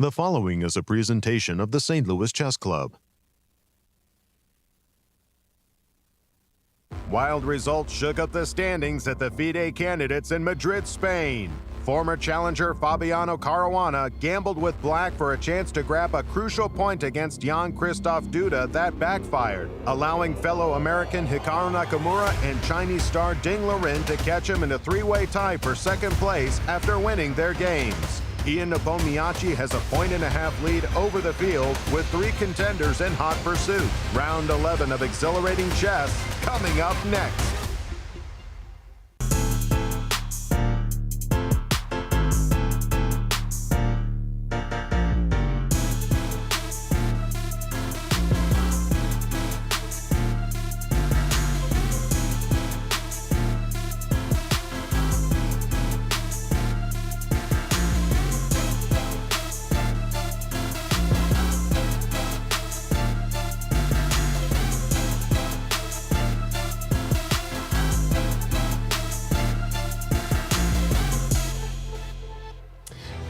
The following is a presentation of the St. Louis Chess Club. Wild results shook up the standings at the FIDE candidates in Madrid, Spain. Former challenger Fabiano Caruana gambled with black for a chance to grab a crucial point against Jan-Christoph Duda that backfired, allowing fellow American Hikaru Nakamura and Chinese star Ding Liren to catch him in a three-way tie for second place after winning their games. Ian Nepomniachtchi has a 1.5-point lead over the field with three contenders in hot pursuit. Round 11 of exhilarating chess coming up next.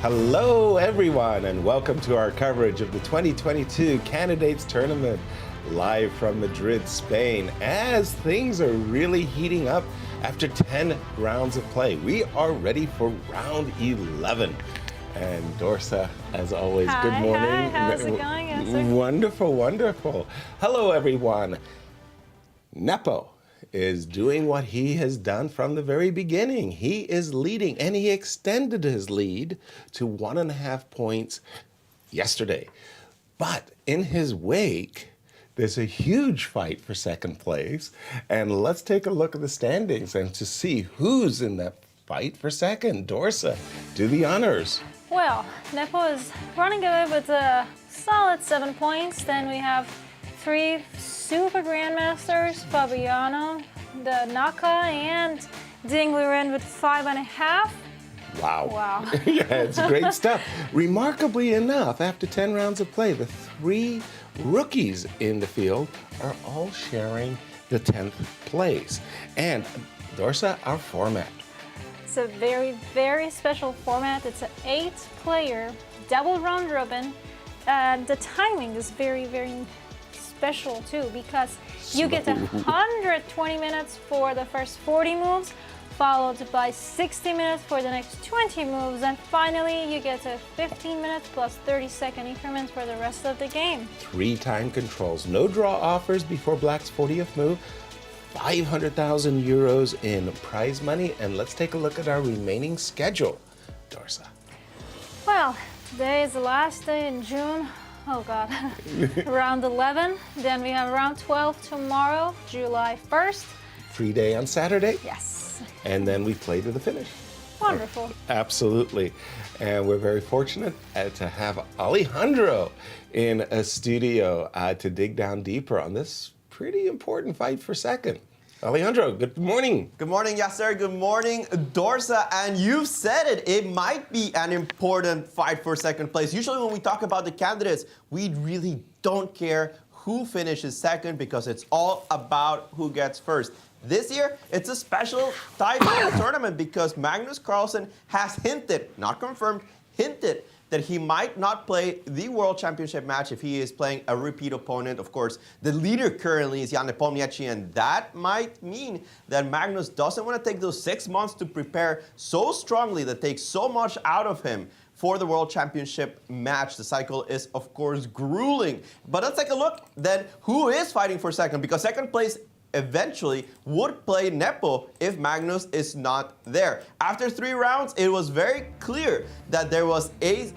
Hello everyone, and welcome to our coverage of the 2022 Candidates Tournament live from Madrid, Spain. As things are really heating up after 10 rounds of play, we are ready for round 11. And Dorsa, as always, good morning. Hi, how's it going, Yasser? Wonderful, wonderful. Hello everyone. Nepo is doing what he has done from the very beginning. He is leading, and he extended his lead to 1.5 points yesterday. But in his wake, there's a huge fight for second place. And let's take a look at the standings and to see who's in that fight for second. Dorsa, do the honors. Well, Nepo is running away with a solid 7 points. Then we have three super grandmasters, Fabiano, the Naka, and Ding Liren with 5.5. Wow. Wow. Yeah, it's great stuff. Remarkably enough, after 10 rounds of play, the three rookies in the field are all sharing the 10th place. And Dorsa, our format. It's a very, very special format. It's an 8-player double round robin. The timing is very, very special too, because you get 120 minutes for the first 40 moves, followed by 60 minutes for the next 20 moves, and finally you get a 15 minutes plus 30-second increments for the rest of the game. 3 time controls, no draw offers before Black's 40th move, 500,000 euros in prize money, and let's take a look at our remaining schedule. Dorsa. Well, today is the last day in June. Oh God. Round 11, then we have round 12 tomorrow, July 1st. Free day on Saturday. Yes. And then we play to the finish. Wonderful. Absolutely. And we're very fortunate to have Alejandro in a studio to dig down deeper on this pretty important fight for second. Alejandro, good morning. Good morning, Yasser. Good morning, Dorsa. And you've said it, it might be an important fight for second place. Usually when we talk about the candidates, we really don't care who finishes second because it's all about who gets first. This year, it's a special type of tournament because Magnus Carlsen has hinted, not confirmed, hinted that he might not play the World Championship match if he is playing a repeat opponent. Of course, the leader currently is Jan Nepomniachtchi, and that might mean that Magnus doesn't want to take those 6 months to prepare so strongly that takes so much out of him for the World Championship match. The cycle is, of course, grueling. But let's take a look then who is fighting for second, because second place eventually would play Nepo if Magnus is not there. After 3 rounds, it was very clear that there was a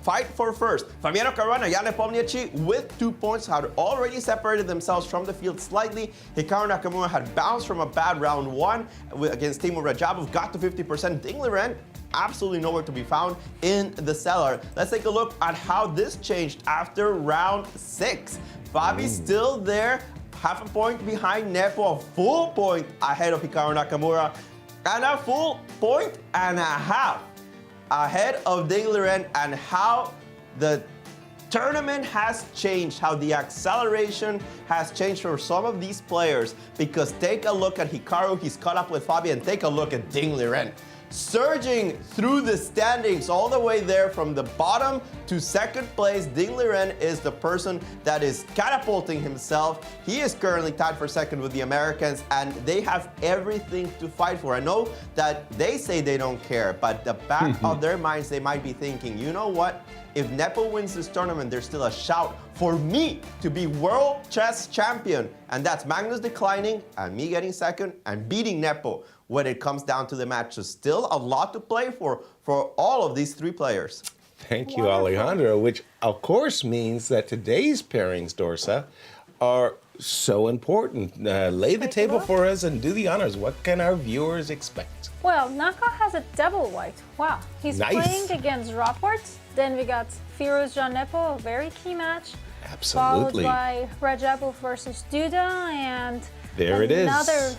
fight for first. Fabiano Caruana, Jan Nepomniachtchi with 2 points had already separated themselves from the field slightly. Hikaru Nakamura had bounced from a bad round 1 against Timur Radjabov, got to 50%. Ding Liren absolutely nowhere to be found in the cellar. Let's take a look at how this changed after round 6. Fabi's still there, 0.5 point behind Nepo, a full point ahead of Hikaru Nakamura, and a full 1.5 points ahead of Ding Liren. And how the tournament has changed, how the acceleration has changed for some of these players, because take a look at Hikaru, he's caught up with Fabi, and take a look at Ding Liren. surging through the standings all the way there from the bottom to second place. Ding Liren is the person that is catapulting himself. He is currently tied for second with the Americans, and they have everything to fight for. I know that they say they don't care, but the back of their minds, they might be thinking, you know what? If Nepo wins this tournament, there's still a shout for me to be world chess champion. And that's Magnus declining and me getting second and beating Nepo when it comes down to the match. So still a lot to play for all of these three players. Thank you, Alejandro, which of course means that today's pairings, Dorsa, are so important. Lay the table for us and do the honors. What can our viewers expect? Well, Naka has a double white. Wow. He's playing against Rapport. Then we got Firouzja Nepo, a very key match. Absolutely. Followed by Radjabov versus Duda, and there it is.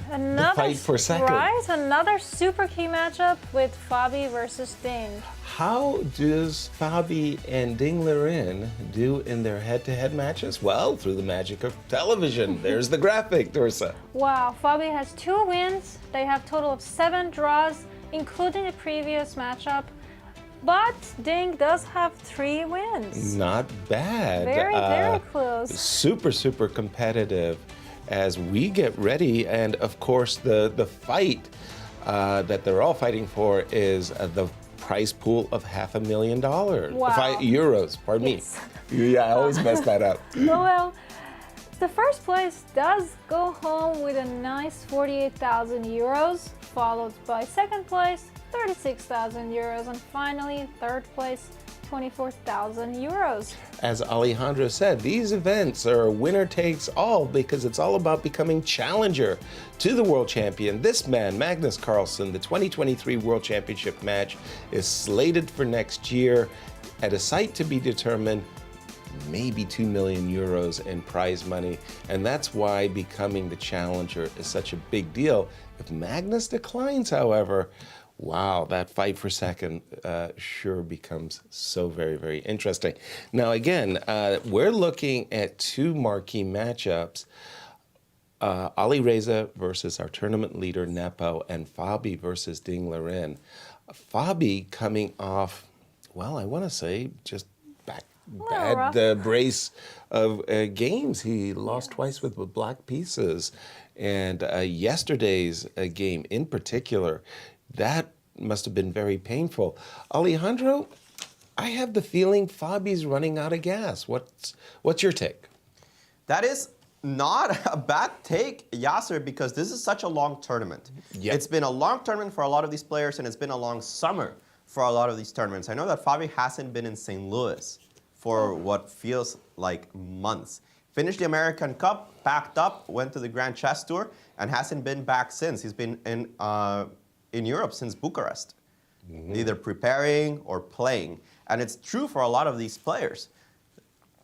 Another fight for second. Right, another super key matchup with Fabi versus Ding. How does Fabi and Ding Liren do in their head-to-head matches? Well, through the magic of television. There's the graphic, Dorsa. Wow, Fabi has 2 wins. They have a total of 7 draws, including the previous matchup. But Ding does have 3 wins. Not bad. Very close. Super, super competitive as we get ready. And of course, the fight that they're all fighting for is the prize pool of $500,000. Wow. Euros, pardon me. Yeah, I always mess that up. Well, the first place does go home with a nice 48,000 euros, followed by second place, 36,000 euros, and finally third place, 24,000 euros. As Alejandro said, these events are winner takes all because it's all about becoming challenger to the world champion. This man, Magnus Carlsen, the 2023 World Championship match is slated for next year at a site to be determined, maybe 2 million euros in prize money. And that's why becoming the challenger is such a big deal. If Magnus declines, however, wow, that fight for second sure becomes so very, very interesting. Now, again, we're looking at 2 marquee matchups. Ali Reza versus our tournament leader, Nepo, and Fabi versus Ding Liren. Fabi coming off, well, I want to say just bad brace of games. He lost twice with black pieces. And yesterday's game in particular, that must have been very painful. Alejandro, I have the feeling Fabi's running out of gas. What's your take? That is not a bad take, Yasser, because this is such a long tournament. Yep. It's been a long tournament for a lot of these players, and it's been a long summer for a lot of these tournaments. I know that Fabi hasn't been in St. Louis for what feels like months. Finished the American Cup, packed up, went to the Grand Chess Tour, and hasn't been back since. He's been in Europe since Bucharest, either preparing or playing. And it's true for a lot of these players.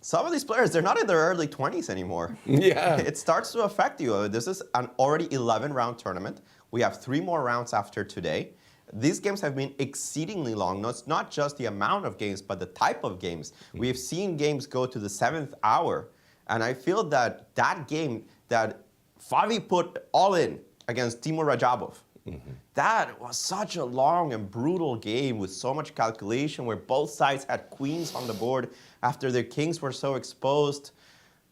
Some of these players, they're not in their early 20s anymore. Yeah. It starts to affect you. This is an already 11-round tournament. We have 3 more rounds after today. These games have been exceedingly long. No, it's not just the amount of games, but the type of games. We have seen games go to the 7th hour. And I feel that that game that Fabi put all in against Timur Radjabov, that was such a long and brutal game with so much calculation where both sides had queens on the board after their kings were so exposed.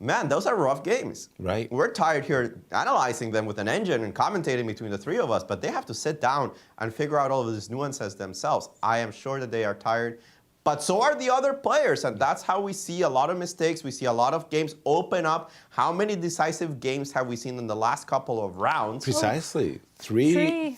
Man, those are rough games. Right. We're tired here analyzing them with an engine and commentating between the 3 of us, but they have to sit down and figure out all of these nuances themselves. I am sure that they are tired, but so are the other players, and that's how we see a lot of mistakes. We see a lot of games open up. How many decisive games have we seen in the last couple of rounds? Precisely. Three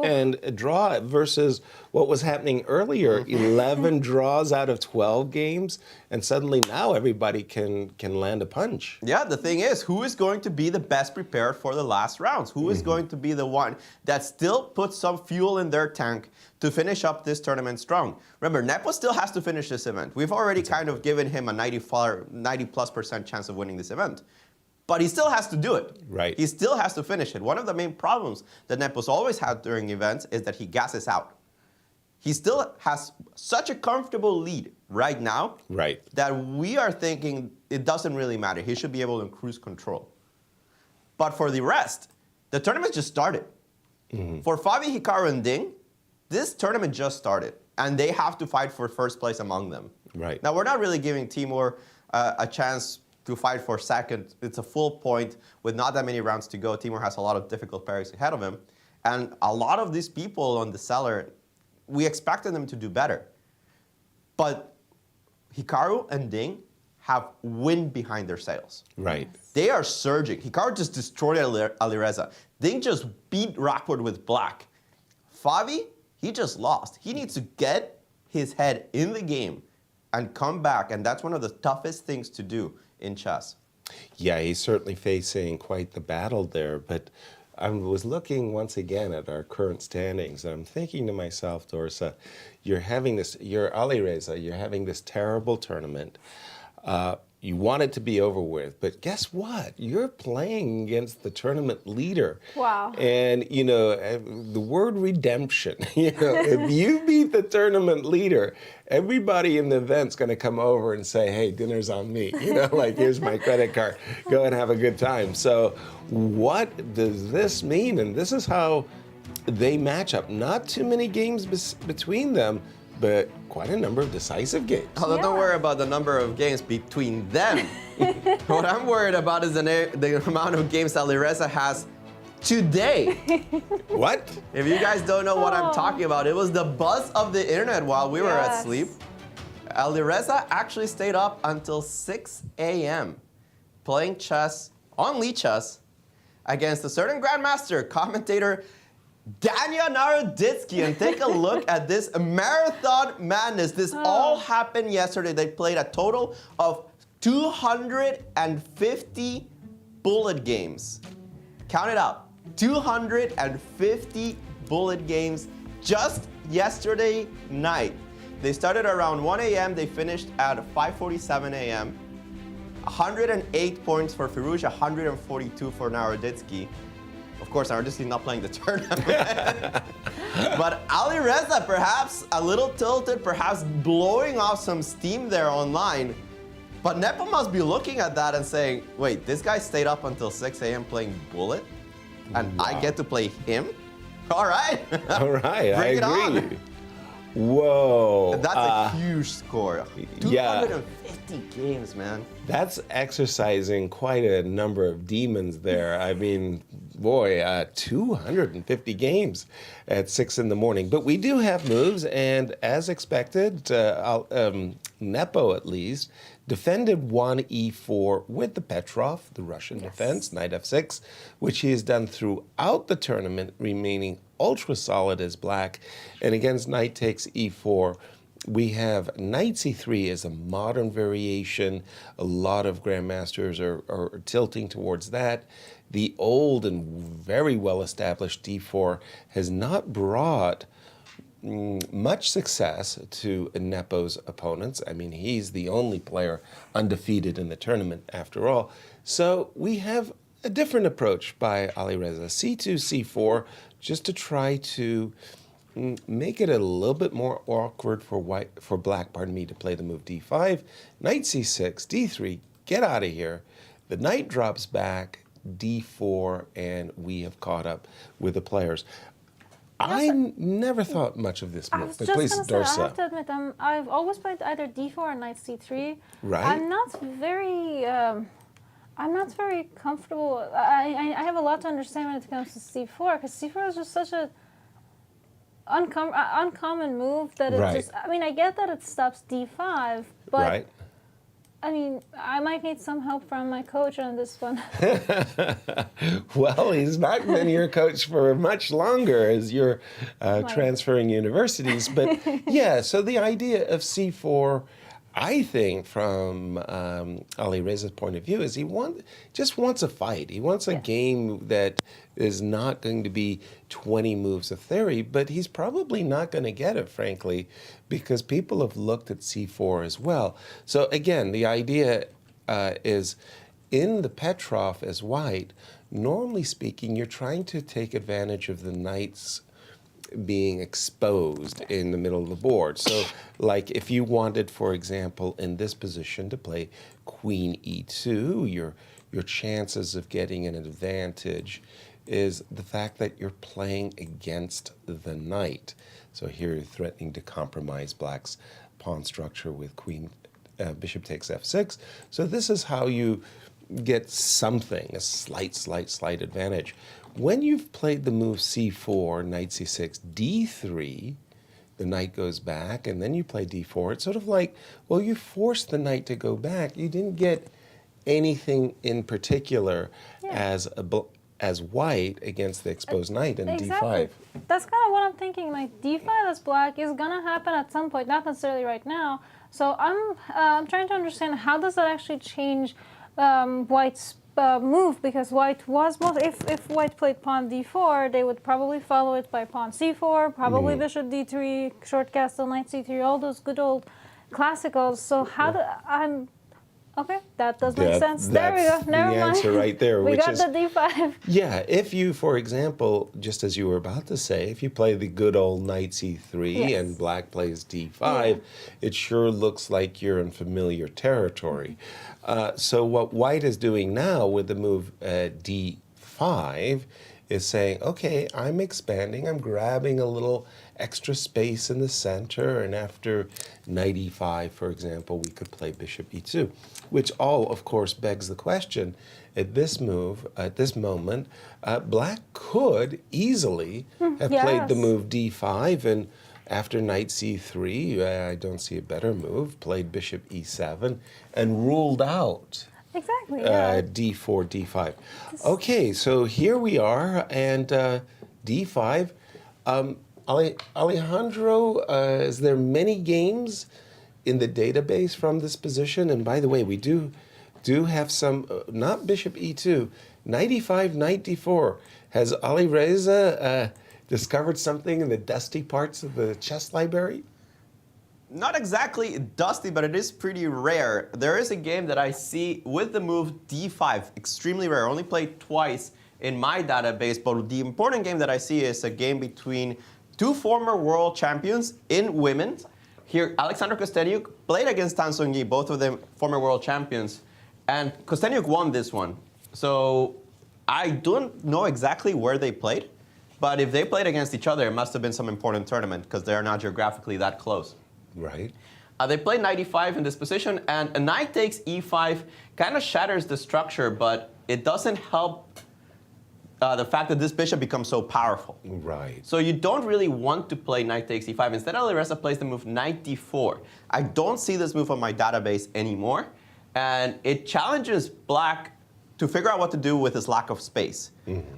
And a draw versus what was happening earlier, 11 draws out of 12 games, and suddenly now everybody can land a punch. Yeah, the thing is, who is going to be the best prepared for the last rounds? Who is going to be the one that still puts some fuel in their tank to finish up this tournament strong? Remember, Nepo still has to finish this event. We've already kind of given him a 90+% chance of winning this event. But he still has to do it. Right. He still has to finish it. One of the main problems that Nepo's always had during events is that he gasses out. He still has such a comfortable lead right now that we are thinking it doesn't really matter. He should be able to cruise control. But for the rest, the tournament just started. For Fabi, Hikaru, and Ding, this tournament just started, and they have to fight for first place among them. Right. Now, we're not really giving Timur a chance to fight for second. It's a full point with not that many rounds to go. Timur has a lot of difficult pairings ahead of him. And a lot of these people on the cellar, we expected them to do better. But Hikaru and Ding have wind behind their sails. Right. They are surging. Hikaru just destroyed Alireza. Ding just beat Rapport with black. Fabi, he just lost. He needs to get his head in the game and come back, and that's one of the toughest things to do in chess. Yeah, he's certainly facing quite the battle there, but I was looking once again at our current standings, and I'm thinking to myself, Dorsa, you're Alireza, you're having this terrible tournament. You want it to be over with, but guess what? You're playing against the tournament leader. Wow. And, you know, the word redemption, you know, if you beat the tournament leader, everybody in the event's going to come over and say, hey, dinner's on me. You know, like, here's my credit card. Go and have a good time. So what does this mean? And this is how they match up. Not too many games between them, but quite a number of decisive games. Although don't worry about the number of games between them. What I'm worried about is the amount of games Alireza has today. What? If you guys don't know what I'm talking about, it was the buzz of the internet while we were at sleep. Alireza actually stayed up until 6 a.m. playing chess on Lichess against a certain grandmaster, commentator Danya Naroditsky, and take a look at this marathon madness. This all happened yesterday. They played a total of 250 bullet games. Count it out. 250 bullet games just yesterday night. They started around 1 a.m. They finished at 5:47 a.m. 108 points for Firouzja, 142 for Naroditsky. Of course, Naroditsky not playing the tournament. But Alireza perhaps a little tilted, perhaps blowing off some steam there online. But Nepo must be looking at that and saying, wait, this guy stayed up until 6 a.m. playing bullet? And I get to play him? All right. All right, Bring it I agree. on. Whoa. That's a huge score. 250 games, man. That's exercising quite a number of demons there. I mean, boy, 250 games at 6 in the morning. But we do have moves, and as expected, Nepo at least, defended 1e4 with the Petrov, the Russian defense, knight f6, which he has done throughout the tournament, remaining ultra solid as black. And against knight takes e4, we have knight c3 as a modern variation. A lot of grandmasters are tilting towards that. The old and very well-established d4 has not brought much success to Nepo's opponents. I mean, he's the only player undefeated in the tournament after all. So we have a different approach by Alireza. c2, c4, just to try to make it a little bit more awkward for black, to play the move d5. Knight c6, d3, get out of here. The knight drops back, d4, and we have caught up with the players. I never thought much of this move, but please, Dorsa. I have to admit, I've always played either d4 or knight c3. Right. I'm not very comfortable. I have a lot to understand when it comes to c4, because c4 is just such a uncommon move that it just. I mean, I get that it stops d5, but. I mean, I might need some help from my coach on this one. Well, he's not been your coach for much longer as you're transferring universities. But yeah, so the idea of c4, I think, from Alireza's point of view, is he just wants a fight. He wants a game that is not going to be 20 moves of theory, but he's probably not going to get it, frankly, because people have looked at c4 as well. So again, the idea is in the Petrov as white, normally speaking, you're trying to take advantage of the knights being exposed in the middle of the board. So like if you wanted, for example, in this position to play queen e2, your chances of getting an advantage is the fact that you're playing against the knight. So here you're threatening to compromise black's pawn structure with bishop takes f6. So this is how you get something, a slight advantage. When you've played the move c4, knight c6, d3, the knight goes back, and then you play d4. It's sort of like, well, you forced the knight to go back. You didn't get anything in particular as white against the exposed knight in d5. That's kind of what I'm thinking. Like d5 as black is gonna happen at some point, not necessarily right now. So I'm trying to understand how does that actually change white's move, because white was if white played pawn d4, they would probably follow it by pawn c4, probably bishop d3, short castle, knight c3, all those good old classicals. So how do okay, that does make sense. There we go. Never mind. The answer right there. We got the d5. Yeah, if you, for example, just as you were about to say, if you play the good old knight c3 and black plays d5, it sure looks like you're in familiar territory. So what white is doing now with the move d5 is saying, okay, I'm expanding, I'm grabbing a little extra space in the center, and after knight e5, for example, we could play bishop e2, which all, of course, begs the question, at this moment, black could easily have played the move d5, and after knight c3, I don't see a better move, played bishop e7, and ruled out Exactly. d4, d5. Okay, so here we are, and d5. Alejandro, is there many games in the database from this position? And by the way, we do have some, not bishop e2, knight e5, knight d4. Has Ali Reza discovered something in the dusty parts of the chess library? Not exactly dusty, but it is pretty rare. There is a game that I see with the move d5, extremely rare, only played twice in my database, but the important game that I see is a game between two former world champions in women. Here, Alexander Kosteniuk played against Tan Song-yi, both of them former world champions, and Kosteniuk won this one. So I don't know exactly where they played, but if they played against each other, it must have been some important tournament because they're not geographically that close. Right. They played knight e5 in this position, and a knight takes e5 kind of shatters the structure, but it doesn't help the fact that this bishop becomes so powerful. Right. So you don't really want to play knight takes e5. Instead, Ali Reza plays the move knight d4. I don't see this move on my database anymore, and it challenges black to figure out what to do with his lack of space.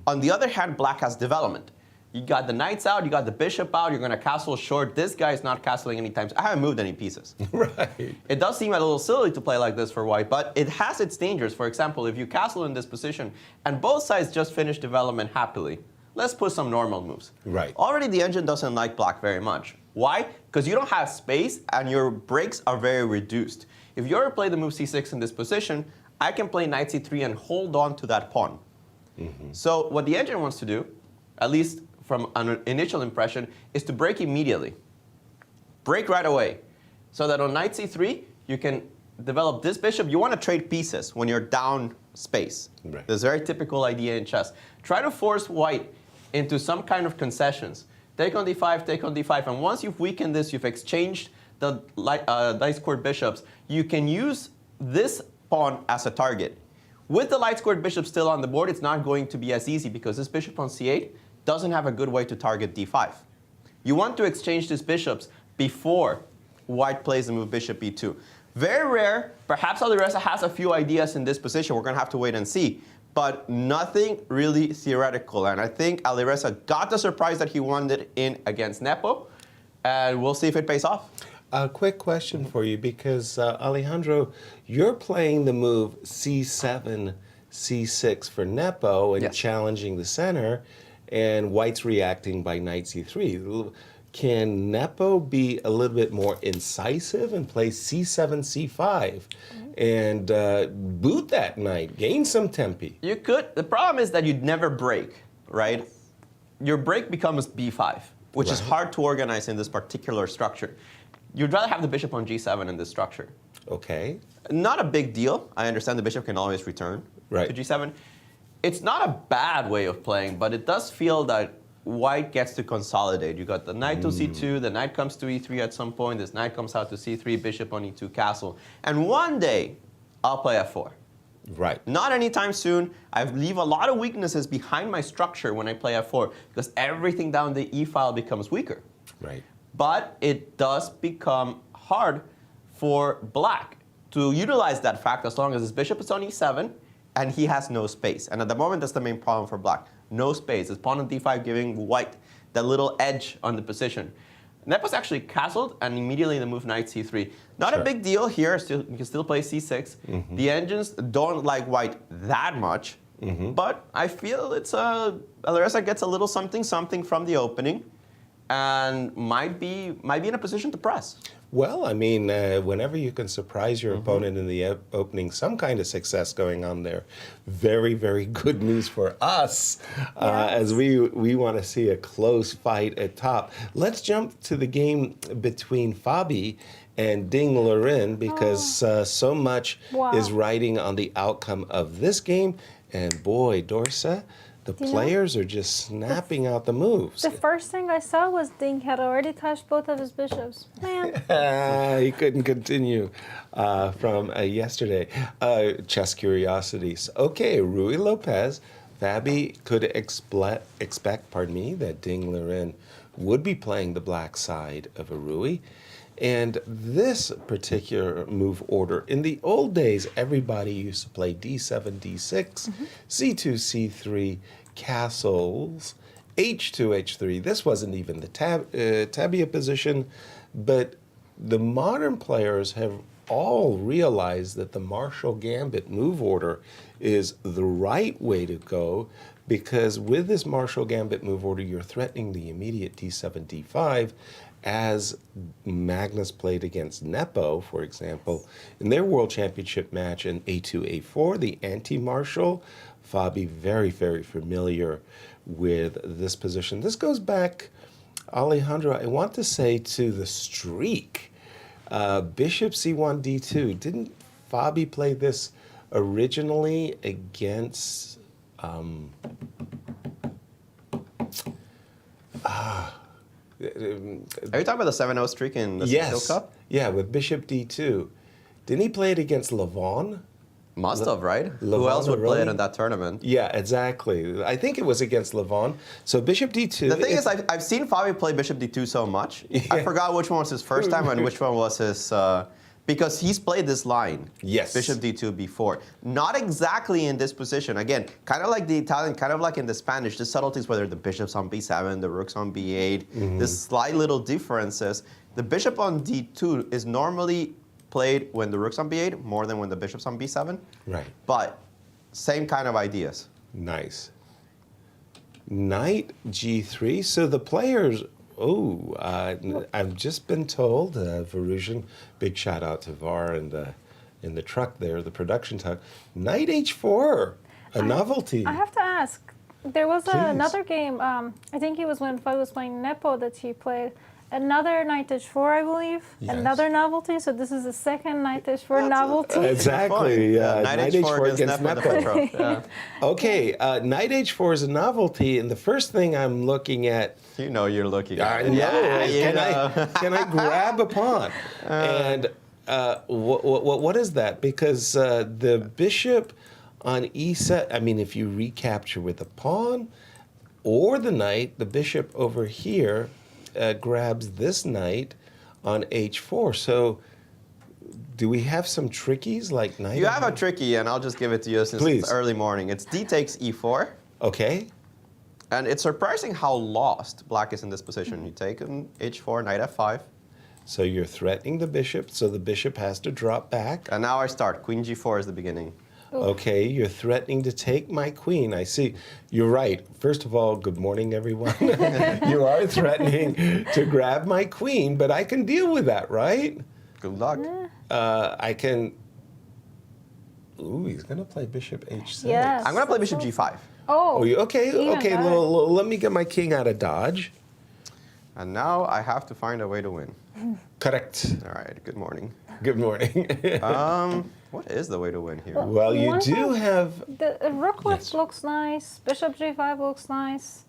On the other hand, black has development. You got the knights out, you got the bishop out, you're going to castle short. This guy's not castling any time. I haven't moved any pieces. Right. It does seem a little silly to play like this for white, but it has its dangers. For example, if you castle in this position and both sides just finish development happily, let's put some normal moves. Right. Already the engine doesn't like black very much. Why? Because you don't have space and your breaks are very reduced. If you ever play the move c6 in this position, I can play knight c3 and hold on to that pawn. So what the engine wants to do, at least from an initial impression, is to break immediately. Break right away. So that on knight c3, you can develop this bishop. You want to trade pieces when you're down space. Right. That's a very typical idea in chess. Try to force white into some kind of concessions. Take on d5, take on d5. And once you've weakened this, you've exchanged the light-squared bishops, you can use this pawn as a target. With the light-squared bishop still on the board, it's not going to be as easy because this bishop on c8 doesn't have a good way to target d5. You want to exchange these bishops before white plays the move bishop e2. Very rare. Perhaps Ali Reza has a few ideas in this position. We're going to have to wait and see. But nothing really theoretical. And I think Ali Reza got the surprise that he wanted in against Nepo. And we'll see if it pays off. A quick question for you, because Alejandro, you're playing the move c7, c6 for Nepo and challenging the center, and white's reacting by knight c3. Can Nepo be a little bit more incisive and play c7, c5 and boot that knight, gain some tempi? You could. The problem is that you'd never break, right? Your break becomes b5, which is hard to organize in this particular structure. You'd rather have the bishop on g7 in this structure. Okay. Not a big deal. I understand the bishop can always return to g7. it's not a bad way of playing, but it does feel that white gets to consolidate. You got the knight to c2, the knight comes to e3 at some point, this knight comes out to c3, bishop on e2, castle. And one day, I'll play f4. Right. Not anytime soon. I leave a lot of weaknesses behind my structure when I play f4 because everything down the e file becomes weaker. Right. But it does become hard for black to utilize that fact as long as his bishop is on e7 and he has no space. And at the moment, that's the main problem for black. No space. His pawn on d5 giving white that little edge on the position. Nepo's actually castled and immediately the move knight c3. Not a big deal here. You can still play c6. The engines don't like white that much, but I feel it's Alireza gets a little something from the opening, and might be in a position to press. Well, I mean, whenever you can surprise your opponent in the opening, some kind of success going on there. Very, very good news for us, as we want to see a close fight at top. Let's jump to the game between Fabi and Ding Liren, because so much is riding on the outcome of this game. And boy, Dorsa, the players are just snapping out the moves. The first thing I saw was Ding had already touched both of his bishops. Man. He couldn't continue from yesterday. Chess curiosities. Okay, Rui Lopez. Fabi could expect, that Ding Liren would be playing the black side of a Rui. And this particular move order, in the old days, everybody used to play d7, d6, c2, c3, castles, h2, h3. This wasn't even the tabia position, but the modern players have all realized that the Marshall Gambit move order is the right way to go, because with this Marshall Gambit move order, you're threatening the immediate d7, d5, as Magnus played against Nepo, for example, in their World Championship match in A2, A4, the anti-Marshall. Fabi very, very familiar with this position. This goes back, Alejandro, I want to say, to the streak. Bishop C1, D2. Didn't Fabi play this originally against... Are you talking about the 7-0 streak in the Steel Cup? Yeah, with Bishop D2. Didn't he play it against Levon? Must have, right? Who else would play it in that tournament? Yeah, exactly. I think it was against Levon. So Bishop D2. The thing is, I've seen Fabi play Bishop D2 so much. I forgot which one was his first time and which one was his... because he's played this line, Bishop D2 before. Not exactly in this position. Again, kind of like the Italian, kind of like in the Spanish, the subtleties, whether the bishop's on B7, the rook's on B8, the slight little differences. The bishop on D2 is normally played when the rook's on B8 more than when the bishop's on B7. Right. But same kind of ideas. Nice. Knight G3. So the players... I've just been told, Firouzja, big shout out to VAR in the truck there, the production truck. Knight H4, a novelty. I have to ask. There was another game. I think it was when Fabi was playing Nepo that he played. Another Knight H4, I believe. Yes. Another novelty. So this is the second Knight H4 novelty. Exactly. Knight H4 against Nepo. Okay, Knight H4 is a novelty, and the first thing I'm looking at. You know you're looking at. I know. Can I grab a pawn? And what is that? Because the bishop on e7. I mean, if you recapture with a pawn or the knight, the bishop over here. Grabs this knight on h4. So do we have some trickies like knight? You have a tricky, and I'll just give it to you since it's early morning. It's d takes e4. Okay. And it's surprising how lost black is in this position. You take an h4, knight f5. So you're threatening the bishop, so the bishop has to drop back. And now I start. Queen g4 is the beginning. Okay, you're threatening to take my queen. I see. You're right. First of all, good morning, everyone. You are threatening to grab my queen, but I can deal with that, right? Good luck. I can... Ooh, he's going to play bishop h6. Yes. I'm going to play bishop g5. Oh, okay. Let me get my king out of dodge. And now I have to find a way to win. Correct. All right, good morning. Good morning. What is the way to win here? Well, you One do thing- have The rook lift Yes. looks nice. Bishop g5 looks nice.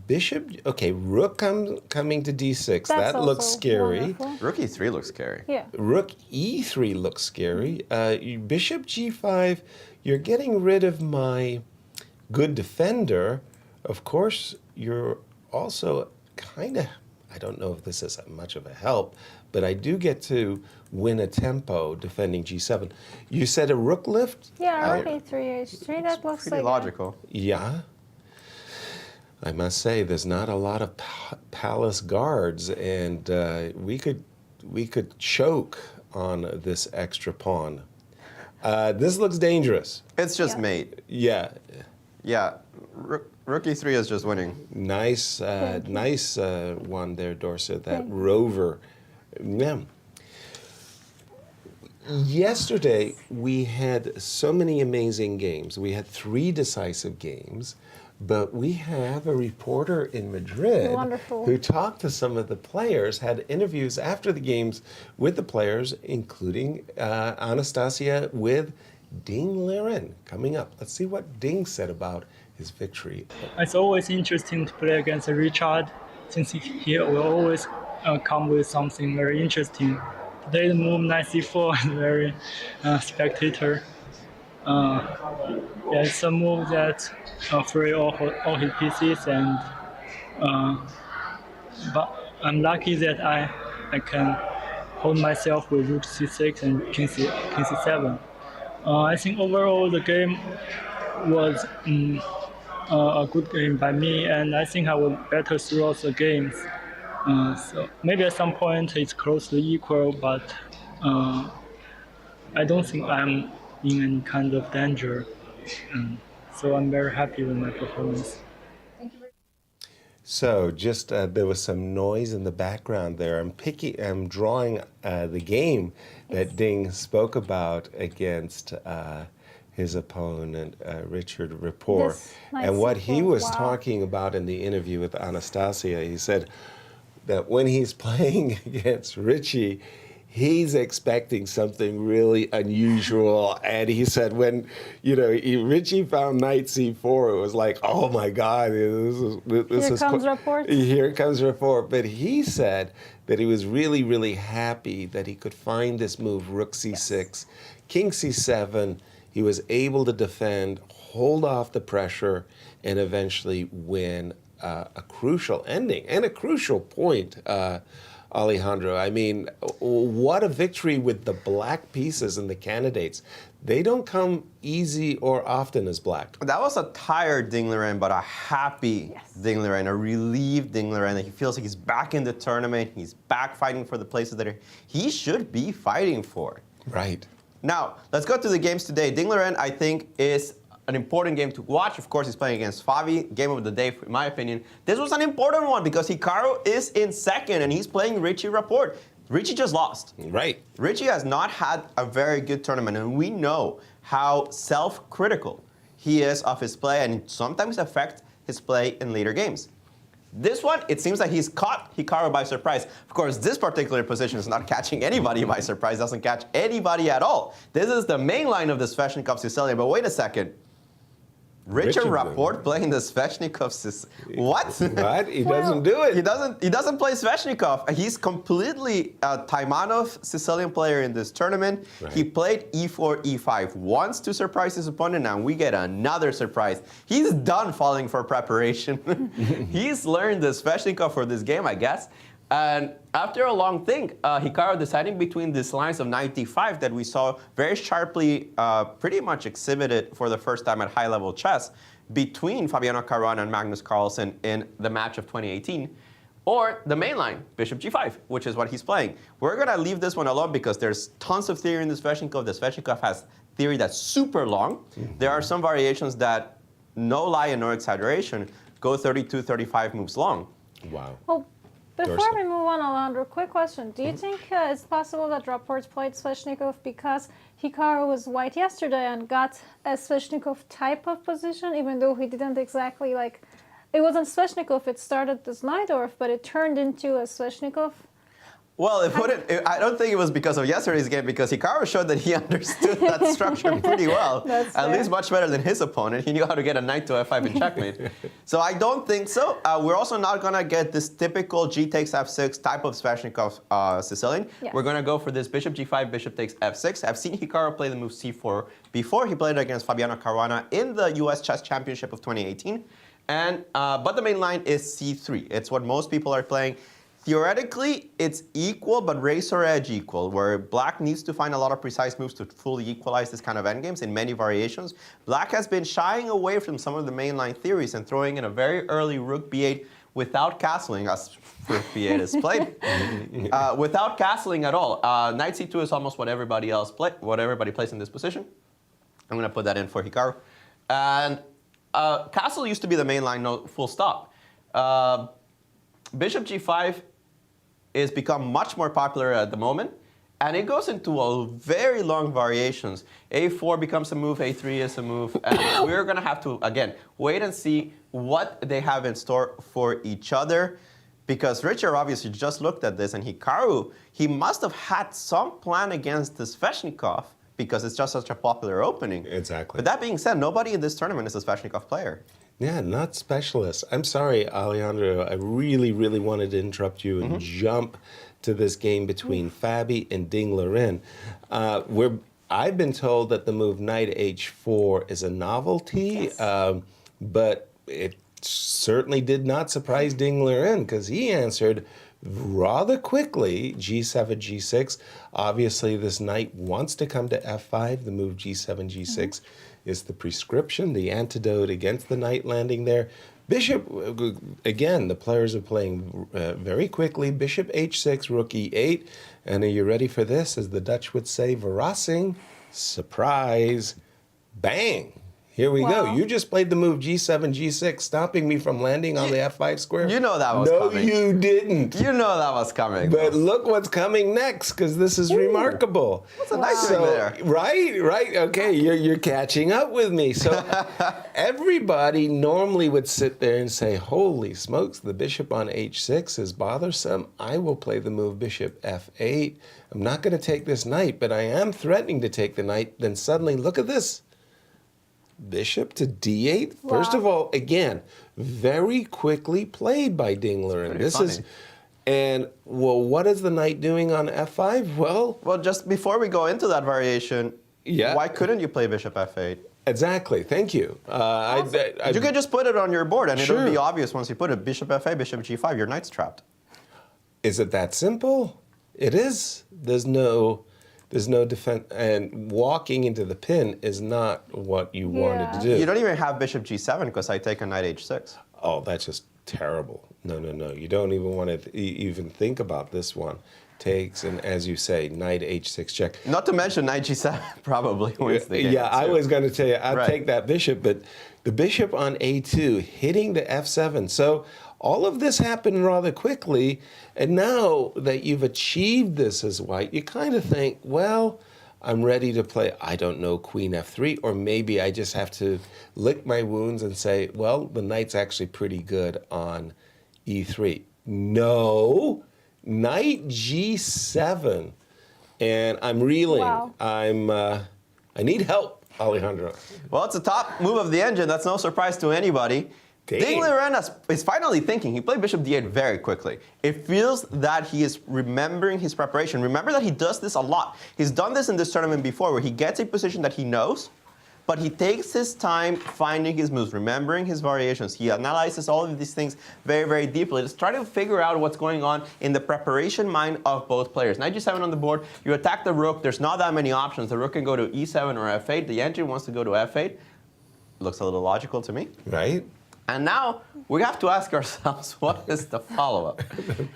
bishop. Okay, rook coming to d6. That's That looks also scary. wonderful. Rook e3 looks scary. Yeah. Rook e3 looks scary. Bishop g5, you're getting rid of my good defender. Of course, you're also kind of, I don't know if this is much of a help, but I do get to win a tempo defending g7. You said a rook lift? Yeah, rook a3, h3. That looks Pretty like logical. Yeah. I must say, there's not a lot of palace guards, and we could choke on this extra pawn. This looks dangerous. It's just Yeah. mate. Yeah, Yeah, rook e3 is just winning. nice, nice one there, Dorsa. That rover. Yeah. Yesterday we had so many amazing games. We had 3 decisive games. But we have a reporter in Madrid Wonderful. who talked to some of the players, had interviews after the games with the players, including Anastasia with Ding Liren coming up. Let's see what Ding said about his victory. It's always interesting to play against Richard, since he will always come with something very interesting. Today's move knight c4 is very spectator. Yeah, it's a move that free all his pieces, and but I'm lucky that I can hold myself with rook c6 and king c7. I think overall the game was a good game by me, and I think I will better throughout the games. So maybe at some point it's close to equal, but I don't think I'm in any kind of danger. So I'm very happy with my performance. So just there was some noise in the background there. I'm drawing the game that Ding spoke about against his opponent, Richard Rapport. This knight And what he c4, was wow. talking about in the interview with Anastasia, he said that when he's playing against Richie, he's expecting something really unusual. And he said when, Richie found knight c4, it was like, oh my God, this Here comes Rapport. Here comes Rapport. But he said that he was really, really happy that he could find this move, rook c6, king c7. He was able to defend, hold off the pressure, and eventually win a crucial ending and a crucial point. Alejandro, I mean, what a victory with the black pieces and the candidates. They don't come easy or often as black. That was a tired Ding Liren, but a happy Ding Liren, a relieved Ding Liren that he feels like he's back in the tournament. He's back fighting for the places that he should be fighting for. Right. Now, let's go to the games today. Ding Liren, I think, is an important game to watch. Of course, he's playing against Favi. Game of the day, in my opinion. This was an important one because Hikaru is in second and he's playing Richie Rapport. Richie just lost. Right. Richie has not had a very good tournament, and we know how self-critical he is of his play, and it sometimes affects his play in later games. This one, it seems like he's caught Hikaru by surprise. Of course, this particular position is not catching anybody by surprise, doesn't catch anybody at all. This is the main line of the Sveshnikov Sicilian, but wait a second. Richard Rapport playing the Sveshnikov Sicilian. What? What? He doesn't do it. He doesn't play Sveshnikov. He's completely a Taimanov Sicilian player in this tournament. Right. He played e4, e5 once to surprise his opponent. Now we get another surprise. He's done falling for preparation. He's learned the Sveshnikov for this game, I guess. And after a long think, Hikaru deciding between these lines of knight d5 that we saw very sharply pretty much exhibited for the first time at high-level chess between Fabiano Caruana and Magnus Carlsen in the match of 2018, or the main line, bishop g5, which is what he's playing. We're going to leave this one alone because there's tons of theory in the Sveshnikov. The Sveshnikov has theory that's super long. There are some variations that, no lie and no exaggeration, go 32, 35 moves long. Wow. Well, before Dorsa. we move on, Alejandro, quick question. Do you think it's possible that Rapport played Sveshnikov because Hikaru was white yesterday and got a Sveshnikov type of position, even though he didn't exactly it wasn't Sveshnikov, it started as Najdorf, but it turned into a Sveshnikov? Well, I don't think it was because of yesterday's game, because Hikaru showed that he understood that structure pretty well. At least much better than his opponent. He knew how to get a knight to f5 in checkmate. So I don't think so. We're also not going to get this typical g takes f6 type of Sveshnikov Sicilian. Yes. We're going to go for this bishop g5, bishop takes f6. I've seen Hikaru play the move c4 before. He played it against Fabiano Caruana in the US Chess Championship of 2018. And but the main line is c3. It's what most people are playing. Theoretically, it's equal, but razor edge equal, where black needs to find a lot of precise moves to fully equalize this kind of endgames in many variations. Black has been shying away from some of the mainline theories and throwing in a very early rook b8 without castling, as rook b8 is played, without castling at all. Knight c2 is almost what everybody plays in this position. I'm going to put that in for Hikaru. And castle used to be the main line, no, full stop. Bishop g5 is become much more popular at the moment, and it goes into a very long variations. a4 becomes a move, a3 is a move, and we're going to have to, again, wait and see what they have in store for each other, because Richard obviously just looked at this, and Hikaru, he must have had some plan against this Sveshnikov, because it's just such a popular opening. Exactly. But that being said, nobody in this tournament is a Sveshnikov player. Yeah, not specialists. I'm sorry, Alejandro. I really, really wanted to interrupt you and jump to this game between Fabi and Ding Liren. I've been told that the move knight h4 is a novelty, but it certainly did not surprise Ding Liren, because he answered rather quickly g7, g6. Obviously, this knight wants to come to f5. The move g7, g6 is the prescription, the antidote against the knight landing there. Bishop, again, the players are playing very quickly. Bishop h6, rook e8. And are you ready for this? As the Dutch would say, verrassing, surprise, bang. Here we go. You just played the move g7, g6, stopping me from landing on the f5 square. You know that was coming. No, you didn't. You know that was coming. But look what's coming next, because this is remarkable. What's a nice thing there? Right. Okay, you're catching up with me. So everybody normally would sit there and say, holy smokes, the bishop on h6 is bothersome. I will play the move bishop f8. I'm not going to take this knight, but I am threatening to take the knight. Then suddenly, look at this. Bishop to d8. Wow. First of all, again, very quickly played by Ding Liren. This funny. is, and well, what is the knight doing on f5? Well, just before we go into that variation, why couldn't you play bishop f8? Exactly. Thank you. You could just put it on your board, and it'll be obvious once you put it. Bishop f8, bishop g5. Your knight's trapped. Is it that simple? It is. There's no defense, and walking into the pin is not what you wanted to do. You don't even have bishop g7 because I take a knight h6. Oh, that's just terrible. No. You don't even want to even think about this one. Takes, and as you say, knight h6 check. Not to mention knight g7 probably wins the game. Yeah, I was going to tell you, I'd take that bishop, but the bishop on a2 hitting the f7. So all of this happened rather quickly, and now that you've achieved this as white, you kind of think, well, I'm ready to play, I don't know, queen f3, or maybe I just have to lick my wounds and say, well, the knight's actually pretty good on e3. No, knight g7, and I'm reeling. Wow. I need help, Alejandro. Well, it's the top move of the engine. That's no surprise to anybody. Ding Liren is finally thinking. He played bishop d8 very quickly. It feels that he is remembering his preparation. Remember that he does this a lot. He's done this in this tournament before, where he gets a position that he knows, but he takes his time finding his moves, remembering his variations. He analyzes all of these things very, very deeply. Just try to figure out what's going on in the preparation mind of both players. Knight g7 on the board. You attack the rook. There's not that many options. The rook can go to e7 or f8. The engine wants to go to f8. Looks a little logical to me. Right? And now we have to ask ourselves, what is the follow-up?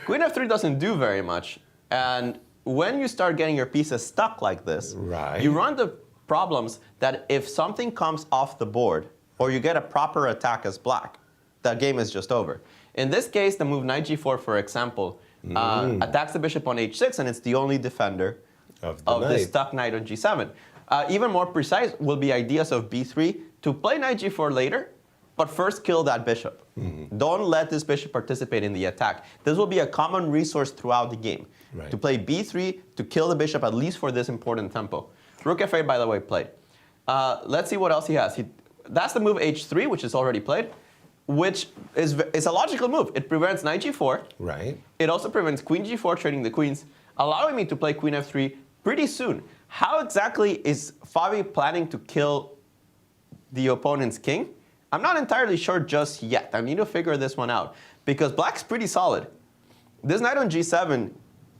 Queen f3 doesn't do very much. And when you start getting your pieces stuck like this, you run the problems that if something comes off the board, or you get a proper attack as black, that game is just over. In this case, the move knight g4, for example, attacks the bishop on h6, and it's the only defender of the stuck knight on g7. Even more precise will be ideas of b3 to play knight g4 later, but first kill that bishop. Don't let this bishop participate in the attack. This will be a common resource throughout the game. Right. To play b3, to kill the bishop, at least for this important tempo. Rook f8, by the way, played. Let's see what else he has. That's the move h3, which is already played, which is a logical move. It prevents knight g4. Right. It also prevents queen g4, trading the queens, allowing me to play queen f3 pretty soon. How exactly is Fabi planning to kill the opponent's king? I'm not entirely sure just yet. I need to figure this one out, because black's pretty solid. This knight on g7,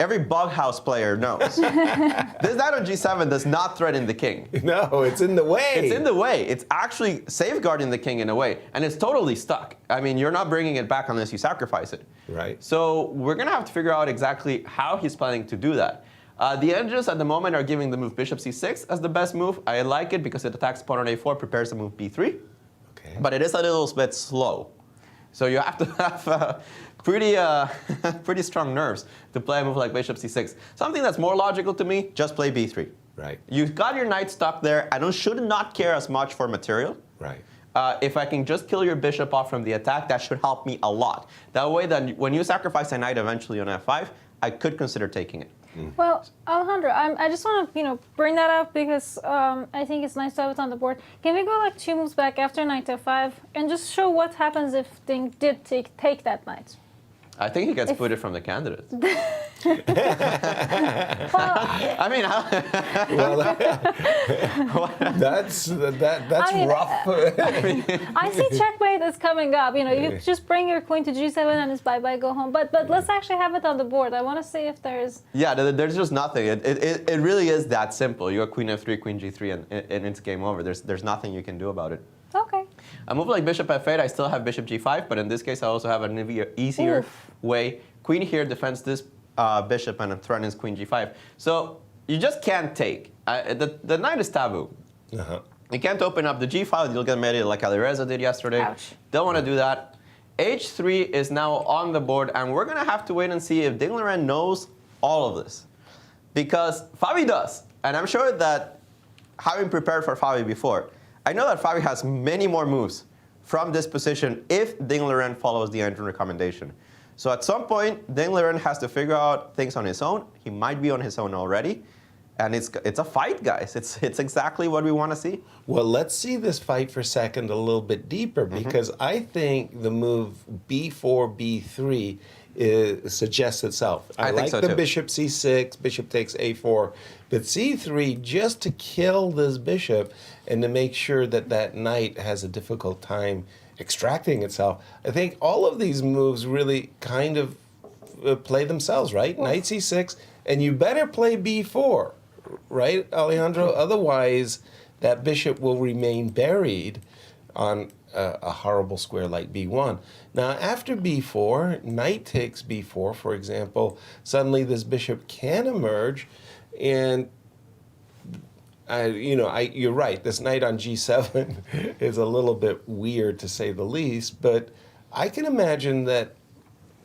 every bug house player knows. This knight on g7 does not threaten the king. No, it's in the way. It's in the way. It's actually safeguarding the king in a way, and it's totally stuck. I mean, you're not bringing it back unless you sacrifice it. Right. So we're going to have to figure out exactly how he's planning to do that. The edges at the moment are giving the move bishop c6 as the best move. I like it because it attacks pawn on a4, prepares the move b3. Okay. But it is a little bit slow. So you have to have pretty strong nerves to play a move like bishop c6. Something that's more logical to me, just play b3. Right. You've got your knight stuck there. I should not care as much for material. Right. If I can just kill your bishop off from the attack, that should help me a lot. That way, that when you sacrifice a knight eventually on f5, I could consider taking it. Well, Alejandro, I just want to bring that up because I think it's nice to have it on the board. Can we go like 2 moves back after knight f5 and just show what happens if they did take that knight? I think he gets booted from the candidates. Well, I mean, That's I mean, rough. I see checkmate is coming up. You just bring your queen to g7 and it's bye-bye, go home. But let's actually have it on the board. I want to see if there's... yeah, there's just nothing. It really is that simple. You got queen f3, queen g3, and it's game over. There's nothing you can do about it. Okay. A move like bishop f8, I still have bishop g5, but in this case, I also have an easier way. Queen here defends this bishop and threatens queen g5. So you just can't take. The knight is taboo. You can't open up the g file. You'll get married like Alireza did yesterday. Ouch. Don't want to do that. h3 is now on the board, and we're going to have to wait and see if Ding Liren knows all of this. Because Fabi does. And I'm sure that, having prepared for Fabi before, I know that Fabi has many more moves from this position if Ding Liren follows the engine recommendation. So at some point, Ding Liren has to figure out things on his own. He might be on his own already. And it's a fight, guys. It's exactly what we want to see. Well, let's see this fight for a second a little bit deeper, because I think the move b4, b3 suggests itself. I like think so the too. bishop c6, bishop takes a4, but c3 just to kill this bishop and to make sure that that knight has a difficult time extracting itself. I think all of these moves really kind of play themselves, right? Knight c6, and you better play b4, right, Alejandro? Otherwise, that bishop will remain buried on a horrible square like b1. Now, after b4, knight takes b4, for example, suddenly this bishop can emerge, and you're right. This knight on g7 is a little bit weird, to say the least, but I can imagine that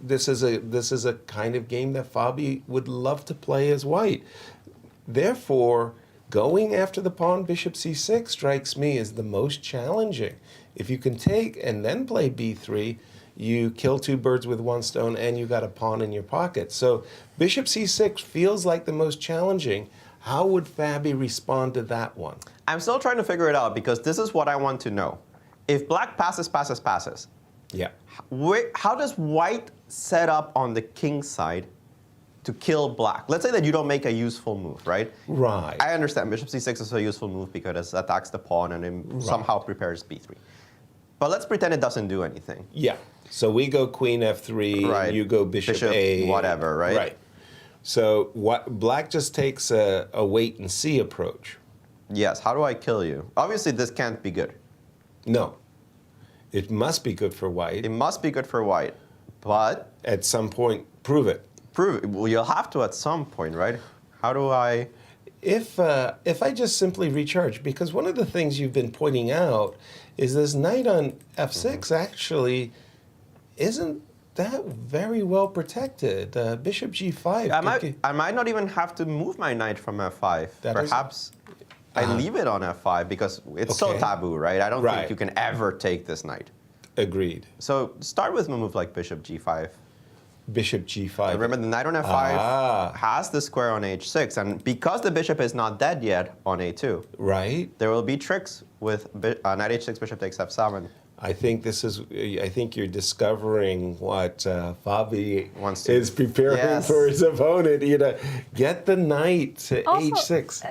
this is a kind of game that Fabi would love to play as white. Therefore, going after the pawn bishop c6 strikes me as the most challenging. If you can take and then play b3, you kill 2 birds with 1 stone and you got a pawn in your pocket. So bishop c6 feels like the most challenging. How would Fabi respond to that one? I'm still trying to figure it out, because this is what I want to know. If black passes, Yeah. how does white set up on the king side to kill black? Let's say that you don't make a useful move, right? Right. I understand bishop c6 is a useful move because it attacks the pawn and it somehow prepares b3. But let's pretend it doesn't do anything. Yeah. So we go queen f3, Right. you go bishop a. whatever, right? Right. So black just takes a wait and see approach. Yes, how do I kill you? Obviously, this can't be good. No. It must be good for white. It must be good for white, but At some point, prove it. prove it. Well, you'll have to at some point, right? How do I... If I just simply recharge, because one of the things you've been pointing out is this knight on f6 actually isn't that very well protected. Bishop g5. I might not even have to move my knight from f5. That is- Perhaps I leave it on f5 because it's so Okay. taboo, right? I don't Right. think you can ever take this knight. Agreed. So start with a move like bishop g5. Bishop g5. Remember, the knight on f5 has the square on h6, and because the bishop is not dead yet on a2, Right. there will be tricks with knight h6, bishop takes f7. I think you're discovering what Fabi is preparing for his opponent. Get the knight to Also, h6.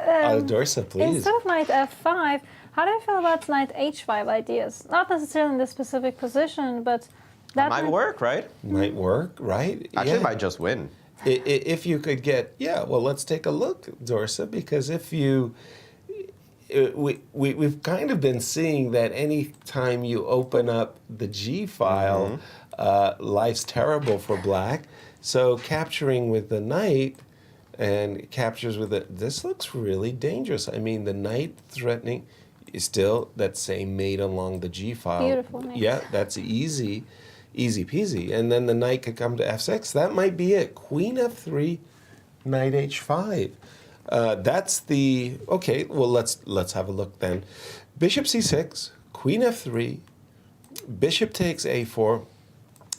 Dorsa, please. Instead of knight f5, how do you feel about knight h5 ideas? Not necessarily in this specific position, but That might work, right? Might work, right? Actually, might just win. If you could get, well, let's take a look, Dorsa, because if you, we've kind of been seeing that any time you open up the G file, life's terrible for black. So capturing with the knight and captures with it, this looks really dangerous. I mean, the knight threatening is still that same mate along the G file. Beautiful mate. Yeah, that's easy. Easy peasy. And then the knight could come to f6. That might be it. Queen f3, knight h5. That's the, okay, well, let's have a look then. Bishop c6, queen f3, bishop takes a4.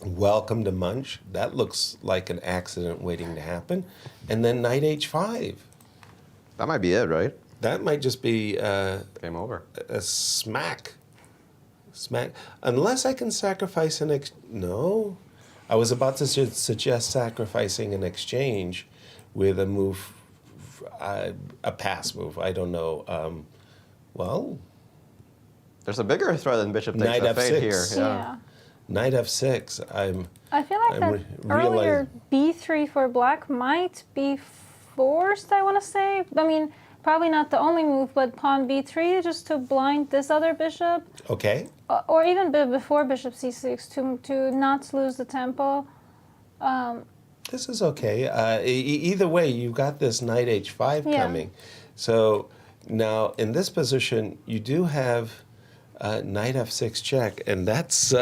Welcome to Munch. That looks like an accident waiting to happen. And then knight h5. That might be it, right? That might just be Game over. a smack. Unless I can sacrifice no. I was about to suggest sacrificing an exchange with a move, a pass move. I don't know. Well, there's a bigger threat than bishop takes knight f8 f6 here. Yeah. Knight f6. I feel like that earlier b3 for black might be forced, I want to say. I mean, probably not the only move, but pawn b3 just to blind this other bishop. Okay. Or even before bishop c6 to not lose the tempo. This is okay. Either way, you've got this knight h5 coming. So now in this position, you do have knight f6 check, and that's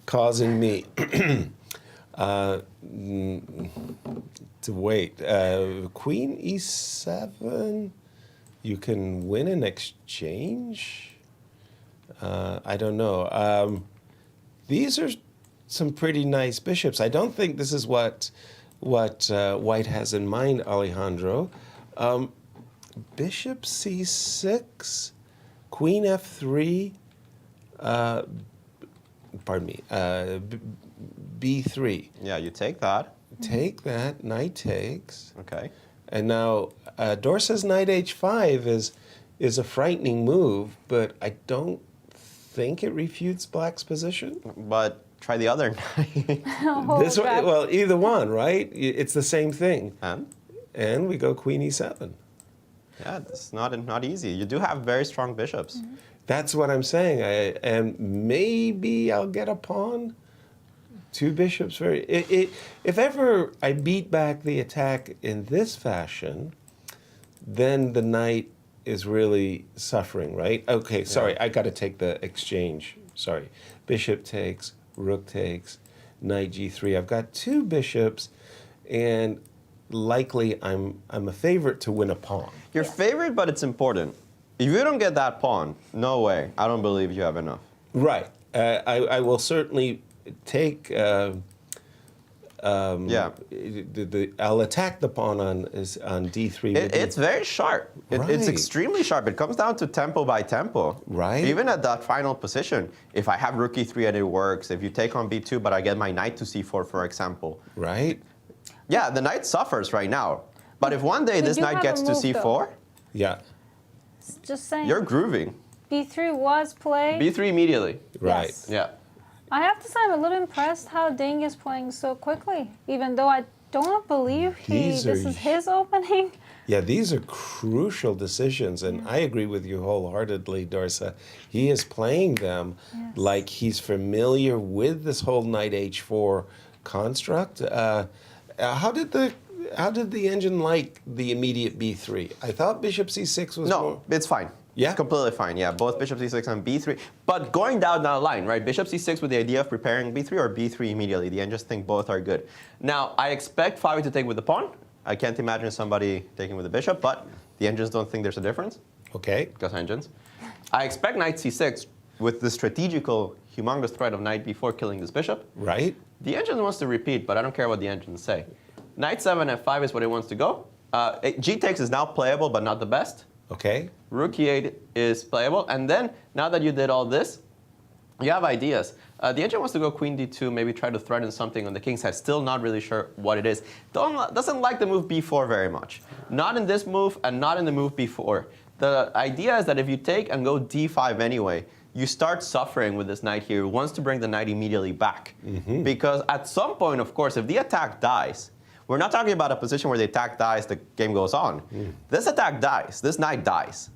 causing me to wait. Queen e7, you can win an exchange. I don't know. These are some pretty nice bishops. I don't think this is what White has in mind, Alejandro. Bishop c6, queen f3, pardon me, b3. Yeah, you take that. Take that, knight takes. Okay. And now Dorsa's knight h5 is a frightening move, but I don't think it refutes black's position. But try the other knight. This one, well, either one, right? It's the same thing. And we go queen e7. Yeah, it's not easy. You do have very strong bishops. That's what I'm saying. And maybe I'll get a pawn. Two bishops. If ever I beat back the attack in this fashion, then the knight is really suffering, right? Okay, sorry, I got to take the exchange. Sorry. Bishop takes, rook takes, knight g3. I've got two bishops, and likely I'm a favorite to win a pawn. You're favorite, but it's important. If you don't get that pawn, no way. I don't believe you have enough. Right. I will certainly take. I'll attack the pawn on d3. It's very sharp. It's extremely sharp. It comes down to tempo by tempo. Right. Even at that final position, if I have rook e3 and it works, if you take on b2, but I get my knight to c4, for example. Right. Yeah, the knight suffers right now. But if one day this knight gets to c4, yeah, just saying, you're grooving. b3 was played. b3 immediately. Right. Yes. Yeah. I have to say I'm a little impressed how Ding is playing so quickly, even though I don't believe this is his opening. Yeah, these are crucial decisions, and I agree with you wholeheartedly, Dorsa. He is playing them like he's familiar with this whole knight h4 construct. How did the engine like the immediate b3? I thought bishop c6 was more... it's fine. Yeah? It's completely fine, yeah. Both bishop c6 and b3. But going down that line, right? Bishop c6 with the idea of preparing b3 or b3 immediately. The engines think both are good. Now, I expect Fabi to take with the pawn. I can't imagine somebody taking with the bishop, but the engines don't think there's a difference. Okay. Because engines. I expect knight c6 with the strategical humongous threat of knight b4 killing this bishop. Right. The engine wants to repeat, but I don't care what the engines say. Knight 7 f5 is what it wants to go. G takes is now playable, but not the best. Okay. Rook e8 is playable. And then, now that you did all this, you have ideas. The engine wants to go queen d2, maybe try to threaten something on the king's side. Still not really sure what it is. Doesn't like the move b4 very much. Not in this move and not in the move b4. The idea is that if you take and go d5 anyway, you start suffering with this knight here who wants to bring the knight immediately back. Because at some point, of course, if the attack dies, we're not talking about a position where the attack dies, the game goes on. This attack dies. This knight dies.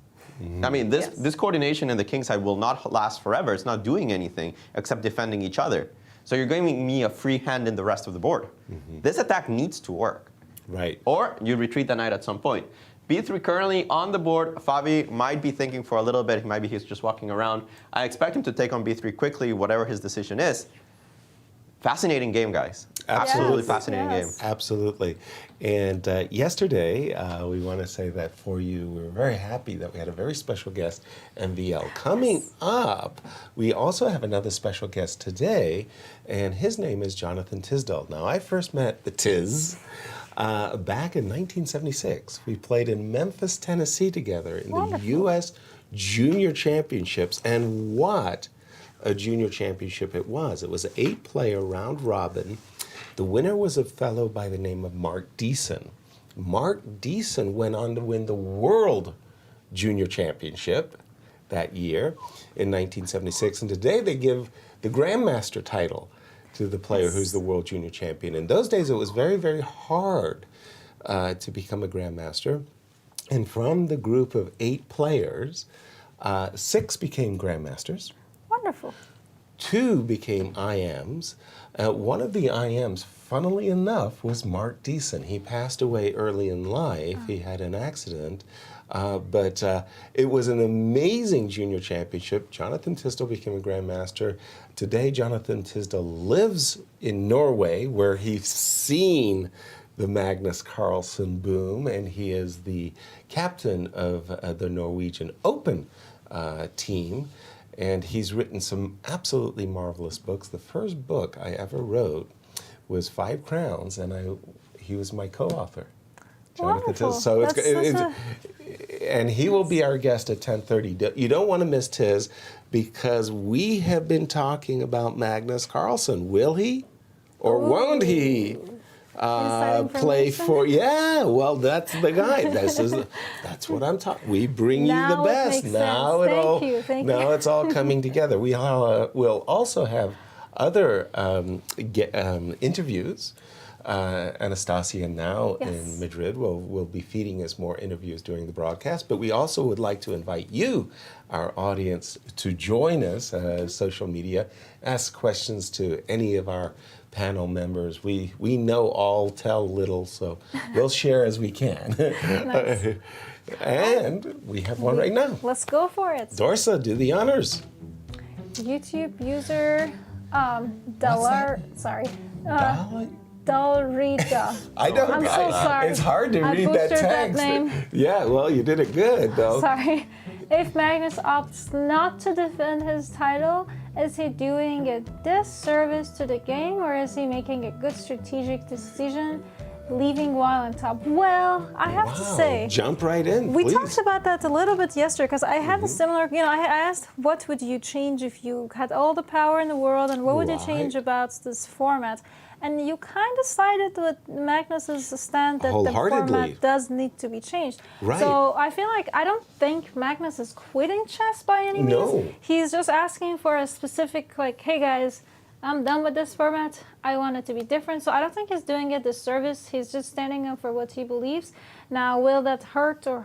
I mean, this coordination in the king's side will not last forever. It's not doing anything except defending each other. So you're giving me a free hand in the rest of the board. This attack needs to work. Right. Or you retreat the knight at some point. B3 currently on the board. Fabi might be thinking for a little bit. Maybe he's just walking around. I expect him to take on B3 quickly, whatever his decision is. Fascinating game, guys. Absolutely fascinating game. Absolutely. And yesterday, we want to say that for you, we were very happy that we had a very special guest, MVL. Coming up, we also have another special guest today, and his name is Jonathan Tisdall. Now, I first met the Tiz back in 1976. We played in Memphis, Tennessee together in the U.S. Junior Championships, and what a junior championship it was. It was an 8-player round robin. The winner was a fellow by the name of Mark Deason. Mark Deason went on to win the World Junior Championship that year in 1976, and today they give the Grandmaster title to the player who's the World Junior Champion. In those days, it was very, very hard to become a Grandmaster, and from the group of 8 players, 6 became Grandmasters. Wonderful. 2 became IMs. One of the IMs, funnily enough, was Mark Deason. He passed away early in life. He had an accident. But it was an amazing junior championship. Jonathan Tisdall became a Grandmaster. Today, Jonathan Tisdall lives in Norway, where he's seen the Magnus Carlsen boom, and he is the captain of the Norwegian Open team. And he's written some absolutely marvelous books. The first book I ever wrote was 5 Crowns, and he was my co-author. Wonderful. So and he will be our guest at 10:30. You don't want to miss Tiz, because we have been talking about Magnus Carlsen. Will he or won't he play for? Yeah, well, that's the guy. That's what I'm talking. We bring you the best. Now it's all coming together. We will also have other interviews. Anastasia now in Madrid will be feeding us more interviews during the broadcast, but we also would like to invite you, our audience, to join us social media, ask questions to any of our panel members. We know all, tell little, so we'll share as we can. Nice. And we have one right now. Let's go for it. Dorsa, do the honors. YouTube user Dalrita. I don't. I'm so sorry. It's hard to read that text. That name. Yeah, well, you did it good, though. Sorry. If Magnus opts not to defend his title, is he doing a disservice to the game, or is he making a good strategic decision, leaving while on top? Well, I have to say, jump right in. We please. talked about that a little bit yesterday, because I had a similar. I asked, what would you change if you had all the power in the world, and what would you change about this format? And you kind of sided with Magnus's stand that the format does need to be changed. Right. So I feel like I don't think Magnus is quitting chess by any means. No. He's just asking for a specific, like, hey guys, I'm done with this format. I want it to be different. So I don't think he's doing a disservice. He's just standing up for what he believes. Now, will that hurt or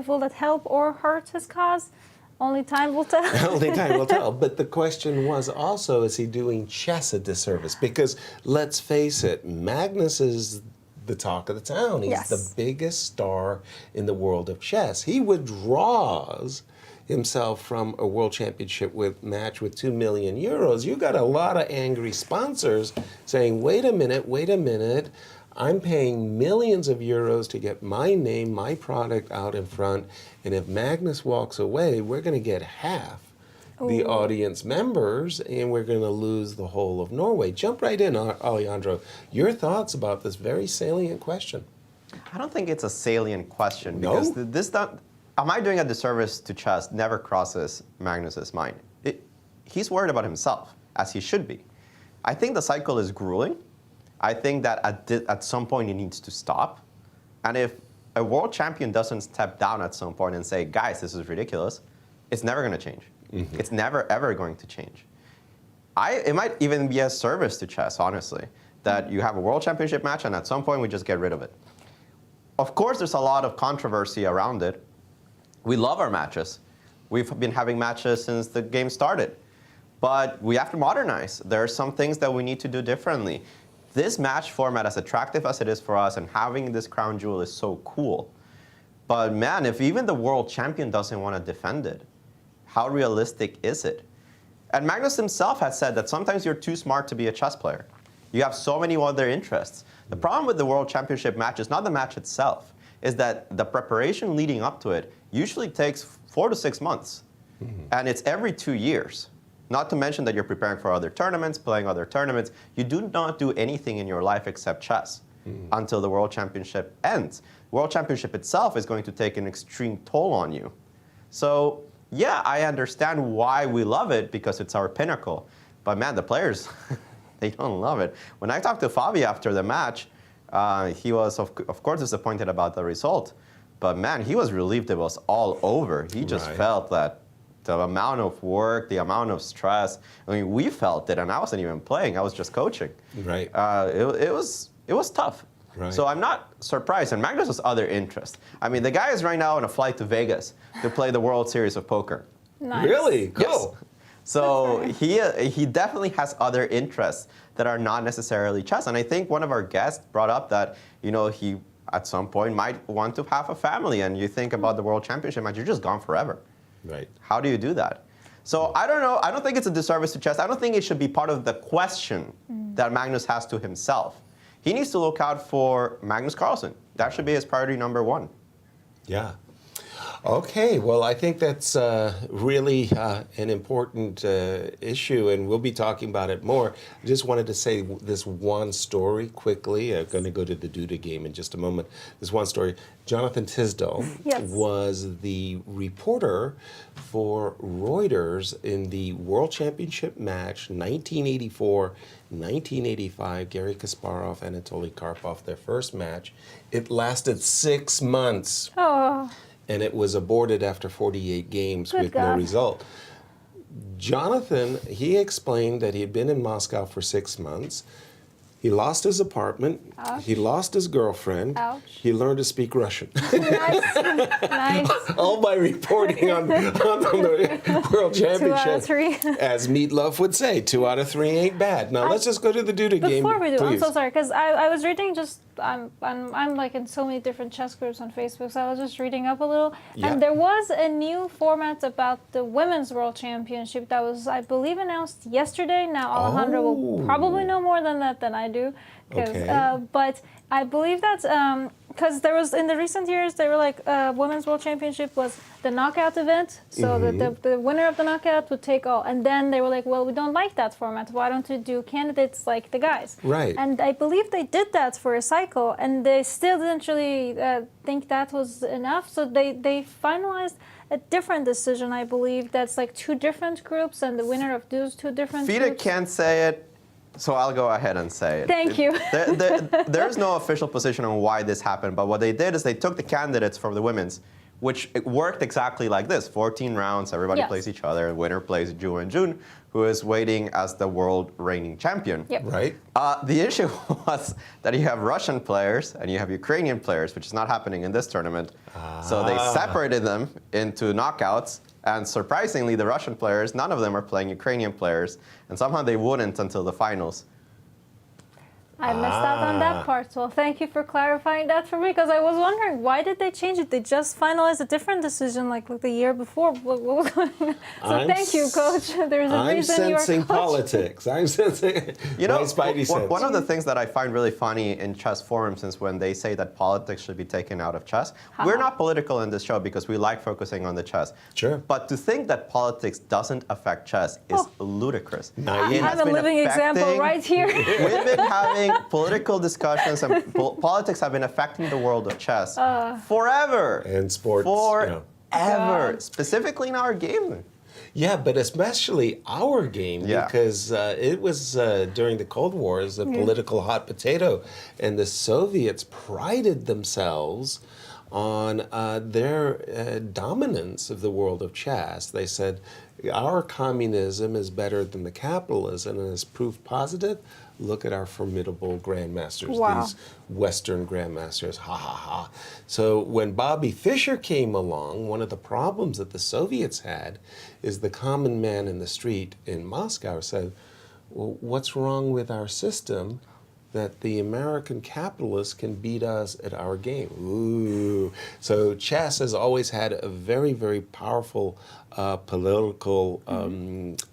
will that help or hurt his cause? Only time will tell. Only time will tell. But the question was also, is he doing chess a disservice? Because let's face it, Magnus is the talk of the town. He's the biggest star in the world of chess. He withdraws himself from a world championship match with 2 million euros. You got a lot of angry sponsors saying, wait a minute. I'm paying millions of euros to get my name, my product out in front, and if Magnus walks away, we're going to get half. the audience members, and we're going to lose the whole of Norway. Jump right in, Alejandro. Your thoughts about this very salient question? I don't think it's a salient question No? because am I doing a disservice to chess never crosses Magnus's mind. He's worried about himself, as he should be. I think the cycle is grueling. I think that at some point it needs to stop. And if a world champion doesn't step down at some point and say, guys, this is ridiculous, it's never going to change. Mm-hmm. It's never, ever going to change. It might even be a service to chess, honestly, that you have a world championship match and at some point we just get rid of it. Of course, there's a lot of controversy around it. We love our matches. We've been having matches since the game started. But we have to modernize. There are some things that we need to do differently. This match format, as attractive as it is for us, and having this crown jewel is so cool. But man, if even the world champion doesn't want to defend it, how realistic is it? And Magnus himself has said that sometimes you're too smart to be a chess player. You have so many other interests. The problem with the world championship match is not the match itself, is that the preparation leading up to it usually takes 4 to 6 months. Mm-hmm. And it's every 2 years. Not to mention that you're preparing for other tournaments, playing other tournaments. You do not do anything in your life except chess until the World Championship ends. World Championship itself is going to take an extreme toll on you. So, yeah, I understand why we love it because it's our pinnacle. But man, the players, they don't love it. When I talked to Fabi after the match, he was, of course, disappointed about the result. But man, he was relieved it was all over. He just felt that the amount of work, the amount of stress. I mean, we felt it, and I wasn't even playing. I was just coaching. Right. It was tough. Right. So I'm not surprised. And Magnus has other interests. I mean, the guy is right now on a flight to Vegas to play the World Series of Poker. Nice. Really? Cool. Yes. So he definitely has other interests that are not necessarily chess. And I think one of our guests brought up that, he at some point might want to have a family. And you think about the World Championship match, you're just gone forever. Right. How do you do that? So I don't know. I don't think it's a disservice to chess. I don't think it should be part of the question that Magnus has to himself. He needs to look out for Magnus Carlsen. That should be his priority number one. Yeah. Okay, well, I think that's really an important issue, and we'll be talking about it more. I just wanted to say this one story quickly. I'm going to go to the Duda game in just a moment. This one story. Jonathan Tisdall was the reporter for Reuters in the World Championship match 1984-1985. Garry Kasparov, Anatoly Karpov, their first match. It lasted 6 months. Oh. And it was aborted after 48 games with no result. Jonathan, he explained that he had been in Moscow for 6 months. He lost his apartment. Ouch. He lost his girlfriend. Ouch. He learned to speak Russian. Nice. Nice. All by reporting on the World Championship. 2 out of 3. As Meatloaf would say, 2 out of 3 ain't bad. Now let's just go to the Duda game. Before we do, I'm please. so sorry, because I was reading I'm like in so many different chess groups on Facebook, so I was just reading up a little. Yeah. And there was a new format about the Women's World Championship that was, I believe, announced yesterday. Now Alejandro will probably know more than that than I do. Okay. But I believe that's because there was in the recent years they were like Women's World Championship was the knockout event, so that the winner of the knockout would take all, and then they were like, well, we don't like that format. Why don't we do candidates like the guys? Right. And I believe they did that for a cycle, and they still didn't really think that was enough. So they finalized a different decision. I believe that's like 2 different groups, and the winner of those 2 different FIDE groups. can't say it. So I'll go ahead and say it. Thank you. There's no official position on why this happened, but what they did is they took the candidates from the women's, which it worked exactly like this. 14 rounds, everybody plays each other, and winner plays Ju and Jun, who is waiting as the world reigning champion. Yep. Right. The issue was that you have Russian players and you have Ukrainian players, which is not happening in this tournament. So they separated them into knockouts. And surprisingly, the Russian players, none of them are playing Ukrainian players. And somehow they wouldn't until the finals. I missed out on that part. Well, thank you for clarifying that for me, because I was wondering, why did they change it? They just finalized a different decision like the year before. So thank you, Coach. There's a reason you're sensing coach. politics. I'm sensing. You know, my spidey sense. one of the things that I find really funny in chess forums is when they say that politics should be taken out of chess. We're not political in this show because we like focusing on the chess. Sure. But to think that politics doesn't affect chess is ludicrous. Naive. It I has have a been living example affecting- right here. We've been having political discussions, and politics have been affecting the world of chess forever. And sports, you know. Forever. Specifically in our game. Yeah, but especially our game, Yeah. because it was during the Cold War as a political hot potato, and the Soviets prided themselves on their dominance of the world of chess. They said, our communism is better than the capitalism, and as proof positive, look at our formidable grandmasters, these Western grandmasters, ha ha ha. So when Bobby Fischer came along, one of the problems that the Soviets had is the common man in the street in Moscow said, well, what's wrong with our system that the American capitalists can beat us at our game? Ooh. So chess has always had a very, very powerful political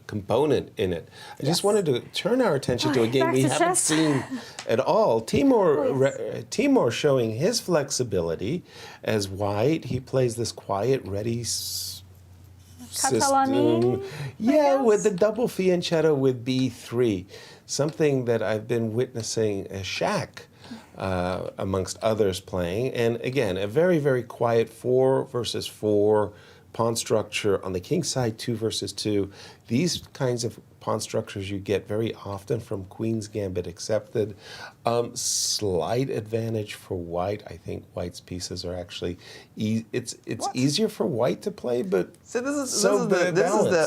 component in it. I just wanted to turn our attention to a game back we to haven't chess. seen at all. Timur showing his flexibility as white. He plays this quiet, ready Catalani, yeah, with the double fianchetto with B3, something that I've been witnessing Shaq amongst others playing. And again, a very, very quiet 4 versus 4 pawn structure on the king side, 2 versus 2. These kinds of pawn structures you get very often from Queen's Gambit accepted. Slight advantage for white. I think white's pieces are actually, it's easier for white to play, but So this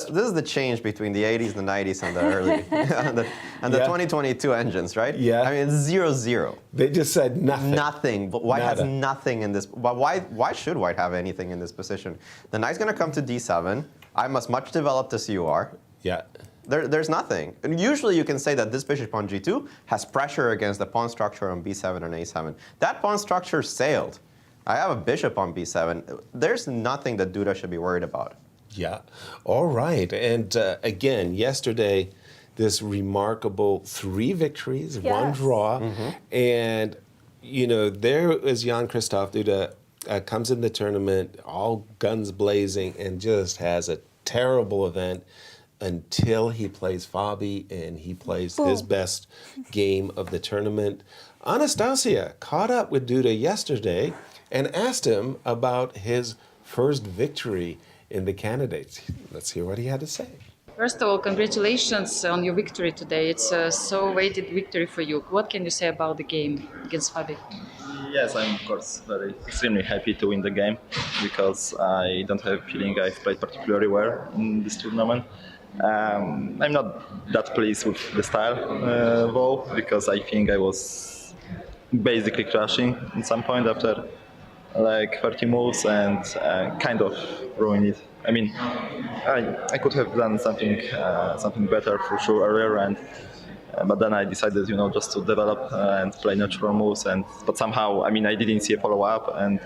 is the change between the 80s, the 90s, and the early and the 2022 engines, right? Yeah. I mean, it's 0-0. they just said nothing. Nothing. But white has Nada. nothing in this. But why should white have anything in this position? The knight's going to come to d7. I'm as much developed as you are. Yeah. There's nothing. And usually you can say that this bishop on g2 has pressure against the pawn structure on b7 and a7. That pawn structure sailed. I have a bishop on b7. There's nothing that Duda should be worried about. Yeah. All right. And again, yesterday, this remarkable 3 victories, 1 draw. And, you know, there is Jan-Krzysztof Duda, comes in the tournament, all guns blazing, and just has a terrible event until he plays Fabi and he plays his best game of the tournament. Anastasia caught up with Duda yesterday and asked him about his first victory in the candidates. Let's hear what he had to say. First of all, congratulations on your victory today. It's a so weighted victory for you. What can you say about the game against Fabi? Yes, I'm of course extremely happy to win the game because I don't have a feeling I've played particularly well in this tournament. I'm not that pleased with the style though, because I think I was basically crashing at some point after like 30 moves and kind of ruined it. I mean, I could have done something better for sure earlier, and but then I decided, you know, just to develop and play natural moves. But somehow, I mean, I didn't see a follow up, and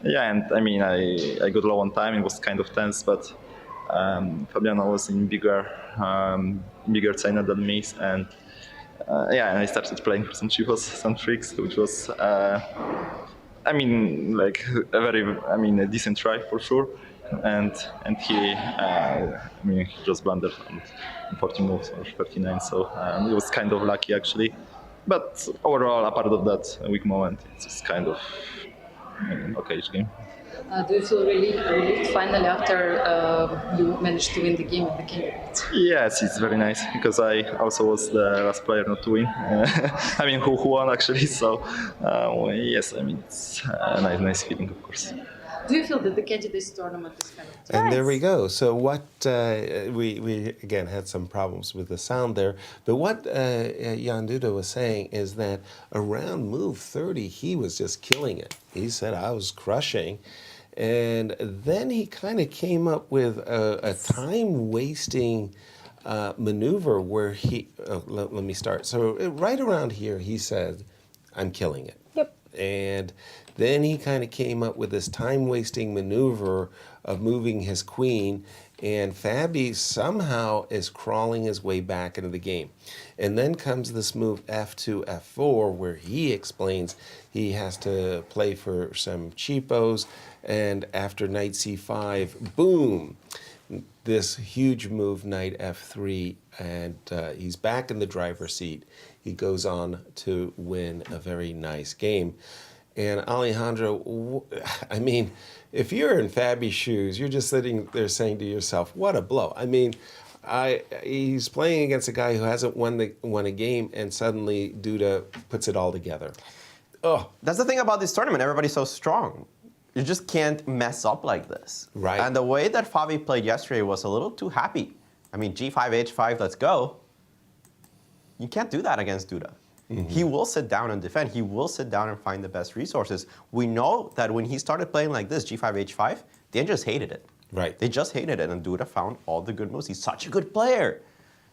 yeah, and I mean, I got low on time. It was kind of tense, but Fabiano was in bigger China than me, and yeah, and I started playing some chivos, some tricks, which was, I mean, like a decent try for sure. And he, I mean, he just blundered on 40 moves or 39, so it was kind of lucky actually. But overall, apart of that weak moment, it's just kind of an okay game. Do you feel relieved finally after you managed to win the game with the king? Yes, it's very nice because I also was the last player not to win. I mean, who won actually? So yes, I mean, it's a nice feeling, of course. Do you feel that the candidates tournament is kind of... And there we go. So what, we again had some problems with the sound there, but what Jan Duda was saying is that around move 30, he was just killing it. He said, I was crushing. And then he kind of came up with a time-wasting maneuver where he, let me start. So right around here, he said, I'm killing it. Yep. And then he kind of came up with this time-wasting maneuver of moving his queen, and Fabi somehow is crawling his way back into the game. And then comes this move F2, F4, where he explains he has to play for some cheapos, and after knight C5, boom, this huge move, knight F3, and he's back in the driver's seat. He goes on to win a very nice game. And Alejandro, I mean, if you're in Fabi's shoes, you're just sitting there saying to yourself, what a blow. I mean, he's playing against a guy who hasn't won a game, and suddenly Duda puts it all together. Oh, That's the thing about this tournament. Everybody's so strong. You just can't mess up like this. Right. And the way that Fabi played yesterday was a little too happy. I mean, G5, H5, let's go. You can't do that against Duda. Mm-hmm. He will sit down and defend. He will sit down and find the best resources. We know that when he started playing like this, G5, H5, they just hated it. Right. They just hated it, and Duda found all the good moves. He's such a good player,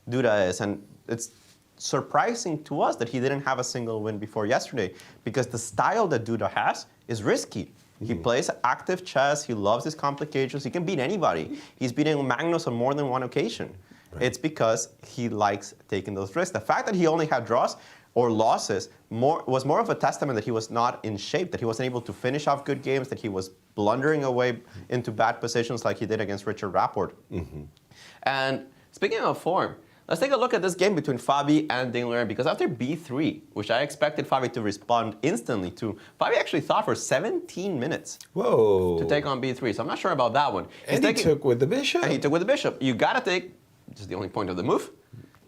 Duda is. And it's surprising to us that he didn't have a single win before yesterday, because the style that Duda has is risky. Mm-hmm. He plays active chess. He loves his complications. He can beat anybody. He's beaten Magnus on more than one occasion. Right. It's because he likes taking those risks. The fact that he only had draws or losses was more of a testament that he was not in shape, that he wasn't able to finish off good games, that he was blundering away into bad positions like he did against Richard Rapport. Mm-hmm. And speaking of form, let's take a look at this game between Fabi and Dingler, because after B3, which I expected Fabi to respond instantly to, Fabi actually thought for 17 minutes to take on B3, so I'm not sure about that one. And he took with the bishop. And he took with the bishop. You gotta take, this is the only point of the move,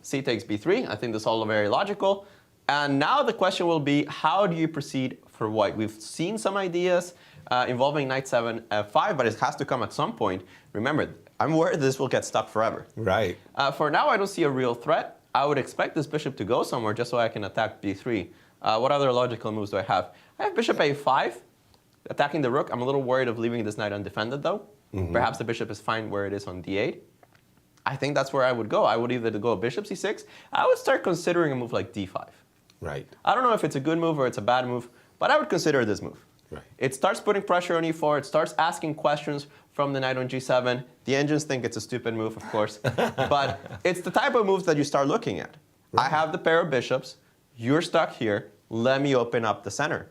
C takes B3. I think this is all very logical. And now the question will be, how do you proceed for white? We've seen some ideas involving knight 7, F5, but it has to come at some point. Remember, I'm worried this will get stuck forever. Right. For now, I don't see a real threat. I would expect this bishop to go somewhere just so I can attack B3. What other logical moves do I have? I have bishop A5, attacking the rook. I'm a little worried of leaving this knight undefended, though. Mm-hmm. Perhaps the bishop is fine where it is on D8. I think that's where I would go. I would either go bishop C6. I would start considering a move like D5. Right. I don't know if it's a good move or it's a bad move, but I would consider this move. Right. It starts putting pressure on E4. It starts asking questions from the knight on G7. The engines think it's a stupid move, of course, but it's the type of moves that you start looking at. Right. I have the pair of bishops. You're stuck here. Let me open up the center.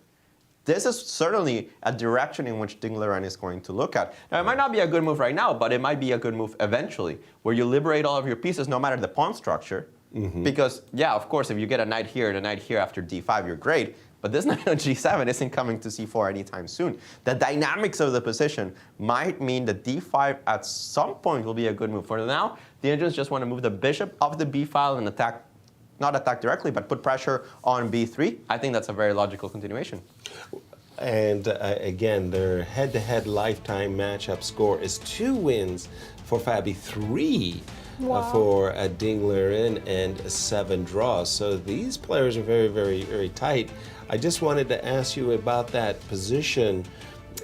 This is certainly a direction in which Dingler is going to look at. Now, it might not be a good move right now, but it might be a good move eventually, where you liberate all of your pieces, no matter the pawn structure. Mm-hmm. Because, yeah, of course, if you get a knight here and a knight here after D5, you're great. But this knight on G7 isn't coming to C4 anytime soon. The dynamics of the position might mean that D5 at some point will be a good move. For now, the Indians just want to move the bishop up the B file and attack, not attack directly, but put pressure on B3. I think that's a very logical continuation. And again, their head-to-head lifetime matchup score is 2 wins for Fabi, 3 for Dingler and 7 draws. So these players are very, very, very tight. I just wanted to ask you about that position.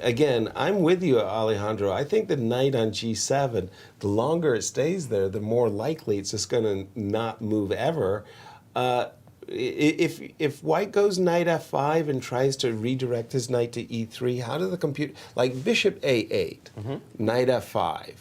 Again, I'm with you, Alejandro. I think the knight on G7, the longer it stays there, the more likely it's just going to not move ever. If white goes knight F5 and tries to redirect his knight to E3, how does the computer, like bishop A8, knight F5,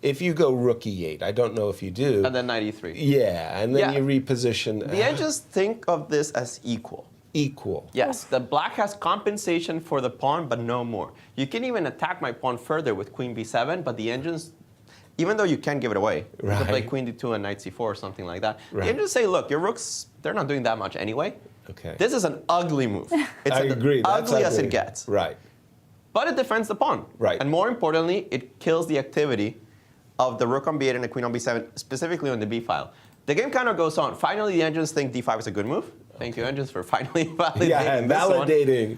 if you go rook E8, I don't know if you do. And then knight E3. Yeah, and then you reposition. The edges think of this as equal. Equal. Yes, the black has compensation for the pawn, but no more. You can even attack my pawn further with queen B7, but the engines, even though you can give it away, you can play queen D2 and knight C4 or something like that. The engines say, look, your rooks, they're not doing that much anyway. Okay. This is an ugly move. It's I agree. That's ugly as it gets. Right. But it defends the pawn. Right. And more importantly, it kills the activity of the rook on B8 and the queen on B7, specifically on the B file. The game kind of goes on. Finally, the engines think D5 is a good move. Thank you, engines, for finally validating validating.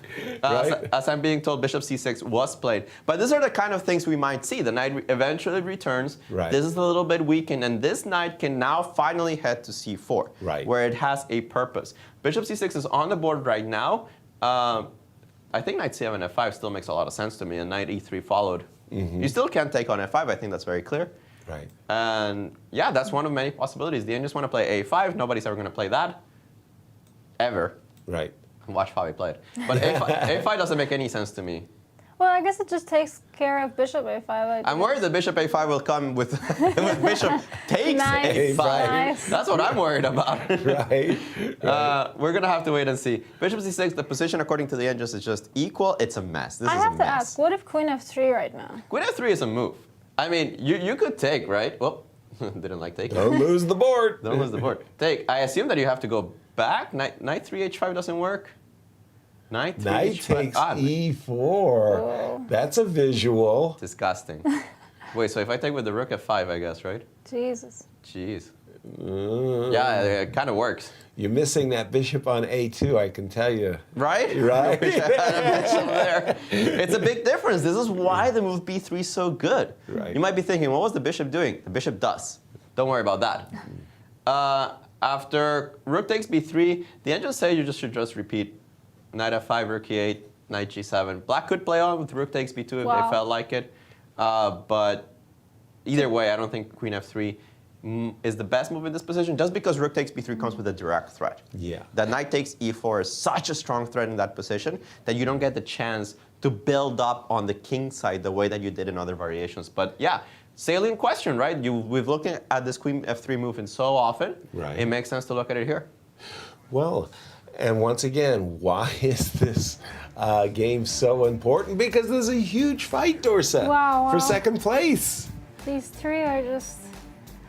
As I'm being told, bishop C6 was played. But these are the kind of things we might see. The knight eventually returns. Right. This is a little bit weakened, and this knight can now finally head to C4, where it has a purpose. Bishop C6 is on the board right now. I think knight C7 F5 still makes a lot of sense to me, and knight E3 followed. Mm-hmm. You still can't take on F5. I think that's very clear. Right. And yeah, that's one of many possibilities. The Indians want to play a5. Nobody's ever going to play that. Ever. Right. Watch Fabi play it. But a5 doesn't make any sense to me. Well, I guess it just takes care of bishop a5. I'm worried that bishop a5 will come with, with bishop takes a5. Nice. That's what I'm worried about. Right. We're going to have to wait and see. Bishop c6, the position according to the engines is just equal. It's a mess. This I is a have to mess. ask, what if queen f3 right now? Queen f3 is a move. I mean, you could take, right? Well, didn't like taking. Don't lose the board. Don't lose the board. Take. I assume that you have to go back. Knight 3 h5 doesn't work. Knight 3 Knight h5. takes e4. That's a visual. Disgusting. Wait, so if I take with the rook f5, I guess, right? Jesus. Jeez. Yeah, it kind of works. You're missing that bishop on a2, I can tell you. Right? Right. There. It's a big difference. This is why the move b3 is so good. Right. You might be thinking, what was the bishop doing? The bishop does. Don't worry about that. After rook takes b3, the engines say you should just repeat knight f5, rook e8, knight g7. Black could play on with rook takes b2 if they felt like it. But either way, I don't think queen f3 is the best move in this position, just because rook takes b3 comes with a direct threat. Yeah. That knight takes e4 is such a strong threat in that position that you don't get the chance to build up on the king side the way that you did in other variations. But yeah, salient question, right? We've looked at this queen f3 move in so often. Right. It makes sense to look at it here. Well, and once again, why is this game so important? Because there's a huge fight, Dorsa, Wow. for second place. These three are just...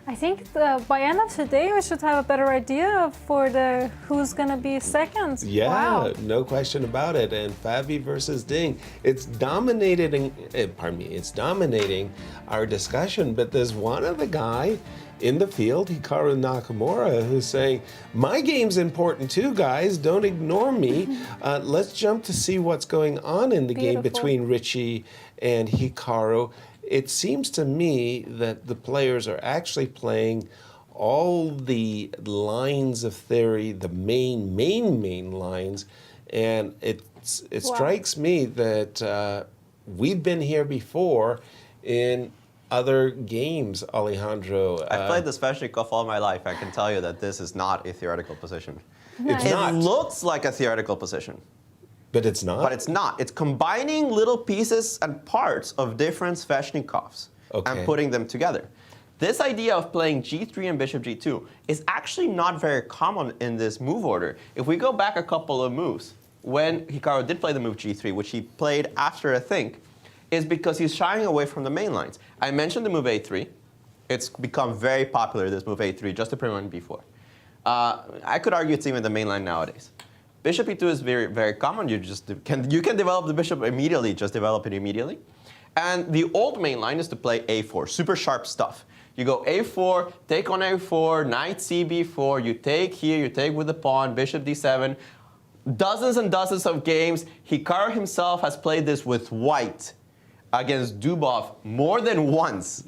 I think by end of today we should have a better idea for the who's gonna be second. Yeah, Wow. no question about it. And Fabi versus Ding, it's dominating. It's dominating our discussion. But there's one other guy in the field, Hikaru Nakamura, who's saying, "My game's important too, guys. Don't ignore me. Let's jump to see what's going on in the game Beautiful. between Richie and Hikaru." It seems to me that the players are actually playing all the lines of theory, the main lines, and it strikes me that we've been here before in other games, Alejandro. I've played the Sveshnikov all my life. I can tell you that this is not a theoretical position. It's It not, looks like a theoretical position. but it's not. But it's not. It's combining little pieces and parts of different Sveshnikovs and putting them together. This idea of playing g3 and bishop g2 is actually not very common in this move order. If we go back a couple of moves, when Hikaru did play the move g3, which he played after a think, is because he's shying away from the main lines. I mentioned the move a3. It's become very popular, this move a3, just to prevent b4. I could argue it's even the main line nowadays. Bishop e2 is very, very common. You can develop the bishop immediately, just develop it immediately. And the old main line is to play a4, super sharp stuff. You go a4, take on a4, knight cb4, you take here, you take with the pawn, bishop d7. Dozens and dozens of games. Hikaru himself has played this with white against Dubov more than once.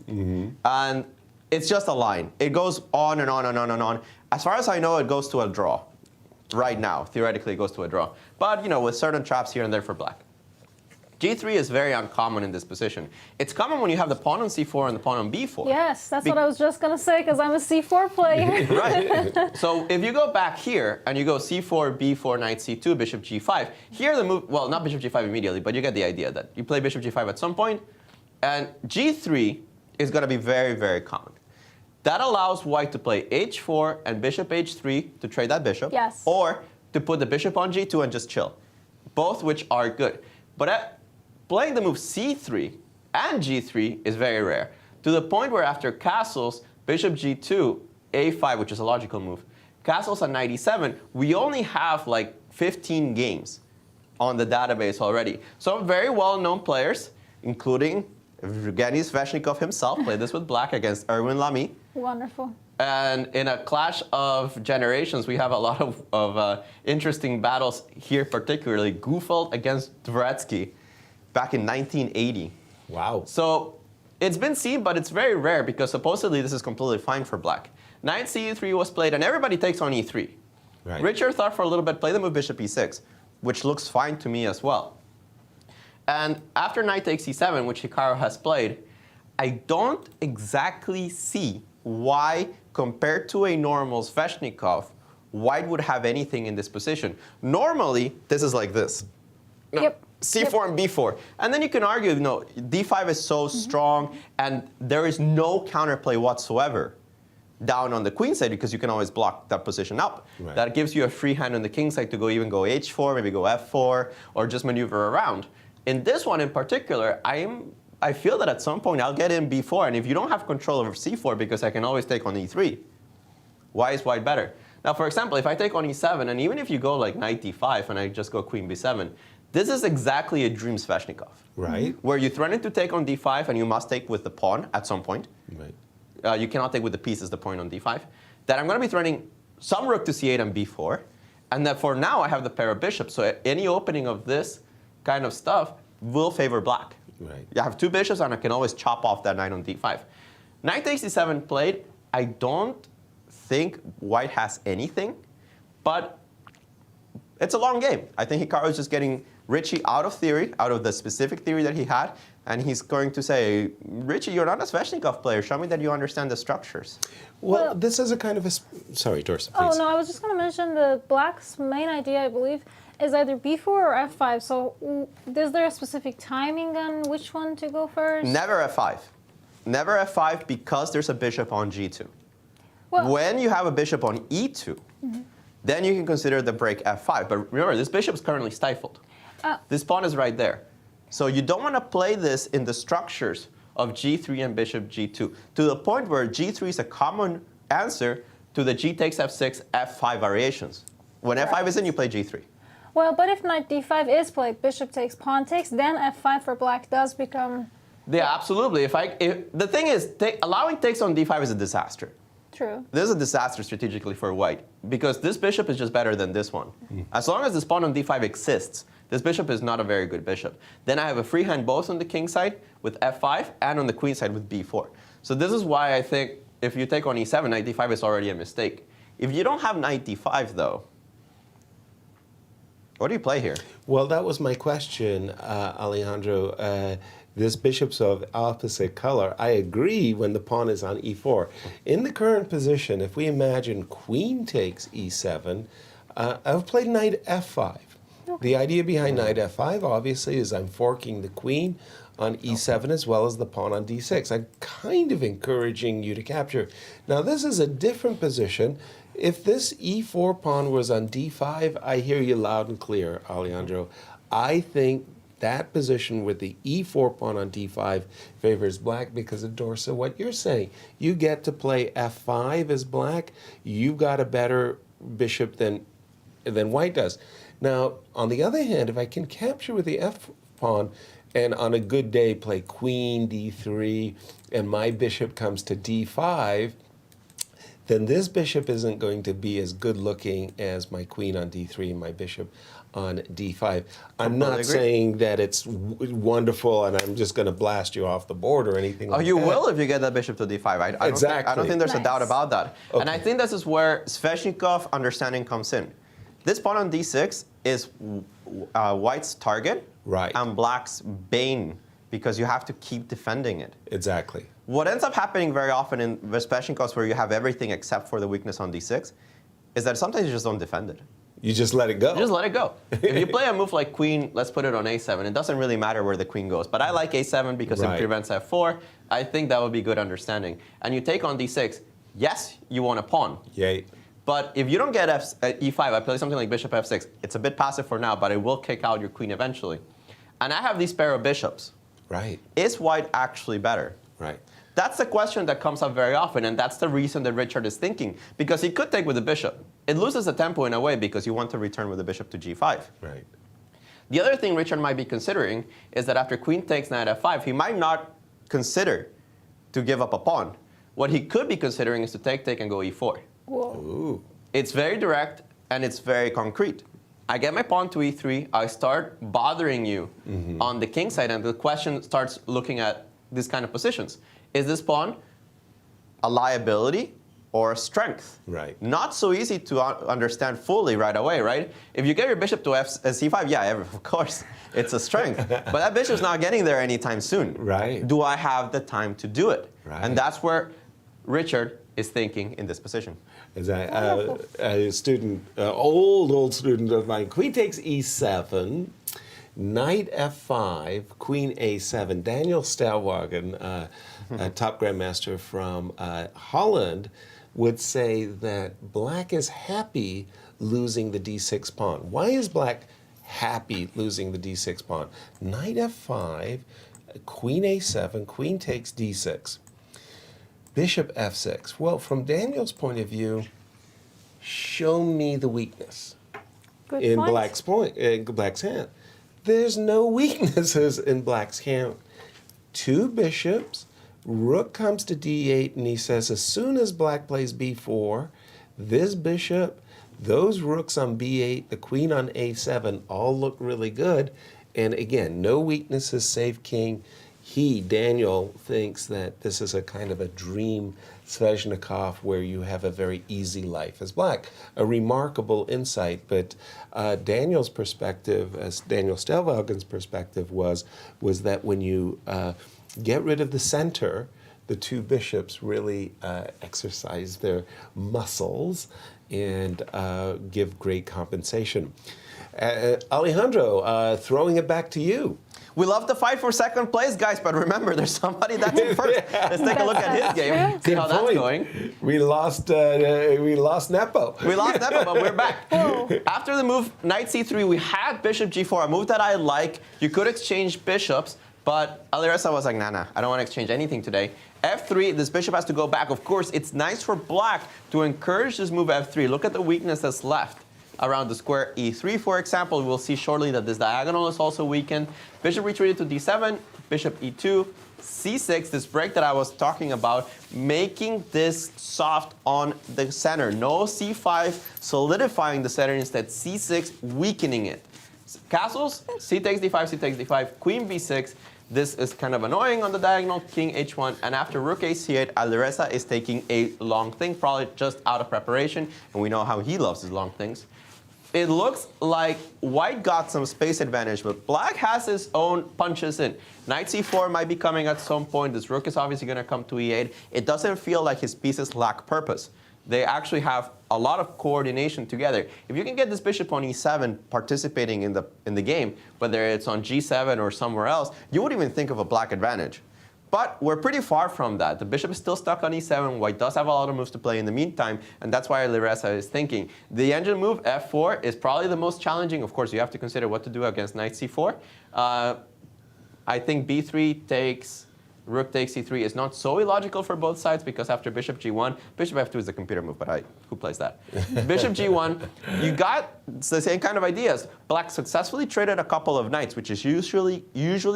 And it's just a line. It goes on and on and on and on. As far as I know, it goes to a draw. Right now, theoretically, it goes to a draw. But, you know, with certain traps here and there for black. g3 is very uncommon in this position. It's common when you have the pawn on c4 and the pawn on b4. Yes, that's what I was just going to say, because I'm a c4 player. Right. So if you go back here and you go c4, b4, knight c2, bishop g5, here the move, well, not bishop g5 immediately, but you get the idea that you play bishop g5 at some point, and g3 is going to be very, very common. That allows white to play h4 and bishop h3 to trade that bishop. Yes. Or to put the bishop on g2 and just chill. Both which are good. But playing the move c3 and g3 is very rare. To the point where after castles, bishop g2, a5, which is a logical move, castles at knight e7, we only have like 15 games on the database already. Some very well-known players, including Evgeny Sveshnikov himself, played this with black against Erwin Lamy. Wonderful. And in a clash of generations, we have a lot of interesting battles here, particularly Gufeld against Dvoretsky back in 1980. Wow. So it's been seen, but it's very rare because supposedly this is completely fine for black. Knight c3 was played, and everybody takes on e3. Right. Richard thought for a little bit, play the move bishop e6, which looks fine to me as well. And after knight takes e7, which Hikaru has played, I don't exactly see why, compared to a normal Sveshnikov, White would have anything in this position. Normally, this is like this. No, Yep. C4 and B4. And then you can argue, no, D5 is so strong, and there is no counterplay whatsoever down on the queen side because you can always block that position up. Right. That gives you a free hand on the king side to go even go H4, maybe go F4, or just maneuver around. In this one in particular, I feel that at some point I'll get in B4, and if you don't have control over C4, because I can always take on E3, why is White better? Now, for example, if I take on E7, and even if you go like Knight D5 and I just go Queen B7, this is exactly a dream Sveshnikov. Right. Where you threaten to take on D5, and you must take with the pawn at some point. Right. You cannot take with the piece is the point on D5. That I'm going to be threatening some rook to C8 and B4, and that for now I have the pair of bishops. So any opening of this kind of stuff will favor black. Right. You have two bishops, and I can always chop off that knight on D5. Knight takes D7 played. I don't think White has anything, but it's a long game. I think Hikaru is just getting Richie out of theory, out of the specific theory that he had, and he's going to say, Richie, you're not a Sveshnikov player. Show me that you understand the structures. Well, this is a kind of a... Sorry, Dorsa, please. Oh, no, I was just going to mention the black's main idea, I believe, is either B4 or F5. So is there a specific timing on which one to go first? Never F5. Never F5 because there's a bishop on G2. Well, When you have a bishop on E2, then you can consider the break F5. But remember, this bishop is currently stifled. This pawn is right there. So you don't want to play this in the structures of G3 and bishop G2, to the point where G3 is a common answer to the G takes F6, F5 variations. When F5 is in, you play G3. well, but if knight D5 is played, bishop takes, pawn takes, then F5 for black does become Yeah, absolutely. The thing is, allowing takes on D5 is a disaster. true. This is a disaster strategically for White, because this bishop is just better than this one. As long as this pawn on D5 exists, this bishop is not a very good bishop. Then I have a free hand both on the king side with F5 and on the queen side with B4. So this is why I think if you take on E7, knight D5 is already a mistake. If you don't have knight D5, though, what do you play here? Well, that was my question, Alejandro. This bishop's of opposite color. I agree when the pawn is on E4. In the current position, if we imagine queen takes E7, I've played knight F5. The idea behind knight F5, obviously, is I'm forking the queen on E7 as well as the pawn on D6. I'm kind of encouraging you to capture. Now, this is a different position. If this E4 pawn was on D5, I hear you loud and clear, Alejandro. I think that position with the E4 pawn on D5 favors black because of Dorsa, what you're saying. You get to play F5 as black. You've got a better bishop than White does. Now, on the other hand, if I can capture with the F pawn and on a good day play queen D3 and my bishop comes to D5, then this bishop isn't going to be as good looking as my queen on D3 and my bishop on D5. I'm not saying that it's wonderful and I'm just going to blast you off the board or anything like that. Oh, you will if you get that bishop to D5. I don't think there's a doubt about that. Okay. And I think this is where Sveshnikov understanding comes in. This pawn on D6 is White's target and Black's bane because you have to keep defending it. Exactly. What ends up happening very often in Sveshnikovs where you have everything except for the weakness on D6 is that sometimes you just don't defend it. You just let it go. You just let it go. If you play a move like queen, let's put it on A7, it doesn't really matter where the queen goes. But I like A7 because it prevents F4. I think that would be good understanding. And you take on D6, yes, you want a pawn. Yay. But if you don't get E5, I play something like bishop F6. It's a bit passive for now, but it will kick out your queen eventually. And I have these pair of bishops. Right. Is White actually better? Right. That's the question that comes up very often, and that's the reason that Richard is thinking. Because he could take with the bishop. It loses the tempo in a way because you want to return with the bishop to G5. Right. The other thing Richard might be considering is that after queen takes knight F5, he might not consider to give up a pawn. What he could be considering is to take, and go E4. Whoa. Ooh. It's very direct and it's very concrete. I get my pawn to E3, I start bothering you on the king side, and the question starts looking at these kind of positions. Is this pawn a liability or strength. Right. Not so easy to understand fully right away, right? If you get your bishop to c5, yeah, of course, it's a strength. But that bishop's not getting there anytime soon. Right. Do I have the time to do it? Right. And that's where Richard is thinking in this position. As a student, old student of mine, queen takes e7, knight f5, queen a7. Daniel Stelwagen, a top grandmaster from Holland, would say that black is happy losing the d6 pawn. Why is black happy losing the d6 pawn? Knight f5, queen a7, queen takes d6. Bishop f6. Well, from Daniel's point of view, show me the weakness in black's hand. There's no weaknesses in black's hand. Two bishops, rook comes to d8, and he says as soon as black plays b4, this bishop, those rooks on b8, the queen on a7 all look really good. And again, no weaknesses save king. Daniel, thinks that this is a kind of a dream Sveshnikov where you have a very easy life as black. A remarkable insight, but Daniel's perspective, as Daniel Stelwagen's perspective was that when you get rid of the center, the two bishops really exercise their muscles and give great compensation. Alejandro, throwing it back to you. We love to fight for second place, guys, but remember, there's somebody that's in first. Let's take a look at his game, see how that's going. We lost Nepo. We lost Nepo, but we're back. After the move knight c3, we had bishop g4, a move that I like. You could exchange bishops, but Alireza was like, nah, I don't want to exchange anything today. f3, this bishop has to go back. Of course, it's nice for black to encourage this move f3. Look at the weakness that's left around the square e3, for example. We'll see shortly that this diagonal is also weakened. Bishop retreated to d7, bishop e2, c6, this break that I was talking about, making this soft on the center. No c5 solidifying the center, instead c6 weakening it. Castles, c takes d5, c takes d5, queen b6. This is kind of annoying on the diagonal, king h1, and after rook a c8, Alireza is taking a long thing, probably just out of preparation, and we know how he loves his long things. It looks like white got some space advantage, but black has his own punches in. Knight c4 might be coming at some point. This rook is obviously going to come to e8. It doesn't feel like his pieces lack purpose. They actually have a lot of coordination together. If you can get this bishop on e7 participating in the game, whether it's on g7 or somewhere else, you wouldn't even think of a black advantage. But we're pretty far from that. The bishop is still stuck on e7. White does have a lot of moves to play in the meantime, and that's why Alireza is thinking. The engine move, f4, is probably the most challenging. Of course, you have to consider what to do against knight c4. I think b3 takes, rook takes c3 is not so illogical for both sides, because after bishop g1, bishop f2 is a computer move, but who plays that? Bishop g1, you got the same kind of ideas. Black successfully traded a couple of knights, which is usually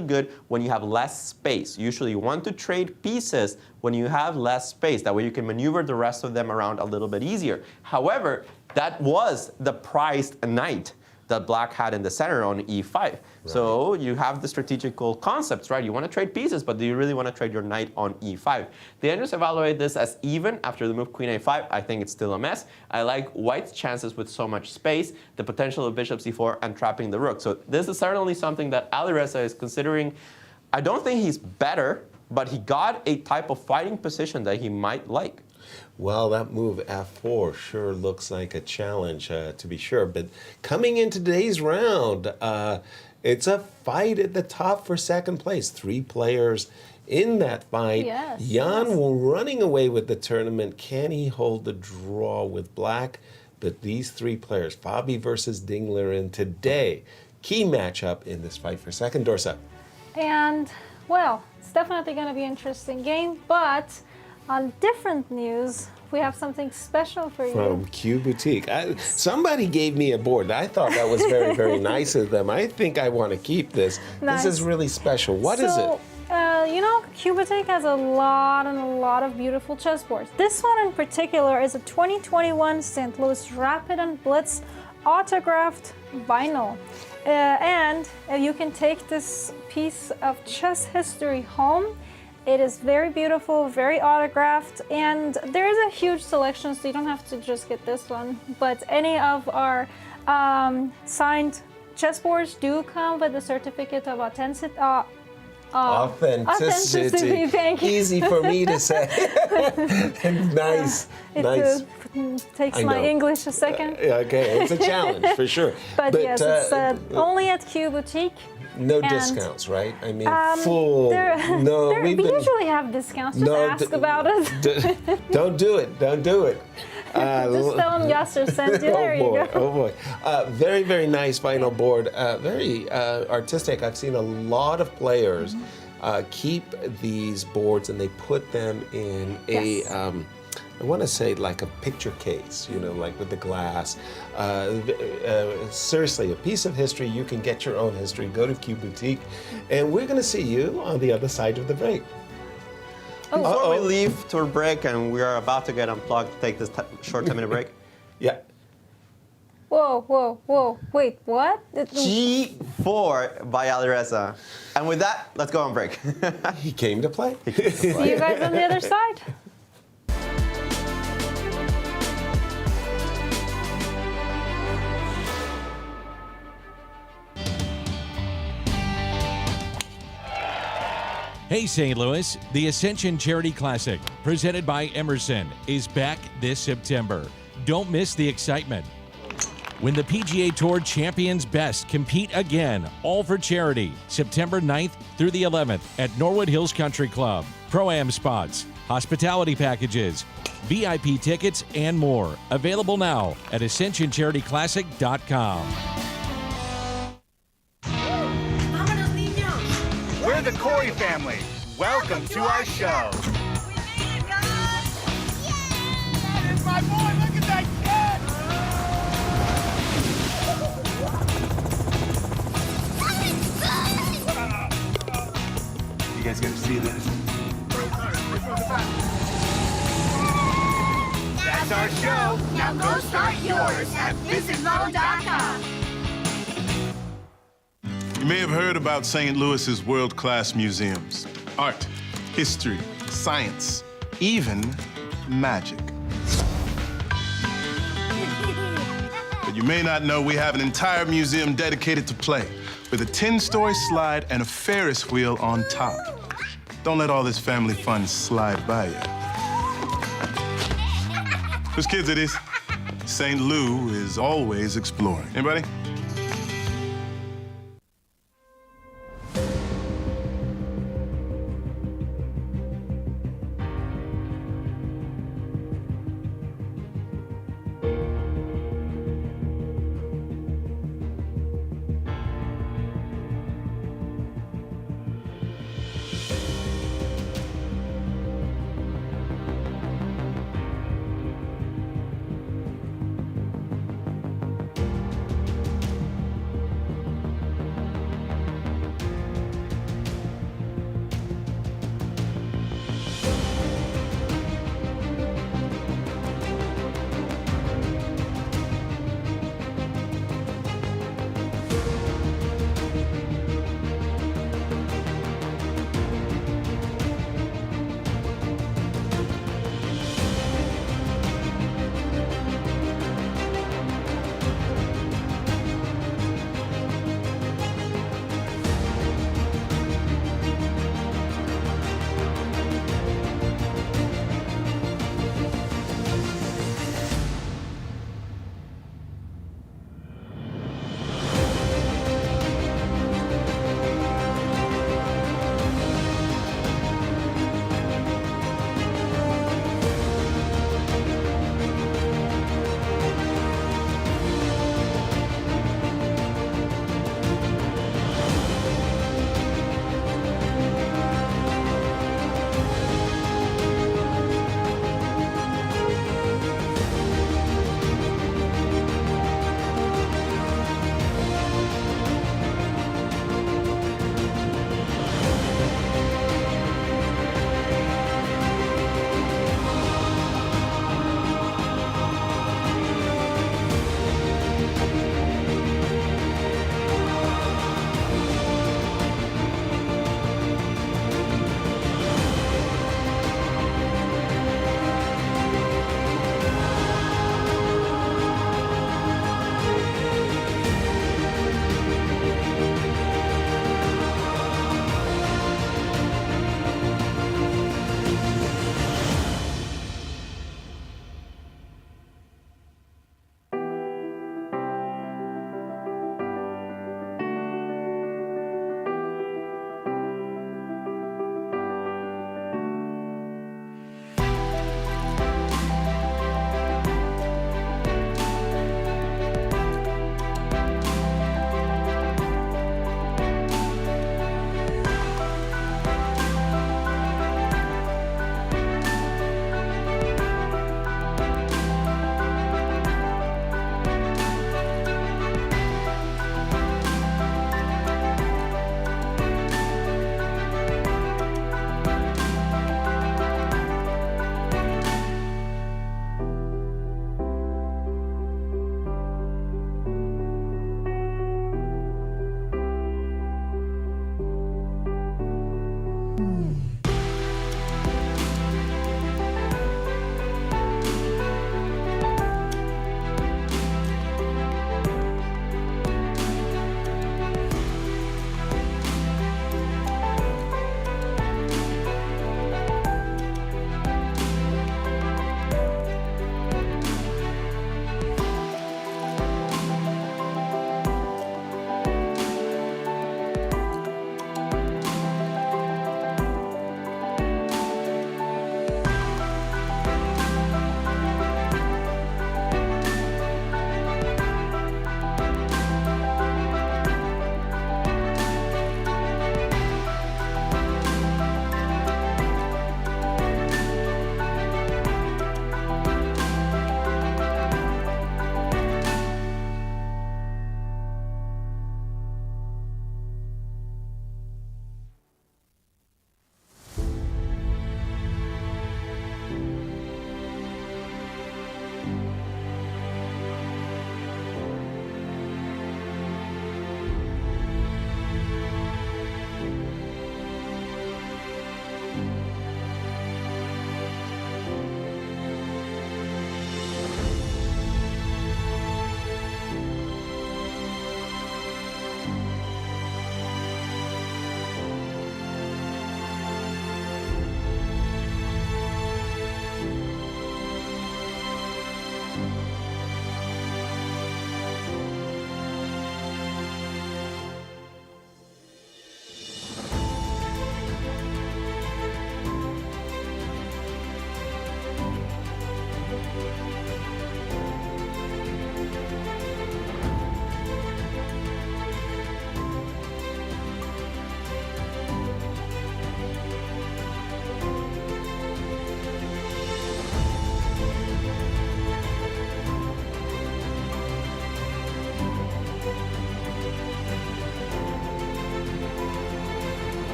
good when you have less space. Usually you want to trade pieces when you have less space. That way you can maneuver the rest of them around a little bit easier. However, that was the prized knight that black had in the center on e5. Right. So you have the strategical concepts, right? You want to trade pieces, but do you really want to trade your knight on e5? The engines evaluate this as even after the move queen a5. I think it's still a mess. I like white's chances with so much space, the potential of bishop c4 and trapping the rook. So this is certainly something that Alireza is considering. I don't think he's better, but he got a type of fighting position that he might like. Well, that move f4 sure looks like a challenge, to be sure. But coming into today's round, it's a fight at the top for second place. 3 players in that fight. Yes, Jan running away with the tournament. Can he hold the draw with black? But these 3 players, Fabi versus Dingler, in today, key matchup in this fight for second, Dorsa. And, well, it's definitely going to be an interesting game, but on different news, we have something special for you. From Q Boutique. Somebody gave me a board. I thought that was very, very nice of them. I think I want to keep this. Nice. This is really special. What is it? You know, Q Boutique has a lot of beautiful chessboards. This one in particular is a 2021 St. Louis Rapid and Blitz autographed vinyl. And you can take this piece of chess history home It is very beautiful, very autographed, and there is a huge selection, so you don't have to just get this one. But any of our signed chessboards do come with a certificate of authenticity. Authenticity. Thank you. Easy for me to say. Nice. Nice. Takes I my know. English a second. Okay, it's a challenge for sure. But yes, it's only at Q Boutique. No and, discounts, right? I mean, full. We usually have discounts. Just ask about it. Don't do it. Don't do it. Just tell them Yasser sent you. There you go. Oh boy. Very, very nice vinyl board. Very artistic. I've seen a lot of players keep these boards and they put them in a, I want to say like a picture case, you know, like with the glass. Seriously, a piece of history. You can get your own history. Go to Q Boutique. And we're going to see you on the other side of the break. Before we leave to a break, and we are about to get unplugged, take this short 10-minute break. Yeah. Whoa, whoa, whoa. Wait, what? G4 by Alireza. And with that, let's go on break. He came to play. See you guys on the other side. Hey St. Louis, the Ascension Charity Classic, presented by Emerson, is back this September. Don't miss the excitement. When the PGA Tour champions best compete again, all for charity, September 9th through the 11th at Norwood Hills Country Club. Pro-Am spots, hospitality packages, VIP tickets, and more. Available now at ascensioncharityclassic.com. We're the Corey family. Welcome to our show. We made it, guys! Yeah! That is my boy. Look at that kid! You guys got to see this. That's our show. Now go start yours at visitmo.com. You may have heard about St. Louis's world-class museums. Art, history, science, even magic. But you may not know we have an entire museum dedicated to play, with a 10-story slide and a Ferris wheel on top. Don't let all this family fun slide by you. Whose kids it is? St. Lou is always exploring. Anybody?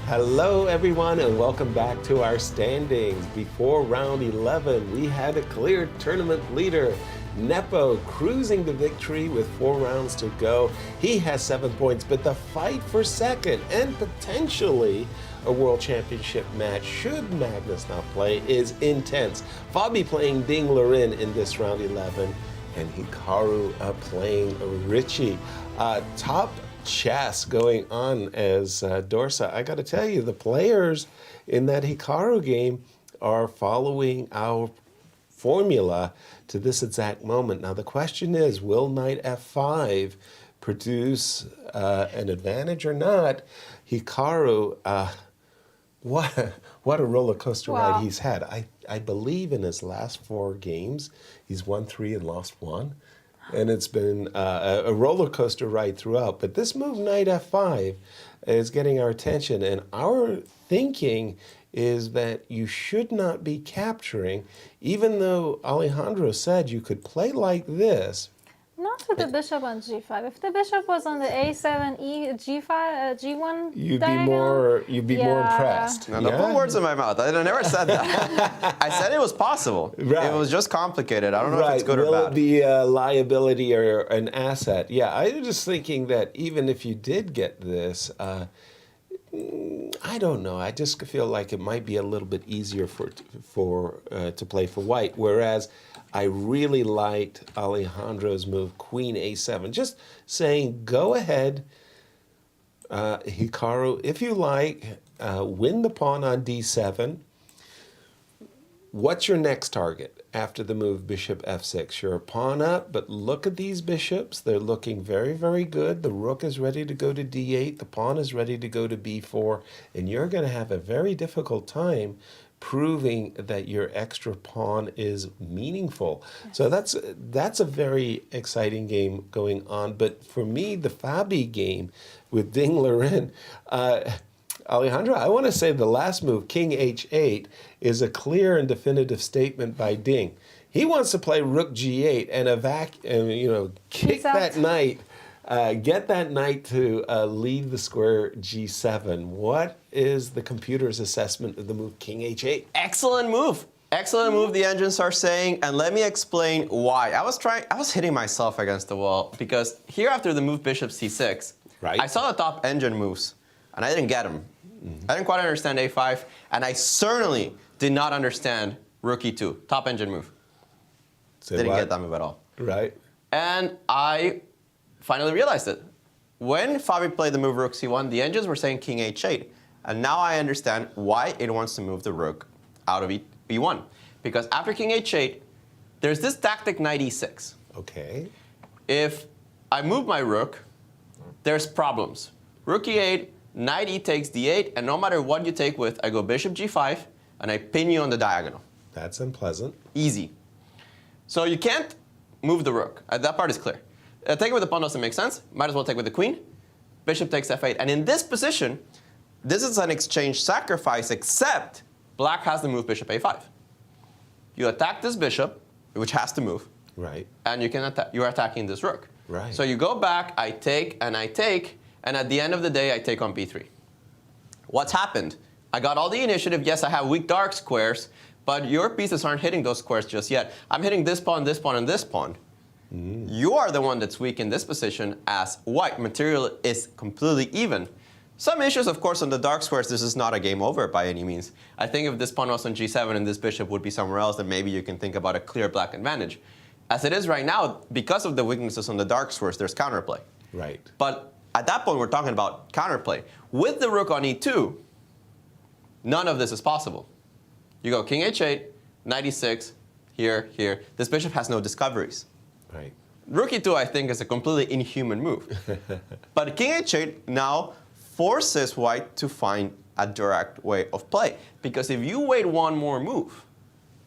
Hello, everyone, and welcome back to our standings. Before round 11, we had a clear tournament leader, Nepo, cruising to victory with 4 rounds to go. He has 7 points, but the fight for second and potentially a world championship match, should Magnus not play, is intense. Fabi playing Ding Lurin in this round 11, and Hikaru playing Richie. Top chess going on as Dorsa. I got to tell you, the players in that Hikaru game are following our formula to this exact moment. Now the question is, will knight f5 produce an advantage or not? Hikaru, what a roller coaster ride he's had. I believe in his last 4 games, he's won 3 and lost 1. And it's been a roller coaster ride throughout. But this move, knight f5, is getting our attention. And our thinking is that you should not be capturing, even though Alejandro said you could play like this. Not with the bishop on g5. If the bishop was on the a7, g5, g1 you'd diagonal, be more impressed. No, don't put words in my mouth. I never said that. I said it was possible. Right. It was just complicated. I don't know if it's good Will or bad. it be a liability or an asset? Yeah, I'm just thinking that even if you did get this, I don't know. I just feel like it might be a little bit easier to play for white. Whereas I really liked Alejandro's move, Queen A7. Just saying, go ahead, Hikaru, if you like, win the pawn on D7. What's your next target after the move Bishop F6? You're a pawn up, but look at these bishops. They're looking very, very good. The rook is ready to go to D8. The pawn is ready to go to B4. And you're going to have a very difficult time proving that your extra pawn is meaningful. So that's a very exciting game going on. But for me, the Fabi game with Ding Lurin, Alejandro, I want to say the last move, King H8, is a clear and definitive statement by Ding. He wants to play Rook G8 and kick that knight, get that knight to leave the square G7. What is the computer's assessment of the move King H8? Excellent move. Excellent move, the engines are saying, and let me explain why. I was hitting myself against the wall because here after the move Bishop C6, I saw the top engine moves, and I didn't get them. I didn't quite understand A5, and I certainly did not understand Rook E2, top engine move. Didn't get that move at all. Right. And I finally realized it. When Fabi played the move Rook C1, the engines were saying King H8, and now I understand why it wants to move the rook out of E1. Because after King H8, there's this tactic knight E6. Okay. If I move my rook, there's problems. Rook E8, knight E takes D8, and no matter what you take with, I go bishop G5, and I pin you on the diagonal. That's unpleasant. Easy. So you can't move the rook. That part is clear. Taking with the pawn doesn't make sense. Might as well take with the queen. Bishop takes F8. And in this position, this is an exchange sacrifice, except black has the move bishop A5. You attack this bishop, which has to move. Right. And you can attack. You are attacking this rook. Right. So you go back, I take, and at the end of the day, I take on B3. What's happened? I got all the initiative. Yes, I have weak dark squares, but your pieces aren't hitting those squares just yet. I'm hitting this pawn, this pawn, and this pawn. You are the one that's weak in this position as white. Material is completely even. Some issues, of course, on the dark squares. This is not a game over by any means. I think if this pawn was on G7 and this bishop would be somewhere else, then maybe you can think about a clear black advantage. As it is right now, because of the weaknesses on the dark squares, there's counterplay. Right. But at that point, we're talking about counterplay. With the rook on E2, none of this is possible. You go King H8, Knight E6, here, here. This bishop has no discoveries. Right. Rook E2, I think, is a completely inhuman move. But King H8 now forces white to find a direct way of play. Because if you wait one more move,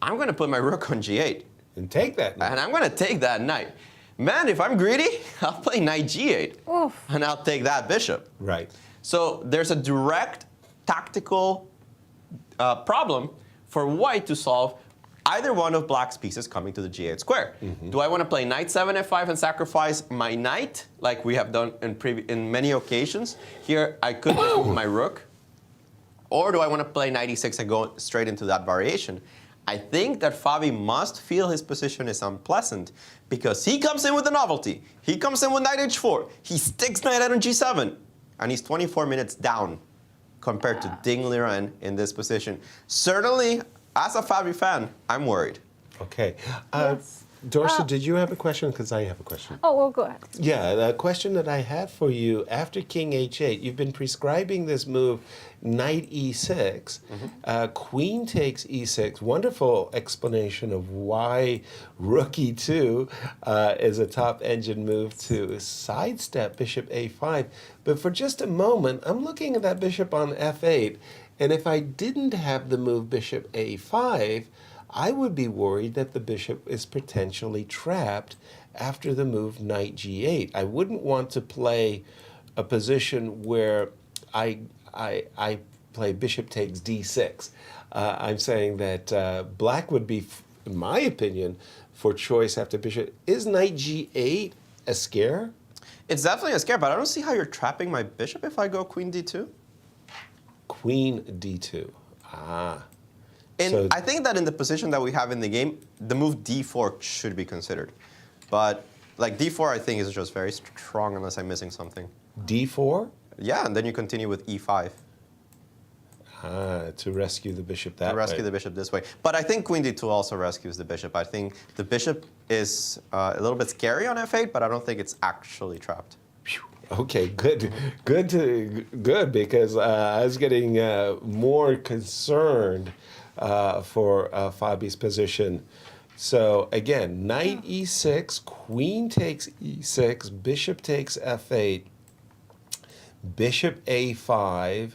I'm going to put my rook on G8. And take that knight. And I'm going to take that knight. Man, if I'm greedy, I'll play knight G8. Oof. And I'll take that bishop. Right. So there's a direct tactical problem for white to solve either one of black's pieces coming to the G8 square. Do I want to play knight 7 F5 and sacrifice my knight, like we have done in many occasions? Here, I could move my rook. Or do I want to play knight e6 and go straight into that variation? I think that Fabi must feel his position is unpleasant because he comes in with a novelty. He comes in with knight h4. He sticks knight on g7. And he's 24 minutes down compared to Ding Liren in this position. Certainly, as a Fabi fan, I'm worried. Okay. Yes. Dorsa, did you have a question? Because I have a question. Oh, well, go ahead. Yeah, the question that I had for you, after king h8, you've been prescribing this move, knight e6, queen takes e6. Wonderful explanation of why rook e2 is a top engine move to sidestep bishop a5. But for just a moment, I'm looking at that bishop on f8, and if I didn't have the move bishop a5, I would be worried that the bishop is potentially trapped after the move knight g8. I wouldn't want to play a position where I play bishop takes d6. I'm saying that black would be, in my opinion, for choice after bishop. Is knight g8 a scare? It's definitely a scare, but I don't see how you're trapping my bishop if I go queen d2. Queen d2. And So- I think that in the position that we have in the game, the move d4 should be considered. But like d4, I think is just very strong unless I'm missing something. d4? Yeah, and then you continue with e5 To rescue the bishop that way. to rescue the bishop this way. But I think queen d2 also rescues the bishop. I think the bishop is a little bit scary on f8, but I don't think it's actually trapped. Okay, good, because I was getting more concerned for Fabi's position. So again, knight e6, queen takes e6, bishop takes f8, bishop a5,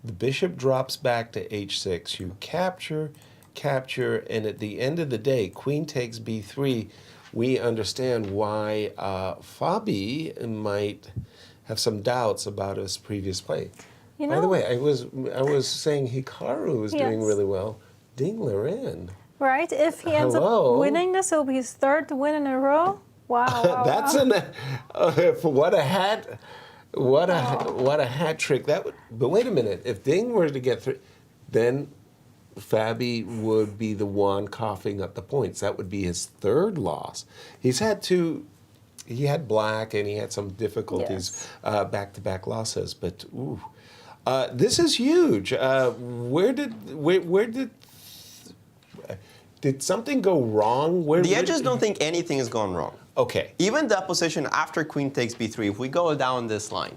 the bishop drops back to h6. You capture, and at the end of the day, queen takes b3. We understand why Fabi might have some doubts about his previous play. You By the know- way, I was saying Hikaru was doing Yes. really well. Ding Liren. Right? If he ends Hello? up winning this, it'll be his third win in a row. Wow. That's what a hat. What a hat trick that would. But wait a minute, if Ding were to get through, then Fabi would be the one coughing up the points. That would be his third loss. He's had two. He had black and he had some difficulties, back-to-back losses. But ooh, this is huge. Where did something go wrong? The edges don't think anything is going wrong. Okay. Even that position after queen takes b3, if we go down this line,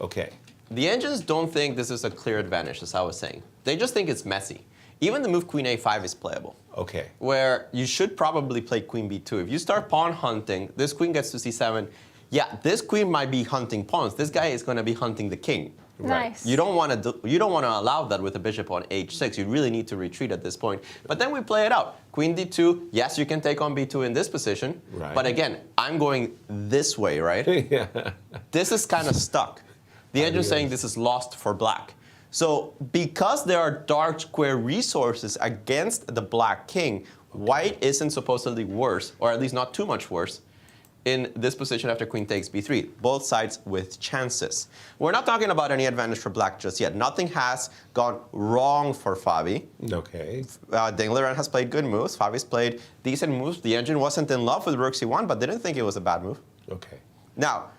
Okay. the engines don't think this is a clear advantage, as I was saying. They just think it's messy. Even the move queen a5 is playable, Okay. where you should probably play queen b2. If you start pawn hunting, this queen gets to c7. Yeah, this queen might be hunting pawns. This guy is going to be hunting the king. Nice. You don't want to allow that with a bishop on h6. You really need to retreat at this point. But then we play it out. Queen d2. Yes, you can take on b2 in this position. Right. But again, I'm going this way, right? Yeah. This is kind of stuck. The edge is saying this is lost for black. So because there are dark square resources against the black king, white isn't supposedly worse, or at least not too much worse, in this position after queen takes b3. Both sides with chances. We're not talking about any advantage for black just yet. Nothing has gone wrong for Fabi. Okay. Ding Liren has played good moves. Fabi's played decent moves. The engine wasn't in love with rook c1, but didn't think it was a bad move. Okay. Now,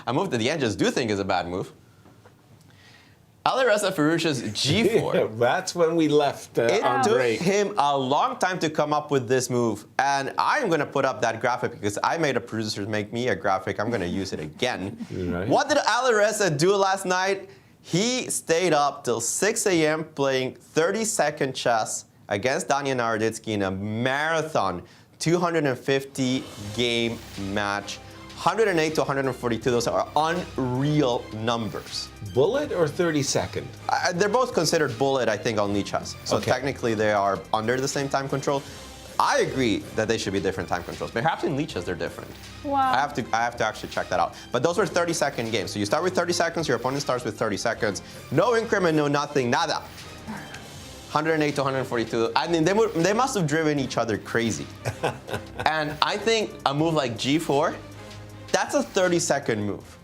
a move that the engines do think is a bad move. Alireza Firouzja's g4. Yeah, that's when we left It on took break. him a long time to come up with this move, and I'm going to put up that graphic because I made a producer make me a graphic. I'm going to use it again. Right. What did Alireza do last night? He stayed up till 6 a.m. playing 30-second chess against Daniel Naroditsky in a marathon 250-game match. 108 to 142, those are unreal numbers. Bullet or 30-second? They're both considered bullet, I think, on Lee chess. So Okay. technically they are under the same time control. I agree that they should be different time controls. Perhaps in Lee chess they're different. Wow. I have to actually check that out. But those were 30-second games. So you start with 30 seconds, your opponent starts with 30 seconds. No increment, no nothing, nada. 108 to 142. I mean, they must have driven each other crazy. And I think a move like g4, that's a 30-second move.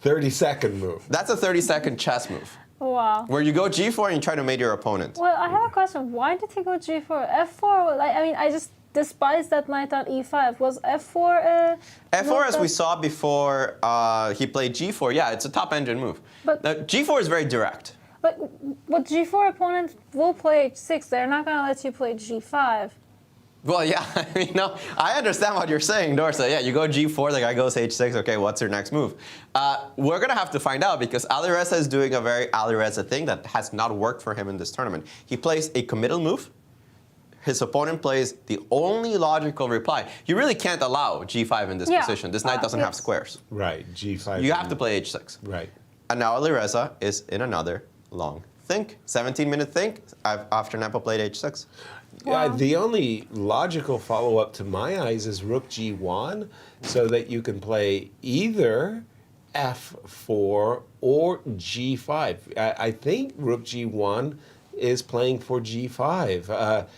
30-second move. That's a 30-second chess move. Wow. Where you go G4 and you try to mate your opponent. Well, I have a question. Why did he go G4? F4, I mean, I just despise that knight on E5. Was F4 F4, as we saw before he played G4, yeah, it's a top engine move. But now, G4 is very direct. But G4 opponents will play H6. They're not going to let you play G5. Well, yeah, I mean, no, I understand what you're saying, Dorsa. Yeah, you go G4, the guy goes H6. Okay, what's your next move? We're going to have to find out because Alireza is doing a very Alireza thing that has not worked for him in this tournament. He plays a committal move. His opponent plays the only logical reply. You really can't allow G5 in this position. This knight doesn't have squares. Right, G5. You have to play H6. Right. And now Alireza is in another long think. 17-minute think after Nepo played H6. Yeah, the only logical follow-up to my eyes is Rook G1, so that you can play either F4 or G5. I think Rook G1 is playing for G5.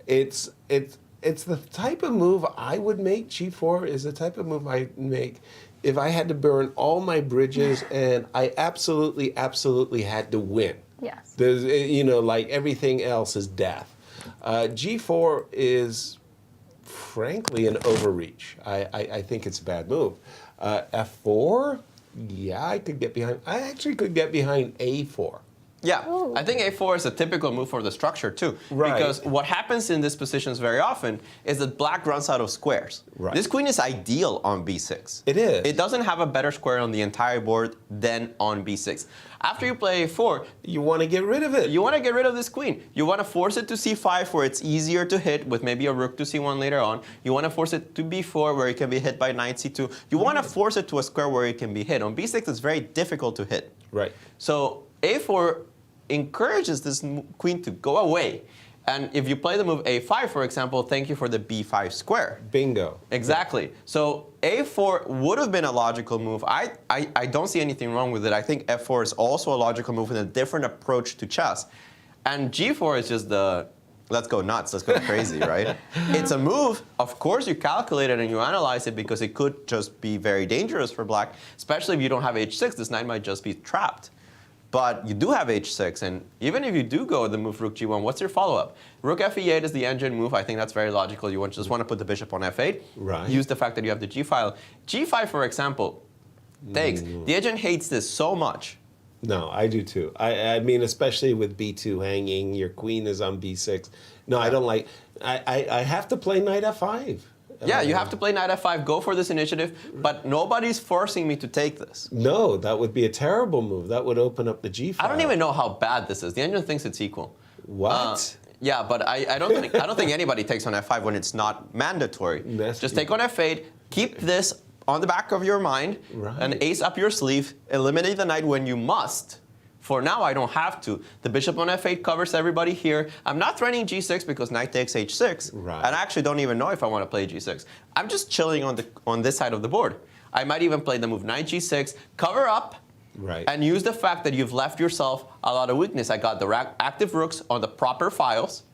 It's the type of move I would make. G4 is the type of move I'd make if I had to burn all my bridges and I absolutely had to win. Yes. There's, like everything else is death. G4 is, frankly, an overreach. I think it's a bad move. F4, yeah, I could get behind. I actually could get behind A4. Yeah, I think A4 is a typical move for the structure too. Right. Because what happens in these positions very often is that black runs out of squares. Right. This queen is ideal on B6. It is. It doesn't have a better square on the entire board than on B6. After you play A4, you want to get rid of it. You want to get rid of this queen. You want to force it to C5 where it's easier to hit with maybe a rook to C1 later on. You want to force it to B4 where it can be hit by knight C2. You want to force it to a square where it can be hit. On B6, it's very difficult to hit. Right. So A4 encourages this queen to go away. And if you play the move A5, for example, thank you for the B5 square. Bingo. Exactly. So A4 would have been a logical move. I don't see anything wrong with it. I think F4 is also a logical move with a different approach to chess. And G4 is just the, let's go nuts, let's go crazy, right? It's a move. Of course, you calculate it and you analyze it because it could just be very dangerous for black, especially if you don't have H6. This knight might just be trapped. But you do have H6, and even if you do go the move Rook G1, what's your follow-up? Rook Fe8 is the engine move. I think that's very logical. You just want to put the bishop on F8. Right. Use the fact that you have the G file. G5, for example, takes. The agent hates this so much. No, I do too. I mean, especially with B2 hanging, your queen is on B6. No, I don't like. I have to play knight F5. Yeah, you have to play knight F5, go for this initiative, but nobody's forcing me to take this. No, that would be a terrible move. That would open up the G file. I don't even know how bad this is. The engine thinks it's equal. What? Yeah, but I don't think anybody takes on F5 when it's not mandatory. Just take on F8, keep this on the back of your mind, and ace up your sleeve, eliminate the knight when you must. For now, I don't have to. The bishop on F8 covers everybody here. I'm not threatening G6 because knight takes H6. Right. And I actually don't even know if I want to play G6. I'm just chilling on this side of the board. I might even play the move knight G6, cover up, and use the fact that you've left yourself a lot of weakness. I got the active rooks on the proper files.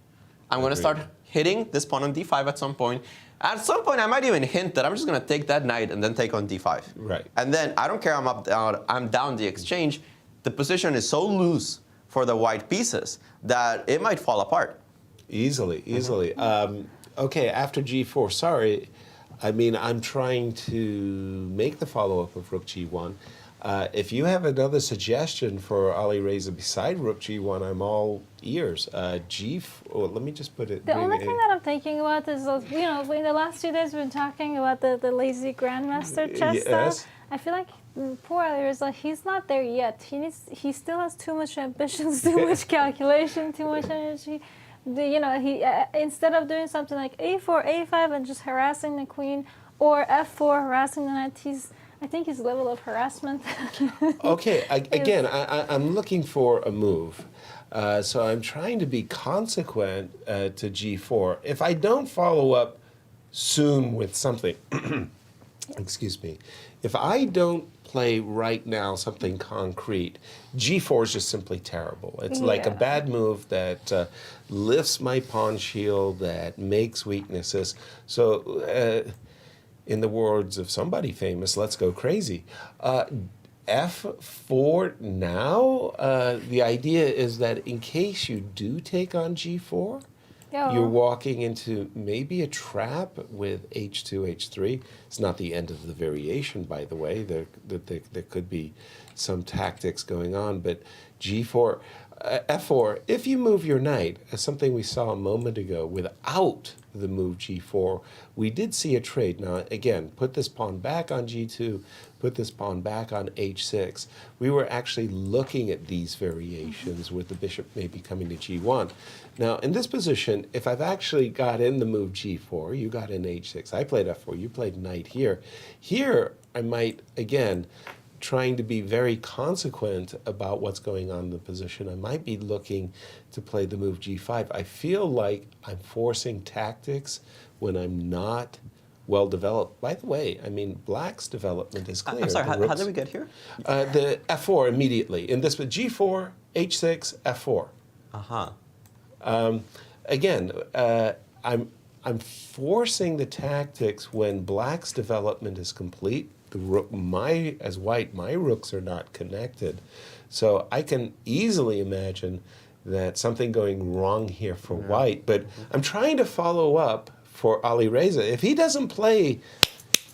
I'm going to start hitting this pawn on D5 at some point. At some point, I might even hint that I'm just going to take that knight and then take on D5. Right. And then I don't care I'm down the exchange. The position is so loose for the white pieces that it might fall apart. Easily. Okay, after G4, sorry. I mean, I'm trying to make the follow-up of Rook G1. If you have another suggestion for Alireza beside Rook G1, I'm all ears. Let me just put it. The only thing that I'm thinking about is, in the last 2 days we've been talking about the lazy grandmaster chess stuff. I feel like poor Alireza, he's not there yet. He still has too much ambitions, too much calculation, too much energy. Instead of doing something like A4, A5 and just harassing the queen, or F4 harassing the knight, I think his level of harassment. Okay, again, I'm looking for a move. So I'm trying to be consequent to G4. If I don't follow up soon with something, excuse me, if I don't play right now something concrete, G4 is just simply terrible. It's like a bad move that lifts my pawn shield, that makes weaknesses. So in the words of somebody famous, let's go crazy. F4 now, the idea is that in case you do take on G4, you're walking into maybe a trap with H2, H3. It's not the end of the variation, by the way. There could be some tactics going on, but G4, F4, if you move your knight, as something we saw a moment ago, without the move G4, we did see a trade. Now, again, put this pawn back on G2, put this pawn back on H6. We were actually looking at these variations with the bishop maybe coming to G1. Now, in this position, if I've actually got in the move G4, you got in H6, I played F4, you played knight here. Here, I might, again, trying to be very consequent about what's going on in the position, I might be looking to play the move G5. I feel like I'm forcing tactics when I'm not well developed. By the way, I mean, black's development is clear. I'm sorry, how did we get here? The F4 immediately. In this, G4, H6, F4. Again, I'm forcing the tactics when black's development is complete. As white, my rooks are not connected. So I can easily imagine that something going wrong here for white. But I'm trying to follow up for Alireza. If he doesn't play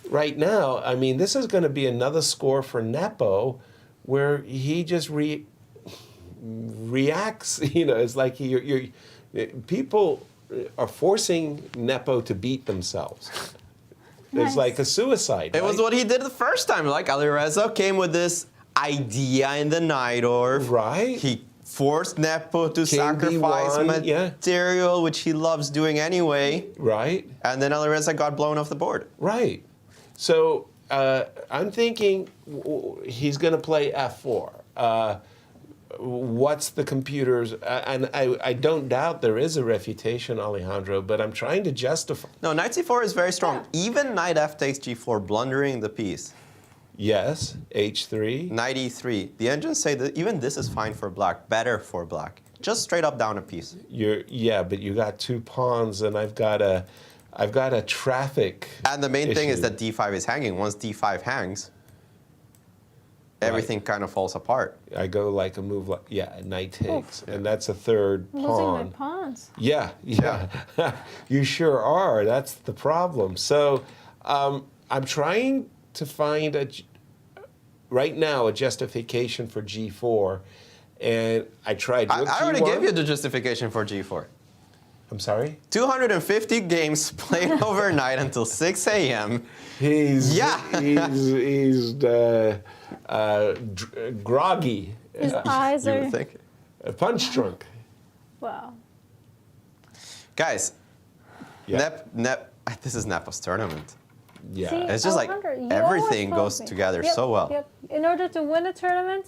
right now, I mean, this is going to be another score for Nepo where he just reacts. You know, it's like people are forcing Nepo to beat themselves. It's like a suicide. It was what he did the first time. Like Alireza came with this idea in the Najdorf. Right. He forced Nepo to sacrifice material, which he loves doing anyway. Right. And then Alireza got blown off the board. Right. So I'm thinking he's going to play F4. What's the computer's, and I don't doubt there is a refutation, Alejandro, but I'm trying to justify. No, knight c4 is very strong. Even knight f takes g4, blundering the piece. Yes, h3. Knight e3. The engines say that even this is fine for black, better for black. Just straight up down a piece. Yeah, but you got two pawns, and I've got a traffic. And the main issue. thing is that d5 is hanging. Once d5 hangs, everything kind of falls apart. I go like a move like, knight takes, and that's a third pawn. Losing my pawns. Yeah. You sure are. That's the problem. So I'm trying to find right now a justification for G4, and I tried. I already gave you the justification for G4. I'm sorry? 250 games played overnight until 6 a.m. He's groggy. His eyes are punch drunk. Wow. Guys, this is Nepo's tournament. Yeah. See, it's just like everything goes together so well. Yep. In order to win a tournament,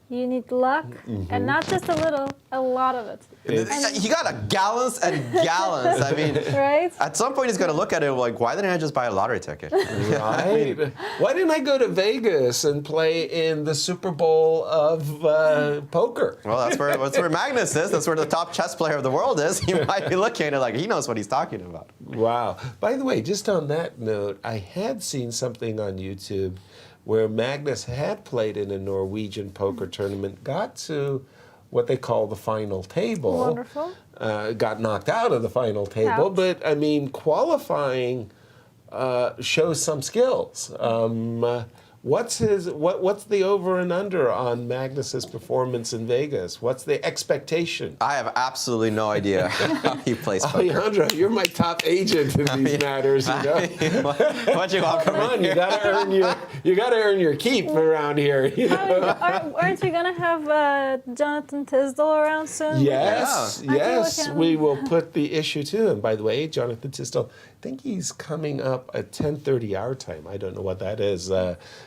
you need luck, and not just a little, a lot of it. He got gallons and gallons. I mean, right? At some point he's going to look at it like, why didn't I just buy a lottery ticket? Right. Why didn't I go to Vegas and play in the Super Bowl of poker? Well, that's where Magnus is. That's where the top chess player of the world is. He might be looking at it like he knows what he's talking about. Wow. By the way, just on that note, I had seen something on YouTube where Magnus had played in a Norwegian poker tournament, got to what they call the final table. Wonderful. Got knocked out of the final table, but I mean, qualifying shows some skills. What's the over and under on Magnus's performance in Vegas? What's the expectation? I have absolutely no idea how he plays poker. Alejandro, you're my top agent in these matters. You know? What you want from me? Come on, you gotta earn your keep around here. You know? Aren't you gonna have Jonathan Tisdall around soon? Yes, we will put the issue to him. By the way, Jonathan Tisdall, I think he's coming up at 10:30 our time. I don't know what that is.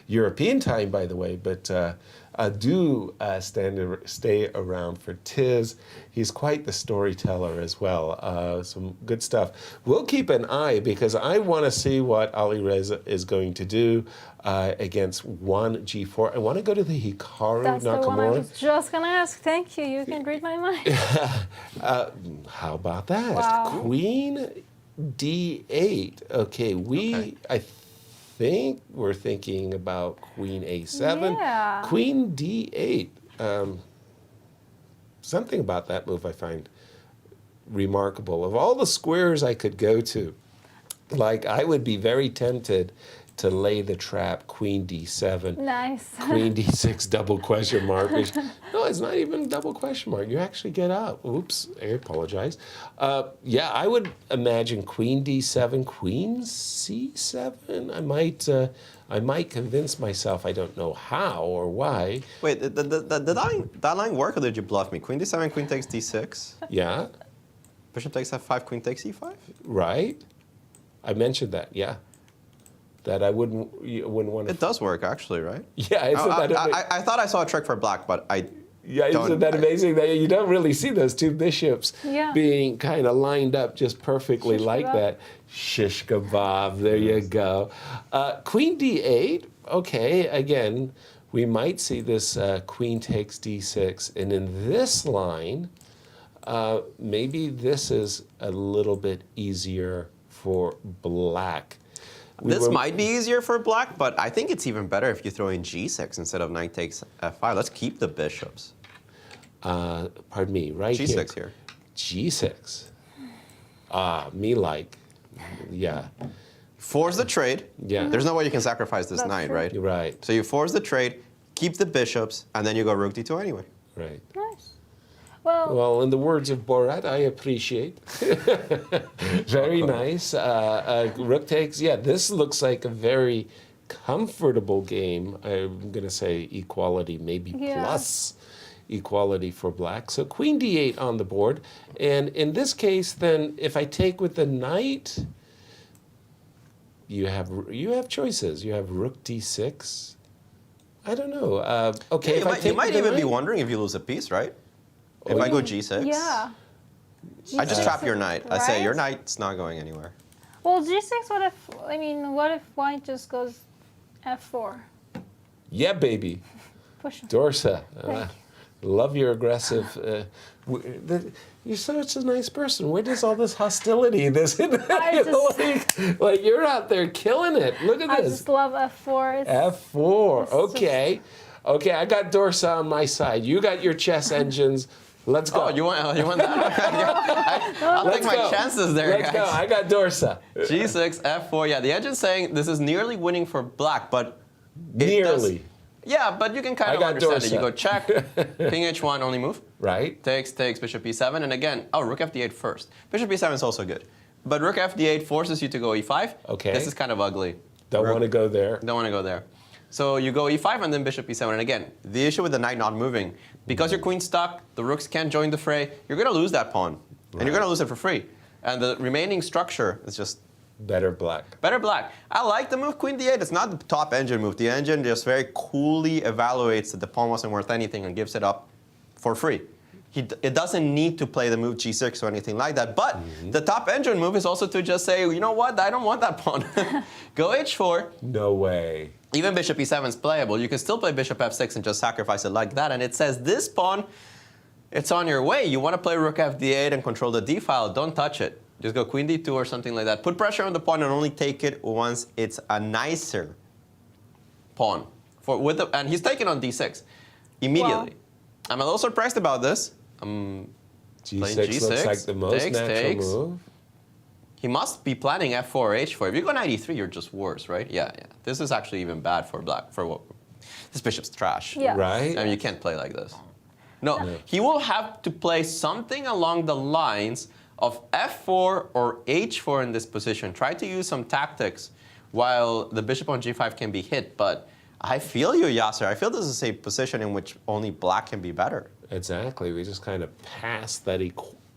European time, by the way, but do stay around for Tiz. He's quite the storyteller as well. Some good stuff. We'll keep an eye because I want to see what Alireza is going to do against 1G4. I want to go to the Hikaru That's Nakamura. the one I was just going to ask. Thank you. You can read my mind. How about that? Wow. Queen D8. Okay, I think we're thinking about queen a7, Yeah. queen d8. Something about that move I find remarkable. Of all the squares I could go to, like I would be very tempted to lay the trap queen d7, Nice. queen d6 double question mark. No, it's not even double question mark. You actually get up. Oops, I apologize. Yeah, I would imagine queen d7, queen c7. I might convince myself. I don't know how or why. Wait, did that line work or did you bluff me? Queen d7, queen takes d6. Yeah, Bishop takes f5, queen takes e5. right. I mentioned that. Yeah, that you wouldn't want to. It does work actually, right? Yeah, isn't that I thought I saw a trick for black, but I. Yeah, isn't that amazing that you don't really see those two bishops Yeah. being kind of lined up just perfectly Shish like kebab. that? Shish kebab, there you go. Queen d8, okay, again, we might see this queen takes d6, and in this line, maybe this is a little bit easier for black. This might be easier for black, but I think it's even better if you throw in g6 instead of knight takes f5. Let's keep the bishops. Pardon me, right G6 here. G6. Me like, yeah. Force the trade. Yeah. There's no way you can sacrifice this That's knight, true. right? You're right, So you force the trade, keep the bishops, and then you go rook d2 anyway. right. Nice. Well, Well, in the words of Borat, I appreciate. Very nice. Rook takes, yeah, this looks like a very comfortable game. I'm going to say equality, maybe Yeah. plus equality for black. So queen d8 on the board. And in this case, then, if I take with the knight, you have choices. You have rook d6. I don't know. Okay, if I take You might with the even be knight- wondering if you lose a piece, right? If Oh, I go yeah. g6, yeah. I just G6, trap your knight. I say right? your knight's not going anywhere. Well, G6, what if white just goes F4? Yeah, baby. Push. Dorsa, Thank love your aggressive. You're such a nice person. Where does all this hostility? Like you're out there killing it. Look at I this. just love F4. F4. it's just- Okay. Okay, I got Dorsa on my side. You got your chess engines. Let's go. Oh, you want that? I'll Let's take my go. chances there, Let's guys. go. I got Dorsa. G6, F4. Yeah, the engine's saying this is nearly winning for black, but it Nearly. does- yeah, but you can kind I of got understand it. You Dorsa. go check, king h1, only move. Right? Takes, bishop e7, and again, rook f8 first. Bishop e7 is also good. But rook f8 forces you to go e5. Okay. This is kind of ugly. Don't want to go there. Don't want to go there. So you go e5 and then bishop e7. And again, the issue with the knight not moving, because your queen's stuck, the rooks can't join the fray, you're going to lose that pawn. And you're going to lose it for free. And the remaining structure is just Better black. better black. I like the move queen d8. It's not the top engine move. The engine just very coolly evaluates that the pawn wasn't worth anything and gives it up for free. It doesn't need to play the move g6 or anything like that. But the top engine move is also to just say, you know what, I don't want that pawn. Go h4. No way. Even bishop e7 is playable. You can still play bishop f6 and just sacrifice it like that. And it says this pawn, it's on your way. You want to play rook fd8 and control the d file. Don't touch it. Just go queen d2 or something like that. Put pressure on the pawn and only take it once it's a nicer pawn. And he's taking on d6 immediately. Wow. I'm a little surprised about this. Playing G6 looks like the most natural move. He must be planning f4 or h4. If you go knight e3, you're just worse, right? Yeah. This is actually even bad for black. This bishop's trash. Yeah. Right? I mean, you can't play like this. No, he will have to play something along the lines of f4 or h4 in this position. Try to use some tactics while the bishop on g5 can be hit. But I feel you, Yasser. I feel this is a position in which only black can be better. Exactly. We just kind of pass that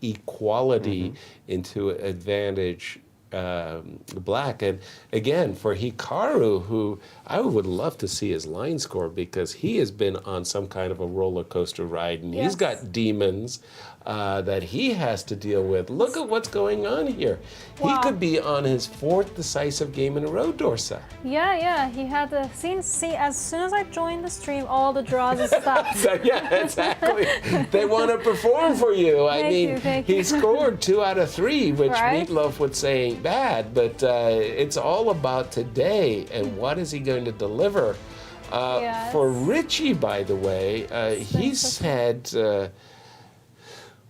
equality into advantage black. And again, for Hikaru, who I would love to see his line score because he has been on some kind of a roller coaster ride and he's got demons that he has to deal with. Look at what's going on here. Wow. He could be on his 4th decisive game in a row, Dorsa. Yeah, he had the see, as soon as I joined the stream, all the draws stopped. Yeah, exactly. They want to perform for you. I mean, Thank he you. scored 2 out of 3, which Right? Meatloaf would say ain't bad, but it's all about today and what is he going to deliver. Yes. For Richie, by the way, he's had,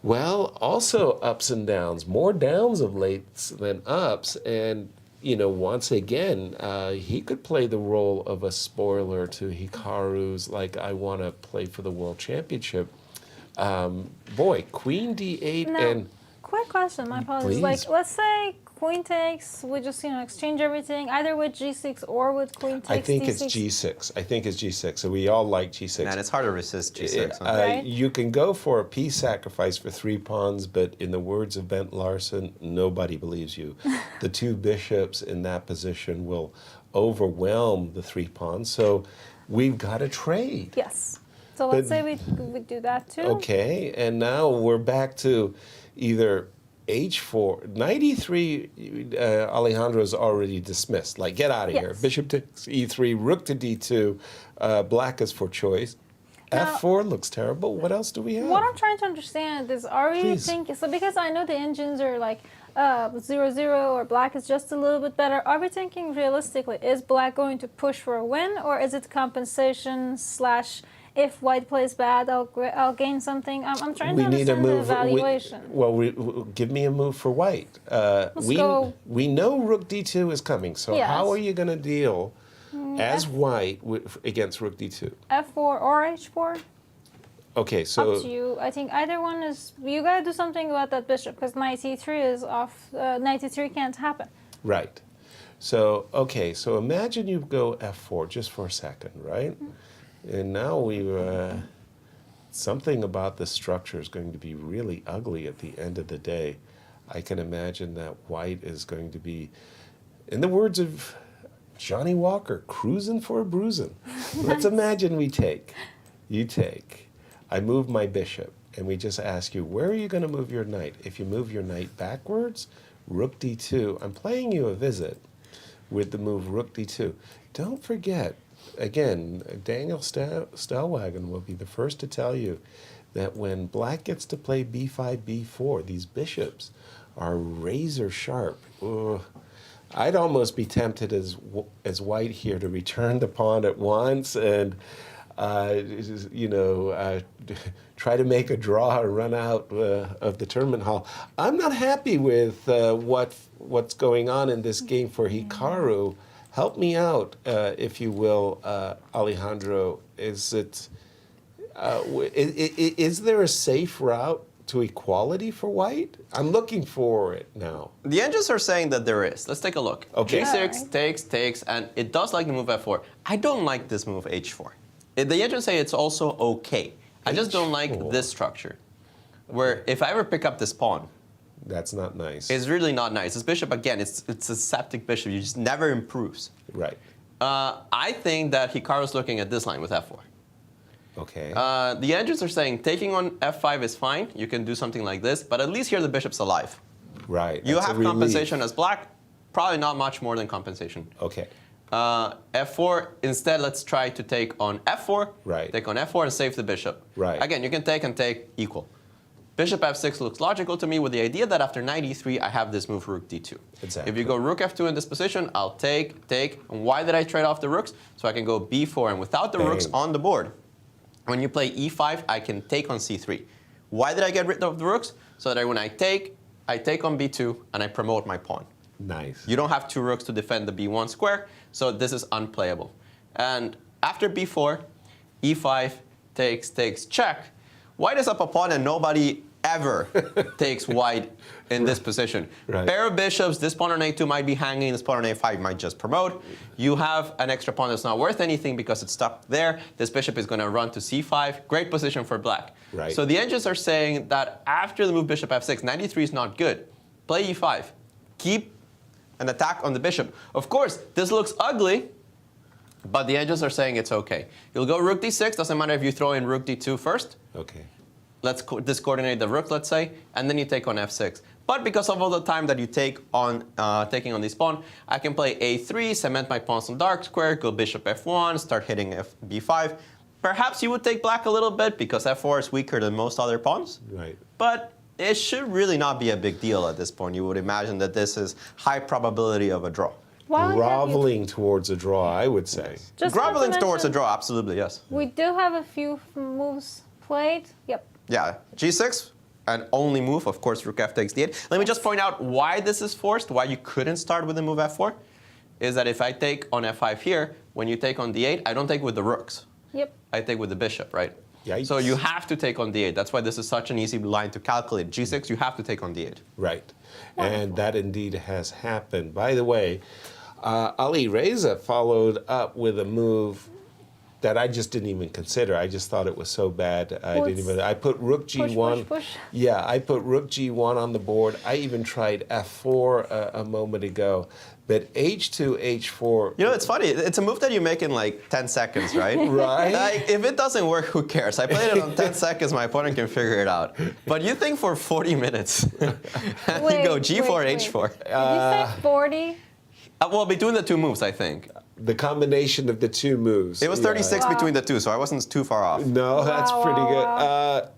well, also ups and downs, more downs of late than ups. And, you know, once again, he could play the role of a spoiler to Hikaru's, like, I want to play for the World Championship. Boy, Queen D8 Now, and... quick question, my apologies. Please. Like, let's say Queen takes, we just, you know, exchange everything, either with G6 or with Queen takes I think D6. it's G6. I think it's G6. So we all like G6. Man, it's hard to resist G6. Huh? Right? You can go for a peace sacrifice for 3 pawns, but in the words of Bent Larson, nobody believes you. The 2 bishops in that position will overwhelm the 3 pawns. So we've got to trade. Yes. So let's say we do that too. Okay, and now we're back to either H4. 93, Alejandro's already dismissed. Like, get out of here. Yes. Bishop to E3, rook to D2. Black is for choice. Now, F4 looks terrible. What else do we have? What I'm trying to understand is, are we Please. thinking, so because I know the engines are like 0-0 or black is just a little bit better, are we thinking realistically, is black going to push for a win, or is it compensation / if white plays bad, I'll gain something? I'm trying to understand the evaluation. Give me a move for white. We know rook D2 is coming, so Yes. how are you going to deal as white against rook D2? F4 or H4? Okay, so... Up to you. I think either one is... You got to do something about that bishop, because knight E3 is off. Knight E3 can't happen. Right. So, okay, so imagine you go F4 just for a second, right? And now we've... something about the structure is going to be really ugly at the end of the day. I can imagine that white is going to be, in the words of Johnny Walker, cruising for a bruising. Let's imagine we take. You take. I move my bishop, and we just ask you, where are you going to move your knight? If you move your knight backwards, rook d2. I'm playing you a visit with the move rook d2. Don't forget, again, Daniel Stellwagen will be the first to tell you that when black gets to play b5, b4, these bishops are razor sharp. Ugh. I'd almost be tempted as white here to return the pawn at once and try to make a draw or run out of the tournament hall. I'm not happy with what's going on in this game for Hikaru. Help me out, if you will, Alejandro. Is there a safe route to equality for white? I'm looking for it now. The engines are saying that there is. Let's take a look. Okay. G6 takes, and it does like the move F4. I don't like this move H4. The engines say it's also okay. I just don't like this structure, where if I ever pick up this pawn, that's not nice. It's really not nice. This bishop, again, it's a septic bishop. You just never improves. Right. I think that Hikaru's looking at this line with F4. Okay. The engines are saying taking on F5 is fine. You can do something like this, but at least here the bishop's alive. Right. You have compensation as black, probably not much more than compensation. Okay. F4, instead, let's try to take on F4. Right. Take on F4 and save the bishop. Right. Again, you can take and take equal. Bishop F6 looks logical to me with the idea that after knight E3, I have this move rook D2. Exactly. If you go rook F2 in this position, I'll take. And why did I trade off the rooks? So I can go B4, and without the rooks on the board, when you play E5, I can take on C3. Why did I get rid of the rooks? So that when I take on B2, and I promote my pawn. Nice. You don't have 2 rooks to defend the B1 square, so this is unplayable. And after B4, E5 takes, check. White is up a pawn, and nobody ever takes white in this position. Right. Pair of bishops, this pawn on A2 might be hanging, this pawn on A5 might just promote. You have an extra pawn that's not worth anything because it's stuck there. This bishop is going to run to C5. Great position for black. Right. So the engines are saying that after the move bishop F6, 93 is not good. Play E5. Keep an attack on the bishop. Of course, this looks ugly, but the engines are saying it's okay. You'll go rook D6. Doesn't matter if you throw in rook D2 first. Okay. Let's discoordinate the rook, let's say, and then you take on F6. But because of all the time that you take on taking on this pawn, I can play A3, cement my pawns on dark square, go bishop F1, start hitting B5. Perhaps you would take black a little bit because F4 is weaker than most other pawns. Right. But it should really not be a big deal at this point. You would imagine that this is high probability of a draw. Groveling towards a draw, I would say. Just groveling towards a draw, absolutely, yes. We do have a few moves played. Yep. Yeah, G6, an only move, of course, Rook F takes D8. Let me just point out why this is forced, why you couldn't start with the move F4, is that if I take on F5 here, when you take on D8, I don't take with the rooks. Yep. I take with the bishop, right? Yikes. So you have to take on D8. That's why this is such an easy line to calculate. G6, you have to take on D8. Right. And that indeed has happened. By the way, Ali Reza followed up with a move that I just didn't even consider. I just thought it was so bad. I put Rook G1. Push. Yeah, I put Rook G1 on the board. I even tried F4 a moment ago. But H2, H4. You know, it's funny. It's a move that you make in like 10 seconds, right? Right. Like, if it doesn't work, who cares? I played it on 10 seconds. My opponent can figure it out. But you think for 40 minutes. You go G4, H4. Did you say 40? Well, between the two moves, I think. The combination of the two moves. It was 36 between the two, so I wasn't too far off. No, that's pretty good.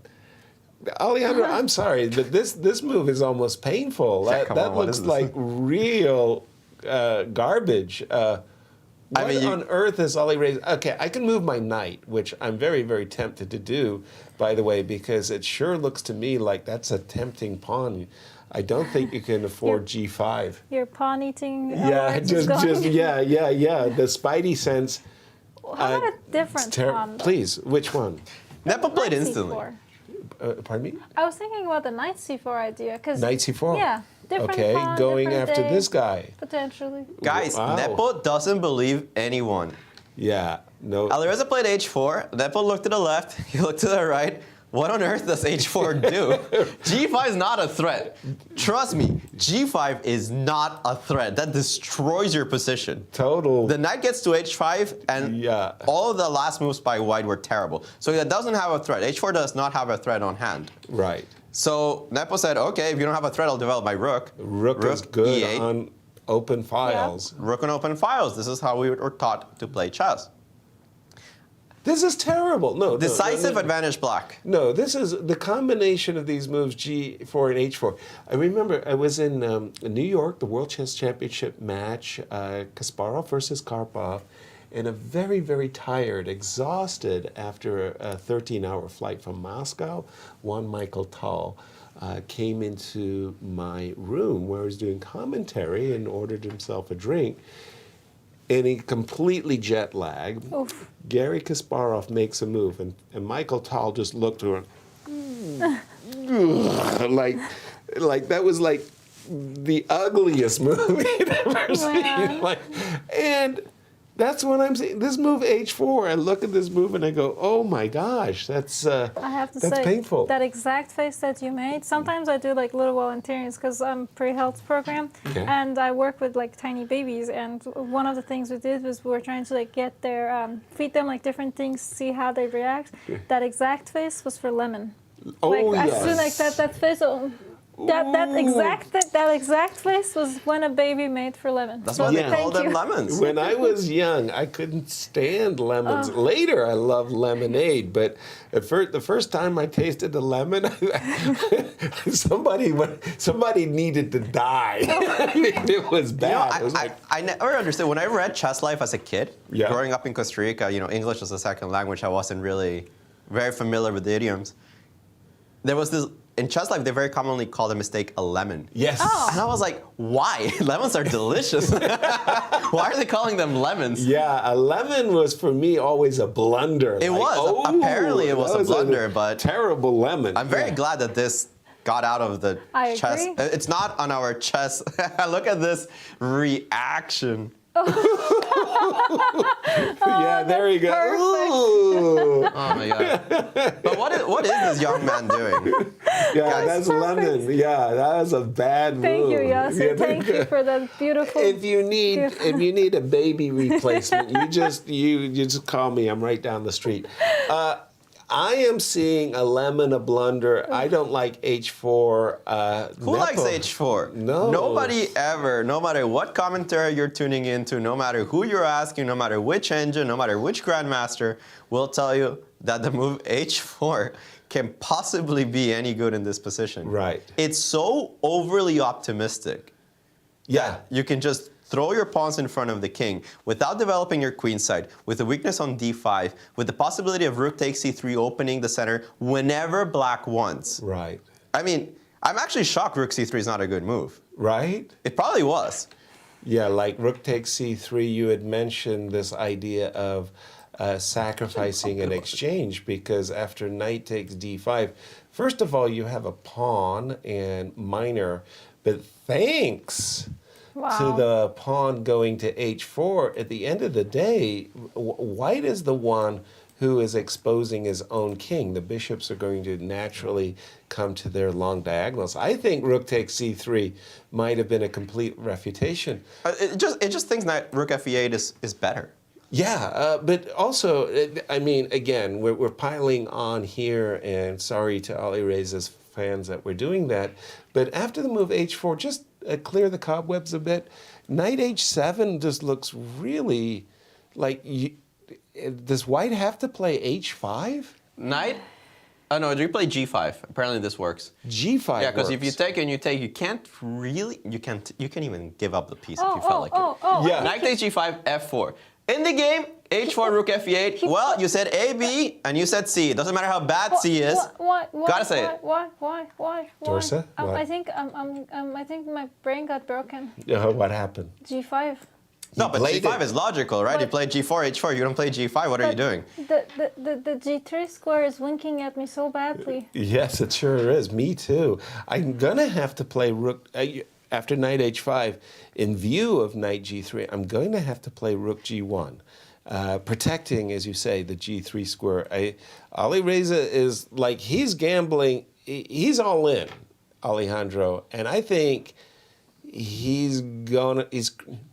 Alejandro, I'm sorry, but this move is almost painful. That looks like real garbage. What on earth is Ali Reza? Okay, I can move my knight, which I'm very, very tempted to do, by the way, because it sure looks to me like that's a tempting pawn. I don't think you can afford G5. Your pawn eating. Yeah, The Spidey sense. How about a different pawn? Please, which one? Nepo played instantly. Pardon me? I was thinking about the knight C4 idea. Knight C4? Yeah. Different okay, pawn, going different after day, this guy. Potentially. Guys, Nepo doesn't believe anyone. Yeah, no. Ali Reza played H4. Nepo looked to the left. He looked to the right. What on earth does H4 do? G5 is not a threat. Trust me, G5 is not a threat. That destroys your position. Total. The knight gets to H5, and all of the last moves by white were terrible. So that doesn't have a threat. H4 does not have a threat on hand. Right. So Nepo said, okay, if you don't have a threat, I'll develop my rook. Rook is good E8. on open files. Yeah. Rook on open files. This is how we were taught to play chess. This is terrible. No, decisive advantage black. No, this is the combination of these moves, G4 and H4. I remember I was in New York, the World Chess Championship match, Kasparov versus Karpov, and a very, very tired, exhausted after a 13-hour flight from Moscow, Juan Michael Tal came into my room where I was doing commentary and ordered himself a drink. And he completely jet lagged. Oof. Garry Kasparov makes a move, and Michael Tal just looked to her, like that was like the ugliest move he'd ever seen. And that's when I'm saying this move H4. I look at this move and I go, oh my gosh, that's I have to say, painful. That exact face that you made. Sometimes I do like little volunteerings because I'm pre-health program, and I work with like tiny babies. And one of the things we did was we were trying to like get their feed them like different things, see how they react. That exact face was for Lemon. Oh like, yes. As soon like that face. That exact face was when a baby made for Lemon. That's why they call them lemons. When I was young, I couldn't stand lemons. Later, I loved lemonade, but at first, the first time I tasted the lemon, somebody needed to die. I mean, it was bad. You know, I never understood. When I read Chess Life as a kid, growing up in Costa Rica, you know, English was a second language. I wasn't really very familiar with the idioms. There was this. In Chess Life, they very commonly call the mistake a lemon. Yes. And I was like, why? Lemons are delicious. Why are they calling them lemons? Yeah, a lemon was for me always a blunder. It was. Apparently it was a blunder, but terrible lemon. I'm very glad that this got out of the chess. Agree. It's not on our chess. Look at this reaction. Yeah, there you go. Oh my god! But what is this young man doing? Yeah, Guys, that's lemon. Yeah, that was a bad move. Thank you, Yasser. Thank you for that beautiful. If you need a baby replacement, you just call me. I'm right down the street. I am seeing a lemon, a blunder. I don't like H4. Who likes H4? No. Nobody ever, no matter what commentary you're tuning into, no matter who you're asking, no matter which engine, no matter which grandmaster, will tell you that the move H4 can possibly be any good in this position. Right. It's so overly optimistic. Yeah. You can just throw your pawns in front of the king without developing your queen side, with a weakness on d5, with the possibility of rook takes c3 opening the center whenever black wants. Right. I mean, I'm actually shocked rook c3 is not a good move. Right? It probably was. Yeah, like rook takes c3, you had mentioned this idea of sacrificing an exchange, because after knight takes d5, first of all, you have a pawn and minor, but thanks to the pawn going to h4, at the end of the day, white is the one who is exposing his own king. The bishops are going to naturally come to their long diagonals. I think rook takes c3 might have been a complete refutation. It just thinks that rook f8 is better. Yeah, but also, I mean, again, we're piling on here, and sorry to Ali Reza's fans that we're doing that, but after the move h4, just clear the cobwebs a bit. Knight h7 just looks really like, does white have to play h5? Knight? Oh no, you play g5. Apparently this works. G5 Yeah, because works. if you take and you take, you can't really, you can't even give up the piece if you felt like it. Yeah. Knight takes g5, f4. In the game, h4, rook f8. Well, you said A, B, and you said C. It doesn't matter how bad C is. Gotta say it. Why? Dorsa? What? I think my brain got broken. What happened? G5. No, but played g5 it. is logical, right? You play g4, h4. You don't play g5. What are you doing? The G3 square is winking at me so badly. Yes, it sure is. Me too. I'm gonna have to play rook after knight h5. In view of knight g3, I'm going to have to play rook g1, protecting, as you say, the g3 square. Ali Reza is like, he's gambling. He's all in, Alejandro, and I think he's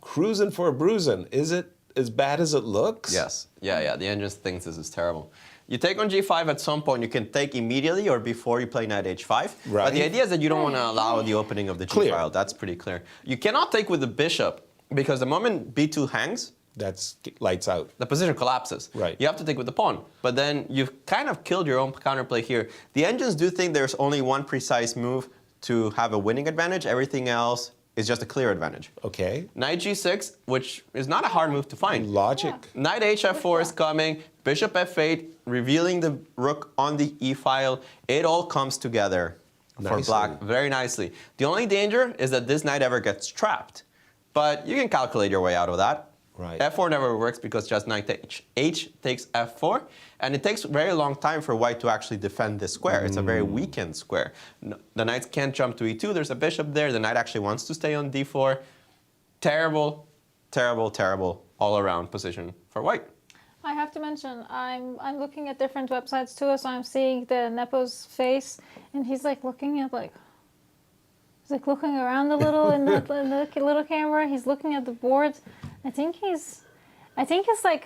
cruising for a bruising. Is it as bad as it looks? Yes. Yeah. The engine thinks this is terrible. You take on g5 at some point. You can take immediately or before you play knight h5. Right. But the idea is that you don't want to allow the opening of the g file. That's pretty clear. You cannot take with the bishop, because the moment b2 hangs, that's lights out. The position collapses. Right. You have to take with the pawn. But then you've kind of killed your own counterplay here. The engines do think there's only one precise move to have a winning advantage. Everything else is just a clear advantage. Okay. Knight g6, which is not a hard move to find. Logic. Knight hf4 is coming. Bishop f8, revealing the rook on the e file. It all comes together for black very nicely. The only danger is that this knight ever gets trapped. But you can calculate your way out of that. Right. f4 never works because just knight h takes f4, and it takes a very long time for white to actually defend this square. It's a very weakened square. The knights can't jump to e2. There's a bishop there. The knight actually wants to stay on d4. Terrible, terrible, terrible all-around position for white. I have to mention, I'm looking at different websites too, so I'm seeing the Nepo's face, and he's like looking at he's like looking around a little in the little camera. He's looking at the board. I think he's like,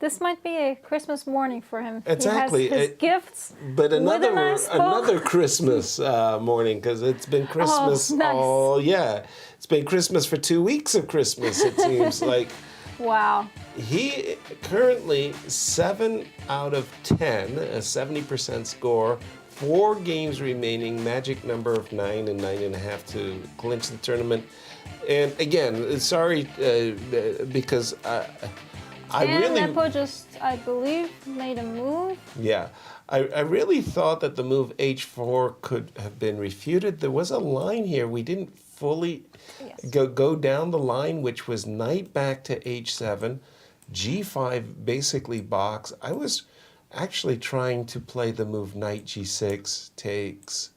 this might be a Christmas morning for him. Exactly. He has his gifts. But with a nice another Christmas morning, because it's been Christmas. Oh, nice. Oh yeah, it's been Christmas for 2 weeks of Christmas. It seems like. Wow. He currently 7 out of 10, a 70% score. 4 games remaining, magic number of 9 and 9.5 to clinch the tournament. And again, sorry, because I really... Nepo just, I believe, made a move. Yeah. I really thought that the move h4 could have been refuted. There was a line here. We didn't fully go down the line, which was knight back to h7, g5 basically box. I was actually trying to play the move knight g6 takes,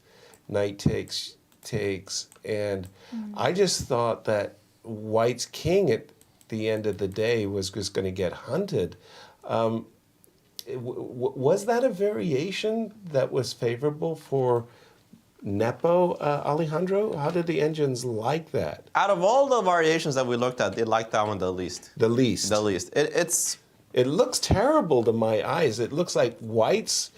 knight takes, and I just thought that white's king at the end of the day was just going to get hunted. Was that a variation that was favorable for Nepo, Alejandro? How did the engines like that? Out of all the variations that we looked at, they liked that one the least. The least? The least. It looks terrible to my eyes. It looks like white's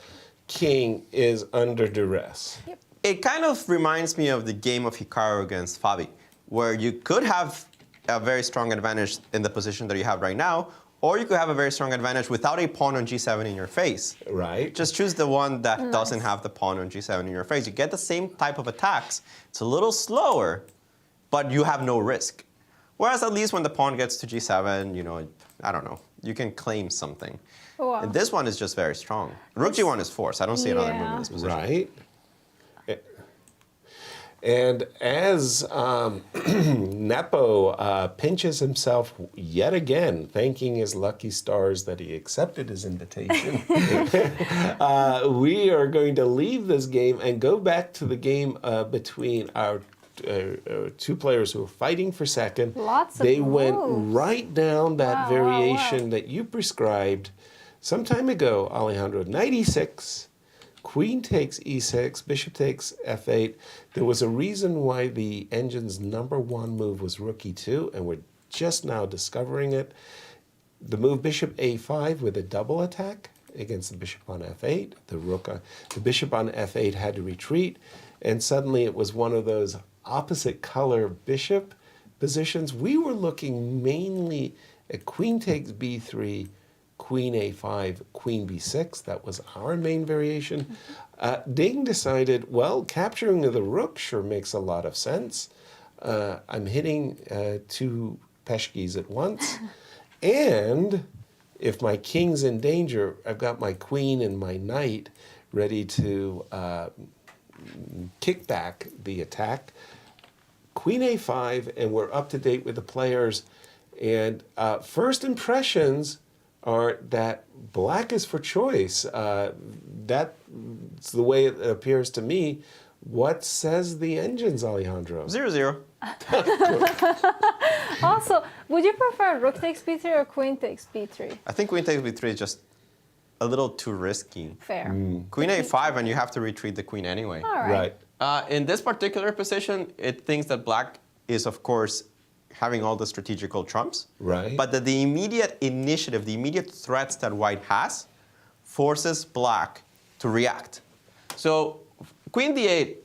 king is under duress. It kind of reminds me of the game of Hikaru against Fabi, where you could have a very strong advantage in the position that you have right now, or you could have a very strong advantage without a pawn on g7 in your face. Right. Just choose the one that doesn't have the pawn on g7 in your face. You get the same type of attacks. It's a little slower, but you have no risk. Whereas at least when the pawn gets to g7, you know, I don't know, you can claim something. Wow. And this one is just very strong. Rook g1 is forced. I don't see another move in this position. Right. And as Nepo pinches himself yet again, thanking his lucky stars that he accepted his invitation, we are going to leave this game and go back to the game between our two players who are fighting for second. Lots of They moves. went right down that Wow, wow, variation wow. that you prescribed some time ago, Alejandro. Knight e6. Queen takes e6, bishop takes f8. There was a reason why the engine's #1 move was rook e2, and we're just now discovering it. The move bishop a5 with a double attack against the bishop on f8. The bishop on f8 had to retreat, and suddenly it was one of those opposite color bishop positions. We were looking mainly at queen takes b3, Queen a5, Queen b6. That was our main variation. Ding decided, well, capturing the rook sure makes a lot of sense. I'm hitting two peshkis at once. And if my king's in danger, I've got my queen and my knight ready to kick back the attack. Queen a5, and we're up to date with the players. And first impressions are that black is for choice. That's the way it appears to me. What says the engines, Alejandro? 0-0. Also, would you prefer rook takes b3 or queen takes b3? I think queen takes b3 is just a little too risky. Fair. Queen a5, and you have to retreat the queen anyway. All right. In this particular position, it thinks that black is, of course, having all the strategical trumps. Right. But that the immediate initiative, the immediate threats that white has, forces black to react. So queen d8,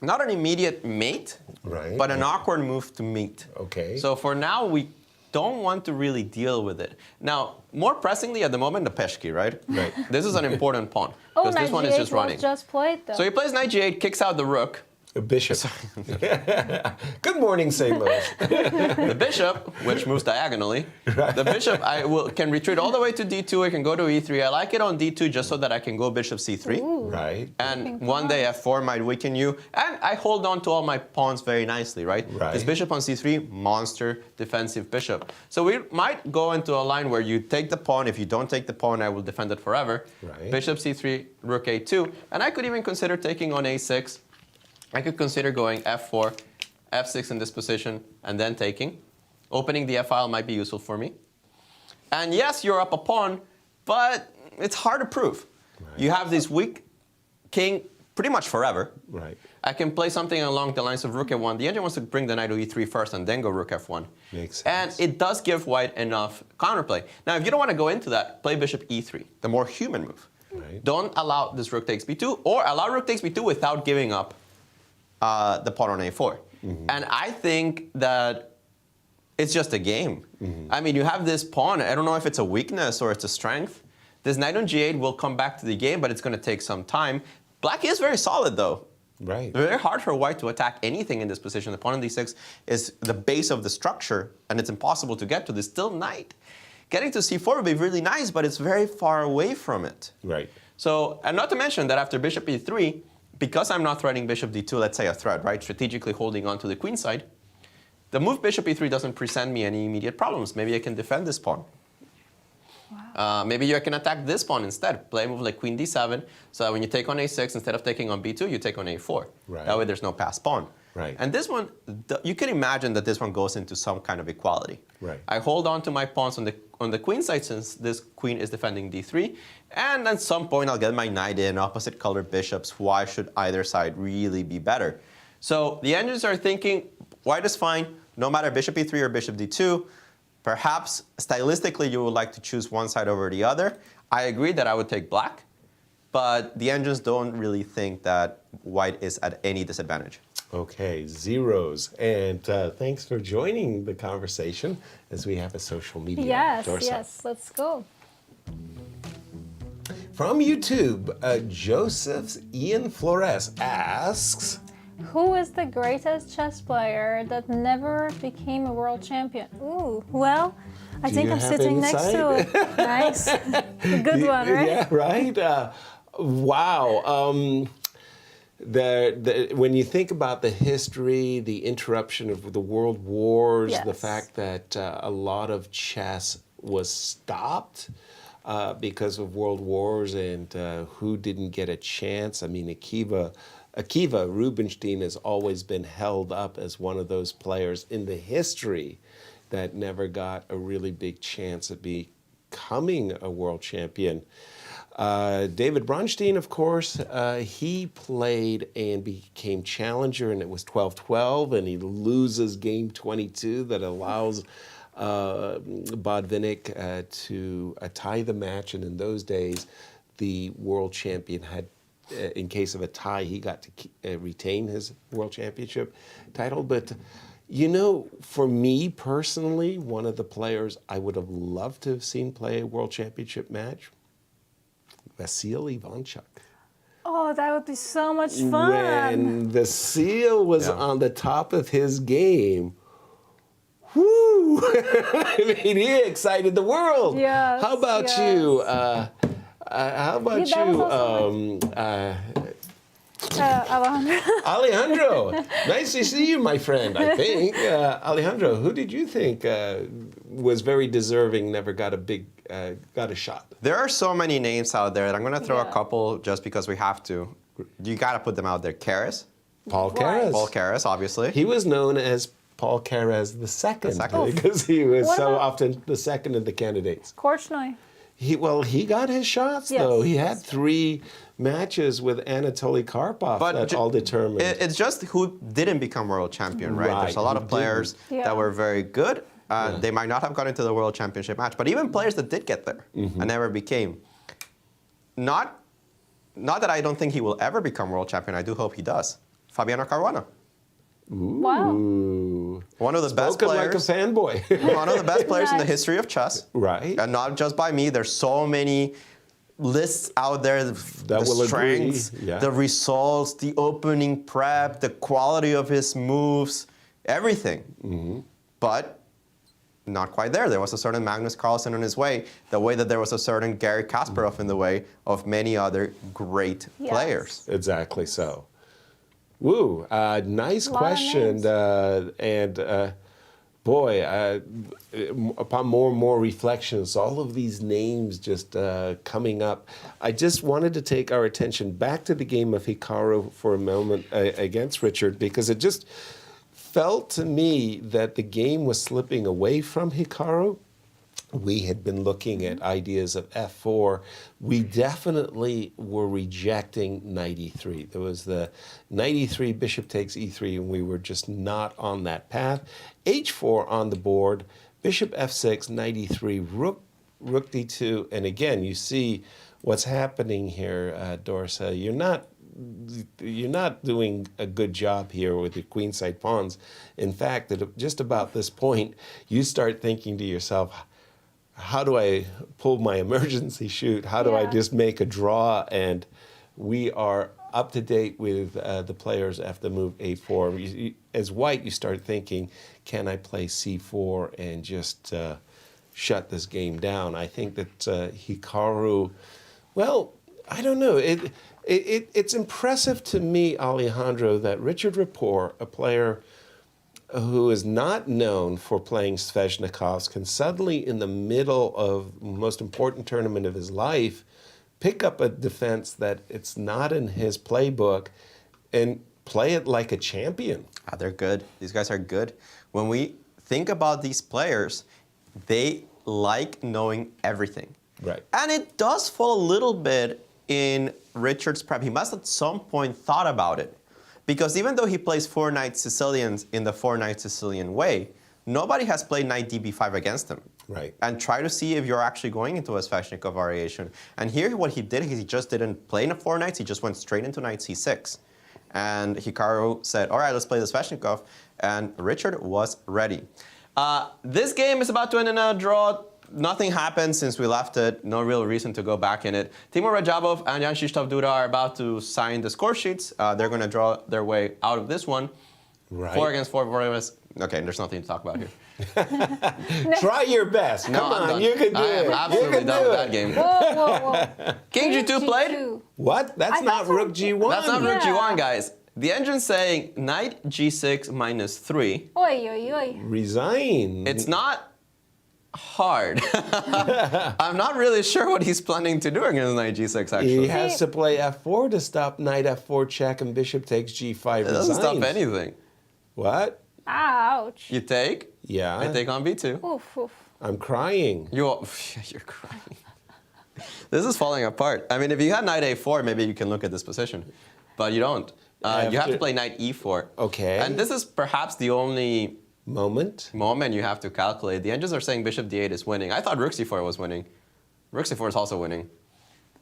not an immediate mate, right, but an awkward move to mate. Okay. So for now, we don't want to really deal with it. Now, more pressingly at the moment, the peshki, right? Right. This is an important pawn, Oh, because knight this one is g8 just running. was just played, though. So he plays knight g8, kicks out the rook. A bishop. Good morning, St. Louis. The bishop, which moves diagonally, the bishop can retreat all the way to d2. I can go to e3. I like it on d2 just so that I can go bishop c3. Ooh. Right. And one day f4 might weaken you. And I hold on to all my pawns very nicely, right? Right. This bishop on c3, monster defensive bishop. So we might go into a line where you take the pawn. If you don't take the pawn, I will defend it forever. Right. Bishop c3, rook a2. And I could even consider taking on a6. I could consider going f4, f6 in this position, and then taking. Opening the f-file might be useful for me. And yes, you're up a pawn, but it's hard to prove. Right. You have this weak king pretty much forever. Right. I can play something along the lines of rook f1. The engine wants to bring the knight to e3 first and then go rook f1. Makes sense. And it does give white enough counterplay. Now, if you don't want to go into that, play bishop e3, the more human move. Right. Don't allow this rook takes b2, or allow rook takes b2 without giving up the pawn on a4. And I think that it's just a game. I mean, you have this pawn. I don't know if it's a weakness or it's a strength. This knight on g8 will come back to the game, but it's going to take some time. Black is very solid, though. Right. Very hard for white to attack anything in this position. The pawn on d6 is the base of the structure, and it's impossible to get to. There's still knight. Getting to c4 would be really nice, but it's very far away from it. Right. So, and not to mention that after bishop e3, because I'm not threatening bishop d2, let's say a threat, right? Strategically holding on to the queen side, the move bishop e3 doesn't present me any immediate problems. Maybe I can defend this pawn. Wow. Maybe I can attack this pawn instead. Play a move like queen d7, so that when you take on a6, instead of taking on b2, you take on a4. Right. That way there's no passed pawn. Right. And this one, you can imagine that this one goes into some kind of equality. Right. I hold on to my pawns on the queen side since this queen is defending d3. And at some point, I'll get my knight in, opposite colored bishops. Why should either side really be better? So the engines are thinking, white is fine, no matter bishop e3 or bishop d2. Perhaps stylistically, you would like to choose one side over the other. I agree that I would take black. but the engines don't really think that white is at any disadvantage. Okay, zeros. And thanks for joining the conversation as we have a social media. Yes, Dorsa. yes, let's go. From YouTube, Joseph's Ian Flores asks, Who is the greatest chess player that never became a world champion? Ooh, well, I think I'm sitting next to it. Nice. A good one, right? Yeah, right? Wow. When you think about the history, the interruption of the world wars, Yes. the fact that a lot of chess was stopped because of world wars and who didn't get a chance. I mean, Akiva Rubinstein has always been held up as one of those players in the history that never got a really big chance at becoming a world champion. David Bronstein, of course, he played and became challenger, and it was 12-12, and he loses game 22 that allows Botvinnik to tie the match, and in those days, the world champion had, in case of a tie, he got to retain his world championship title. But, you know, for me personally, one of the players I would have loved to have seen play a world championship match, Vasil Ivanchuk. Oh, that would be so much fun. When Vasil was on the top of his game, whoo! I mean, he excited the world. Yes, How about yes. you? How about Yeah, that was you? Alejandro. Alejandro, nice to see you, my friend, I think. Alejandro, who did you think was very deserving, never got a shot? There are so many names out there, and I'm going to throw a couple just because we have to. You got to put them out there. Keres. Paul Keres. Paul Keres, obviously. He was known as Paul Keres the second. Because he was so often the second of the candidates. Korchnoi. He got his shots, though. He had 3 matches with Anatoly Karpov that all determined. It's just who didn't become world champion, right? There's a lot of players that were very good. They might not have gotten to the world championship match, but even players that did get there and never became. Not that I don't think he will ever become world champion. I do hope he does. Fabiano Caruana. Wow. One of the best Spoken players. like a fanboy. One of the best players in the history of chess. Right. And not just by me. There's so many lists out there. The strengths, the results, the opening prep, the quality of his moves, everything. But not quite there. There was a certain Magnus Carlsen on his way, the way that there was a certain Garry Kasparov in the way of many other great players. Exactly so. Woo, nice question. Boy, upon more and more reflections, all of these names just coming up, I just wanted to take our attention back to the game of Hikaru for a moment against Richard, because it just felt to me that the game was slipping away from Hikaru. We had been looking at ideas of F4. We definitely were rejecting knight e3. There was the knight e3, bishop takes e3, and we were just not on that path. H4 on the board, bishop f6, knight e3, rook d2. And again, you see what's happening here, Dorsa. You're not doing a good job here with the queenside pawns. In fact, at just about this point, you start thinking to yourself, how do I pull my emergency chute? How do I just make a draw? And we are up to date with the players after move a4. As white, you start thinking, can I play c4 and just shut this game down? I think that Hikaru, well, I don't know. It's impressive to me, Alejandro, that Richard Rapport, a player who is not known for playing Sveshnikovs, can suddenly, in the middle of the most important tournament of his life, pick up a defense that it's not in his playbook and play it like a champion. They're good. These guys are good. When we think about these players, they like knowing everything. Right. And it does fall a little bit in Richard's prep. He must at some point thought about it. Because even though he plays 4 knights Sicilians in the 4 knights Sicilian way, nobody has played knight db5 against him. Right. And try to see if you're actually going into a Sveshnikov variation. And here what he did is he just didn't play into 4 knights, he just went straight into knight c6. And Hikaru said, all right, let's play the Sveshnikov. And Richard was ready. This game is about to end in a draw. Nothing happened since we left it. No real reason to go back in it. Timur Radjabov and Jan Krzysztof Duda are about to sign the score sheets. They're going to draw their way out of this one. Right. 4 against 4. Okay, there's nothing to talk about here. Try your best. Come on, done. you can do I it. am absolutely done with that game. Whoa. King G2 played? What? That's not Rook G1. That's not Rook G1, guys. The engine's saying knight G6 -3. Oi. Resign. It's not hard. I'm not really sure what he's planning to do against knight G6, actually. He has to play F4 to stop knight F4 check and bishop takes G5. It doesn't stop anything. What? Ouch. You take? Yeah. I take on B2. Oof. I'm crying. You're crying. This is falling apart. I mean, if you had knight A4, maybe you can look at this position. But you don't. You have to play knight E4. Okay. And this is perhaps the only moment you have to calculate. The engines are saying bishop D8 is winning. I thought rook C4 was winning. Rook C4 is also winning.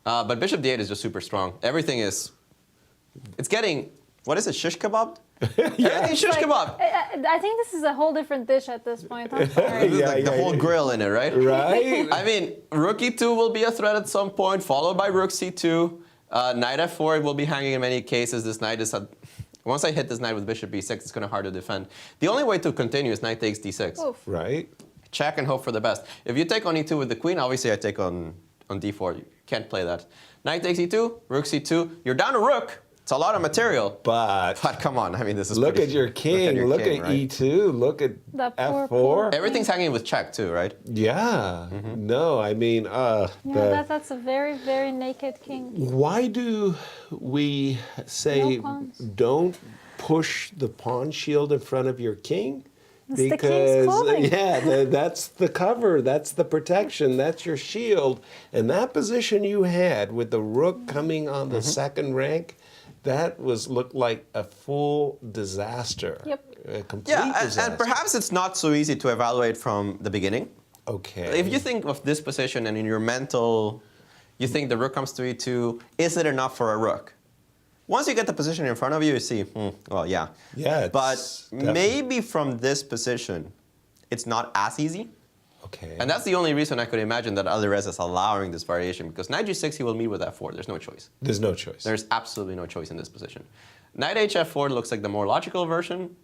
But bishop D8 is just super strong. Everything is... It's getting... What is it? Shish kebab? Everything's shish kebab. I think this is a whole different dish at this point. I'm sorry. The whole grill in it, right? Right. I mean, rook E2 will be a threat at some point, followed by rook C2. Knight F4 will be hanging in many cases. This knight is... Once I hit this knight with bishop B6, it's going to hard to defend. The only way to continue is knight takes D6. Oof. Right. Check and hope for the best. If you take on E2 with the queen, obviously I take on D4. You can't play that. Knight takes E2, rook C2. You're down a rook. It's a lot of material. But come on, I mean, this is look at your king. Look at right? E2. Look at F4. Everything's hanging with check too, right? Yeah. No, I mean, that's a very, very naked king. Why do we say No pawns. don't push the pawn shield in front of your king? It's the king's clothing. That's the cover, that's the protection, that's your shield. And that position you had with the rook coming on the second rank, that looked like a full disaster. Yep. A complete disaster. And perhaps it's not so easy to evaluate from the beginning. Okay. If you think of this position and in your mental, you think the rook comes to E2, is it enough for a rook? Once you get the position in front of you, you see, well, yeah. Yeah, but maybe from this position, it's not as easy. Okay. And that's the only reason I could imagine that Alireza is allowing this variation, because knight G6, he will meet with F4. There's no choice. There's no choice. There's absolutely no choice in this position. Knight HF4 looks like the more logical version.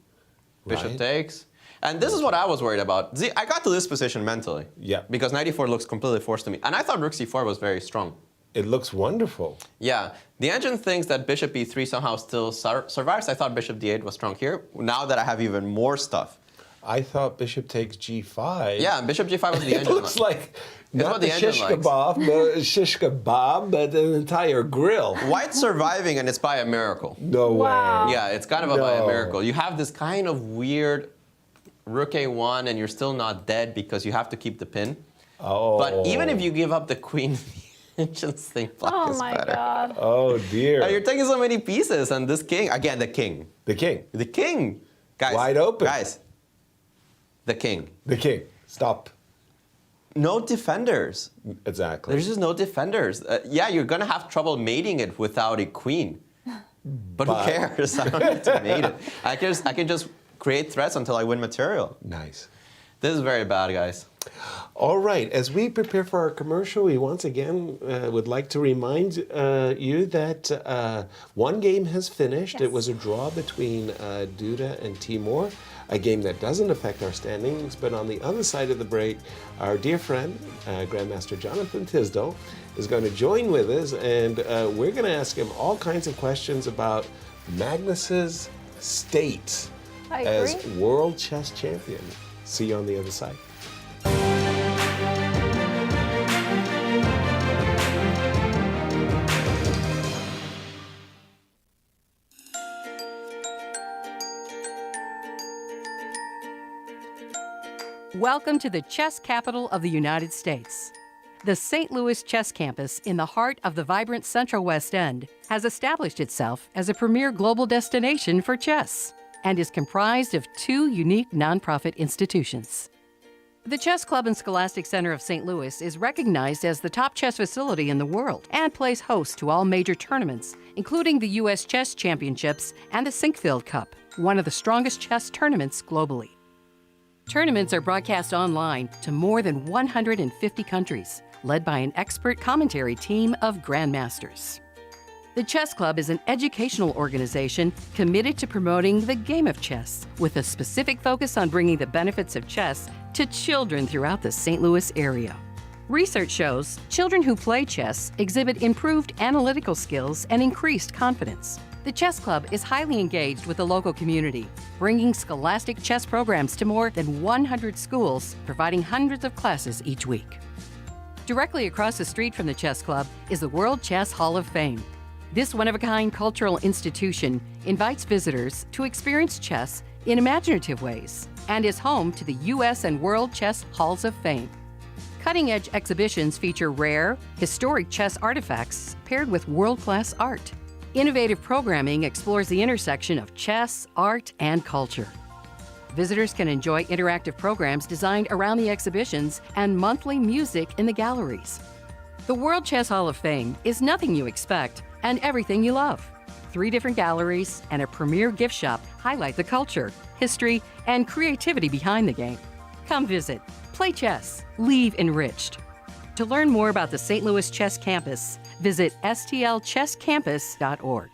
Bishop takes. And this is what I was worried about. See, I got to this position mentally. Yeah. Because knight E4 looks completely forced to me. And I thought rook C4 was very strong. It looks wonderful. Yeah. The engine thinks that bishop E3 somehow still survives. I thought bishop D8 was strong here. Now that I have even more stuff. I thought bishop takes G5. Yeah, bishop G5 was the engine. It looks like not the shish shish kebab, but an entire grill. White's surviving, and it's by a miracle. No way. Yeah, it's kind of by a miracle. You have this kind of weird rook A1, and you're still not dead because you have to keep the pin. Oh. But even if you give up the queen, the engine's think black is better. God. Oh, dear. You're taking so many pieces, and this king, again, the king. The king. The king. Guys. Wide open. Guys. The king. The king. Stop. No defenders. Exactly. There's just no defenders. Yeah, you're going to have trouble mating it without a queen. But who cares? I don't need to mate it. I can just create threats until I win material. Nice. This is very bad, guys. All right. As we prepare for our commercial, we once again would like to remind you that one game has finished. Yes. It was a draw between Duda and Timur, a game that doesn't affect our standings. But on the other side of the break, our dear friend, Grandmaster Jonathan Tisdale, is going to join with us, and we're going to ask him all kinds of questions about Magnus's state as world chess champion. See you on the other side. Welcome to the chess capital of the United States. The St. Louis Chess Campus, in the heart of the vibrant Central West End, has established itself as a premier global destination for chess. and is comprised of 2 unique nonprofit institutions. The Chess Club and Scholastic Center of St. Louis is recognized as the top chess facility in the world and plays host to all major tournaments, including the U.S. Chess Championships and the Sinkfield Cup, one of the strongest chess tournaments globally. Tournaments are broadcast online to more than 150 countries, led by an expert commentary team of grandmasters. The Chess Club is an educational organization committed to promoting the game of chess, with a specific focus on bringing the benefits of chess to children throughout the St. Louis area. Research shows children who play chess exhibit improved analytical skills and increased confidence. The Chess Club is highly engaged with the local community, bringing scholastic chess programs to more than 100 schools, providing hundreds of classes each week. Directly across the street from the Chess Club is the World Chess Hall of Fame. This one-of-a-kind cultural institution invites visitors to experience chess in imaginative ways and is home to the U.S. and World Chess Halls of Fame. Cutting-edge exhibitions feature rare, historic chess artifacts paired with world-class art. Innovative programming explores the intersection of chess, art, and culture. Visitors can enjoy interactive programs designed around the exhibitions and monthly music in the galleries. The World Chess Hall of Fame is nothing you expect and everything you love. 3 different galleries and a premier gift shop highlight the culture, history, and creativity behind the game. Come visit, play chess, leave enriched. To learn more about the St. Louis Chess Campus, visit stlchesscampus.org.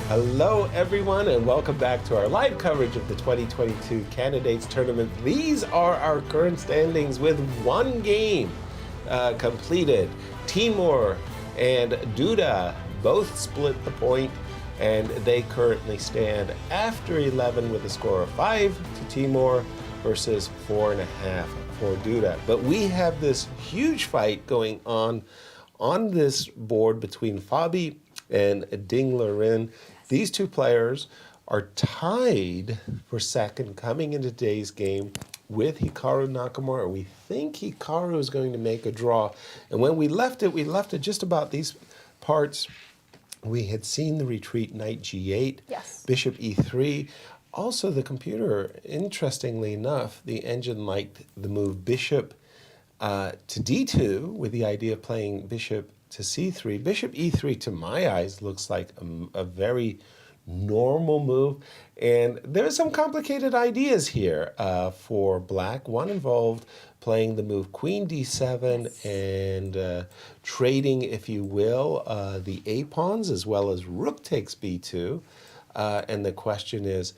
Hello, everyone, and welcome back to our live coverage of the 2022 Candidates Tournament. These are our current standings with one game completed. Timur and Duda both split the point, and they currently stand after 11 with a score of 5 to Timur versus 4.5 for Duda. But we have this huge fight going on this board between Fabi and Ding-Lerin. These two players are tied for second coming into today's game with Hikaru Nakamura. We think Hikaru is going to make a draw. And when we left it just about these parts. We had seen the retreat knight g8, yes. bishop e3. Also, the computer, interestingly enough, the engine liked the move bishop to d2 with the idea of playing bishop to c3. Bishop e3, to my eyes, looks like a very normal move. And there's some complicated ideas here for black. One involved playing the move queen d7 and trading, if you will, the a pawns, as well as rook takes b2. And the question is,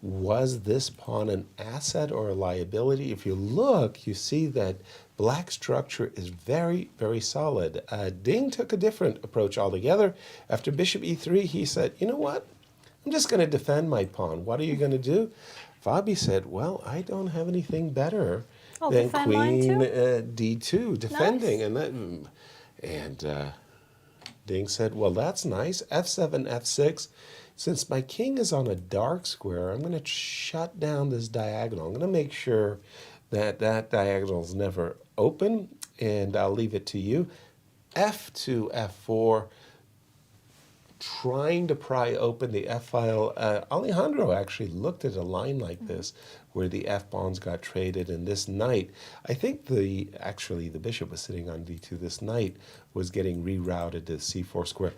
was this pawn an asset or a liability? If you look, you see that black structure is very, very solid. Ding took a different approach altogether. After bishop e3, he said, you know what? I'm just going to defend my pawn. What are you going to do? Fabi said, well, I don't have anything better than queen d2, defending. Nice. And Ding said, well, that's nice. f7, f6. Since my king is on a dark square, I'm going to shut down this diagonal. I'm going to make sure that that diagonal is never open, and I'll leave it to you. f2, f4, trying to pry open the f-file. Alejandro actually looked at a line like this where the f-pawns got traded, and this knight, I think the bishop was sitting on d2. This knight was getting rerouted to c4 square.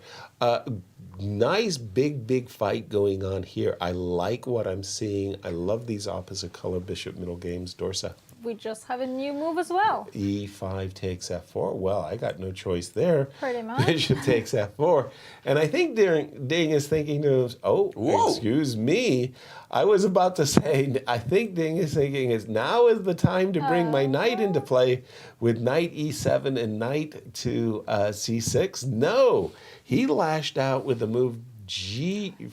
Nice big fight going on here. I like what I'm seeing. I love these opposite color bishop middle games. Dorsa. We just have a new move as well. e5 takes f4. Well, I got no choice there. Pretty much. Bishop takes f4. And I think Ding is thinking to himself, oh, excuse me. I was about to say, I think Ding is thinking now is the time to bring my knight into play with knight e7 and knight to c6. No, he lashed out with the move g5.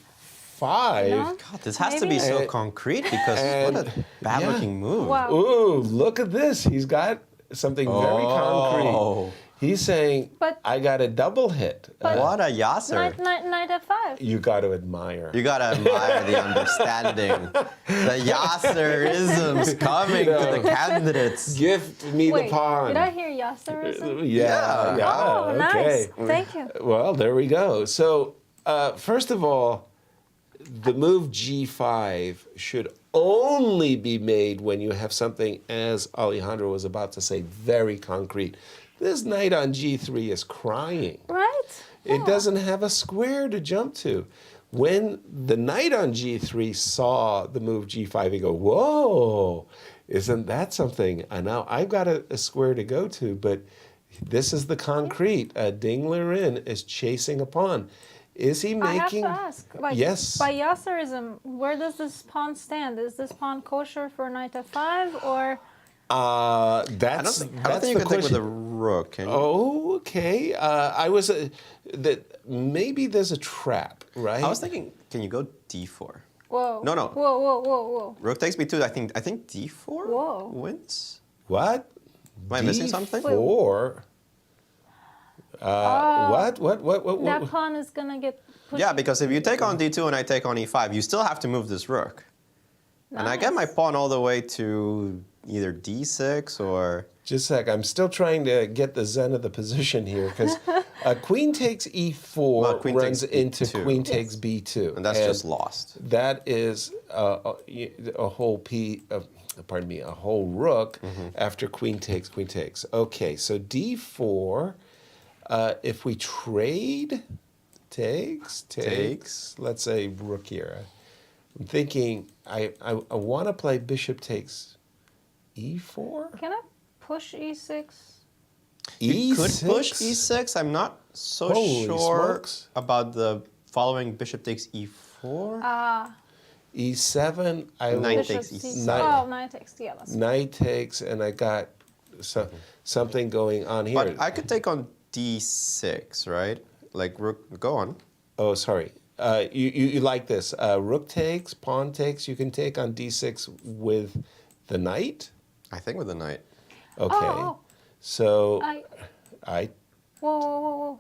God, this has to be so concrete because what a bad-looking move. Wow. Ooh, look at this. He's got something very concrete. He's saying, I got a double hit. What a Yasser. Knight f5. You got to admire. You got to admire the understanding. The Yasserisms coming to the candidates. Gift me the pawn. Did I hear Yasserism? Yeah. Oh, okay. Nice. Thank you. Well, there we go. So, first of all, the move g5 should only be made when you have something, as Alejandro was about to say, very concrete. This knight on g3 is crying. Right? It doesn't have a square to jump to. When the knight on g3 saw the move g5, he go, whoa, isn't that something? And now I've got a square to go to, but this is the concrete. Ding-Lerin is chasing a pawn. Is he making... I have to ask. Yes. By Yasserism, where does this pawn stand? Is this pawn kosher for knight f5 or... I don't think you can take with a rook, can you? Oh, okay. I was... maybe there's a trap, right? I was thinking, can you go d4? Whoa. No. Whoa. Rook takes b2. I think d4 wins. What? Am I missing something? D4? What? That pawn is going to get pushed. Yeah, because if you take on d2 and I take on e5, you still have to move this rook. Nice. And I get my pawn all the way to either d6 or... Just a sec. I'm still trying to get the zen of the position here, because queen takes e4 runs into queen takes b2. And that's just lost. That is a whole a whole rook after queen takes, queen takes. Okay, so d4... if we trade, takes, let's say rook here. I'm thinking I want to play bishop takes e4. Can I push e6? You could push e6. I'm not so sure about the following bishop takes e4. E7. Knight takes e7. Knight takes. Yeah, that's Knight takes, and I got something going on here. But I could take on d6, right? Like rook. Go on. Oh, sorry. You like this? Rook takes, pawn takes. You can take on d6 with the knight. I think with the knight. Okay. So Whoa.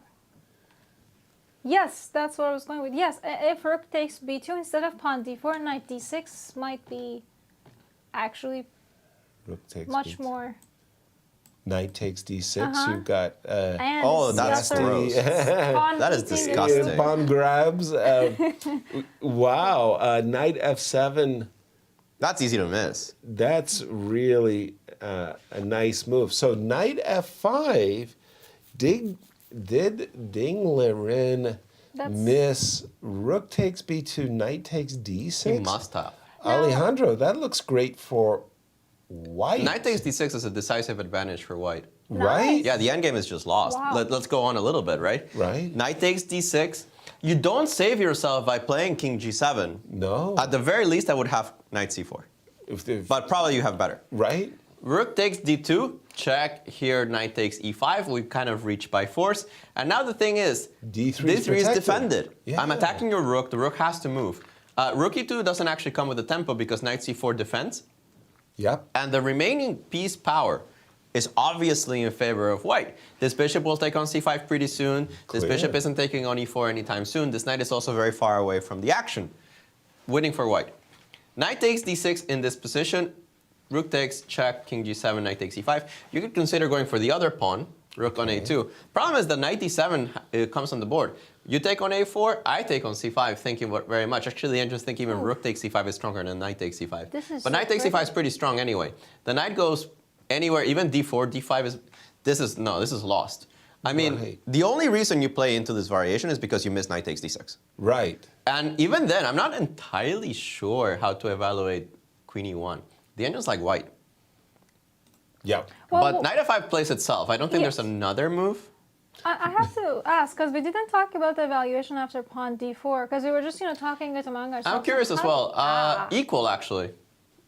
Yes, that's what I was going with. Yes, if rook takes b2 instead of pawn d4, knight d6 might be actually rook takes much b2. more. Knight takes d6. You've got. That's gross. That is disgusting. Pawn grabs. Wow. Knight f7. That's easy to miss. That's really a nice move. So knight f5. Did Ding Liren miss rook takes b2, knight takes d6? He must have. Alejandro, that looks great for white. Knight takes d6 is a decisive advantage for white. Right? Yeah, the endgame is just lost. Wow. Let's go on a little bit, right? Right. Knight takes d6. You don't save yourself by playing king g7. No. At the very least, I would have knight c4. But probably you have better. Right? Rook takes d2. Check. Here, knight takes e5. We kind of reach by force. And now the thing is, d3 is defended. Yeah. I'm attacking your rook. The rook has to move. Rook e2 doesn't actually come with the tempo because knight c4 defends. Yep. And the remaining piece power is obviously in favor of white. This bishop will take on c5 pretty soon. This bishop isn't taking on e4 anytime soon. This knight is also very far away from the action. Winning for white. Knight takes d6 in this position. Rook takes, check, king g7, knight takes e5. You could consider going for the other pawn, rook on a2. Problem is the knight d7 comes on the board. You take on a4, I take on c5, thinking very much. Actually, the engines think even rook takes c5 is stronger than knight takes c5. But knight takes c5 is pretty strong anyway. The knight goes anywhere, even d4, d5 is... This is lost. I mean, the only reason you play into this variation is because you miss knight takes d6. Right. And even then, I'm not entirely sure how to evaluate queen e1. The engine's like white. Yep. But knight f5 plays itself. I don't think there's another move. I have to ask, because we didn't talk about the evaluation after pawn d4, because we were just, talking it among ourselves. I'm curious as well. Equal, actually.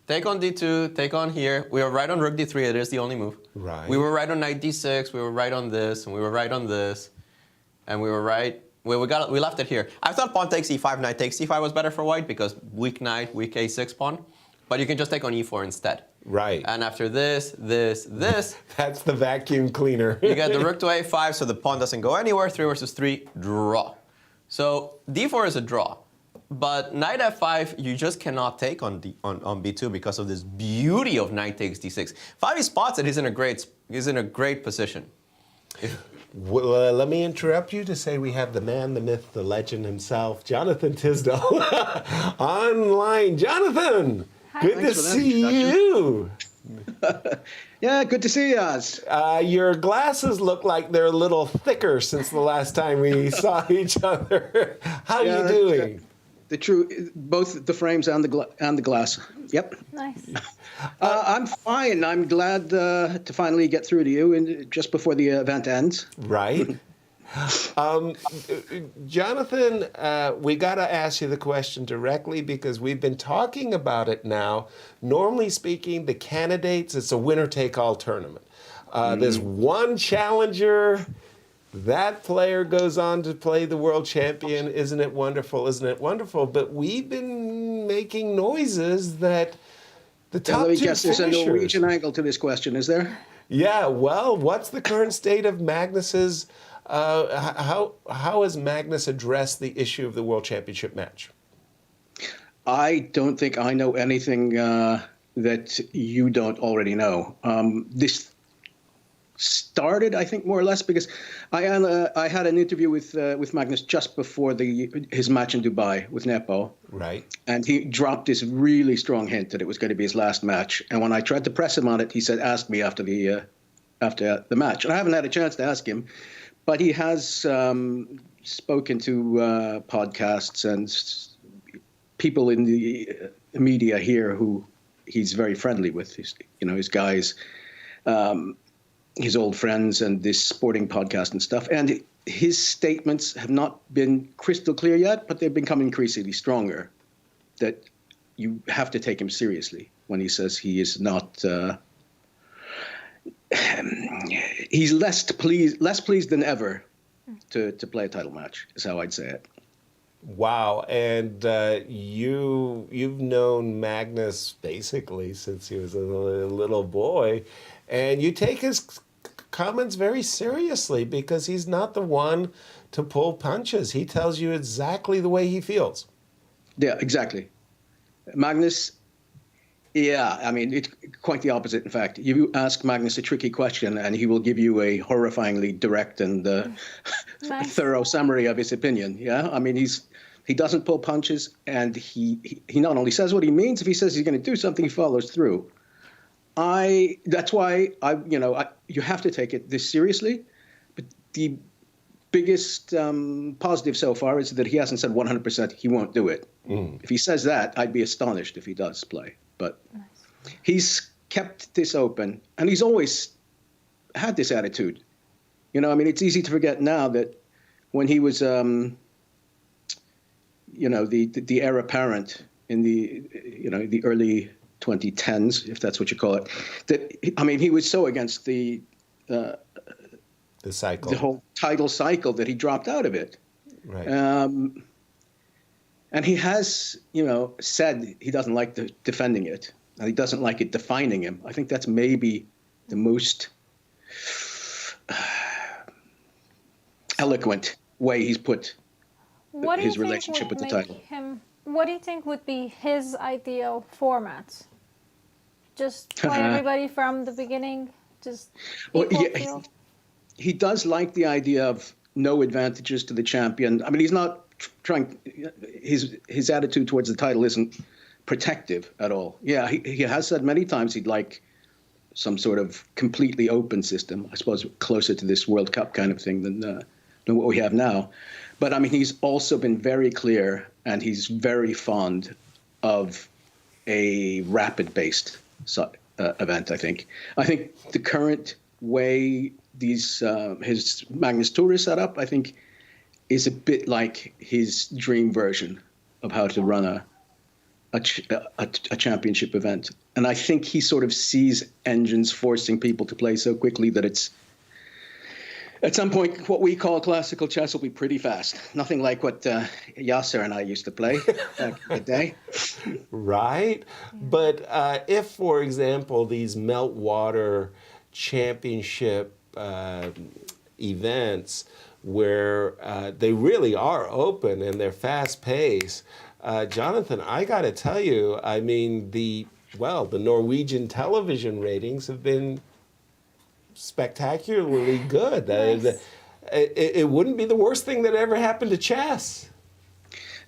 Take on d2, take on here. We were right on rook d3. It is the only move. Right. We were right on knight d6. We were right on this, and we were right on this. And we were right... We left it here. I thought pawn takes e5, knight takes c5 was better for white, because weak knight, weak a6 pawn. But you can just take on e4 instead. Right. And after this. That's the vacuum cleaner. You get the rook to a5, so the pawn doesn't go anywhere. 3 versus 3, draw. So d4 is a draw. But knight f5, you just cannot take on b2 because of this beauty of knight takes d6. Fabi spots it. He's in a great position. Well, let me interrupt you to say we have the man, the myth, the legend himself, Jonathan Tisdall, online. Jonathan! Good to see you. Yeah, good to see you guys. Your glasses look like they're a little thicker since the last time we saw each other. How are you doing? Both the frames and the glass. Yep. Nice. I'm fine. I'm glad to finally get through to you just before the event ends. Right. Jonathan, we got to ask you the question directly because we've been talking about it now. Normally speaking, the candidates, it's a winner-take-all tournament. There's one challenger. That player goes on to play the world champion. Isn't it wonderful? Isn't it wonderful? But we've been making noises that the top let me two guess, there's finishers... a Norwegian angle to this question, is there? Yeah, well, what's the current state of Magnus's... how has Magnus addressed the issue of the World Championship match? I don't think I know anything that you don't already know. This started, I think, more or less because I had an interview with Magnus just before his match in Dubai with Nepo. Right. And he dropped this really strong hint that it was going to be his last match. And when I tried to press him on it, he said, "Ask me after the match." And I haven't had a chance to ask him. But he has spoken to podcasts and people in the media here who he's very friendly with, his guys. his old friends and this sporting podcast and stuff. And his statements have not been crystal clear yet, but they've become increasingly stronger, that you have to take him seriously when he says he is not, he's less pleased than ever to play a title match, is how I'd say it. Wow, and you've known Magnus basically since he was a little boy, and you take his comments very seriously because he's not the one to pull punches. He tells you exactly the way he feels. Yeah, exactly. Magnus, yeah, I mean, it's quite the opposite, in fact. You ask Magnus a tricky question, and he will give you a horrifyingly direct and thorough summary of his opinion, yeah? I mean, he doesn't pull punches, and he not only says what he means, if he says he's going to do something, he follows through. That's why you have to take it this seriously. But the biggest positive so far is that he hasn't said 100% he won't do it. If he says that, I'd be astonished if he does play. But he's kept this open, and he's always had this attitude. I mean, it's easy to forget now that when he was, the heir apparent in the early 2010s, if that's what you call it, he was so against the cycle, the whole title cycle, that he dropped out of it. Right. And he has, said he doesn't like defending it, and he doesn't like it defining him. I think that's maybe the most eloquent way he's put his relationship with the title. What do you think would be his ideal format? Just play everybody from the beginning? Just he does like the idea of no advantages to the champion. I mean, he's not trying. His attitude towards the title isn't protective at all. Yeah, he has said many times he'd like some sort of completely open system. I suppose closer to this World Cup kind of thing than what we have now. But I mean, he's also been very clear, and he's very fond of a rapid-based event. I think the current way his Magnus Tour is set up, I think, is a bit like his dream version of how to run a championship event. And I think he sort of sees engines forcing people to play so quickly that it's, at some point, what we call classical chess will be pretty fast. Nothing like what Yasser and I used to play back in the day. Right? But if, for example, these meltwater championship events where they really are open and they're fast-paced, Jonathan, I got to tell you, I mean, the Norwegian television ratings have been spectacularly good. Nice. It wouldn't be the worst thing that ever happened to chess.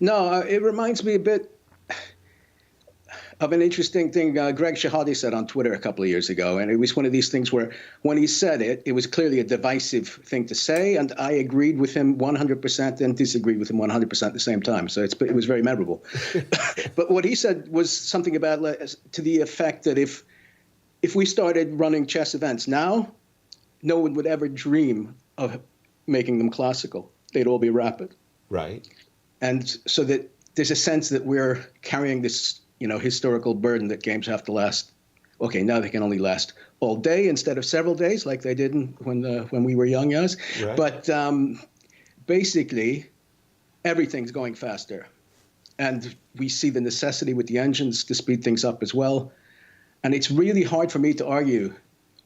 No, it reminds me a bit of an interesting thing Greg Shahade said on Twitter a couple of years ago. And it was one of these things where when he said it, it was clearly a divisive thing to say. And I agreed with him 100% and disagreed with him 100% at the same time. So it was very memorable. But what he said was something about to the effect that if we started running chess events now, no one would ever dream of making them classical. They'd all be rapid. Right. And so that there's a sense that we're carrying this, historical burden that games have to last. Okay, now they can only last all day instead of several days, like they did when we were young, yes. Right. But basically, everything's going faster. And we see the necessity with the engines to speed things up as well. And it's really hard for me to argue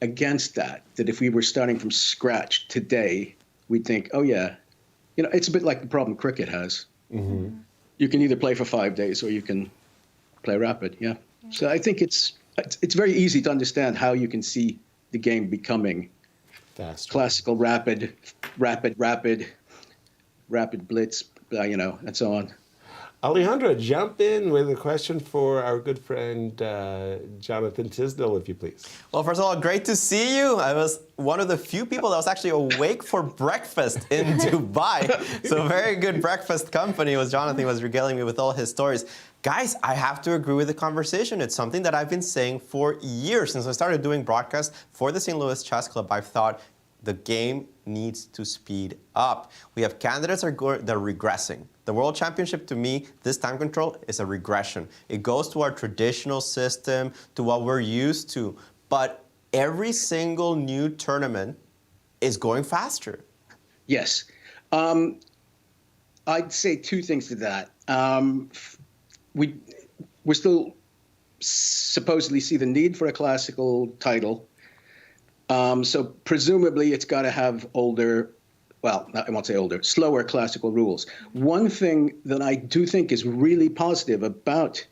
against that if we were starting from scratch today, we'd think, oh, yeah, it's a bit like the problem cricket has. Mm-hmm. You can either play for 5 days or you can play rapid, yeah. So I think it's very easy to understand how you can see the game becoming faster. Classical, rapid blitz, and so on. Alejandro, jump in with a question for our good friend Jonathan Tisdale, if you please. Well, first of all, great to see you. I was one of the few people that was actually awake for breakfast in Dubai. So very good breakfast company was Jonathan. He was regaling me with all his stories. Guys, I have to agree with the conversation. It's something that I've been saying for years. Since I started doing broadcasts for the St. Louis Chess Club, I've thought the game needs to speed up. We have candidates that are regressing. The World Championship, to me, this time control is a regression. It goes to our traditional system, to what we're used to. But every single new tournament is going faster. Yes. I'd say two things to that. We still supposedly see the need for a classical title. So presumably it's got to have older, well, I won't say older, slower classical rules. One thing that I do think is really positive about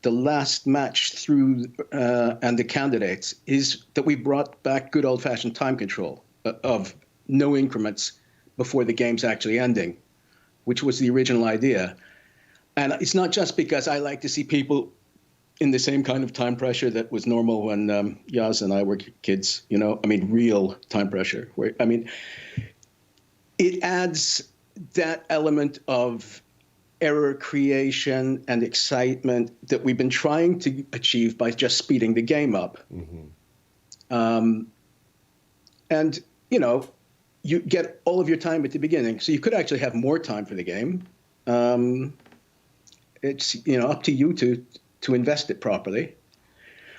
the last match through and the candidates is that we brought back good old-fashioned time control of no increments before the game's actually ending, which was the original idea. And it's not just because I like to see people in the same kind of time pressure that was normal when Yaz and I were kids, you know, I mean, real time pressure. It adds that element of error creation and excitement that we've been trying to achieve by just speeding the game up. Mm-hmm. And, you know, you get all of your time at the beginning, so you could actually have more time for the game. It's, you know, up to you to invest it properly.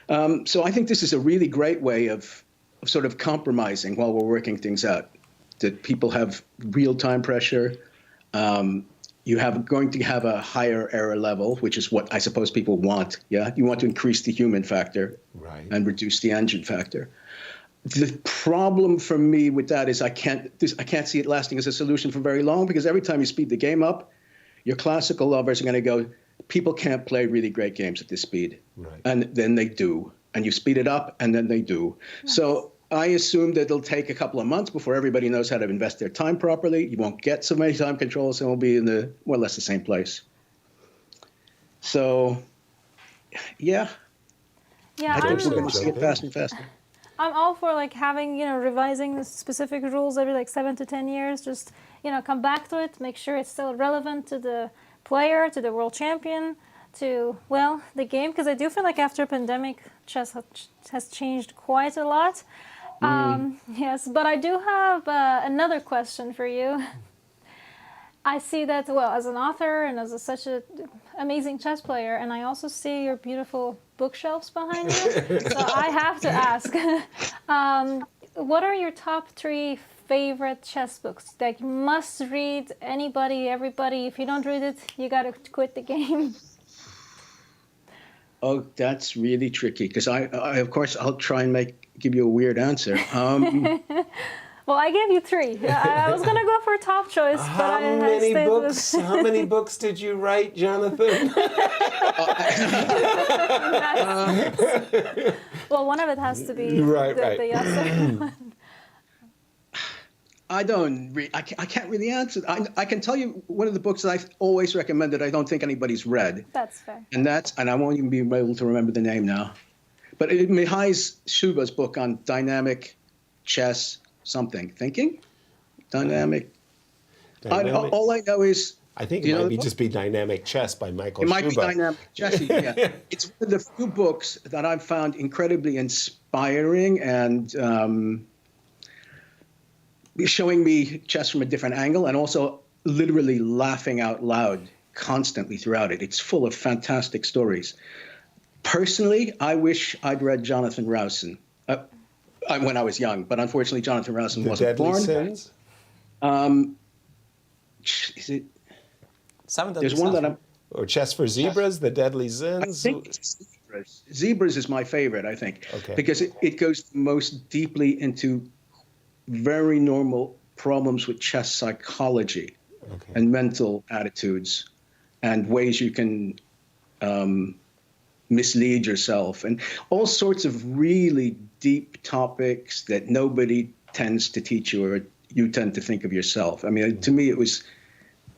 So I think this is a really great way of sort of compromising while we're working things out, that people have real-time pressure. You're going to have a higher error level, which is what I suppose people want. Yeah, you want to increase the human factor and reduce the engine factor. The problem for me with that is I can't see it lasting as a solution for very long, because every time you speed the game up, your classical lovers are going to go, people can't play really great games at this speed. Right. And then they do. And you speed it up, and then they do. Nice. So I assume that it'll take a couple of months before everybody knows how to invest their time properly. You won't get so many time controls, and we'll be in the more or less the same place. So, yeah. Yeah, I think we're going to see it faster and faster. I'm all for like having, you know, revising the specific rules every like 7 to 10 years. Just, you know, come back to it, make sure it's still relevant to the player, to the world champion, to, well, the game. Because I do feel like after pandemic, chess has changed quite a lot. Yes, but I do have another question for you. I see that, well, as an author and as such an amazing chess player, and I also see your beautiful bookshelves behind you. So I have to ask, what are your top 3 favorite chess books that you must read? Anybody, everybody, if you don't read it, you got to quit the game. Oh, that's really tricky, because I of course, I'll try and give you a weird answer. Well, I gave you 3. I was going to go for top choice, but How many books did you write, Jonathan? Well, one of it has to be the Yasser one. I can't really answer. I can tell you one of the books that I've always recommended I don't think anybody's read. That's fair. And I won't even be able to remember the name now. But Mihai Shuba's book on dynamic chess something. Thinking? Dynamic. All I know is... I think it might just be Dynamic Chess by Michael Shuba. It might be Dynamic Chess, yeah. It's one of the few books that I've found incredibly inspiring and showing me chess from a different angle, and also literally laughing out loud constantly throughout it. It's full of fantastic stories. Personally, I wish I'd read Jonathan Rowson when I was young, but unfortunately Jonathan Rowson wasn't born. The Deadly Sins? Is it? There's one that I'm... Or Chess for Zebras, The Deadly Sins? I think Zebras. Zebras is my favorite, I think, because it goes most deeply into very normal problems with chess psychology and mental attitudes and ways you can mislead yourself and all sorts of really deep topics that nobody tends to teach you or you tend to think of yourself. I mean, to me, it was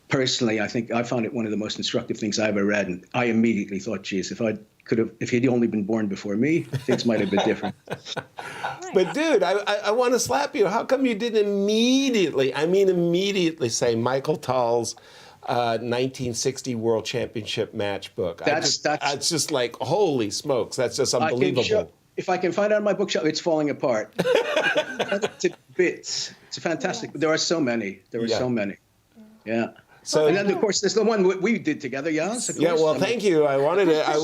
personally, I think I found it one of the most instructive things I ever read, and I immediately thought, geez, if he'd only been born before me, things might have been different. But dude, I want to slap you. How come you didn't immediately say Michael Tall's 1960 World Championship match book? That's just like, holy smokes, that's just unbelievable. If I can find out in my bookshelf, it's falling apart. To bits. It's fantastic. There are so many. So many. Yeah. So, and then, of course, there's the one we did together, Jas. Yeah, well, thank you. I wanted to. I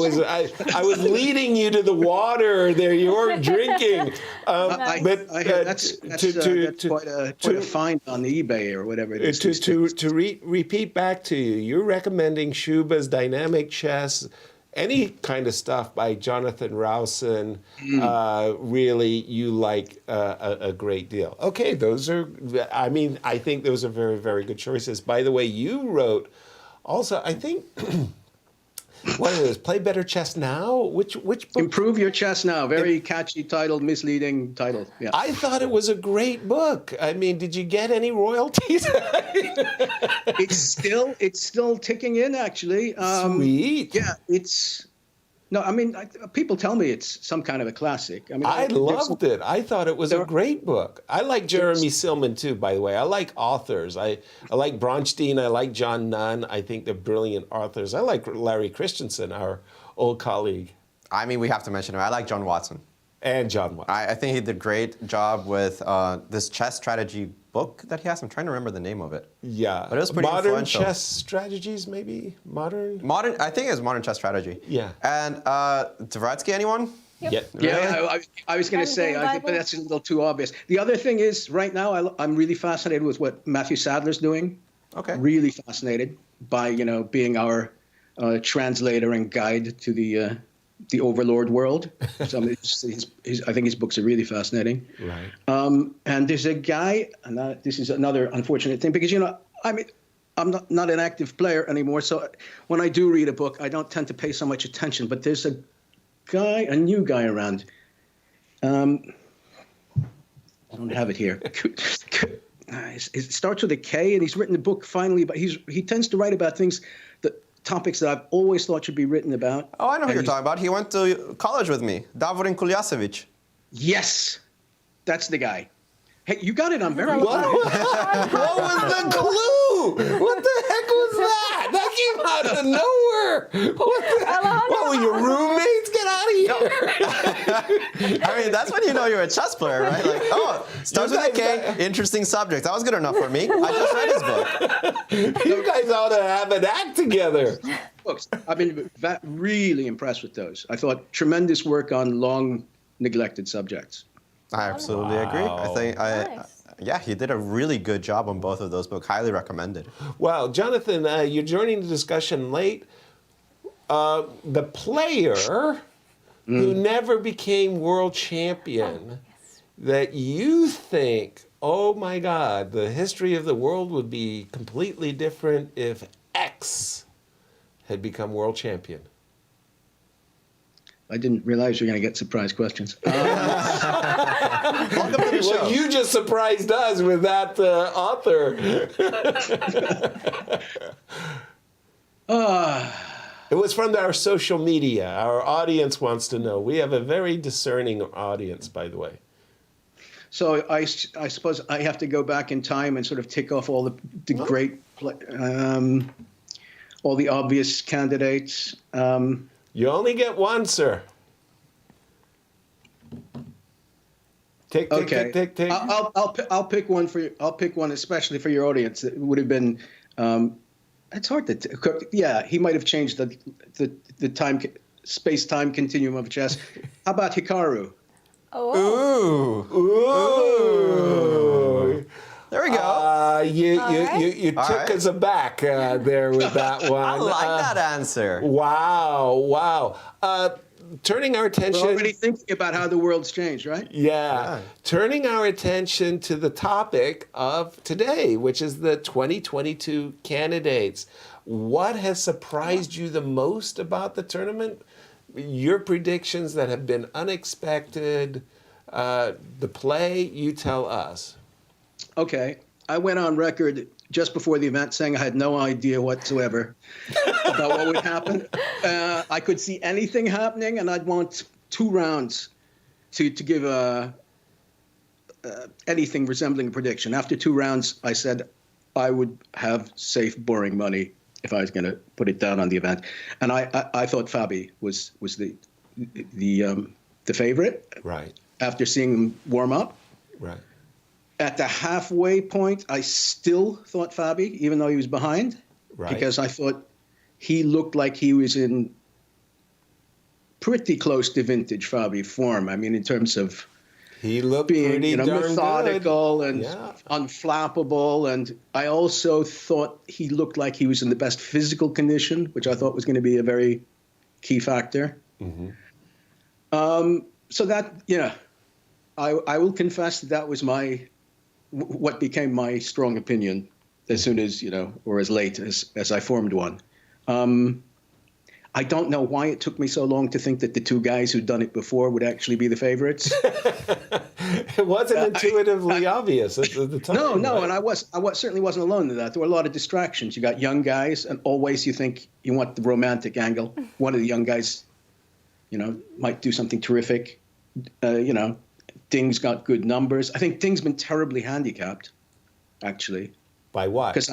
was leading you to the water there. You weren't drinking. I heard that's quite a find on the eBay or whatever it is. To repeat back to you, you're recommending Shuba's Dynamic Chess, any kind of stuff by Jonathan Rowson, really you like a great deal. Okay, those are, I think those are very, very good choices. By the way, you wrote also, I think, what is this, Play Better Chess Now? Which book? Improve Your Chess Now. Very catchy title, misleading title. Yeah. I thought it was a great book. I mean, did you get any royalties? It's still ticking in, actually. Sweet. Yeah, people tell me it's some kind of a classic. I loved it. I thought it was a great book. I like Jeremy Silman too, by the way. I like authors. I like Bronstein. I like John Nunn. I think they're brilliant authors. I like Larry Christensen, our old colleague. We have to mention him. I like John Watson. And John Watson. I think he did a great job with this chess strategy book that he has. I'm trying to remember the name of it. Yeah. But it was pretty Modern influential. Chess Strategies, maybe? Modern, I think it's Modern Chess Strategy. Yeah. And Dvoretsky, anyone? Yep. Yeah, I was going to say, but that's a little too obvious. The other thing is, right now, I'm really fascinated with what Matthew Sadler's doing. Okay. Really fascinated by, being our translator and guide to the Overlord world. So I think his books are really fascinating. Right. And there's a guy, and this is another unfortunate thing, because, I'm not an active player anymore, so when I do read a book, I don't tend to pay so much attention, but there's a new guy around. I don't have it here. It starts with a K, and he's written a book finally, but he tends to write about topics that I've always thought should be written about. Oh, I know who you're talking about. He went to college with me, Davorin Kulyasevic. Yes, that's the guy. Hey, you got it on very What was the clue? What the heck was that? That came out of nowhere. What were your roommates? Get out of here. That's when you know you're a chess player, right? Like, starts with a K, interesting subject. That was good enough for me. I just read his book. You guys ought to have an act together. Books. I've been really impressed with those. I thought tremendous work on long neglected subjects. I absolutely agree. I think he did a really good job on both of those books. Highly recommended. Well, Jonathan, you're joining the discussion late. The player who never became world champion that you think, oh my God, the history of the world would be completely different if X had become world champion. I didn't realize you were going to get surprise questions. Welcome to the show. Well, you just surprised us with that author. It was from our social media. Our audience wants to know. We have a very discerning audience, by the way. So I suppose I have to go back in time and sort of tick off all the great, all the obvious candidates. You only get one, sir. Tick. I'll pick one for you. I'll pick one especially for your audience. It would have been. It's hard to. He might have changed the time space-time continuum of chess. How about Hikaru? Ooh. There we go. You took us aback there with that one. I like that answer. Wow. Turning our attention. We're already thinking about how the world's changed, right? Yeah. Turning our attention to the topic of today, which is the 2022 candidates. What has surprised you the most about the tournament? Your predictions that have been unexpected. The play, you tell us. Okay. I went on record just before the event saying I had no idea whatsoever about what would happen. I could see anything happening, and I'd want 2 rounds to give anything resembling a prediction. After 2 rounds, I said I would have safe, boring money if I was going to put it down on the event. And I thought Fabi was the favorite. Right. After seeing him warm up. Right. At the halfway point, I still thought Fabi, even though he was behind. Right. Because I thought he looked like he was in pretty close to vintage Fabi form. I mean, in terms of he looked being pretty darn methodical good. and unflappable. And I also thought he looked like he was in the best physical condition, which I thought was going to be a very key factor. Mm-hmm. So that, I will confess that was what became my strong opinion as soon as, or as late as I formed one. I don't know why it took me so long to think that the 2 guys who'd done it before would actually be the favorites. It wasn't intuitively obvious at the time. No, right? and I certainly wasn't alone in that. There were a lot of distractions. You got young guys, and always you think you want the romantic angle. One of the young guys, might do something terrific. Ding's got good numbers. I think Ding's been terribly handicapped, actually. By what? Because,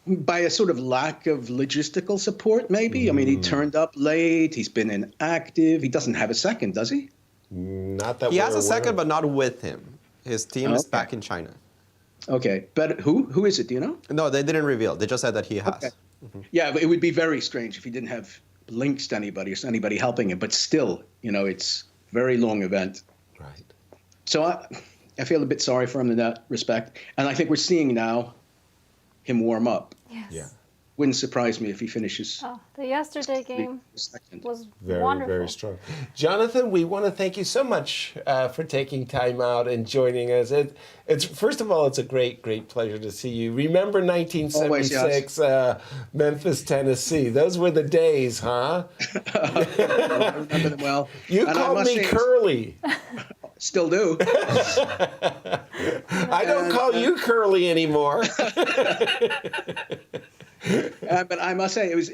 by a sort of lack of logistical support, maybe. I mean, he turned up late. He's been inactive. He doesn't have a second, does he? Not that he has a second, but not with him. His team is back in China. Okay, but who is it? Do you know? No, they didn't reveal. They just said that he has. Okay. Yeah, but it would be very strange if he didn't have links to anybody or anybody helping him. But still, it's a very long event. Right. So I feel a bit sorry for him in that respect. And I think we're seeing now him warm up. Yes. Yeah. Wouldn't surprise me if he finishes. Oh, the yesterday game was very, wonderful. very strong. Jonathan, we want to thank you so much for taking time out and joining us. It's first of all, it's a great, great pleasure to see you. Remember 1976, Memphis, Tennessee? Those were the days, huh? I remember them well. You And called me Curly. Still do. I don't call you Curly anymore. But I must say, it was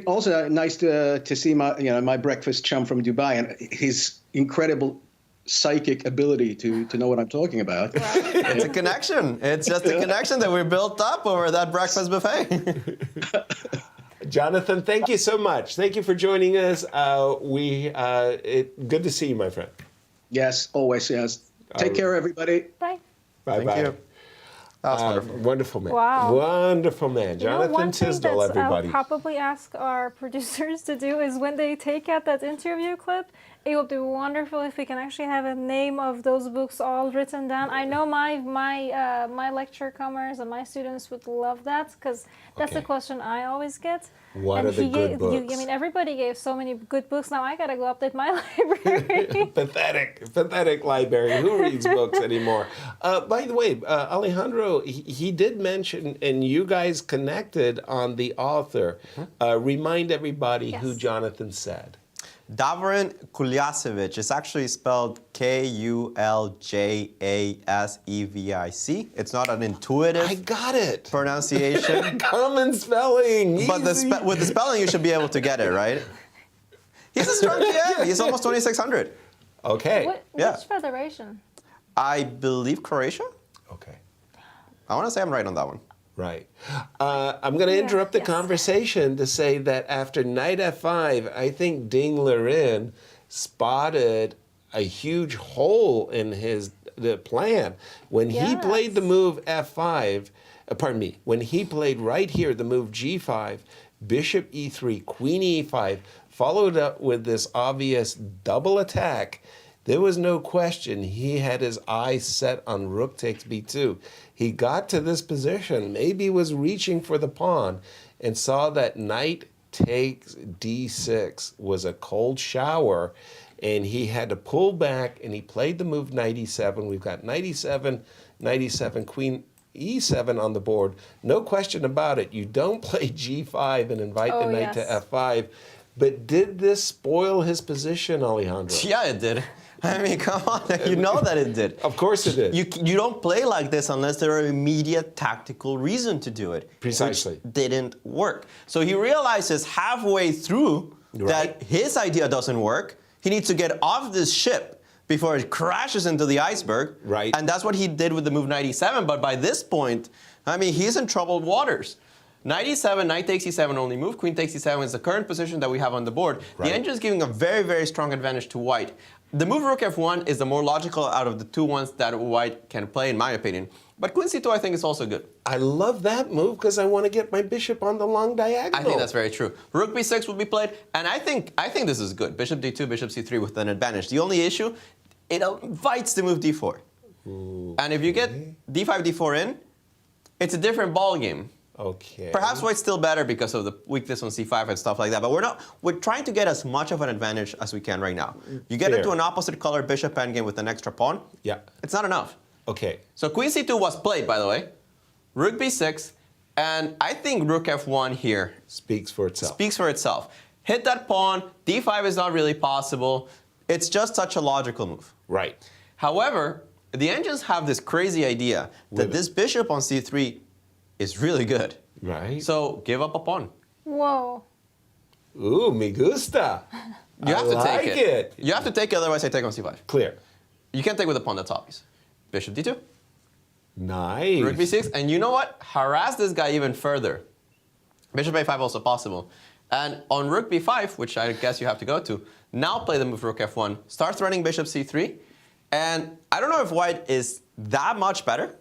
also nice to see my breakfast chum from Dubai and his incredible psychic ability to know what I'm talking about. It's a connection. It's just a connection that we built up over that breakfast buffet. Jonathan, thank you so much. Thank you for joining us. Good to see you, my friend. Yes, always, yes. Take care, everybody. Bye. Bye-bye. Thank you. That was wonderful. Wonderful man. Wow. Wonderful man. Jonathan one thing Tisdall, that everybody. I'll probably ask our producers to do is when they take out that interview clip, it would be wonderful if we can actually have a name of those books all written down. I know my lecture comers and my students would love that because that's the question I always get. What are the good books? Everybody gave so many good books. Now I gotta go update my library. Pathetic library. Who reads books anymore? By the way, Alejandro, he did mention, and you guys connected on the author. Remind everybody who Jonathan said. Davorin Kuljasevic. It's actually spelled Kuljasevich. It's not an intuitive pronunciation. Common spelling. But with the spelling, you should be able to get it, right? He's a strong GM. He's almost 2,600. Okay. Which federation? I believe Croatia. Okay. I want to say I'm right on that one. Right. I'm going to interrupt the conversation to say that after knight f5, I think Ding Liren spotted a huge hole in the plan. When he played the move f5, when he played right here the move g5, bishop e3, queen e5, followed up with this obvious double attack, there was no question he had his eyes set on rook takes b2. He got to this position, maybe was reaching for the pawn, and saw that knight takes d6 was a cold shower, and he had to pull back, and he played the move knight e7. We've got knight e7, queen e7 on the board. No question about it. You don't play g5 and invite the knight to f5. But did this spoil his position, Alejandro? Yeah, it did. I mean, come on, you know that it did. Of course it did. You don't play like this unless there are immediate tactical reason to do it. Precisely. Which didn't work. So he realizes halfway through that his idea doesn't work. He needs to get off this ship before it crashes into the iceberg. Right. And that's what he did with the move 97. But by this point, I mean, he's in troubled waters. 97, knight takes e7 only move, queen takes e7 is the current position that we have on the board. Right. The engine is giving a very, very strong advantage to white. The move rook f1 is the more logical out of the two ones that white can play, in my opinion. But queen c2, I think, is also good. I love that move because I want to get my bishop on the long diagonal. I think that's very true. Rook b6 will be played, and I think this is good. Bishop d2, bishop c3 with an advantage. The only issue, it invites the move d4. Ooh, and if you get d5, d4 in, it's a different ball game. Okay. Perhaps white's still better because of the weakness on c5 and stuff like that, but we're trying to get as much of an advantage as we can right now. You get into an opposite color bishop endgame with an extra pawn, it's not enough. Okay. So queen c2 was played, by the way. Rook b6, and I think rook f1 here speaks for itself. Speaks for itself. Hit that pawn, d5 is not really possible. It's just such a logical move. Right. However, the engines have this crazy idea that this bishop on c3 is really good. Right. So give up a pawn. Whoa. Ooh, me gusta. You have to like take it. You have to take it, otherwise I take on c5. Clear. You can't take with a pawn, that's obvious. Bishop d2. Nice. Rook b6, and you know what? Harass this guy even further. Bishop a5 also possible. And on rook b5, which I guess you have to go to, now play the move rook f1. Start threatening bishop c3. And I don't know if white is that much better,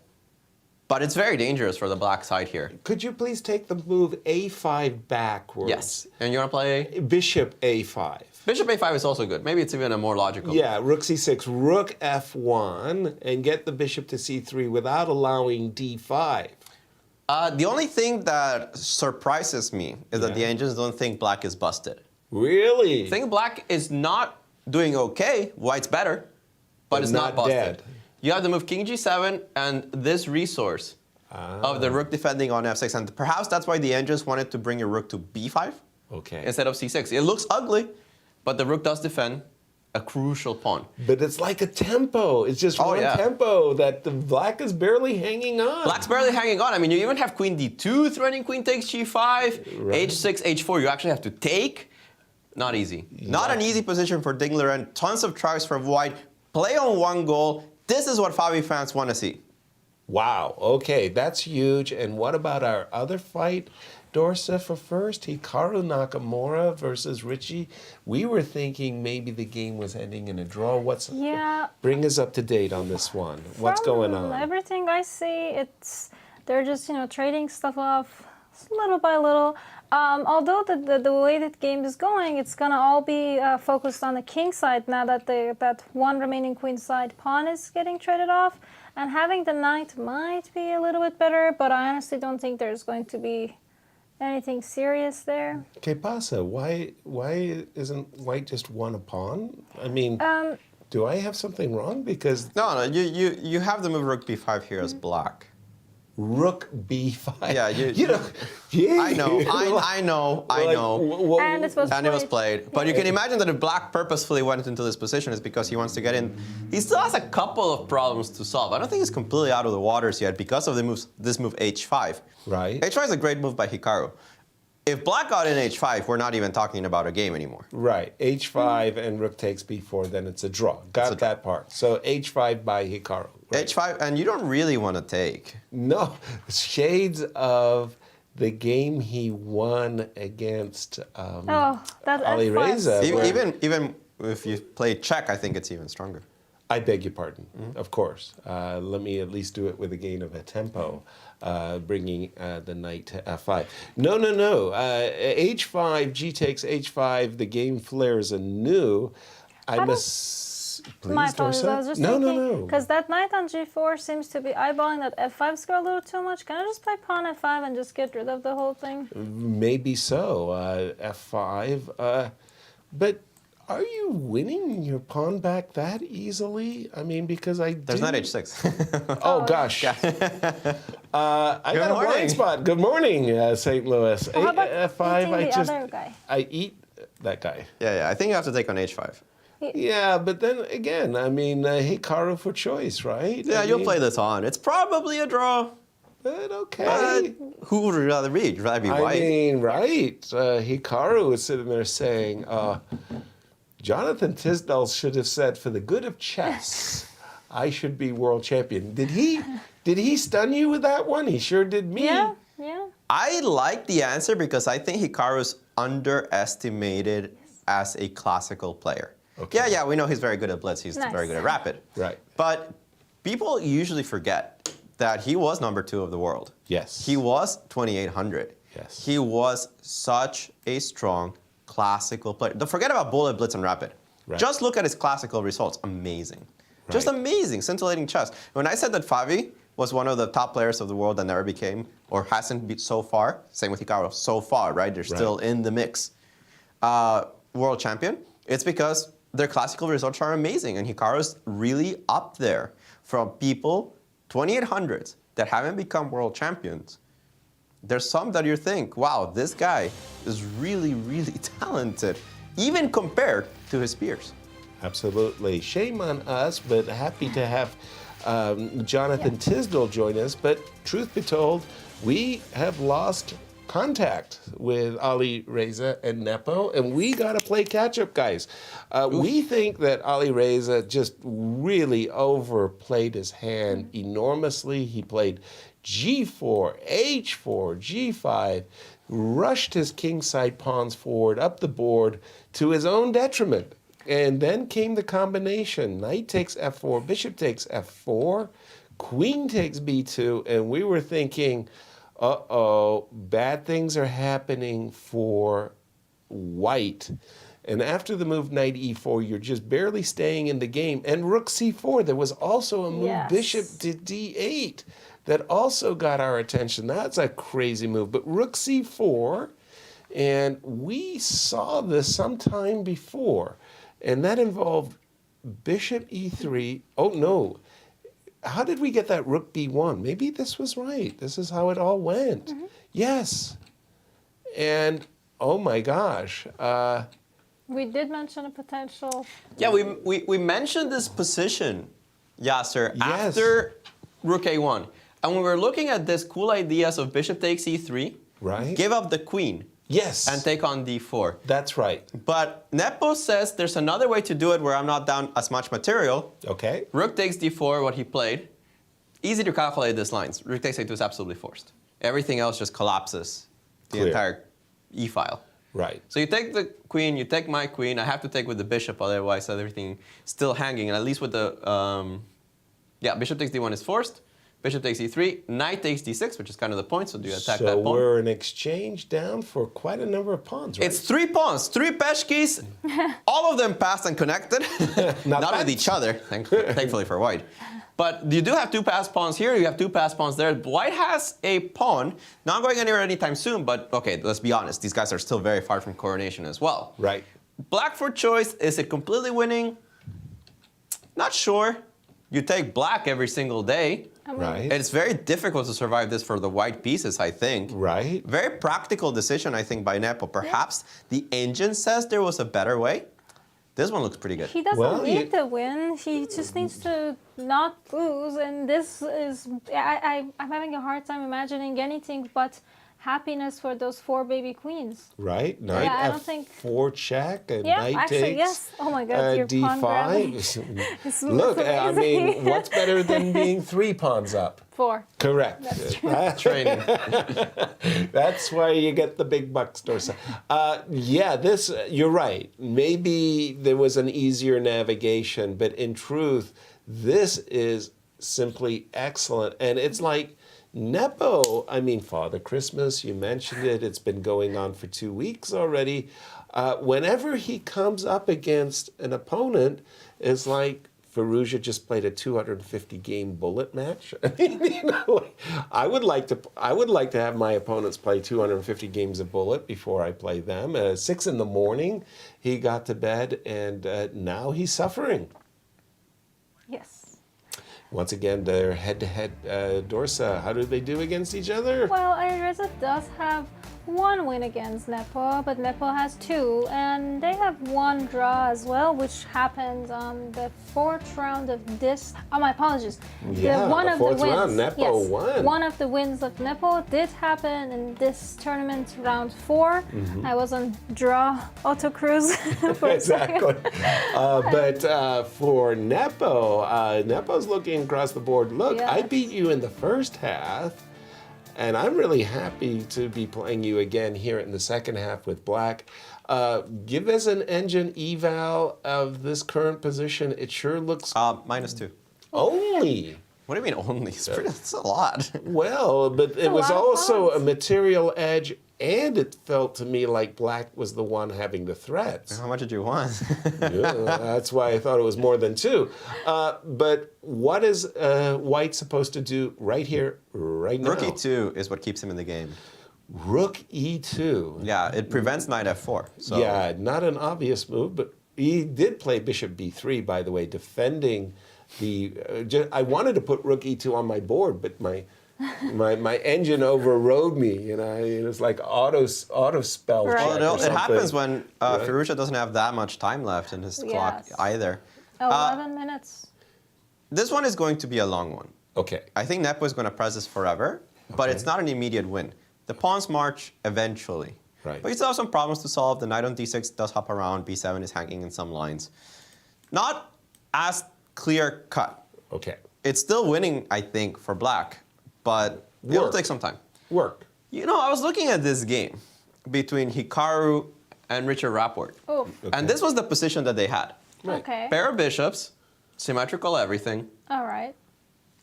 but it's very dangerous for the black side here. Could you please take the move a5 backwards? Yes. And you want to play? Bishop a5. Bishop a5 is also good. Maybe it's even a more logical. Yeah, rook c6, rook f1, and get the bishop to c3 without allowing d5. The only thing that surprises me is that the engines don't think black is busted. Really? I think black is not doing okay. White's better, but it's not busted. Dead. You have the move king g7 and this resource of the rook defending on f6. And perhaps that's why the engines wanted to bring your rook to b5 instead of c6. It looks ugly, but the rook does defend a crucial pawn. But it's like a tempo. It's just one tempo that the black is barely hanging on. Black's barely hanging on. I mean, you even have queen d2 threatening queen takes g5, h6, h4. You actually have to take. Not easy. Not an easy position for Dingler, and tons of tries from white. Play on one goal. This is what Fabi fans want to see. Wow. Okay, that's huge. And what about our other fight, Dorsa, for first? Hikaru Nakamura versus Richie. We were thinking maybe the game was ending in a draw. Bring us up to date on this one. What's going on? Everything I see, they're just trading stuff off little by little. Although the way that game is going, it's gonna all be focused on the king side now that that one remaining queen side pawn is getting traded off, and having the knight might be a little bit better, but I honestly don't think there's going to be anything serious there. ¿Qué pasa? Why isn't white just won a pawn? I mean, do I have something wrong? Because no, you have the move rook b5 here as black. Rook b5. Yeah, I know. And it was played. But you can imagine that if black purposefully went into this position, it's because he wants to get in. He still has a couple of problems to solve. I don't think he's completely out of the waters yet because of this move h5. Right. h5 is a great move by Hikaru. If black got in h5, we're not even talking about a game anymore. Right. h5 and rook takes b4, then it's a draw. Got that part. So h5 by Hikaru. Right. h5, and you don't really want to take. No. Shades of the game he won against Ali Reza. Even if you play check, I think it's even stronger. I beg your pardon, of course. Let me at least do it with a gain of a tempo, bringing the knight to f5. No. h5, g takes h5, the game flares anew. My apologies, I was just thinking, because that knight on g4 seems to be eyeballing that f5 square a little too much. Can I just play pawn f5 and just get rid of the whole thing? Maybe so, f5. But are you winning your pawn back that easily? I mean, because There's not h6. Oh, gosh. I got a blind spot. Good morning, St. Louis. Well, how about f5, the other guy? I eat that guy. Yeah, I think you have to take on h5. Yeah, but then again, I mean, Hikaru for choice, right? Yeah, you'll play this on. It's probably a draw. But okay. But who would you rather be? Would you rather be white? I mean, right. Hikaru was sitting there saying, Jonathan Tisdall should have said, for the good of chess, I should be world champion. Did he stun you with that one? He sure did me. Yeah. I like the answer because I think Hikaru's underestimated as a classical player. Okay. Yeah, we know he's very good at blitz. He's very good at rapid. Right. But people usually forget that he was number 2 of the world. Yes. He was 2,800. Yes. He was such a strong classical player. Don't forget about bullet, blitz, and rapid. Right. Just look at his classical results. Amazing. Just amazing, scintillating chess. When I said that Fabi was one of the top players of the world that never became, or hasn't been so far, same with Hikaru, so far, right? They're still in the mix. World champion, it's because their classical results are amazing, and Hikaru's really up there from people, 2,800s, that haven't become world champions. There's some that you think, wow, this guy is really, really talented, even compared to his peers. Absolutely. Shame on us, but happy to have Jonathan Tisdall join us. But truth be told, we have lost contact with Ali Reza and Nepo, and we got to play catch-up, guys. We think that Ali Reza just really overplayed his hand enormously. He played G4, H4, G5, rushed his kingside pawns forward up the board to his own detriment. And then came the combination. Knight takes F4, bishop takes F4, queen takes B2, and we were thinking, uh-oh, bad things are happening for white. And after the move knight E4, you're just barely staying in the game. And rook C4, there was also a move bishop to D8 that also got our attention. That's a crazy move. But rook C4, and we saw this sometime before. And that involved bishop E3. Oh, no. How did we get that rook B1? Maybe this was right. This is how it all went. Yes. And, oh my gosh. We did mention a potential. Yeah, we mentioned this position, Yasser, after rook A1. And when we were looking at this cool ideas of bishop takes E3, give up the queen. Yes. And take on D4. That's right. But Nepo says there's another way to do it where I'm not down as much material. Okay. Rook takes D4, what he played. Easy to calculate these lines. Rook takes A2 is absolutely forced. Everything else just collapses the entire E file. Right. So you take the queen, you take my queen. I have to take with the bishop, otherwise everything still hanging. And at least with the, bishop takes D1 is forced. Bishop takes E3, knight takes D6, which is kind of the point, so do you attack that pawn? So we're in exchange down for quite a number of pawns, right? It's 3 pawns, 3 peshkis, all of them passed and connected. Not with each other, thankfully for white. But you do have 2 passed pawns here, you have 2 passed pawns there. White has a pawn, not going anywhere anytime soon, but okay, let's be honest, these guys are still very far from coronation as well. Right. Black for choice, is it completely winning? Not sure. You take black every single day. Right. It's very difficult to survive this for the white pieces, I think. Right. Very practical decision, I think, by Nepo. Perhaps the engine says there was a better way. This one looks pretty good. He doesn't need to win. He just needs to not lose. And this is, I'm having a hard time imagining anything but happiness for those 4 baby queens. Right. Knight I don't think. F4 check, and Yeah, knight actually, takes. yes. Oh my God, your pawn grabbing. D5. Look, I mean, what's better than being 3 pawns up? 4. Correct. That's true. Training. That's why you get the big bucks, Dorsa. This, you're right. Maybe there was an easier navigation, but in truth, this is simply excellent. And it's like Nepo, I mean, Father Christmas, you mentioned it. It's been going on for 2 weeks already. Whenever he comes up against an opponent, it's like Firouzja just played a 250-game bullet match. I mean, I would like to have my opponents play 250 games of bullet before I play them. 6 in the morning, he got to bed, and now he's suffering. Yes. Once again, they're head-to-head. Dorsa, how do they do against each other? Well, Reza does have one win against Nepo, but Nepo has 2, and they have 1 draw as well, which happened on the 4th round of this. Oh, my apologies. Yeah, the 4th round, Nepo won. One of the wins of Nepo did happen in this tournament, round 4. I was on draw auto cruise for a second. But for Nepo, Nepo's looking across the board. Look, I beat you in the first half. And I'm really happy to be playing you again here in the second half with Black. Give us an engine eval of this current position. It sure looks... -2. Only? What do you mean only? It's a lot. Well, but it was also a material edge, and it felt to me like Black was the one having the threats. How much did you want? Yeah, that's why I thought it was more than 2. But what is White supposed to do right here, right now? Rook e2 is what keeps him in the game. Rook e2. Yeah, it prevents knight f4. So. Yeah, not an obvious move, but he did play bishop b3, by the way, defending the... I wanted to put rook e2 on my board, but my engine overrode me, it's like auto spell. Right. Well, it happens when Firouzja doesn't have that much time left in his clock either. 11 minutes. This one is going to be a long one. Okay. I think Nepo is going to press this forever, but it's not an immediate win. The pawns march eventually. Right. But you still have some problems to solve. The knight on d6 does hop around. b7 is hanging in some lines. Not as clear cut. Okay. It's still winning, I think, for Black. But it'll take some time. Work. I was looking at this game between Hikaru and Richard Rapport. Oh. Okay. And this was the position that they had. Right. Okay. Pair of bishops, symmetrical everything, All right.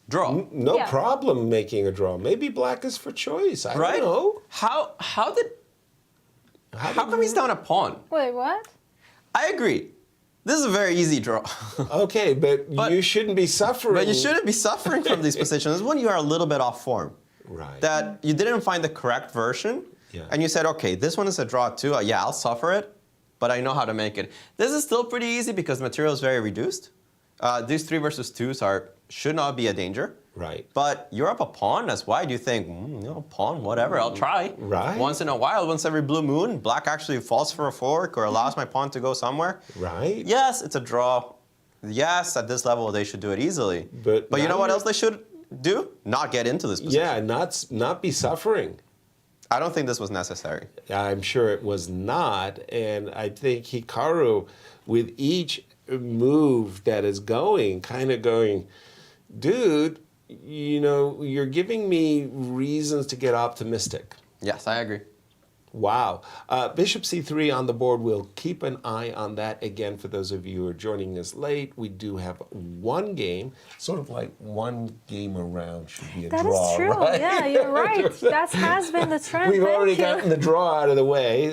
draw. No problem making a draw. Maybe Black is for choice. I don't know. How come he's down a pawn? Wait, what? I agree. This is a very easy draw. Okay, but you shouldn't be suffering. But you shouldn't be suffering from these positions. This is when you are a little bit off form. Right. That you didn't find the correct version, and you said, okay, this one is a draw too. Yeah, I'll suffer it, but I know how to make it. This is still pretty easy because the material is very reduced. These 3 versus 2s should not be a danger. Right. But you're up a pawn. That's why you think, pawn, whatever, I'll try. Right. Once in a while, once every blue moon, Black actually falls for a fork or allows my pawn to go somewhere. Right. Yes, it's a draw. Yes, at this level, they should do it easily. But you know what else they should do? Not get into this position. Yeah, not be suffering. I don't think this was necessary. I'm sure it was not. And I think Hikaru, with each move that is going, kind of going, dude, you're giving me reasons to get optimistic. Yes, I agree. Wow. Bishop c3 on the board. We'll keep an eye on that. Again, for those of you who are joining us late, we do have one game, sort of like one game around should be a draw. That is true. Right? Yeah, you're right. That has been the trend. We've already gotten the draw out of the way.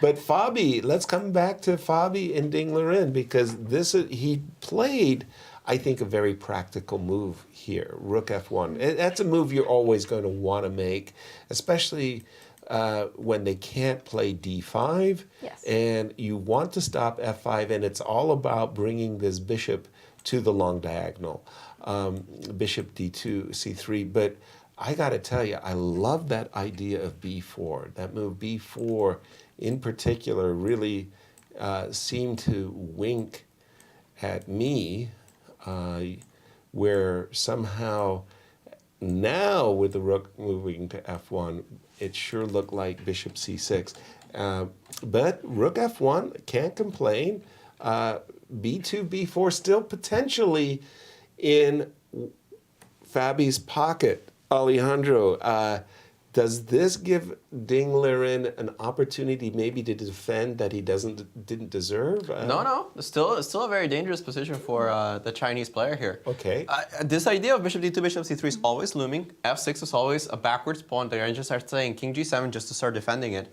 But Fabi, let's come back to Fabi and Ding Liren, because he played, I think, a very practical move here, Rook f1. That's a move you're always going to want to make, especially when they can't play d5, and you want to stop f5, and it's all about bringing this bishop to the long diagonal, bishop d2, c3. But I got to tell you, I love that idea of b4. That move b4 in particular really seemed to wink at me, where somehow now with the rook moving to f1, it sure looked like bishop c6. But rook f1, can't complain. b2, b4 still potentially in Fabi's pocket. Alejandro, does this give Ding Liren an opportunity maybe to defend that he didn't deserve? No. It's still a very dangerous position for the Chinese player here. Okay. This idea of bishop d2, bishop c3 is always looming. f6 is always a backwards pawn. They just start saying king g7 just to start defending it.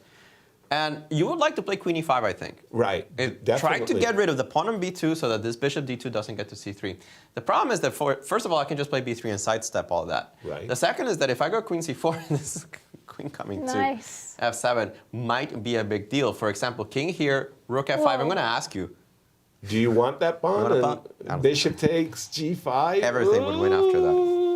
And you would like to play queen e5, I think. Right, Trying to get rid of the pawn on b2 so that this bishop d2 doesn't get to c3. The problem is that, first of all, I can just play b3 and sidestep all that. Right. The second is that if I go queen c4, this is queen coming to f7 might be a big deal. For example, king here, rook f5. I'm going to ask you. Do you want that pawn? Want a pawn? Bishop takes g5? Everything would win after that.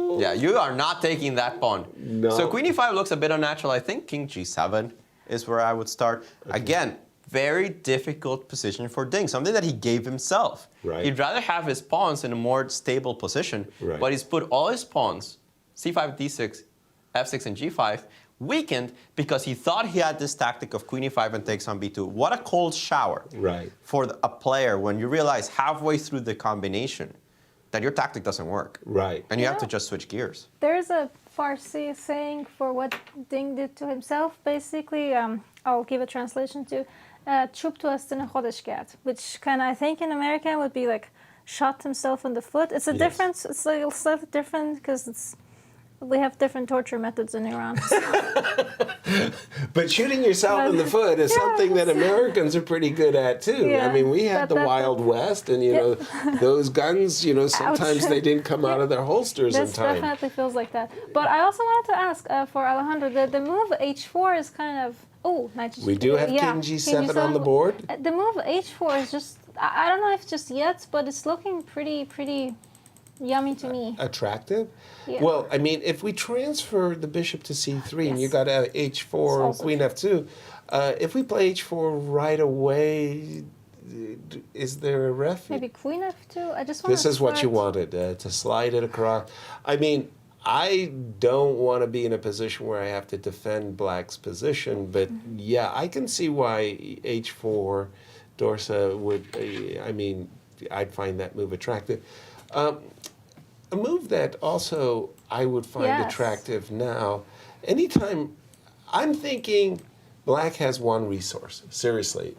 No. Yeah, you are not taking that pawn. No. So queen e5 looks a bit unnatural. I think king g7 is where I would start. Okay. Again, very difficult position for Ding, something that he gave himself. Right. He'd rather have his pawns in a more stable position, right. but he's put all his pawns, c5, d6, f6, and g5, weakened because he thought he had this tactic of queen e5 and takes on b2. What a cold shower for a player when you realize halfway through the combination that your tactic doesn't work. Right. And you have to just switch gears. There's a Farsi saying for what Ding did to himself, basically. I'll give a translation to "Çup tuastını hodesh gad," which kind of, I think in American would be like shot himself in the foot. It's a difference. It's like a slightly different because we have different torture methods in Iran. But shooting yourself in the foot is something that Americans are pretty good at too. Yeah, I mean, we had the Wild West, and you know, those guns. You know, sometimes they didn't come out of their holsters in This time. definitely feels like that. But I also wanted to ask for Alejandro, the move h4 is kind of knight We do have king g7 on the board. The move h4 is just, I don't know if just yet, but it's looking pretty yummy to me. Attractive? Yeah. Well, I mean, if we transfer the bishop to c3 and you got h4, queen f2, if we play h4 right away, is there a ref? Maybe queen f2? I just want This is what you wanted, to slide it across. I mean, I don't want to be in a position where I have to defend black's position, but yeah, I can see why h4 Dorsa would, I mean, I'd find that move attractive. A move that also I would find attractive now, anytime I'm thinking black has one resource, seriously.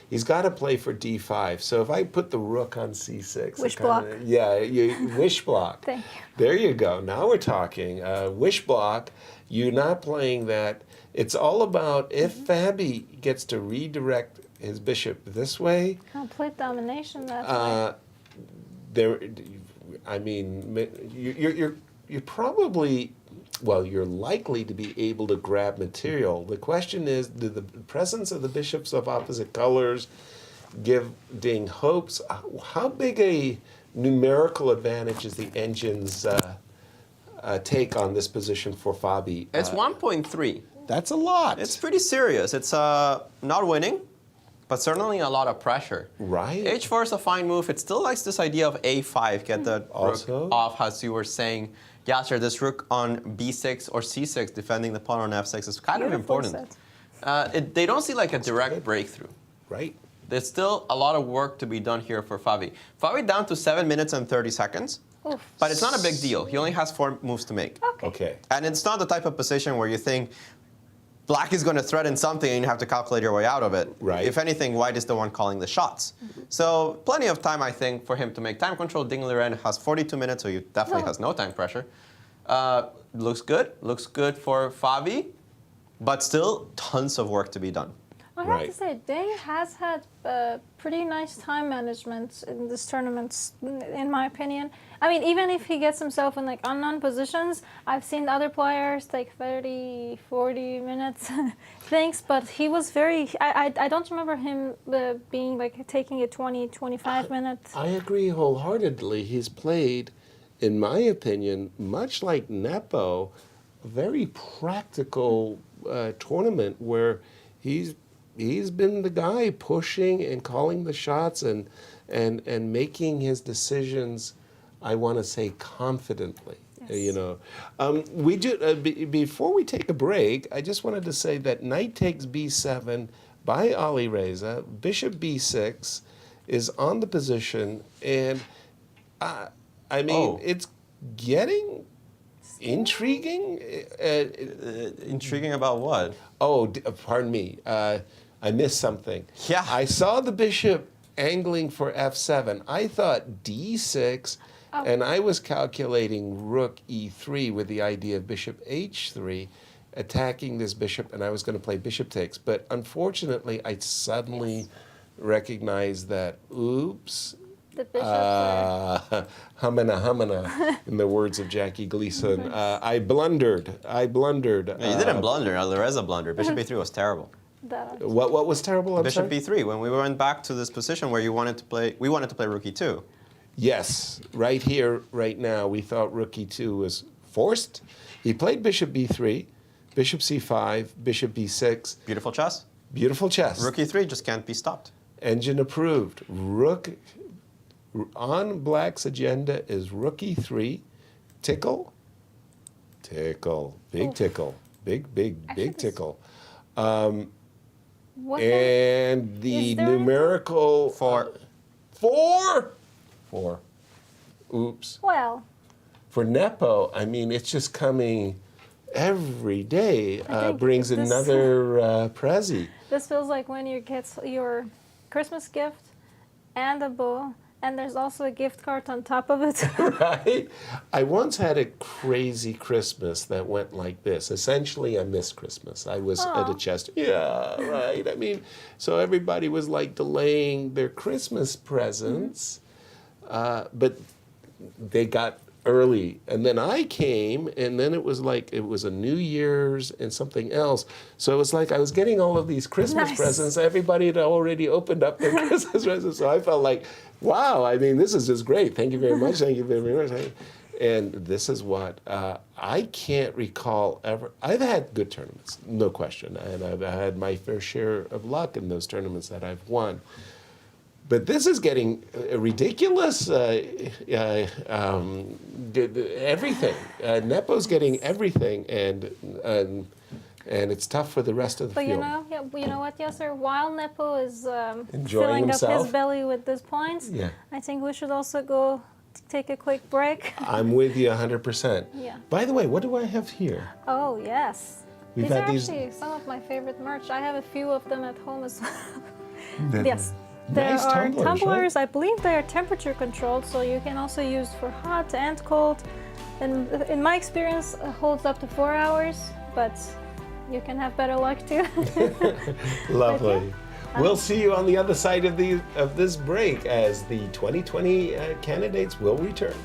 He's got to play for d5. So if I put the rook on c6. Wish block. Yeah, you wish block. Thank you. There you go. Now we're talking. Wish block, you're not playing that. It's all about if Fabi gets to redirect his bishop this way. Complete domination that way. There, I mean, you're probably, well, you're likely to be able to grab material. The question is, do the presence of the bishops of opposite colors give Ding hopes? How big a numerical advantage is the engine's take on this position for Fabi? It's 1.3. That's a lot. It's pretty serious. It's not winning, but certainly a lot of pressure. Right. h4 is a fine move. It still likes this idea of a5, get the rook off, as you were saying. Yasser, this rook on b6 or c6, defending the pawn on f6 is kind of important. They don't see like a direct breakthrough. Right. There's still a lot of work to be done here for Fabi. Fabi down to 7 minutes and 30 seconds. Oof. But it's not a big deal. He only has 4 moves to make. Okay. And it's not the type of position where you think black is going to threaten something and you have to calculate your way out of it. Right. If anything, white is the one calling the shots. So plenty of time, I think, for him to make time control. Ding Liren has 42 minutes, so he definitely has no time pressure. Looks good. Looks good for Fabi, but still tons of work to be done. I have to say, Ding has had pretty nice time management in this tournament, in my opinion. I mean, even if he gets himself in like unknown positions, I've seen other players take 30, 40 minutes things, but he was very, I don't remember him being like taking a 20, 25 minutes. I agree wholeheartedly. He's played, in my opinion, much like Nepo, a very practical tournament where he's been the guy pushing and calling the shots and making his decisions, I want to say, confidently. Yes. You know, we do. Before we take a break, I just wanted to say that knight takes b7 by Ali Reza. Bishop b6 is on the position, and I mean, it's getting intriguing. Intriguing about what? Oh, pardon me. I missed something. Yeah. I saw the bishop angling for f7. I thought d6, and I was calculating rook e3 with the idea of bishop h3, attacking this bishop, and I was going to play bishop takes. But unfortunately, I suddenly recognized that, oops. The bishop Humana, in the words of Jackie Gleason. I blundered. No, you didn't blunder. Alireza blundered. Bishop b3 was terrible. What was terrible? Bishop b3. When we went back to this position where we wanted to play rook e2. Yes, right here, right now, we thought rook e2 was forced. He played bishop b3, bishop c5, bishop b6. Beautiful chess. Beautiful chess. Rook e3 just can't be stopped. Engine approved. Rook, on black's agenda is rook e3, tickle, tickle, big tickle, big tickle. And the numerical... Four. Four. Oops. Well. For Nepo, I mean, it's just coming every day, brings another Prezi. This feels like when you get your Christmas gift and a bow, and there's also a gift card on top of it. Right? I once had a crazy Christmas that went like this. Essentially, I missed Christmas. I was at a chest. Yeah, right. I mean, so everybody was like delaying their Christmas presents, but they got early, and then I came, and then it was a New Year's and something else. So it was like I was getting all of these Christmas presents. Everybody had already opened up their Christmas presents, so I felt like, wow, I mean, this is just great. Thank you very much. Thank you very much. And this is what I can't recall ever. I've had good tournaments, no question, and I've had my fair share of luck in those tournaments that I've won. But this is getting ridiculous. Everything. Nepo's getting everything, and it's tough for the rest of the field. But you know what, Yasser? While Nepo is Enjoying filling himself. up his belly with these points, I think we should also go take a quick break. I'm with you 100%. Yeah. By the way, what do I have here? Oh yes. We've These had are these- actually some of my favorite merch. I have a few of them at home as well. Yes. Nice There are tumblers, right? I believe they are temperature controlled, so you can also use for hot and cold. And in my experience, it holds up to 4 hours, but you can have better luck too. Lovely. We'll see you on the other side of this break as the 2020 candidates will return.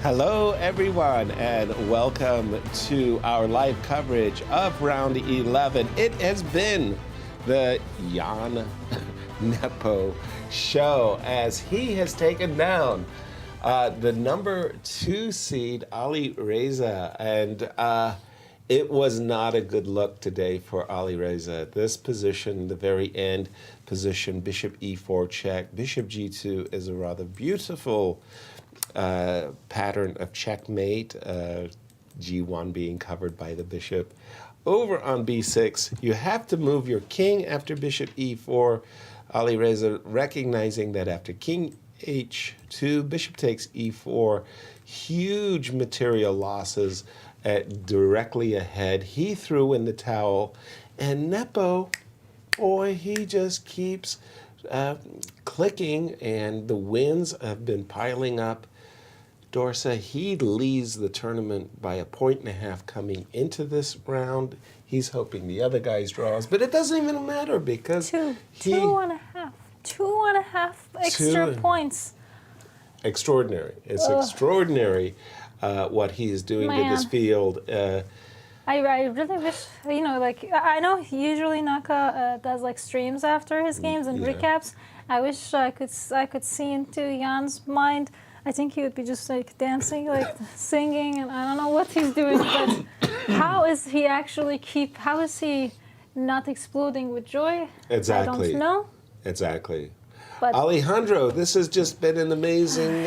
Hello, everyone, and welcome to our live coverage of round 11. It has been the Jan Nepo show as he has taken down the number 2 seed, Ali Reza, and it was not a good look today for Ali Reza. This position, the very end position, bishop e4 check, bishop g2 is a rather beautiful pattern of checkmate, g1 being covered by the bishop. Over on b6, you have to move your king after bishop e4. Ali Reza recognizing that after king h2, bishop takes e4, huge material losses directly ahead. He threw in the towel, and Nepo, boy, he just keeps clicking, and the wins have been piling up. Dorsa, he leads the tournament by 1.5 points coming into this round. He's hoping the other guys draws, but it doesn't even matter because two and a half extra points. Extraordinary. It's extraordinary what he is doing to this field. I really wish, I know usually Naka does like streams after his games and recaps. I wish I could see into Jan's mind. I think he would be just like dancing, like singing, and I don't know what he's doing, but how is he not exploding with joy? Exactly. I don't know. Exactly. But Alejandro, this has just been an amazing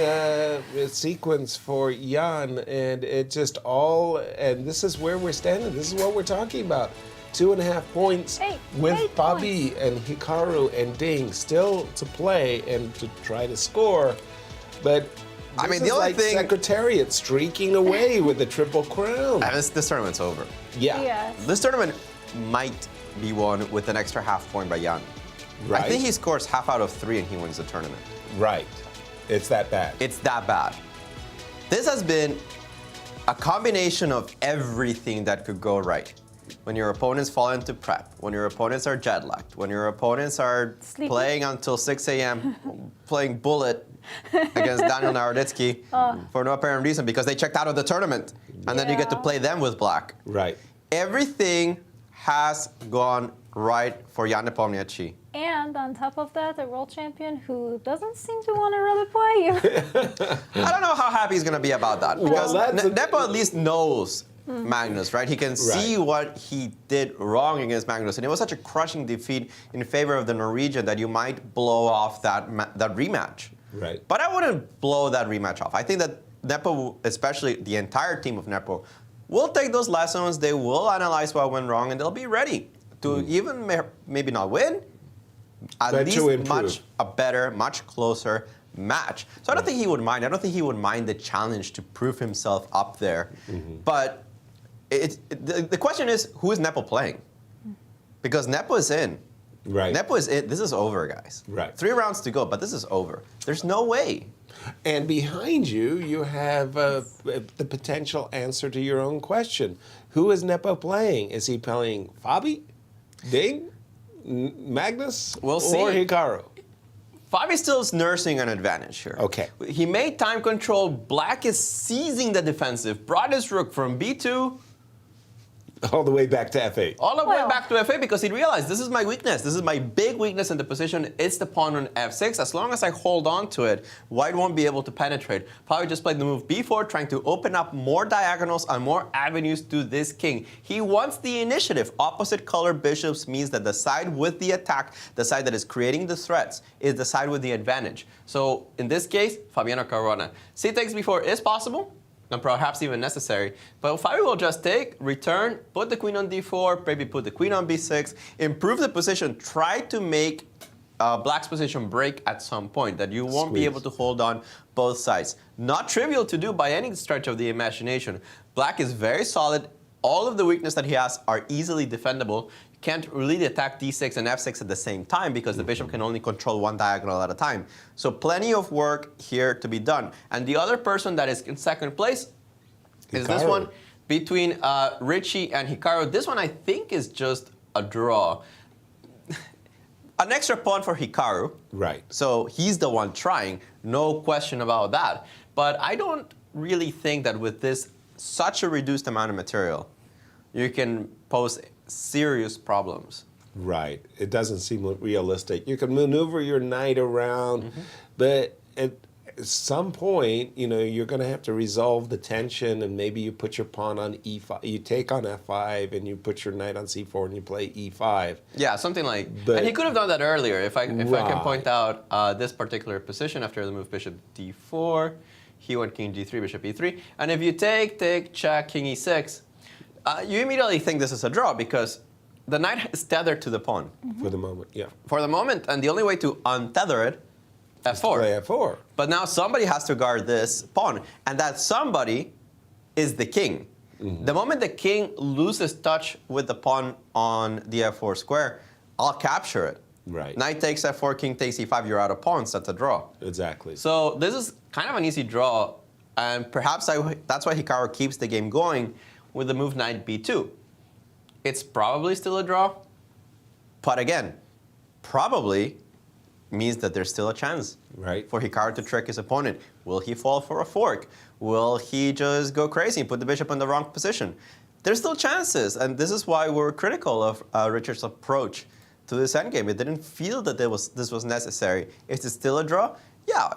sequence for Jan, and it just and this is where we're standing. This is what we're talking about. 2.5 points with Fabi and Hikaru and Ding still to play and to try to score. But I mean, this the is only like thing, Secretariat streaking away with the Triple Crown. This tournament's over. Yeah. Yes. This tournament might be won with an extra half point by Jan. Right. I think he scores half out of 3 and he wins the tournament. Right. It's that bad. It's that bad. This has been a combination of everything that could go right. When your opponents fall into prep, when your opponents are jet lagged, when your opponents are playing until 6 a.m., playing bullet against Daniel Naroditsky for no apparent reason because they checked out of the tournament. And then you get to play them with black. Right. Everything has gone right for Jan Nepomniachtchi. And on top of that, a world champion who doesn't seem to want to really play you. I don't know how happy he's going to be about that. Because Nepo at least knows Magnus, right? He can see what he did wrong against Magnus. And it was such a crushing defeat in favor of the Norwegian that you might blow off that rematch. Right. But I wouldn't blow that rematch off. I think that Nepo, especially the entire team of Nepo, will take those lessons. They will analyze what went wrong, and they'll be ready to even maybe not win, at least much a better, much closer match. So I don't think he would mind. I don't think he would mind the challenge to prove himself up there. But the question is, who is Nepo playing? Because Nepo is in. Right. Nepo is in. This is over, guys. Right. 3 rounds to go, but this is over. There's no way. And behind you, you have the potential answer to your own question. Who is Nepo playing? Is he playing Fabi, Ding, Magnus, We'll see. or Hikaru? Fabi still is nursing an advantage here. Okay. He made time control. Black is seizing the defensive. Brought his rook from B2 all the way back to F8. All the way back to F8 because he realized this is my weakness. This is my big weakness in the position. It's the pawn on F6. As long as I hold on to it, white won't be able to penetrate. Fabi just played the move B4, trying to open up more diagonals and more avenues to this king. He wants the initiative. Opposite color bishops means that the side with the attack, the side that is creating the threats, is the side with the advantage. So in this case, Fabiano Caruana. C takes B4 is possible, and perhaps even necessary. But Fabi will just take, return, put the queen on d4, maybe put the queen on b6, improve the position, try to make Black's position break at some point, that you won't be able to hold on both sides. Not trivial to do by any stretch of the imagination. Black is very solid. All of the weaknesses that he has are easily defendable. You can't really attack d6 and f6 at the same time because the bishop can only control one diagonal at a time. So plenty of work here to be done. And the other person that is in second place is this one between Richie and Hikaru. This one I think is just a draw. An extra pawn for Hikaru. Right. So he's the one trying, no question about that. But I don't really think that with this such a reduced amount of material, you can pose serious problems. Right. It doesn't seem realistic. You can maneuver your knight around, but at some point, you know, you're going to have to resolve the tension, and maybe you put your pawn on e5. You take on f5, and you put your knight on c4, and you play e5. Yeah, something like. And he could have done that earlier. If I can point out this particular position after the move bishop d4, he went king g3, bishop e3, and if you take, check, king e6, you immediately think this is a draw because the knight is tethered to the pawn. For the moment, yeah. For the moment, and the only way to untether it, f4. Play f4. But now somebody has to guard this pawn, and that somebody is the king. The moment the king loses touch with the pawn on the f4 square, I'll capture it. Right. Knight takes f4, king takes e5, you're out of pawns, that's a draw. Exactly. So this is kind of an easy draw, and perhaps that's why Hikaru keeps the game going with the move knight b2. It's probably still a draw, but again, probably means that there's still a chance for Hikaru to trick his opponent. Will he fall for a fork? Will he just go crazy and put the bishop in the wrong position? There's still chances, and this is why we're critical of Richard's approach to this endgame. It didn't feel that this was necessary. Is it still a draw? Yeah,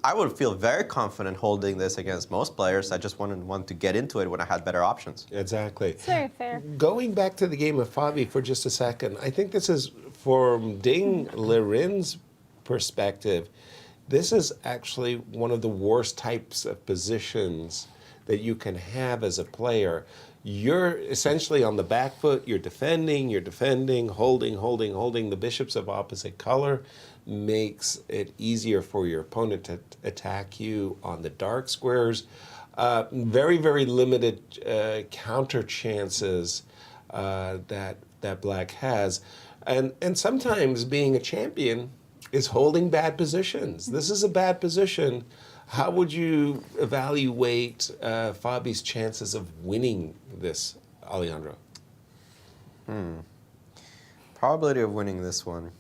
I would feel very confident holding this against most players. I just wouldn't want to get into it when I had better options. Exactly. It's very fair. Going back to the game of Fabi for just a second, I think this is, from Ding Liren's perspective, this is actually one of the worst types of positions that you can have as a player. You're essentially on the back foot, you're defending, holding. The bishops of opposite color makes it easier for your opponent to attack you on the dark squares. Very, very limited counter chances that black has. And sometimes being a champion is holding bad positions. This is a bad position. How would you evaluate Fabi's chances of winning this, Alejandro? Probability of winning this one.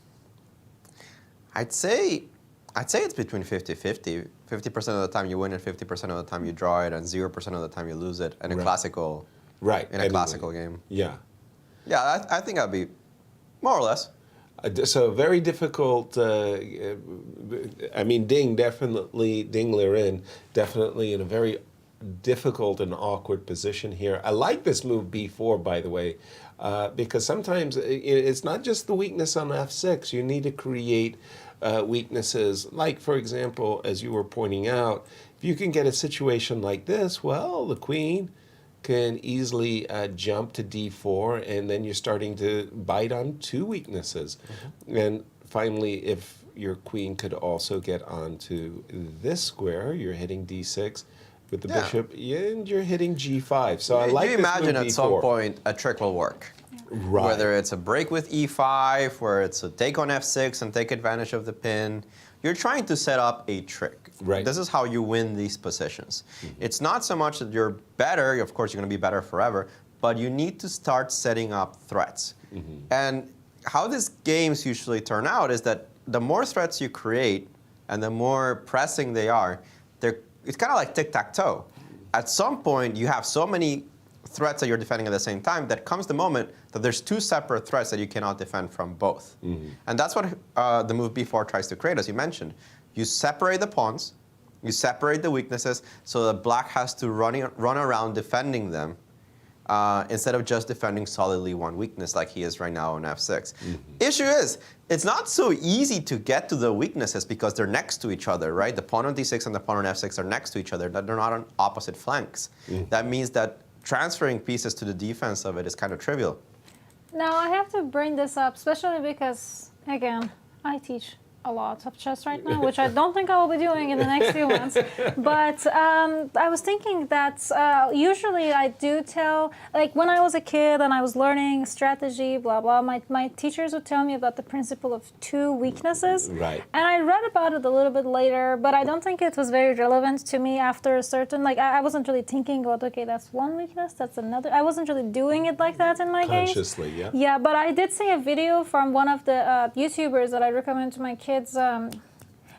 I'd say it's between 50-50. 50% of the time you win it, 50% of the time you draw it, and 0% of the time you lose it in a classical classical game. Yeah. Yeah, I think I'd be more or less. So very difficult. I mean, Ding Liren definitely in a very difficult and awkward position here. I like this move b4, by the way, because sometimes it's not just the weakness on f6. You need to create weaknesses. Like, for example, as you were pointing out, if you can get a situation like this, well, the queen can easily jump to d4, and then you're starting to bite on two weaknesses. And finally, if your queen could also get onto this square, you're hitting d6 with the bishop, and you're hitting g5. So I like you this imagine move at b4. some point a trick will work. Right. Whether it's a break with e5, where it's a take on f6 and take advantage of the pin. You're trying to set up a trick. Right. This is how you win these positions. It's not so much that you're better, of course you're going to be better forever, but you need to start setting up threats. And how these games usually turn out is that the more threats you create and the more pressing they are, it's kind of like tic-tac-toe. At some point, you have so many threats that you're defending at the same time that comes the moment that there's two separate threats that you cannot defend from both. And that's what the move b4 tries to create, as you mentioned. You separate the pawns, you separate the weaknesses, so that black has to run around defending them instead of just defending solidly one weakness like he is right now on f6. Issue is, it's not so easy to get to the weaknesses because they're next to each other, right? The pawn on d6 and the pawn on f6 are next to each other. They're not on opposite flanks. That means that transferring pieces to the defense of it is kind of trivial. Now, I have to bring this up, especially because, again, I teach a lot of chess right now, which I don't think I will be doing in the next few months. But I was thinking that usually I do tell, like when I was a kid and I was learning strategy, blah, blah, my teachers would tell me about the principle of two weaknesses. Right. And I read about it a little bit later, but I don't think it was very relevant to me after a certain, like I wasn't really thinking about, okay, that's one weakness, that's another. I wasn't really doing it like that in my games. Consciously, yeah. Yeah, but I did see a video from one of the YouTubers that I recommend to my kids.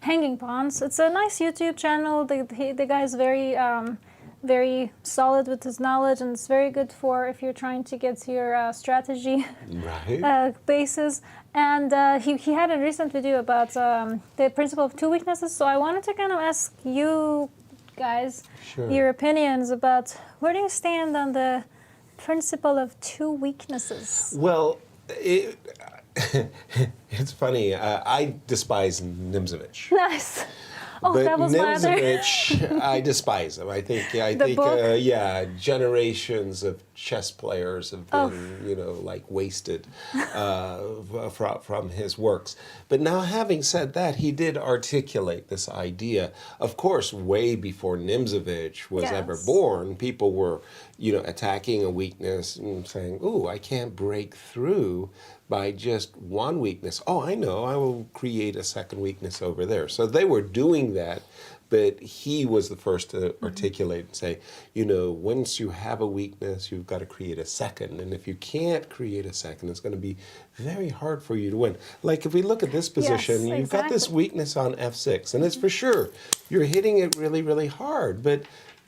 hanging pawns. It's a nice YouTube channel. The guy's very solid with his knowledge, and it's very good for if you're trying to get to your strategy basis. And he had a recent video about the principle of two weaknesses. So I wanted to kind of ask you guys your opinions about where do you stand on the principle of two weaknesses? Well, it's funny. I despise Nimzovich. Nice. Oh, but that was Nimzovich, I despise him. I think generations of chess players have been, like wasted from his works. But now, having said that, he did articulate this idea. Of course, way before Nimzovich was ever born, people were, attacking a weakness and saying, "Ooh, I can't break through by just one weakness. Oh, I know, I will create a second weakness over there." So they were doing that, but he was the first to articulate and say, once you have a weakness, you've got to create a second. And if you can't create a second, it's going to be very hard for you to win. Like if we look at this position, you've got this weakness on f6, and it's for sure, you're hitting it really, really hard, but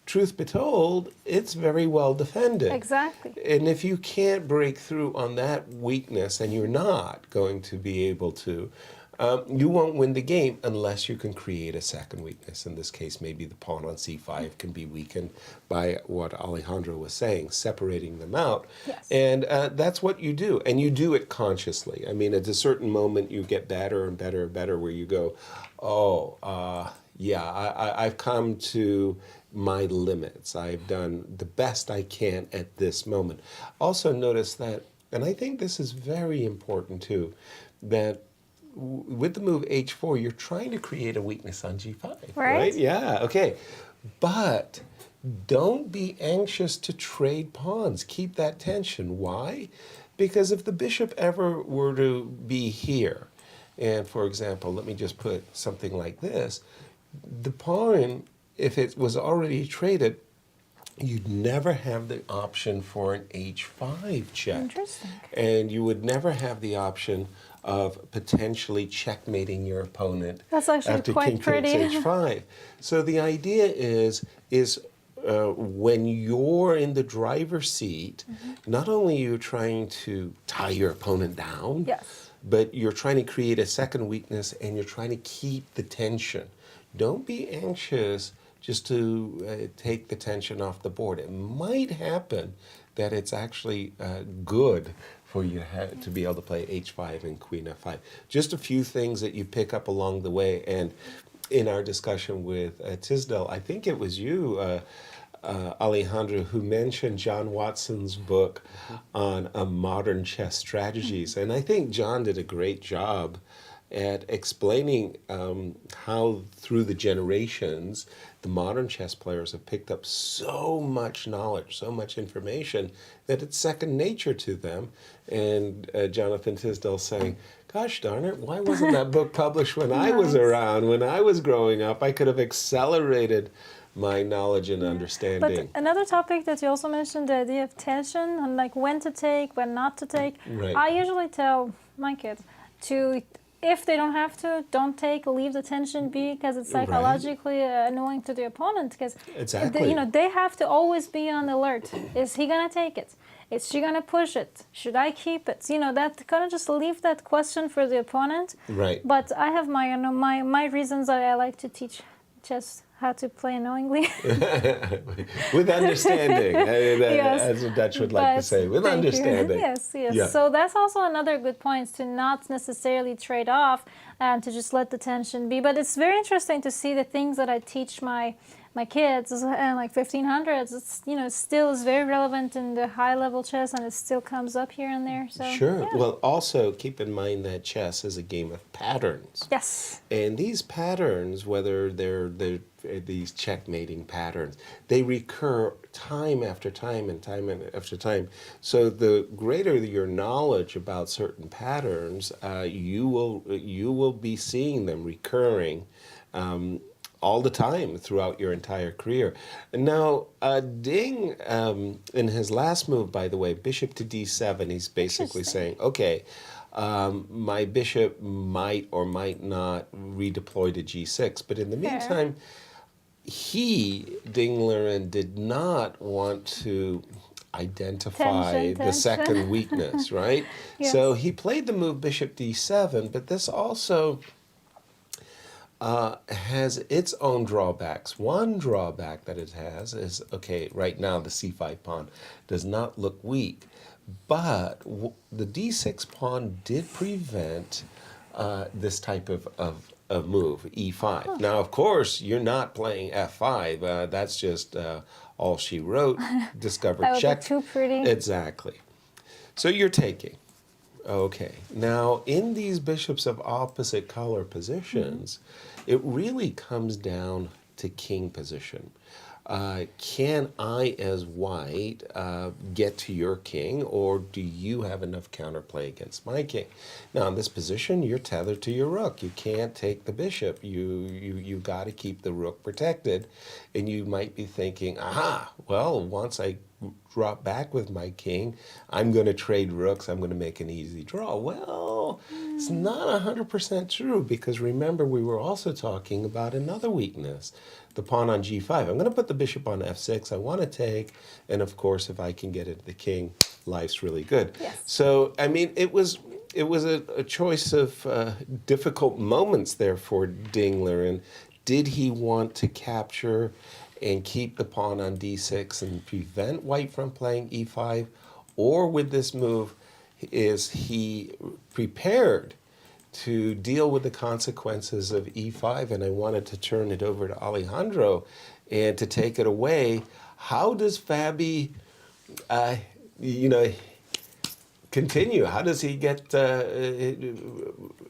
truth be told, it's very well defended. Exactly. And if you can't break through on that weakness, and you're not going to be able to, you won't win the game unless you can create a second weakness. In this case, maybe the pawn on c5 can be weakened by what Alejandro was saying, separating them out. Yes. And that's what you do. And you do it consciously. I mean, at a certain moment, you get better and better and better where you go, I've come to my limits. I've done the best I can at this moment. Also notice that, and I think this is very important too, that with the move h4, you're trying to create a weakness on g5, right? Yeah, okay. But don't be anxious to trade pawns. Keep that tension. Why? Because if the bishop ever were to be here, and for example, let me just put something like this, the pawn, if it was already traded, you'd never have the option for an h5 check. Interesting. And you would never have the option of potentially checkmating your opponent. That's actually after quite king pretty. takes h5. So the idea is when you're in the driver's seat, not only are you trying to tie your opponent down, but you're trying to create a second weakness, and you're trying to keep the tension. Don't be anxious just to take the tension off the board. It might happen that it's actually good for you to be able to play h5 and queen f5. Just a few things that you pick up along the way. And in our discussion with Tisdale, I think it was you, Alejandro, who mentioned John Watson's book on modern chess strategies. And I think John did a great job at explaining how through the generations, the modern chess players have picked up so much knowledge, so much information, that it's second nature to them. And Jonathan Tisdale saying, gosh darn it, why wasn't that book published when I was around? When I was growing up, I could have accelerated my knowledge and understanding. But another topic that you also mentioned, the idea of tension, and like when to take, when not to take. Right. I usually tell my kids to, if they don't have to, don't take, leave the tension be, because it's psychologically annoying to the opponent. Because they have to always be on alert. Is he gonna take it? Is she gonna push it? Should I keep it? That kind of just leave that question for the opponent. Right. But I have my reasons that I like to teach chess how to play knowingly. With understanding, as the Dutch would like to say, with understanding. Yes. Yeah. So that's also another good point, to not necessarily trade off and to just let the tension be. But it's very interesting to see the things that I teach my kids and like 1500s. It's still is very relevant in the high level chess, and it still comes up here and there. So sure. Yeah. Well, also keep in mind that chess is a game of patterns. Yes. And these patterns, whether they're these checkmating patterns, they recur time after time and time after time. So the greater your knowledge about certain patterns, you will be seeing them recurring all the time throughout your entire career. And now, Ding, in his last move, by the way, bishop to d7, he's basically saying, okay, my bishop might or might not redeploy to g6. But in the meantime, Dinglerin, did not want to identify the second weakness, right? Yes. So he played the move bishop d7, but this also has its own drawbacks. One drawback that it has is, okay, right now the c5 pawn does not look weak, but the d6 pawn did prevent this type of move, e5. Oh. Now, of course, you're not playing f5. That's just all she wrote. Discovered That would check. be too pretty. Exactly. So you're taking. Okay. Now, in these bishops of opposite color positions, it really comes down to king position. Can I, as white, get to your king, or do you have enough counterplay against my king? Now, in this position, you're tethered to your rook. You can't take the bishop. You got to keep the rook protected, and you might be thinking, aha, well, once I drop back with my king, I'm going to trade rooks, I'm going to make an easy draw. Well, it's not 100% true, because remember, we were also talking about another weakness, the pawn on g5. I'm going to put the bishop on f6. I want to take, and of course, if I can get it to the king, life's really good. Yes. So, I mean, it was a choice of difficult moments there for Dingler. And did he want to capture and keep the pawn on d6 and prevent white from playing e5? Or with this move, is he prepared to deal with the consequences of e5? And I wanted to turn it over to Alejandro and to take it away. How does Fabi, continue? How does he get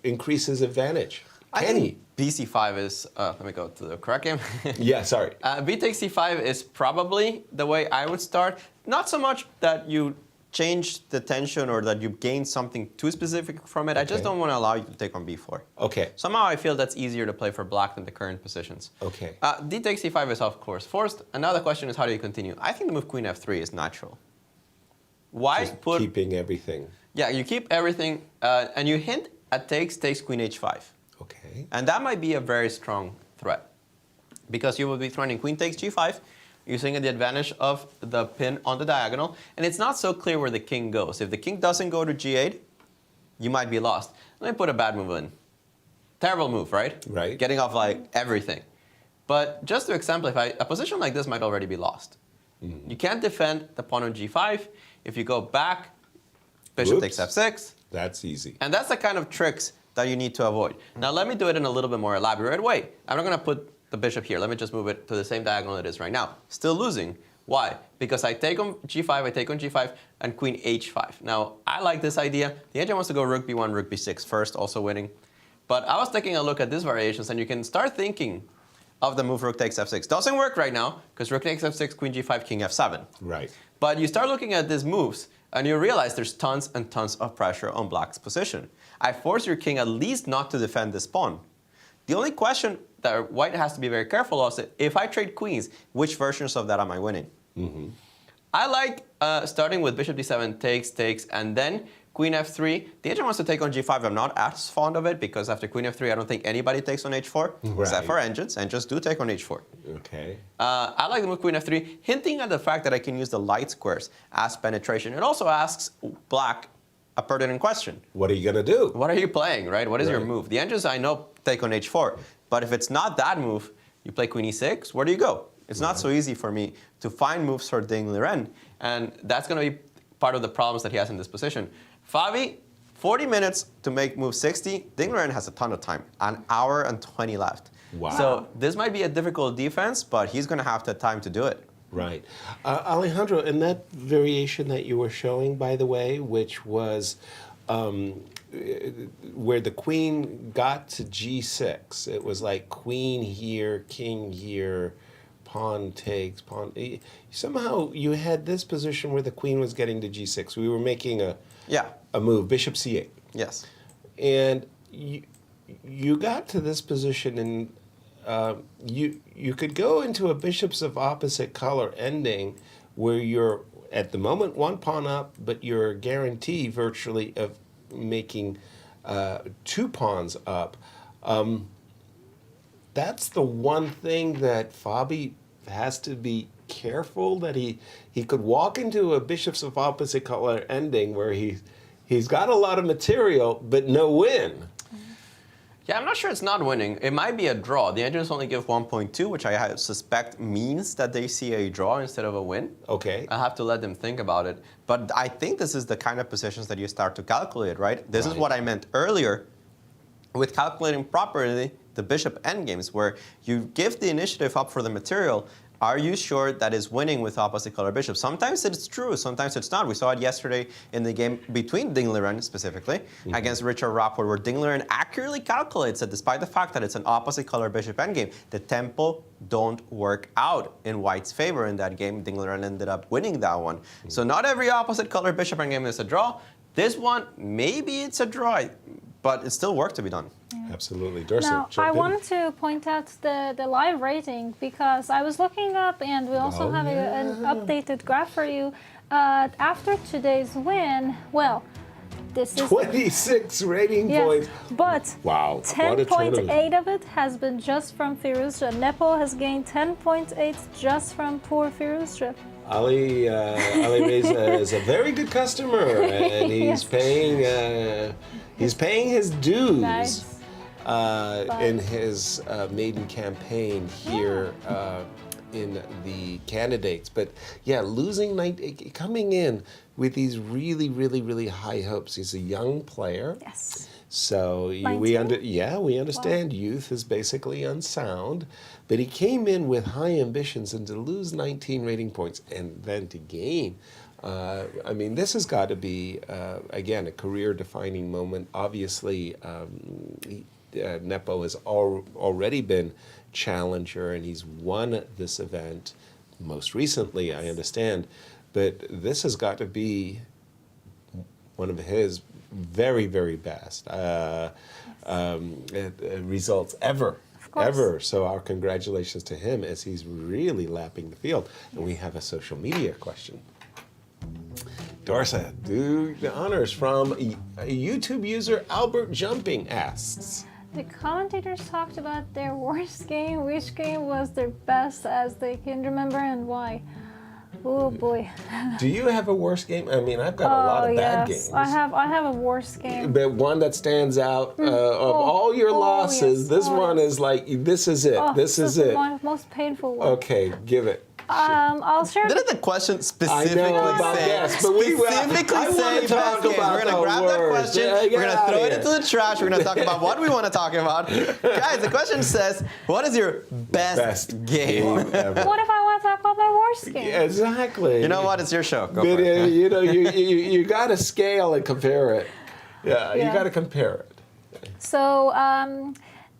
increase his advantage? I think bc5 is, let me go to the correct game. Yeah, sorry. B takes c5 is probably the way I would start. Not so much that you change the tension or that you gain something too specific from it. I just don't want to allow you to take on b4. Okay. Somehow I feel that's easier to play for black than the current positions. Okay. D takes c5 is of course forced. Another question is, how do you continue? I think the move queen f3 is natural. Why Just keeping everything. Yeah, you keep everything, and you hint at takes queen h5. Okay. And that might be a very strong threat, because you will be threatening queen takes g5, using the advantage of the pin on the diagonal, and it's not so clear where the king goes. If the king doesn't go to g8, you might be lost. Let me put a bad move in. Terrible move, right? Right. Getting off like everything. But just to exemplify, a position like this might already be lost. You can't defend the pawn on g5. If you go back, bishop takes f6. That's easy. And that's the kind of tricks that you need to avoid. Now let me do it in a little bit more elaborate way. I'm not going to put the bishop here. Let me just move it to the same diagonal it is right now. Still losing. Why? Because I take on g5, I take on g5, and queen h5. Now, I like this idea. The agent wants to go rook b1, rook b6 first, also winning. But I was taking a look at these variations, and you can start thinking of the move rook takes f6. Doesn't work right now, because rook takes f6, queen g5, king f7. Right. But you start looking at these moves, and you realize there's tons and tons of pressure on black's position. I force your king at least not to defend this pawn. The only question that white has to be very careful of is, if I trade queens, which versions of that am I winning? I like starting with bishop d7, takes, and then queen f3. The agent wants to take on g5. I'm not as fond of it, because after queen f3, I don't think anybody takes on h4, except for engines. Engines do take on h4. Okay. I like the move queen f3, hinting at the fact that I can use the light squares as penetration. It also asks black a pertinent question. What are you going to do? What are you playing, right? What is your move? The engines, I know, take on h4. But if it's not that move, you play queen e6, where do you go? It's not so easy for me to find moves for Dingler, and that's going to be part of the problems that he has in this position. Fabi, 40 minutes to make move 60. Dingler has a ton of time, an hour and 20 left. Wow. So this might be a difficult defense, but he's going to have the time to do it. Right. Alejandro, in that variation that you were showing, by the way, which was where the queen got to g6, it was like queen here, king here, pawn takes, pawn. Somehow you had this position where the queen was getting to g6. We were making a move, bishop c8. Yes. And you got to this position, and you could go into a bishops of opposite color ending where you're, at the moment, one pawn up, but you're guaranteed virtually of making 2 pawns up. That's the one thing that Fabi has to be careful, that he could walk into a bishops of opposite color ending where he's got a lot of material but no win. Yeah, I'm not sure it's not winning. It might be a draw. The engines only give 1.2, which I suspect means that they see a draw instead of a win. Okay. I'll have to let them think about it. But I think this is the kind of positions that you start to calculate, right? This is what I meant earlier with calculating properly the bishop endgames, where you give the initiative up for the material. Are you sure that is winning with opposite color bishops? Sometimes it's true, sometimes it's not. We saw it yesterday in the game between Dingleren specifically against Richard Rapport, where Dingleren accurately calculates that despite the fact that it's an opposite color bishop endgame, the tempo don't work out in White's favor in that game. Dingleren ended up winning that one. So not every opposite color bishop endgame is a draw. This one, maybe it's a draw, but it's still work to be done. Absolutely. Dorsa, now, I wanted to point out the live rating because I was looking up, and we also have an updated graph for you. After today's win, well, this is 26 rating points. But wow, 10.8 of it has been just from Firouzja. Nepo has gained 10.8 just from poor Firouzja. Ali Reza is a very good customer, and he's paying his dues. Nice. In his maiden campaign here in the candidates. But yeah, coming in with these really, really, really high hopes. He's a young player. Yes. So we understand youth is basically unsound, but he came in with high ambitions, and to lose 19 rating points and then to gain. I mean, this has got to be, again, a career-defining moment. Obviously, Nepo has already been challenger, and he's won this event most recently, I understand. But this has got to be one of his very, very best results ever. So our congratulations to him as he's really lapping the field. And we have a social media question. Dorsa, do the honors from a YouTube user Albert Jumping asks. The commentators talked about their worst game. Which game was their best as they can remember, and why? Oh boy. Do you have a worst game? I mean, I've got a lot of bad games. I have a worst game. But one that stands out of all your losses, this one is like, this is it. This is it. My most painful one. Okay, give it. I'll share. Didn't the question specifically I know about say? Yes, but we Say talk best about games. We're gonna grab that question. We're gonna throw it into the trash. We're gonna talk about what we want to talk about. Guys, the question says, "What is your best game ever?" What if I want to talk about my worst game? Yeah, exactly. You know what? It's your show. Go for it. You know, you got to scale and compare it. Yeah, you got to compare it. So.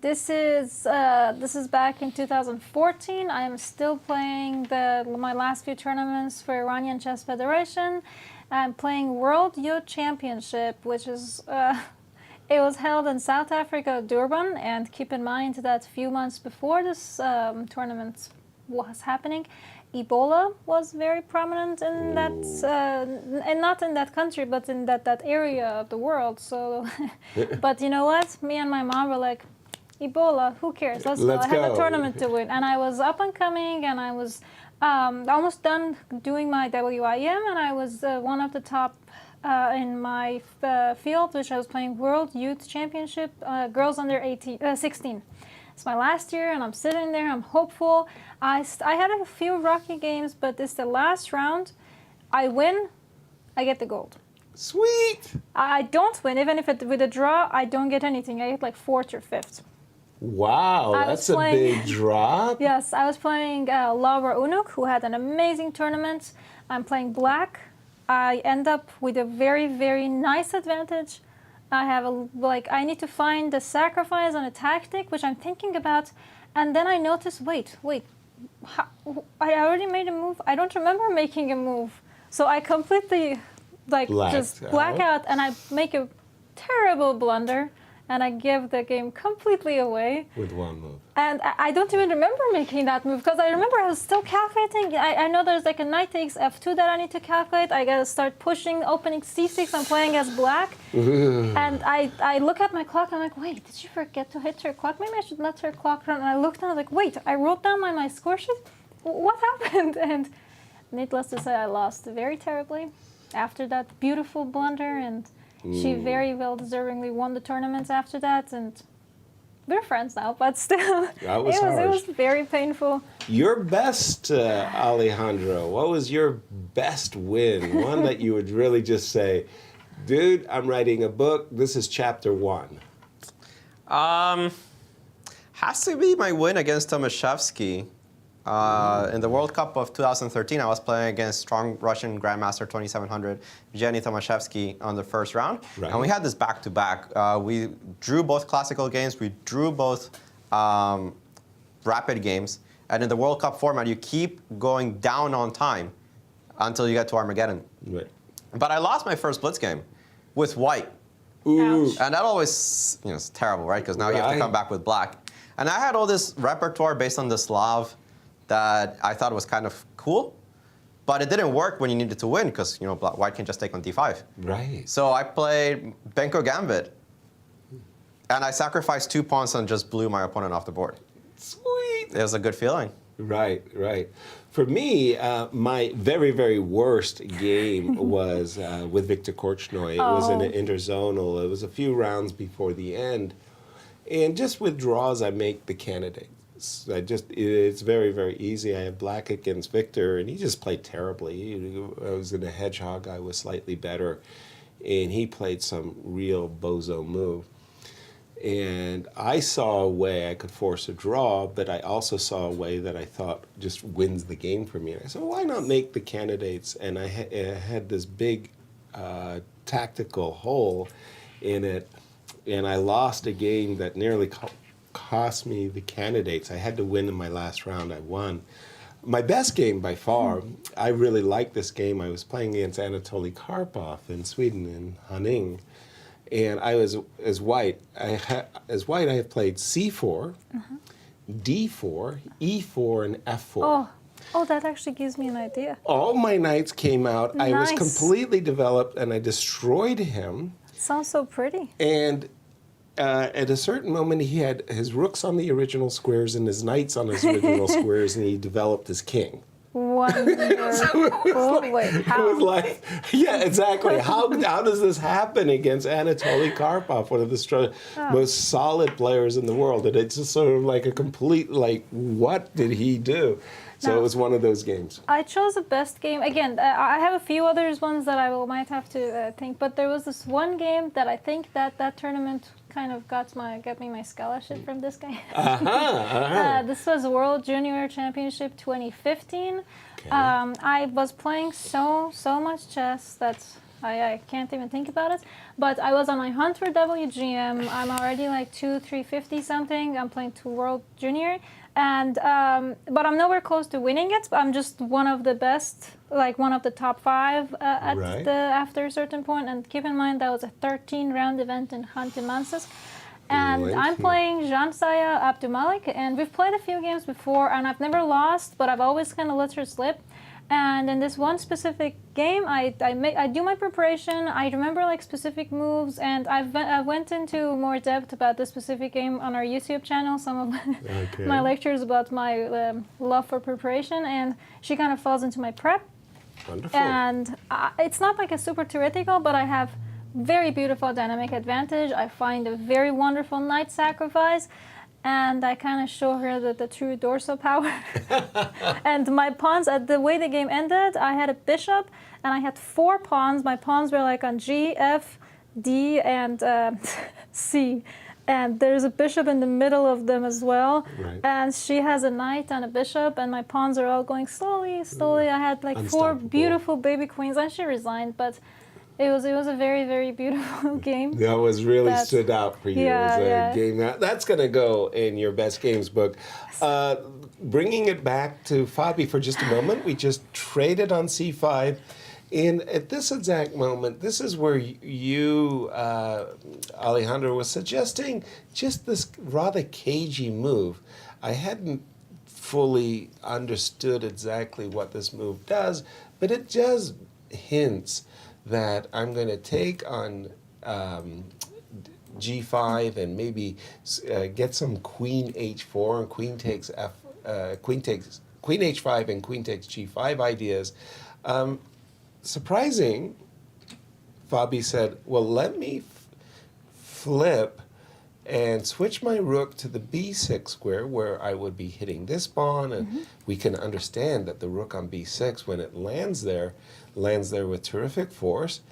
This is back in 2014. I am still playing my last few tournaments for Iranian Chess Federation. I'm playing World Youth Championship, which is it was held in South Africa, Durban. And keep in mind that a few months before this tournament was happening, Ebola was very prominent in that, and not in that country, but in that area of the world. So, but you know what? Me and my mom were like, Ebola, who cares? Let's go. I have a tournament to win. And I was up and coming, and I was almost done doing my WIM, and I was one of the top in my field, which I was playing World Youth Championship, girls under 16. It's my last year, and I'm sitting there. I'm hopeful. I had a few rocky games, but this is the last round. I win. I get the gold. Sweet. I don't win. Even if with a draw, I don't get anything. I get like 4th or 5th. Wow, that's a big drop. Yes, I was playing Laura Unuk, who had an amazing tournament. I'm playing black. I end up with a very, very nice advantage. I have I need to find the sacrifice on a tactic, which I'm thinking about, and then I notice, wait, I already made a move. I don't remember making a move, so I completely black out, and I make a terrible blunder. and I give the game completely away. With one move. And I don't even remember making that move because I remember I was still calculating. I know there's like a knight takes f2 that I need to calculate. I gotta start pushing, opening c6. I'm playing as black. And I look at my clock. I'm like, wait, did she forget to hit her clock? Maybe I should let her clock run. And I looked down. I was like, wait, I wrote down my score sheet. What happened? And needless to say, I lost very terribly after that beautiful blunder. And she very well deservingly won the tournament after that. And we're friends now, but still, That was it was very painful. Your best, Alejandro, what was your best win? One that you would really just say, dude, I'm writing a book. This is chapter 1. Has to be my win against Tomaszewski. In the World Cup of 2013, I was playing against strong Russian Grandmaster 2700, Evgeny Tomaszewski, on the first round. Right. And we had this back-to-back. We drew both classical games. We drew both rapid games. And in the World Cup format, you keep going down on time until you get to Armageddon. Right. But I lost my first Blitz game with white. Ooh. And that always, it's terrible, right? Because now you have to come back with black. And I had all this repertoire based on the Slav that I thought was kind of cool, but it didn't work when you needed to win because white can just take on d5. Right. So I played Benko Gambit, and I sacrificed 2 pawns and just blew my opponent off the board. Sweet. It was a good feeling. Right, right. For me, my very, very worst game was with Viktor Korchnoi. It was in an interzonal. It was a few rounds before the end. And just with draws, I make the candidate. It's very, very easy. I have black against Victor, and he just played terribly. I was in a hedgehog. I was slightly better, and he played some real bozo move. And I saw a way I could force a draw, but I also saw a way that I thought just wins the game for me. And I said, why not make the candidates? And I had this big tactical hole in it, and I lost a game that nearly cost me the candidates. I had to win in my last round. I won. My best game by far, I really liked this game. I was playing against Anatoly Karpov in Sweden, in Haninge. And I was, as white, I have played c4, d4, e4, and f4. Oh, that actually gives me an idea. All my knights came out. Nice. I was completely developed, and I destroyed him. Sounds so pretty. And at a certain moment, he had his rooks on the original squares and his knights on his original squares, and he developed his king. Wonderful. Wait, how? It was like, yeah, exactly. How does this happen against Anatoly Karpov, one of the most solid players in the world? And it's just sort of like a complete, what did he do? So it was one of those games. I chose the best game. Again, I have a few others ones that I might have to think, but there was this one game that I think that tournament kind of got me my scholarship from this game. This was World Junior Championship 2015. Okay. I was playing so much chess that I can't even think about it. But I was on my hunt for WGM. I'm already like 350 something. I'm playing to World Junior. And but I'm nowhere close to winning it. I'm just one of the best, like one of the top 5 after a certain point. And keep in mind that was a 13-round event in Khanty-Mansiysk. And I'm playing Jansaya Abdumalik, and we've played a few games before, and I've never lost, but I've always kind of let her slip. And in this one specific game, I do my preparation. I remember like specific moves, and I went into more depth about this specific game on our YouTube channel. Some of my lectures about my love for preparation, and she kind of falls into my prep. Wonderful. And it's not like a super theoretical, but I have very beautiful dynamic advantage. I find a very wonderful knight sacrifice. And I kind of show her the true dorsal power. And my pawns, the way the game ended, I had a bishop, and I had 4 pawns. My pawns were like on G, F, D, and C. And there's a bishop in the middle of them as well. Right. And she has a knight and a bishop, and my pawns are all going slowly. I had like 4 beautiful baby queens, and she resigned, but it was a very, very beautiful game. That was really stood out for you as a game. That's going to go in your best games book. Bringing it back to Fabi for just a moment, we just traded on c5, And at this exact moment, this is where you, Alejandro, was suggesting just this rather cagey move. I hadn't fully understood exactly what this move does, but it just hints that I'm going to take on G5 and maybe get some Queen H4 and Queen takes Queen H5 and Queen takes G5 ideas. Surprising, Fabi said, well, let me flip and switch my rook to the b6 square where I would be hitting this pawn, and we can understand that the rook on b6, when it lands there with terrific force.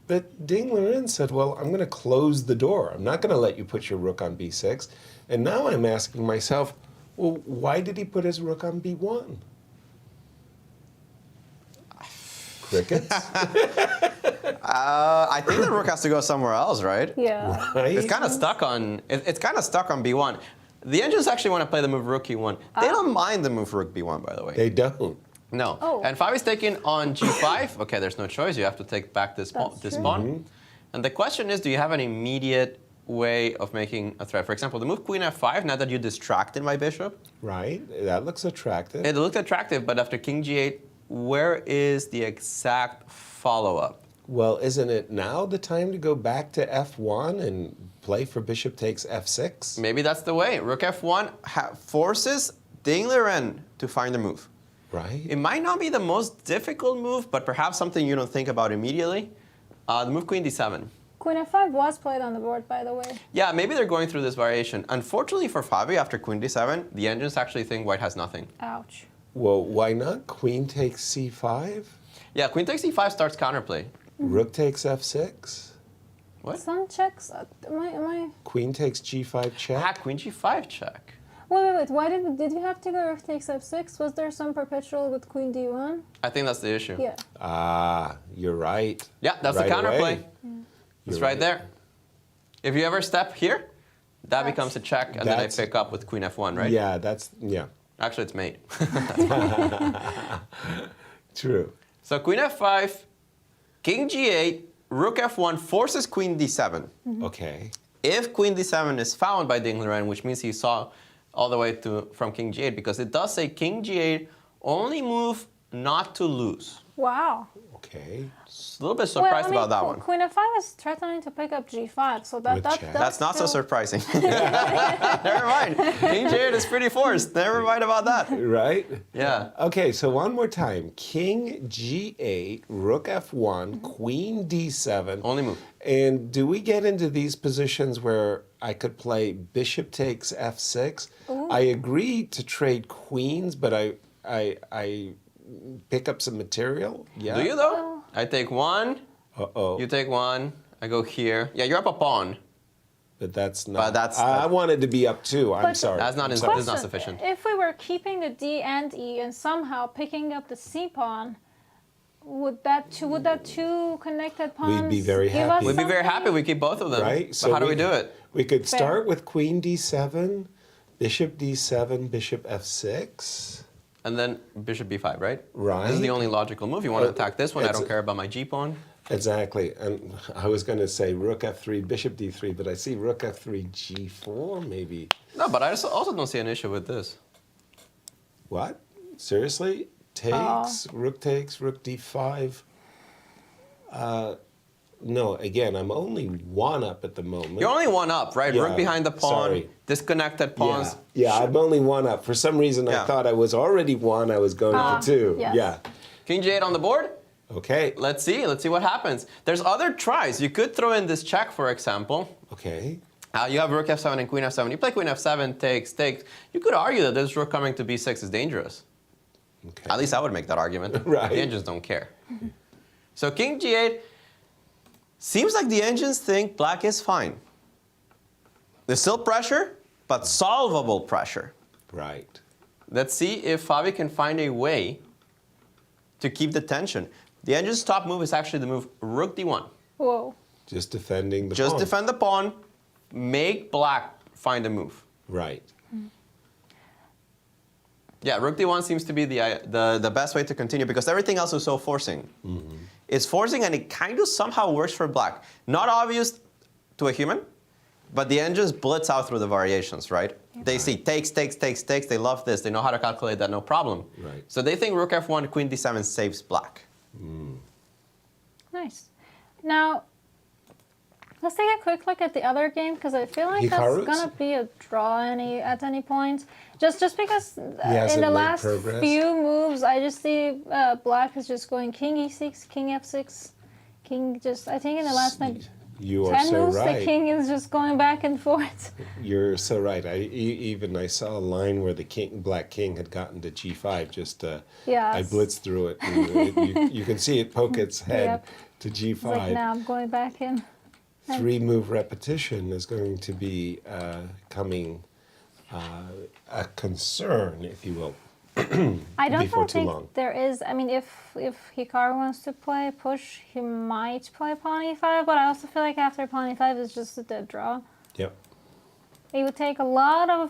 But Ding Liren said, well, I'm going to close the door. I'm not going to let you put your rook on b6. And now I'm asking myself, well, why did he put his rook on b1? Crickets? I think the rook has to go somewhere else, right? Yeah. Right? It's kind of stuck on. It's kind of stuck on b1. The Engines actually want to play the move rook e1. They don't mind the move rook b1, by the way. They don't. No. Oh. And Fabi's taking on g5. Okay, there's no choice. You have to take back this pawn. And the question is, do you have an immediate way of making a threat? For example, the move queen f5. Now that you distracted my bishop. Right. That looks attractive. It looked attractive, but after king g8. Where is the exact follow-up? Well, isn't it now the time to go back to f1 and play for bishop takes f6? Maybe that's the way. Rook f1 forces Ding Liren to find the move. Right. It might not be the most difficult move, but perhaps something you don't think about immediately. The move queen d7. Queen f5 was played on the board, by the way. Yeah, maybe they're going through this variation. Unfortunately for Fabi, after queen d7, the Engines actually think white has nothing. Ouch. Well, why not? Queen takes c5? Yeah, queen takes c5 starts counterplay. Rook takes f6? What? Some checks. Am I? Queen takes g5 check? Ah, queen g5 check. Wait. Why did you have to go rook takes f6? Was there some perpetual with queen d1? I think that's the issue. Yeah. Ah, you're right. Yeah, that's right the counterplay. It's You're right there. If you ever step here, that becomes a check, and then I pick up with queen f1, right? Yeah, yeah. Actually, it's mate. True. So queen f5, king g8, rook f1 forces queen d7. Okay. If queen d7 is found by Ding Liren, which means he saw all the way from king g8, because it does say king g8, only move not to lose. Wow. Okay. A little bit surprised about that one. Queen f5 is threatening to pick up g5, so that's not so surprising. Never mind. King g8 is pretty forced. Never mind about that. Right? Yeah. Okay, so one more time. King g8, rook f1, queen d7. Only move. And do we get into these positions where I could play bishop takes f6? Ooh. I agree to trade queens, but I pick up some material. Yeah. Do you though? I take one. Uh-oh. You take one. I go here. Yeah, you're up a pawn. But that's not. But that's. I wanted to be up two. I'm sorry. That's not. That's not sufficient. If we were keeping the d and e and somehow picking up the c pawn, would that two connected pawns? We'd be very give happy. us We'd be very happy. something? We keep both of them. Right. So how do we do it? We could Fair. start with queen d7, bishop d7, bishop f6. And then bishop b5, right? Right. This is the only logical move. You want to attack this one. I don't care about my g pawn. Exactly. And I was going to say rook f3, bishop d3, but I see rook f3, g4 maybe. No, but I also don't see an issue with this. What? Seriously? Takes, rook d5. No, again, I'm only one up at the moment. You're only one up, right? Yeah, Rook behind the pawn, sorry. disconnected pawns. Yeah, I'm only one up. For some reason, I thought I was already one. I was going to two. yes. Yeah. King g8 on the board. Okay. Let's see what happens. There's other tries. You could throw in this check, for example. Okay. You have rook f7 and queen f7. You play queen f7, takes. You could argue that this rook coming to b6 is dangerous. Okay. At least I would make that argument. Right. The Engines don't care. So king g8, seems like the Engines think black is fine. There's still pressure, but solvable pressure. Right. Let's see if Fabi can find a way to keep the tension. The Engines' top move is actually the move rook d1. Whoa. Just defending the Just pawn. defend the pawn, make black find a move. Right. Yeah, rook d1 seems to be the best way to continue because everything else is so forcing. It's forcing, and it kind of somehow works for black. Not obvious to a human, but the engines blitz out through the variations, right? They see takes. They love this. They know how to calculate that, no problem. Right. So they think rook f1, queen d7 saves black. Nice. Now, let's take a quick look at the other game, because I feel like Hikaru's? that's going to be a draw at any point. Just because in hasn't the made last progress. few moves, I just see black is just going king e6, king f6, king just, I think in the last maybe You are 10 so moves, right. the king is just going back and forth. You're so right. I saw a line where the black king had gotten to g5. Just I Yes. blitzed through it. And you can see it poke its head Yep. to It's g5. like, now I'm going back in. 3-move repetition is going to be coming a concern, if you will. I don't before think too long. there is. I mean, if Hikaru wants to play push, he might play pawn e5. But I also feel like after pawn e5 is just a dead draw. Yep. It would take a lot of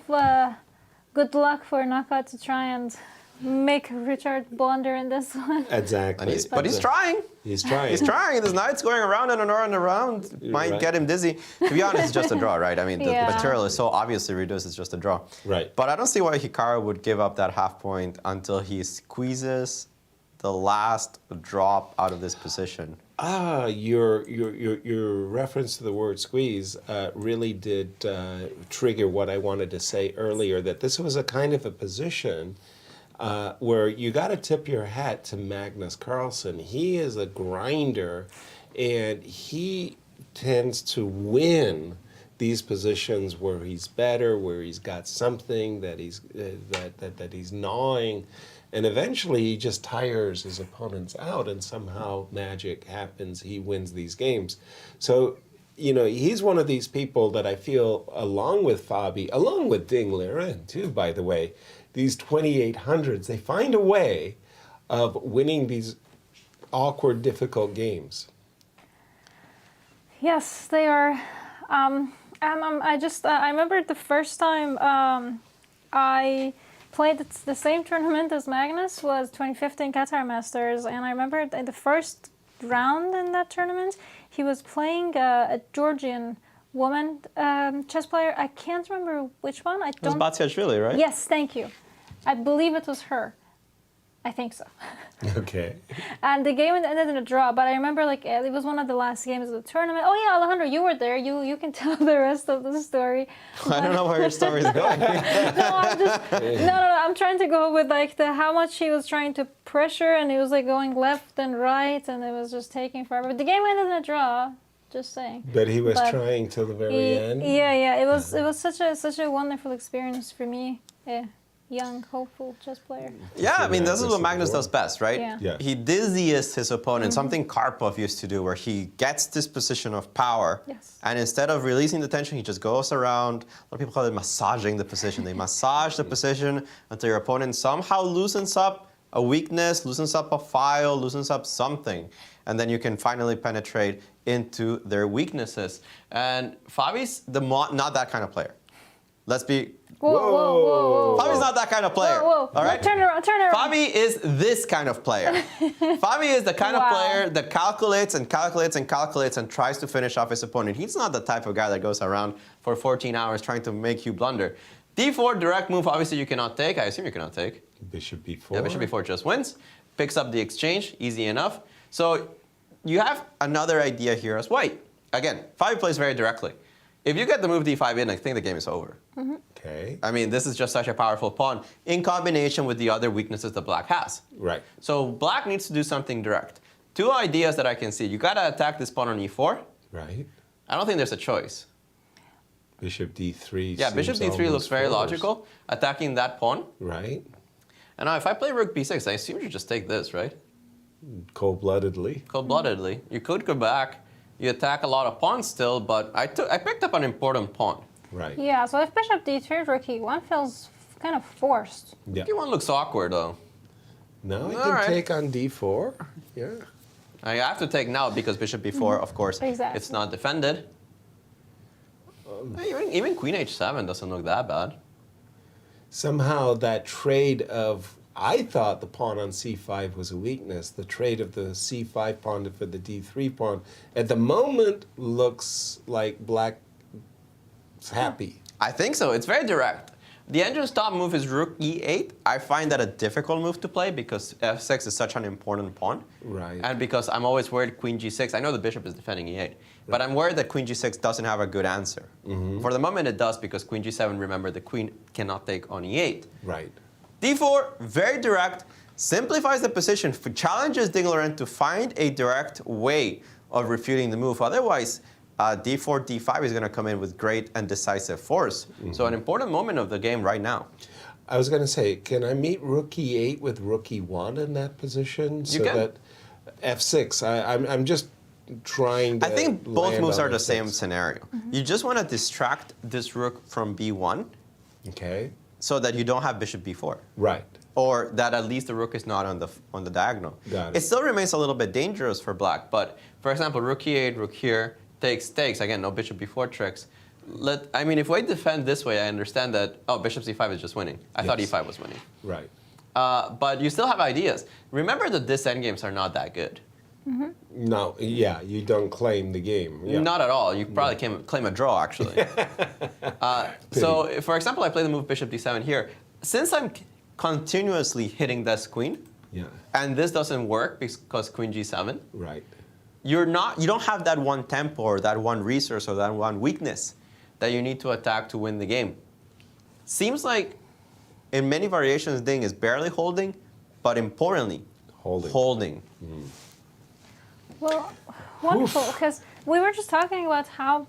good luck for Naka to try and make Richard blunder in this one. Exactly. But he's trying. He's trying. He's trying. This knight's going around and around. Might Right. get him dizzy. To be honest, it's just a draw, right? I mean, the Yeah. material is so obviously reduced, it's just a draw. Right. But I don't see why Hikaru would give up that half point until he squeezes the last drop out of this position. Your reference to the word squeeze really did trigger what I wanted to say earlier, that this was a kind of a position where you got to tip your hat to Magnus Carlsen. He is a grinder, and he tends to win these positions where he's better, where he's got something that he's that he's gnawing, and eventually he just tires his opponents out, and somehow magic happens. He wins these games. So, he's one of these people that I feel, along with Fabi, along with Ding Liren too, by the way, these 2800s, they find a way of winning these awkward, difficult games. Yes, they are. I remember the first time I played the same tournament as Magnus was 2015 Qatar Masters, and I remember in the first round in that tournament, he was playing a Georgian woman chess player. I can't remember which one. It was Batsiashvili, right? Yes, thank you. I believe it was her. I think so. Okay. And the game ended in a draw, but I remember it was one of the last games of the tournament. Oh yeah, Alejandro, you were there. You can tell the rest of the story. I don't know where your story is going. I'm trying to go with how much he was trying to pressure, and he was going left and right, and it was just taking forever. But the game ended in a draw. Just saying. But he was trying till the very end. Yeah. It was such a wonderful experience for me. Yeah. Young, hopeful chess player. Yeah, I mean, this is what Magnus does best, right? Yeah. He dizziest his opponent, something Karpov used to do, where he gets this position of power, and instead of releasing the tension, he just goes around. A lot of people call it massaging the position. They massage the position until your opponent somehow loosens up a weakness, loosens up a file, loosens up something, and then you can finally penetrate into their weaknesses. And Fabi's not that kind of player. Let's be... Whoa. Fabi's not that kind of player. Whoa. All right? Turn around. Fabi is this kind of player. Fabi is the kind of player that calculates and tries to finish off his opponent. He's not the type of guy that goes around for 14 hours trying to make you blunder. D4, direct move, obviously you cannot take. I assume you cannot take. Bishop b4. Yeah, bishop b4 just wins. Picks up the exchange, easy enough. So you have another idea here as white. Again, Fabi plays very directly. If you get the move d5 in, I think the game is over. Okay. I mean, this is just such a powerful pawn in combination with the other weaknesses that black has. Right. So black needs to do something direct. Two ideas that I can see. You gotta attack this pawn on e4. Right. I don't think there's a choice. Bishop d3. Yeah, bishop d3 looks very logical. Attacking that pawn. Right. And now if I play rook b6, I assume you just take this, right? Cold-bloodedly. Cold-bloodedly. You could go back. You attack a lot of pawns still, but I picked up an important pawn. Right. Yeah, so if bishop d3, rook e1 feels kind of forced. Yeah. e1 looks awkward, though. No, I can take on d4. Yeah. I have to take now because bishop b4, of course, Exactly. it's not defended. Even queen h7 doesn't look that bad. Somehow that trade of I thought the pawn on c5 was a weakness. The trade of the c5 pawn for the d3 pawn at the moment looks like black's happy. I think so. It's very direct. The engine's top move is rook e8. I find that a difficult move to play because f6 is such an important pawn. Right. And because I'm always worried queen g6. I know the bishop is defending e8, but I'm worried that queen g6 doesn't have a good answer. For the moment it does because queen g7, remember, the queen cannot take on e8. Right. d4, very direct, simplifies the position, challenges Ding-Laurent to find a direct way of refuting the move. Otherwise, d4, d5 is going to come in with great and decisive force. So an important moment of the game right now. I was going to say, can I meet rook e8 with rook e1 in that position? You can. That f6, I'm just trying to I think both land moves on are the f6. same scenario. You just want to distract this rook from b1. Okay. So that you don't have bishop b4. Right. Or that at least the rook is not on the diagonal. Got it. It still remains a little bit dangerous for black, but for example, rook e8, rook here, takes. Again, no bishop b4 tricks. I mean, if we defend this way, I understand that, oh, bishop c5 is just winning. I thought e5 was winning. Right. But you still have ideas. Remember that this endgames are not that good. No, yeah, you don't claim the game. Yeah. Not at all. You probably claim a draw, actually. So, for example, I play the move bishop d7 here. Since I'm continuously hitting this queen, and this doesn't work because queen g7, right. You don't have that one tempo or that one resource or that one weakness that you need to attack to win the game. Seems like in many variations, Ding is barely holding, but importantly, holding. Well, wonderful, because we were just talking about how,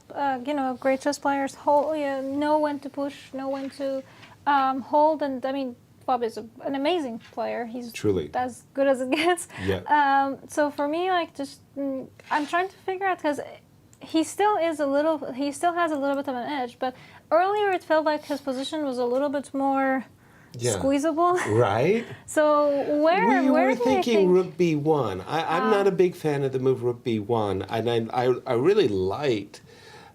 great chess players know when to push, know when to hold, and I mean, Bob is an amazing player. He's truly as good as it gets. Yeah. So for me, I'm trying to figure out, because he still has a little bit of an edge, but earlier it felt like his position was a little bit more squeezable. Right. So where we were do you thinking think rook b1. I'm not a big fan of the move rook b1, and I really liked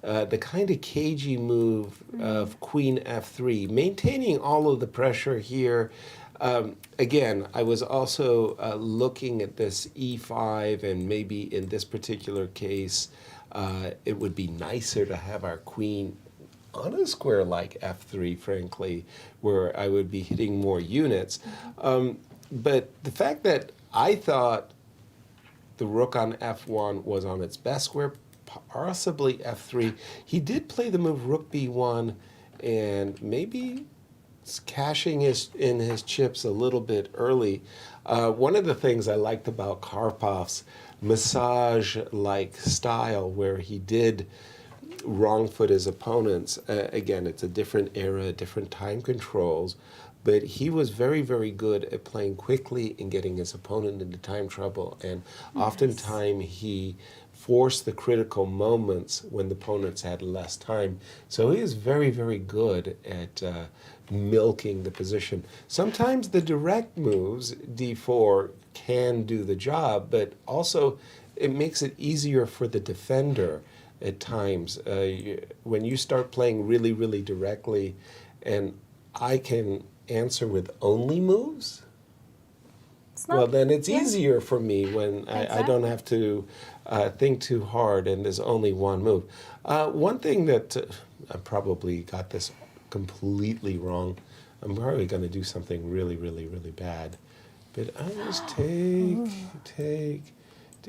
the kind of cagey move of queen f3, maintaining all of the pressure here. Again, I was also looking at this e5, and maybe in this particular case, it would be nicer to have our queen on a square like f3, frankly, where I would be hitting more units. But the fact that I thought the rook on f1 was on its best square, possibly f3, he did play the move rook b1, and maybe cashing in his chips a little bit early. One of the things I liked about Karpov's massage-like style, where he did wrong foot his opponents. Again, it's a different era, different time controls, but he was very, very good at playing quickly and getting his opponent into time trouble, and oftentimes he forced the critical moments when the opponents had less time. So he is very, very good at milking the position. Sometimes the direct moves, d4, can do the job, but also it makes it easier for the defender at times. When you start playing really, really directly, and I can answer with only moves, well, then it's easier for me when I don't have to think too hard and there's only one move. One thing that I probably got this completely wrong. I'm probably going to do something really, really, really bad. But I just take.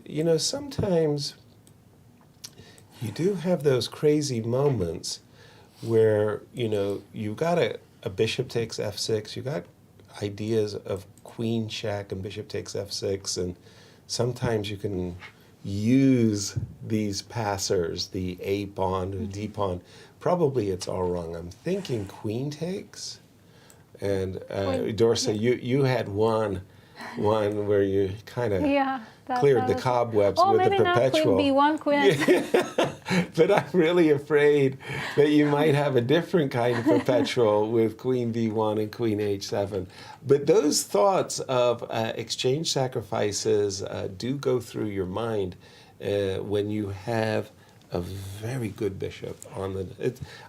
You know, sometimes you do have those crazy moments where, you know, you got a bishop takes f6, you got ideas of queen check and bishop takes f6, and sometimes you can use these passers, the a pawn, the d pawn. Probably it's all wrong. I'm thinking queen takes, and Dorsa, you had one where you kind of cleared the cobwebs with the perpetual. Maybe not queen b1, queen. But I'm really afraid that you might have a different kind of perpetual with queen b1 and queen h7. But those thoughts of exchange sacrifices do go through your mind when you have a very good bishop on the.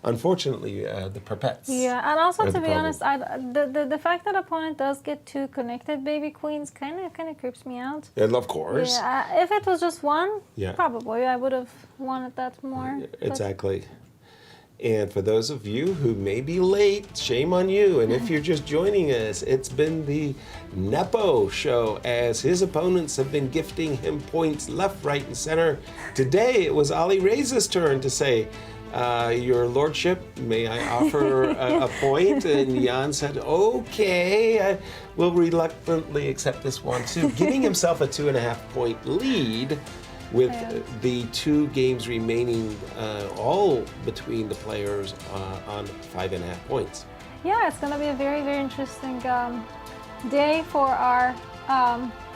Unfortunately, the perpets. Yeah, and also are to the be problem. honest, the fact that opponent does get two connected baby queens kind of creeps me out. And of course. Yeah, if it was just one, Yeah. probably I would have wanted that more. but- Exactly. And for those of you who may be late, shame on you. And if you're just joining us, it's been the Nepo show as his opponents have been gifting him points left, right, and center. Today it was Ali Reza's turn to say, Your Lordship, may I offer a point? And Jan said, okay, I will reluctantly accept this one too, giving himself a 2.5 point lead with the 2 games remaining all between the players on 5.5 points. Yeah, it's going to be a very, very interesting day for our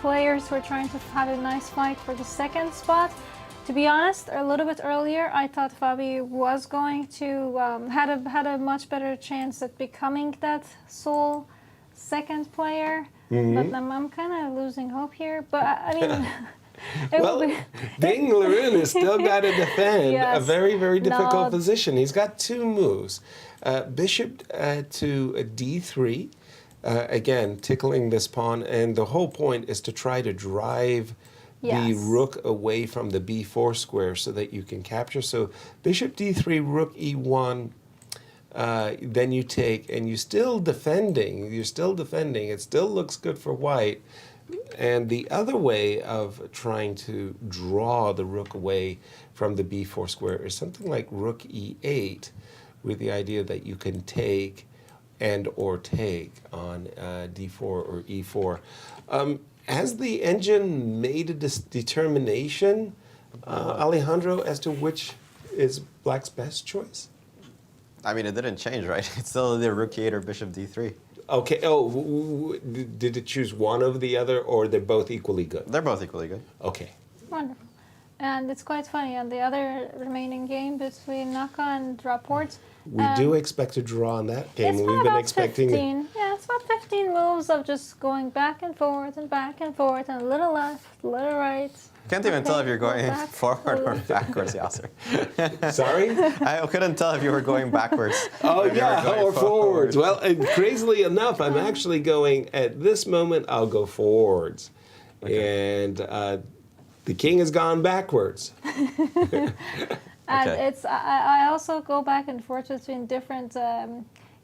players who are trying to have a nice fight for the second spot. To be honest, a little bit earlier, I thought Fabi was going to had a much better chance at becoming that sole second player. But I'm kind of losing hope here. But I mean. Well, Ding Liren has still got to defend Yes. a very, very difficult No. position. He's got 2 moves. Bishop to d3, again, tickling this pawn. And the whole point is to try to drive the Yes. rook away from the b4 square so that you can capture. So bishop d3, rook e1, then you take, and you're still defending. It still looks good for white. And the other way of trying to draw the rook away from the b4 square is something like rook e8, with the idea that you can take and or take on d4 or e4. Has the engine made a determination, Alejandro, as to which is black's best choice? I mean, it didn't change, right? It's still either rook e8 or bishop d3. Okay. Oh, did it choose one over the other, or they're both equally good? They're both equally good. Okay. Wonderful. And it's quite funny, on the other remaining game between Naka and Rapport. We do expect a draw on that game. It's We've been about expecting 15. Yeah, it's about 15 moves of just going back and forth and back and forth and a little left, a little right. Can't even tell if you're going back, forward or backwards, Yasser. Sorry? I couldn't tell if you were going backwards. Oh, if you were yeah, going or forwards. Well, crazily enough, I'm actually going, at this moment, I'll go forwards. Okay. And the king has gone backwards. And it's I also go back and forth between different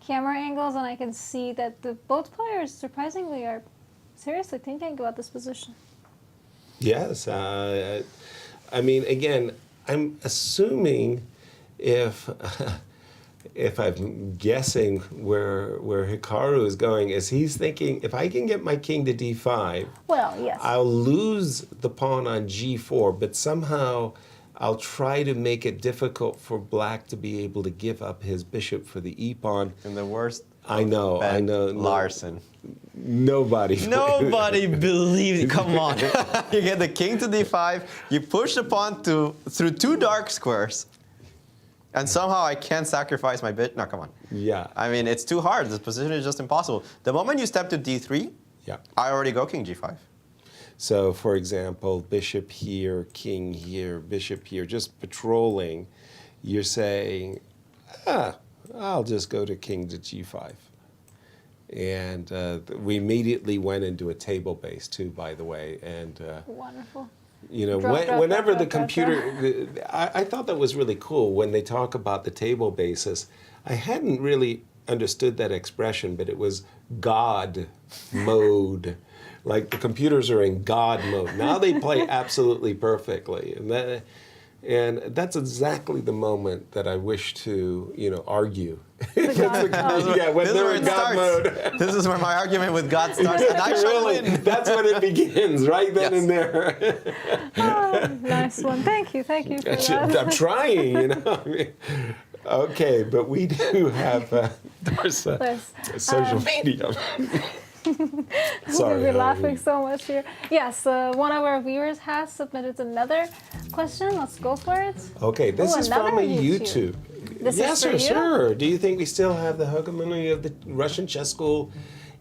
camera angles, and I can see that both players, surprisingly, are seriously thinking about this position. Yes. I mean, again, I'm assuming if I'm guessing where Hikaru is going, is he's thinking, if I can get my king to d5, well, yes, I'll lose the pawn on g4, but somehow I'll try to make it difficult for black to be able to give up his bishop for the e-pawn. And the worst. I know. Larsen. Nobody believes it. Come on. You get the king to d5, you push the pawn through 2 dark squares, and somehow I can't sacrifice my bit. No, come on. Yeah. I mean, it's too hard. This position is just impossible. The moment you step to d3, I already go king g5. So, for example, bishop here, king here, bishop here, just patrolling, you're saying, I'll just go to king to g5. And we immediately went into a table base, too, by the way. And wonderful. You know, whenever the computer, I thought that was really cool when they talk about the table bases. I hadn't really understood that expression, but it was God mode. Like the computers are in God mode. Now they play absolutely perfectly. And that's exactly the moment that I wish to, argue. When they're in God mode. This is where my argument with God starts. And I really, that's when it begins, right then and there. Nice one. Thank you for that. I'm trying, Okay, but we do have Dorsa social media. Sorry, we're laughing so much here. Yes, one of our viewers has submitted another question. Let's go for it. Okay, this is from a YouTube. Yes, sir. Do you think we still have the hegemony of the Russian chess school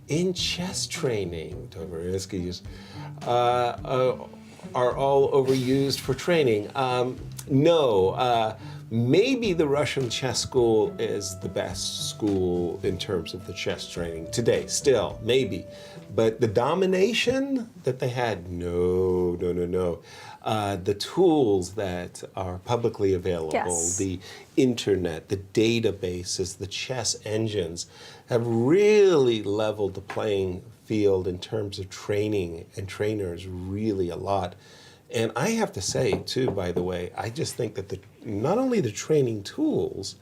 in chess training? are all overused for training. No. Maybe the Russian chess school is the best school in terms of the chess training today, still, maybe. But the domination that they had, no. The tools that are publicly available, Yes. the internet, the databases, the chess engines have really leveled the playing field in terms of training and trainers really a lot. And I have to say, too, by the way, I just think that not only the training tools,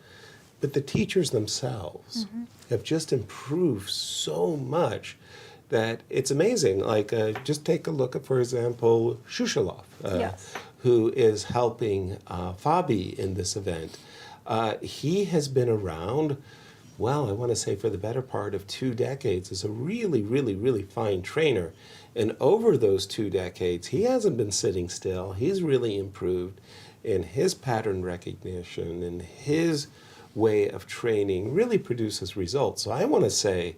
but the teachers themselves have just improved so much that it's amazing. Like, just take a look at, for example, Shushalov, Yes. who is helping Fabi in this event. He has been around, well, I want to say for the better part of 2 decades as a really, really, really fine trainer. And over those 2 decades, he hasn't been sitting still. He's really improved in his pattern recognition and his way of training really produces results. So I want to say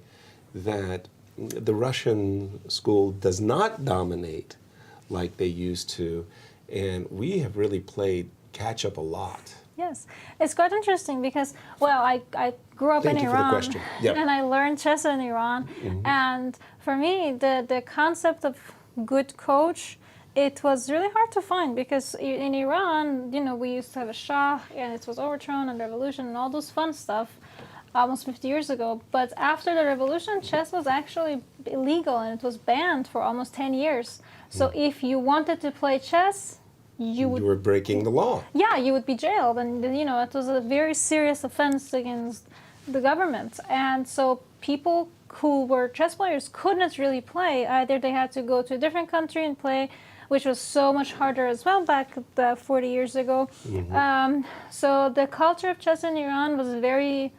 that the Russian school does not dominate like they used to, and we have really played catch up a lot. Yes, it's quite interesting because, well, I grew up Thank in you for the Iran, question. Yep. and I learned chess in Iran. And for me, the concept of good coach, it was really hard to find because in Iran, you know, we used to have a Shah, and it was overthrown and revolution and all those fun stuff almost 50 years ago. But after the revolution, chess was actually illegal and it was banned for almost 10 years. So if you wanted to play chess, you were breaking the law. Yeah, you would be jailed, and you know it was a very serious offense against the government. And so people who were chess players couldn't really play. Either they had to go to a different country and play, which was so much harder as well back 40 years ago. So the culture of chess in Iran was very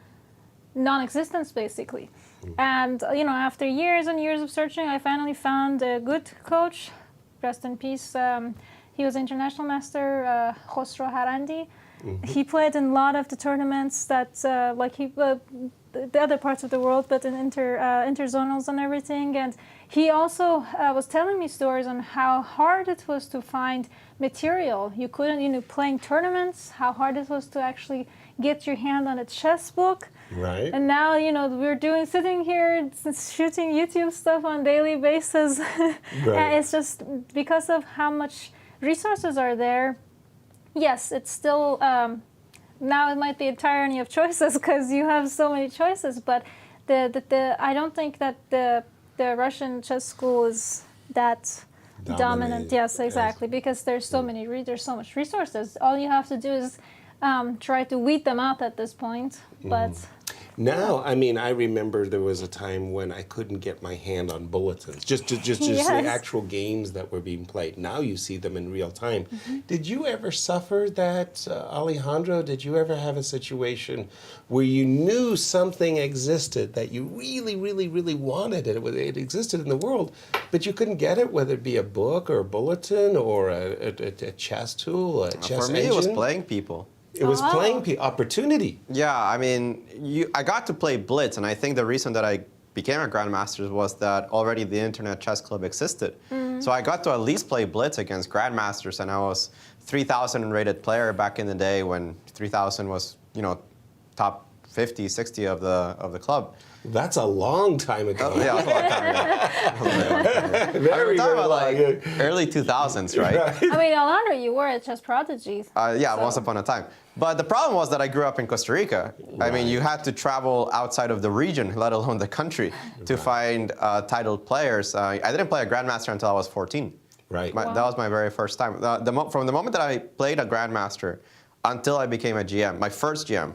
non-existent, basically. And you know, after years and years of searching, I finally found a good coach. Rest in peace. He was international master, Khosrow Harandi. He played in a lot of the tournaments that, the other parts of the world, but in interzonals and everything. And he also was telling me stories on how hard it was to find material. You couldn't, you know, playing tournaments, how hard it was to actually get your hand on a chess book. Right. And now, you know, we're sitting here shooting YouTube stuff on a daily basis. And it's just because of how much resources are there. Yes, it's still, now it might be a tyranny of choices because you have so many choices, but I don't think that the Russian chess school is that dominant. Yes, exactly, because there's so much resources. All you have to do is try to weed them out at this point, but... Now, I mean, I remember there was a time when I couldn't get my hand on bulletins, just the actual games that were being played. Now you see them in real time. Did you ever suffer that, Alejandro? Did you ever have a situation where you knew something existed that you really, really, really wanted it? It existed in the world, but you couldn't get it, whether it be a book or a bulletin or a chess tool, a chess engine? For me, it was playing people. It was playing opportunity. Yeah, I mean, I got to play Blitz, and I think the reason that I became a Grandmaster was that already the Internet Chess Club existed. So I got to at least play Blitz against Grandmasters, and I was 3,000 rated player back in the day when 3,000 was, you know, top 50, 60 of the club. That's a long time ago. Oh, yeah, that's a long time ago. We're talking about like early 2000s, right? I mean, Alejandro, you were a chess prodigy. Yeah, once upon a time. But the problem was that I grew up in Costa Rica. I mean, you had to travel outside of the region, let alone the country, to find titled players. I didn't play a Grandmaster until I was 14. Right. That was my very first time. From the moment that I played a Grandmaster until I became a GM, my first GM,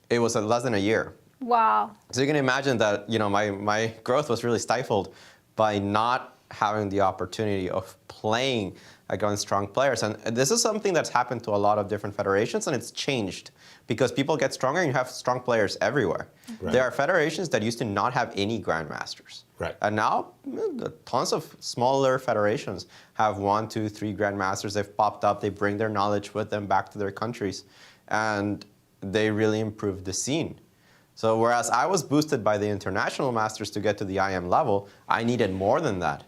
it was less than a year. Wow. So you can imagine that, you know, my growth was really stifled by not having the opportunity of playing against strong players. And this is something that's happened to a lot of different federations, and it's changed because people get stronger and you have strong players everywhere. Right. There are federations that used to not have any Grandmasters. Right. And now tons of smaller federations have 1, 2, 3 Grandmasters. They've popped up. They bring their knowledge with them back to their countries. And they really improved the scene. So whereas I was boosted by the international masters to get to the IM level, I needed more than that.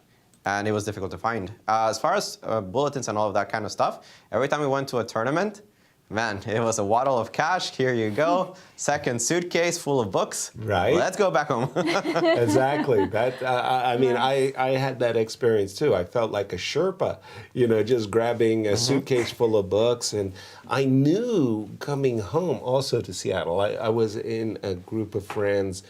and it was difficult to find. As far as bulletins and all of that kind of stuff, every time we went to a tournament, man, it was a waddle of cash. Here you go. Second suitcase full of books. Right. Let's go back home. Exactly. That I mean, I had that experience too. I felt like a Sherpa, you know, just grabbing a suitcase full of books. And I knew coming home also to Seattle, I was in a group of friends,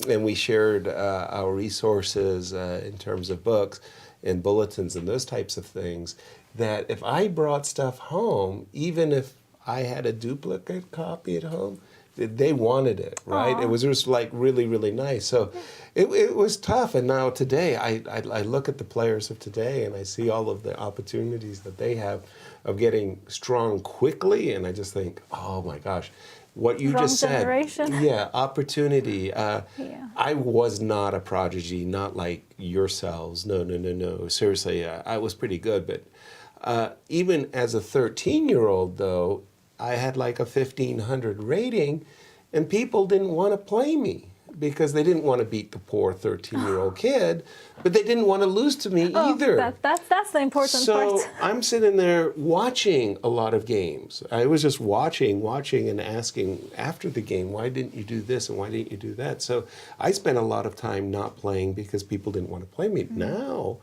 and we shared our resources in terms of books and bulletins and those types of things, that if I brought stuff home, even if I had a duplicate copy at home, they wanted it, right? Aww. It was just like really, really nice. So it was tough. And now today, I look at the players of today and I see all of the opportunities that they have of getting strong quickly. And I just think, oh my gosh, what you Wrong just said. generation. Yeah, opportunity. I was not a prodigy, not like yourselves. No. Seriously, I was pretty good. But even as a 13-year-old, though, I had like a 1,500 rating, and people didn't want to play me because they didn't want to beat the poor 13-year-old kid, but they didn't want to lose to me either. That's the important So part. I'm sitting there watching a lot of games. I was just watching and asking after the game, why didn't you do this and why didn't you do that? So I spent a lot of time not playing because people didn't want to play me. Now,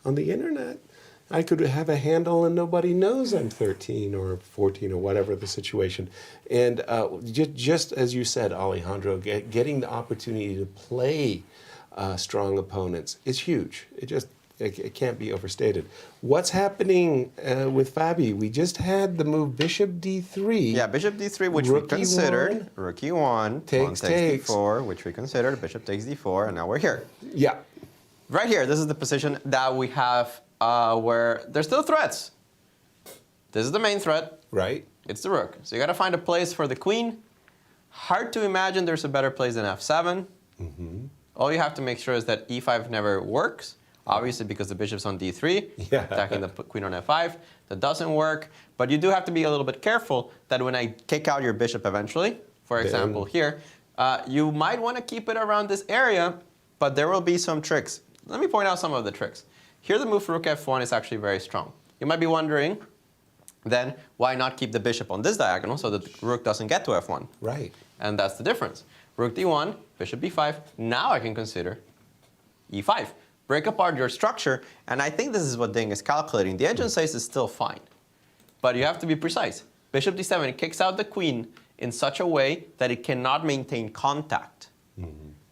on the internet, I could have a handle and nobody knows I'm 13 or 14 or whatever the situation. And just as you said, Alejandro, getting the opportunity to play strong opponents is huge. It can't be overstated. What's happening with Fabi? We just had the move Bishop D3. Yeah, Bishop D3, which we considered. Rook E1, takes D4, which we considered. Bishop takes D4, and now we're here. Yeah. Right here, this is the position that we have where there's still threats. This is the main threat. Right. It's the rook. So you got to find a place for the queen. Hard to imagine there's a better place than F7. All you have to make sure is that E5 never works. Obviously, because the bishop's on D3, attacking the queen on F5. That doesn't work. But you do have to be a little bit careful that when I kick out your bishop eventually, for example here, you might want to keep it around this area, but there will be some tricks. Let me point out some of the tricks. Here the move rook F1 is actually very strong. You might be wondering, then why not keep the bishop on this diagonal so that the rook doesn't get to F1? Right. And that's the difference. Rook D1, bishop B5. Now I can consider E5. Break apart your structure, and I think this is what Ding is calculating. The engine says it's still fine, but you have to be precise. Bishop D7 kicks out the queen in such a way that it cannot maintain contact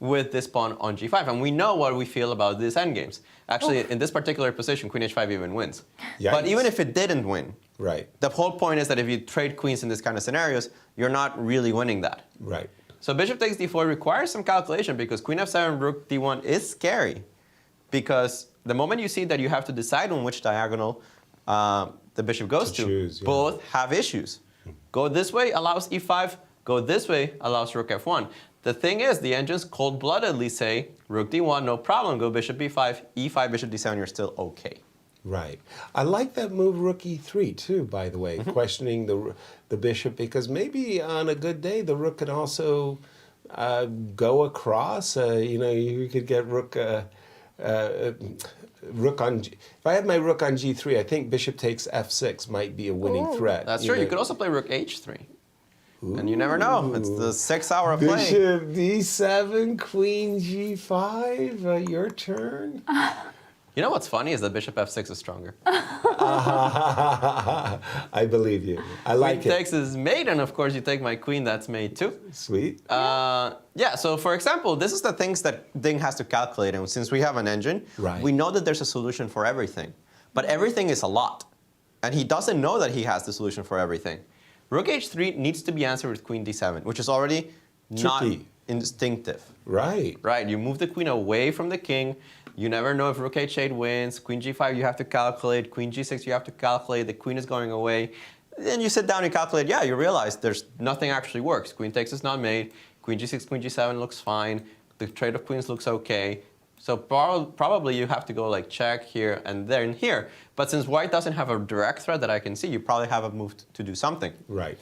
with this pawn on G5. And we know what we feel about these endgames. Actually, in this particular position, Queen H5 even wins. Yikes. But even if it didn't win, right, the whole point is that if you trade queens in this kind of scenarios, you're not really winning that. Right. So bishop takes D4 requires some calculation because Queen F7, Rook D1 is scary. Because the moment you see that you have to decide on which diagonal the bishop goes to, both have issues. Go this way allows E5, go this way allows Rook F1. The thing is, the engines cold-bloodedly say, Rook D1, no problem, go Bishop B5, E5, Bishop D7, you're still okay. Right. I like that move Rook E3 too, by the way, questioning the bishop, because maybe on a good day the rook could also go across. You know, you could get rook on. If I had my rook on G3, I think bishop takes F6 might be a winning threat. That's true. You could also play Rook H3. And you never know. It's the 6 hour of playing. Bishop D7, Queen G5, your turn. You know what's funny is that Bishop F6 is stronger. I believe you. I like Queen it. takes is mate, and of course you take my queen, that's mate too. Sweet. Yeah, so for example, this is the things that Ding has to calculate. And since we have an engine, we know that there's a solution for everything. But everything is a lot. And he doesn't know that he has the solution for everything. Rook H3 needs to be answered with Queen D7, which is already not instinctive. Right. Right, you move the queen away from the king. You never know if Rook H8 wins. Queen G5 you have to calculate. Queen G6 you have to calculate. The queen is going away. Then you sit down and calculate, yeah, you realize there's nothing actually works. Queen takes is not made. Queen G6, Queen G7 looks fine. The trade of queens looks okay. So probably you have to go like check here and then here. But since white doesn't have a direct threat that I can see, you probably have a move to do something. Right.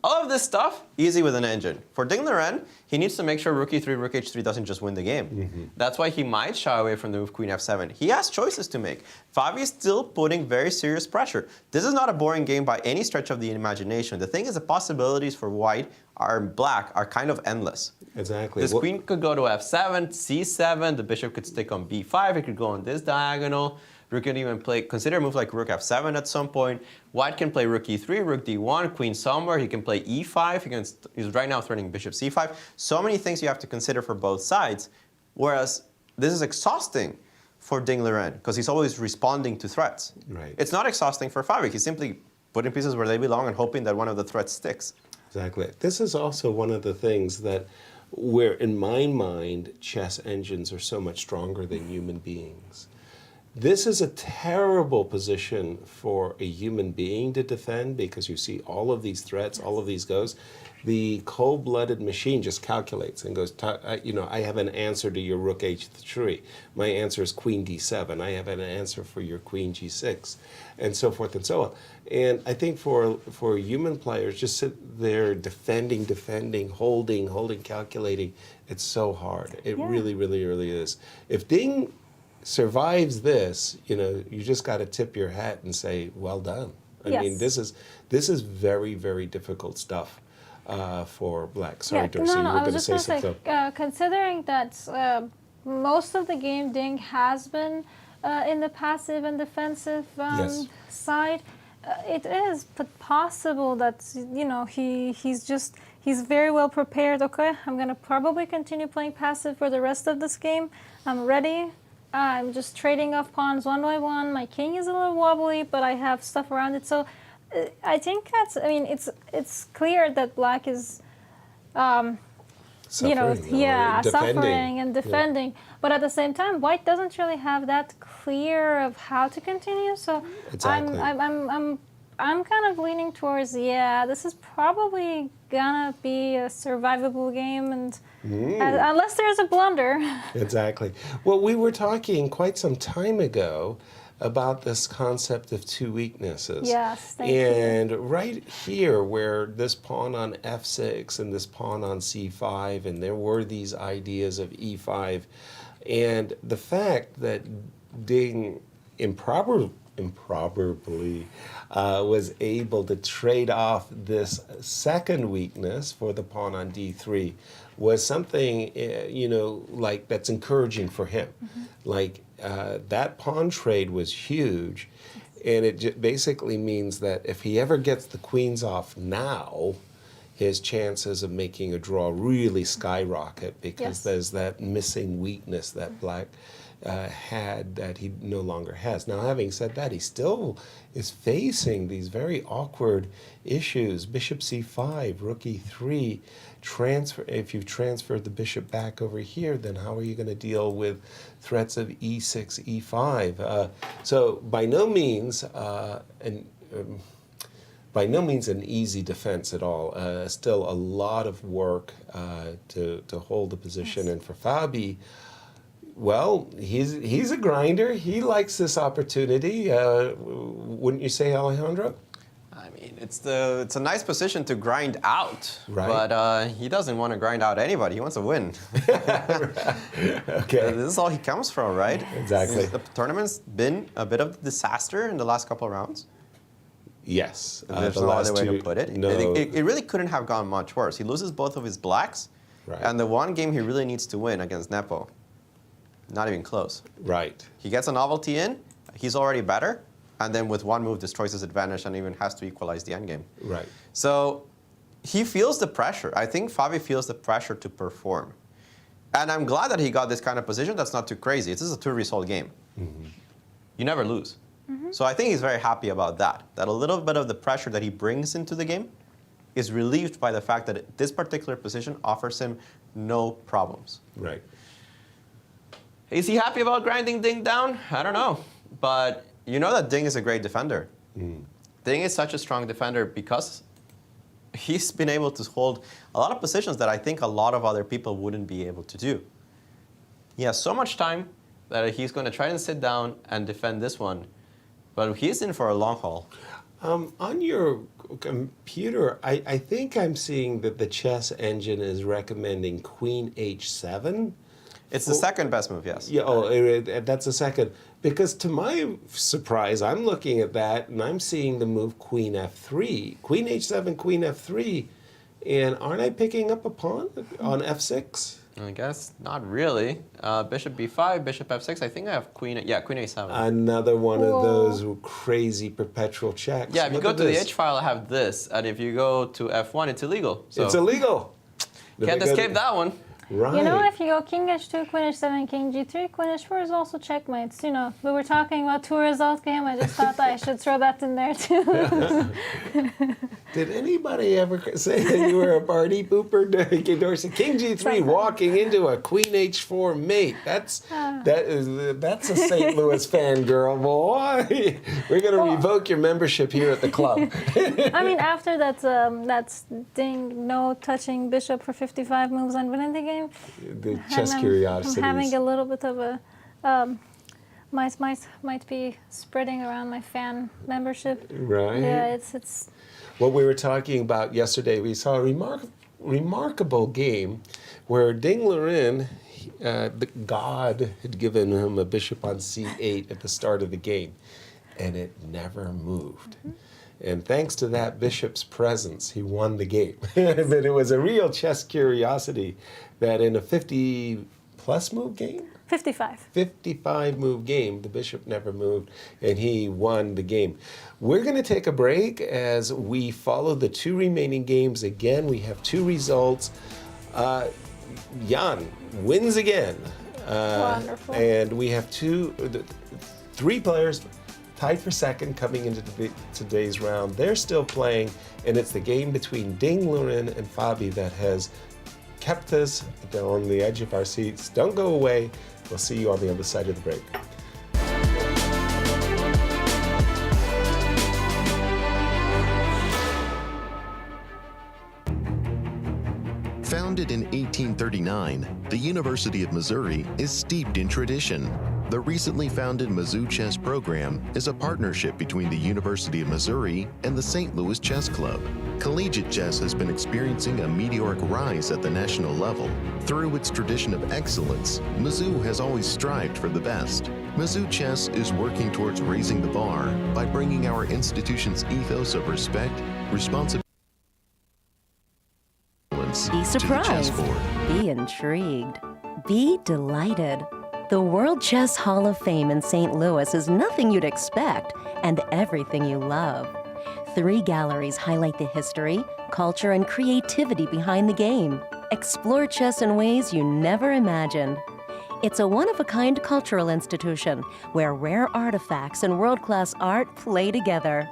All of this stuff, easy with an engine. For Ding Liren, he needs to make sure rook e3, rook h3 doesn't just win the game. That's why he might shy away from the move queen f7. He has choices to make. Fabi is still putting very serious pressure. This is not a boring game by any stretch of the imagination. The thing is, the possibilities for white are black are kind of endless. Exactly. This queen could go to f7, c7, the bishop could stick on b5, it could go on this diagonal. Rook can even consider a move like rook f7 at some point. White can play rook e3, rook d1, queen somewhere. He can play e5. He's right now threatening bishop c5. So many things you have to consider for both sides. Whereas this is exhausting for Ding Liren because he's always responding to threats. Right. It's not exhausting for Fabi. He's simply putting pieces where they belong and hoping that one of the threats sticks. Exactly. This is also one of the things that where, in my mind, chess engines are so much stronger than human beings. This is a terrible position for a human being to defend because you see all of these threats, all of these goes. The cold-blooded machine just calculates and goes, I have an answer to your rook h3. My answer is queen d7. I have an answer for your queen g6, and so forth and so on. And I think for human players, just sit there defending, holding, calculating, it's so hard. It really, really, really is. If Ding survives this, you just got to tip your hat and say, well done. I mean, this is very, very difficult stuff for black. Sorry, Darcy, you were going to say something. Considering that most of the game Ding has been in the passive and defensive side, it is possible that he's very well prepared. Okay, I'm going to probably continue playing passive for the rest of this game. I'm ready. I'm just trading off pawns one by one. My king is a little wobbly, but I have stuff around it. So I think it's clear that black is, suffering and defending. Yeah. But at the same time, white doesn't really have that clear of how to continue. So exactly. I'm kind of leaning towards, this is probably gonna be a survivable game, and unless there's a blunder. Exactly. Well, we were talking quite some time ago about this concept of two weaknesses. Yes, thank you. Right here, where this pawn on f6 and this pawn on c5, and there were these ideas of e5, and the fact that Ding improbably was able to trade off this second weakness for the pawn on d3 was something, like that's encouraging for him. Like that pawn trade was huge, and it basically means that if he ever gets the queens off now, his chances of making a draw really skyrocket because there's that missing weakness that black had that he no longer has. Now, having said that, he still is facing these very awkward issues. Bishop c5, rook e3, transfer. If you've transferred the bishop back over here, then how are you going to deal with threats of e6, e5? So by no means an easy defense at all. Still a lot of work to hold the position. And for Fabi, well, he's a grinder. He likes this opportunity. Wouldn't you say, Alejandro? I mean, it's a nice position to grind out, right? But he doesn't want to grind out anybody. He wants to win. Okay. This is all he comes from, right? Exactly. The tournament's been a bit of a disaster in the last couple of rounds. Yes. There's no other way to put it. No. It really couldn't have gone much worse. He loses both of his blacks, and the one game he really needs to win against Nepo. Not even close. Right. He gets a novelty in, he's already better, and then with one move destroys his advantage and even has to equalize the endgame. Right. So he feels the pressure. I think Fabi feels the pressure to perform. And I'm glad that he got this kind of position that's not too crazy. This is a two-result game. You never lose. So I think he's very happy about that a little bit of the pressure that he brings into the game is relieved by the fact that this particular position offers him no problems. Right. Is he happy about grinding Ding down? I don't know. But you know that Ding is a great defender. Ding is such a strong defender because he's been able to hold a lot of positions that I think a lot of other people wouldn't be able to do. He has so much time that he's going to try and sit down and defend this one But he's in for a long haul. On your computer, I think I'm seeing that the chess engine is recommending Queen H7. It's the second best move, yes. Yeah, that's the second. Because to my surprise, I'm looking at that and I'm seeing the move Queen F3. Queen H7, Queen F3. And aren't I picking up a pawn on F6? I guess not really. Bishop B5, Bishop F6. I think I have Queen A7. Another one of those crazy perpetual checks. Yeah, if you go to the H file, I have this. And if you go to F1, it's illegal. So it's illegal. Can't escape that one. Right. You know, if you go King H2, Queen H7, King G3, Queen H4 is also checkmates. You know, we were talking about two result game. I just thought I should throw that in there too. Did anybody ever say that you were a party pooper, Dorsa? King G3 walking into a Queen H4 mate. That's a St. Louis fangirl, boy. We're gonna revoke your membership here at the club. I mean, after that's ding, no touching bishop for 55 moves on winning the game. The chess curiosities. I'm having a little bit of a might be spreading around my fan membership. Right. Yeah, it's. What we were talking about yesterday, we saw a remarkable game where Ding Liren, the god, had given him a bishop on c8 at the start of the game, and it never moved. And thanks to that bishop's presence, he won the game. But it was a real chess curiosity that in a 50-plus move game? 55. 55 move game, the bishop never moved, and he won the game. We're going to take a break as we follow the two remaining games again. We have two results. Jan wins again. Wonderful. And we have three players tied for second coming into today's round. They're still playing, and it's the game between Ding Liren and Fabi that has kept us on the edge of our seats. Don't go away. We'll see you on the other side of the break. Founded in 1839, the University of Missouri is steeped in tradition. The recently founded Mizzou Chess Program is a partnership between the University of Missouri and the St. Louis Chess Club. Collegiate chess has been experiencing a meteoric rise at the national level. Through its tradition of excellence, Mizzou has always strived for the best. Mizzou Chess is working towards raising the bar by bringing our institution's ethos of respect, responsibility, be surprised, be intrigued, be delighted. The World Chess Hall of Fame in St. Louis is nothing you'd expect and everything you love. 3 galleries highlight the history, culture, and creativity behind the game. Explore chess in ways you never imagined. It's a one-of-a-kind cultural institution where rare artifacts and world-class art play together.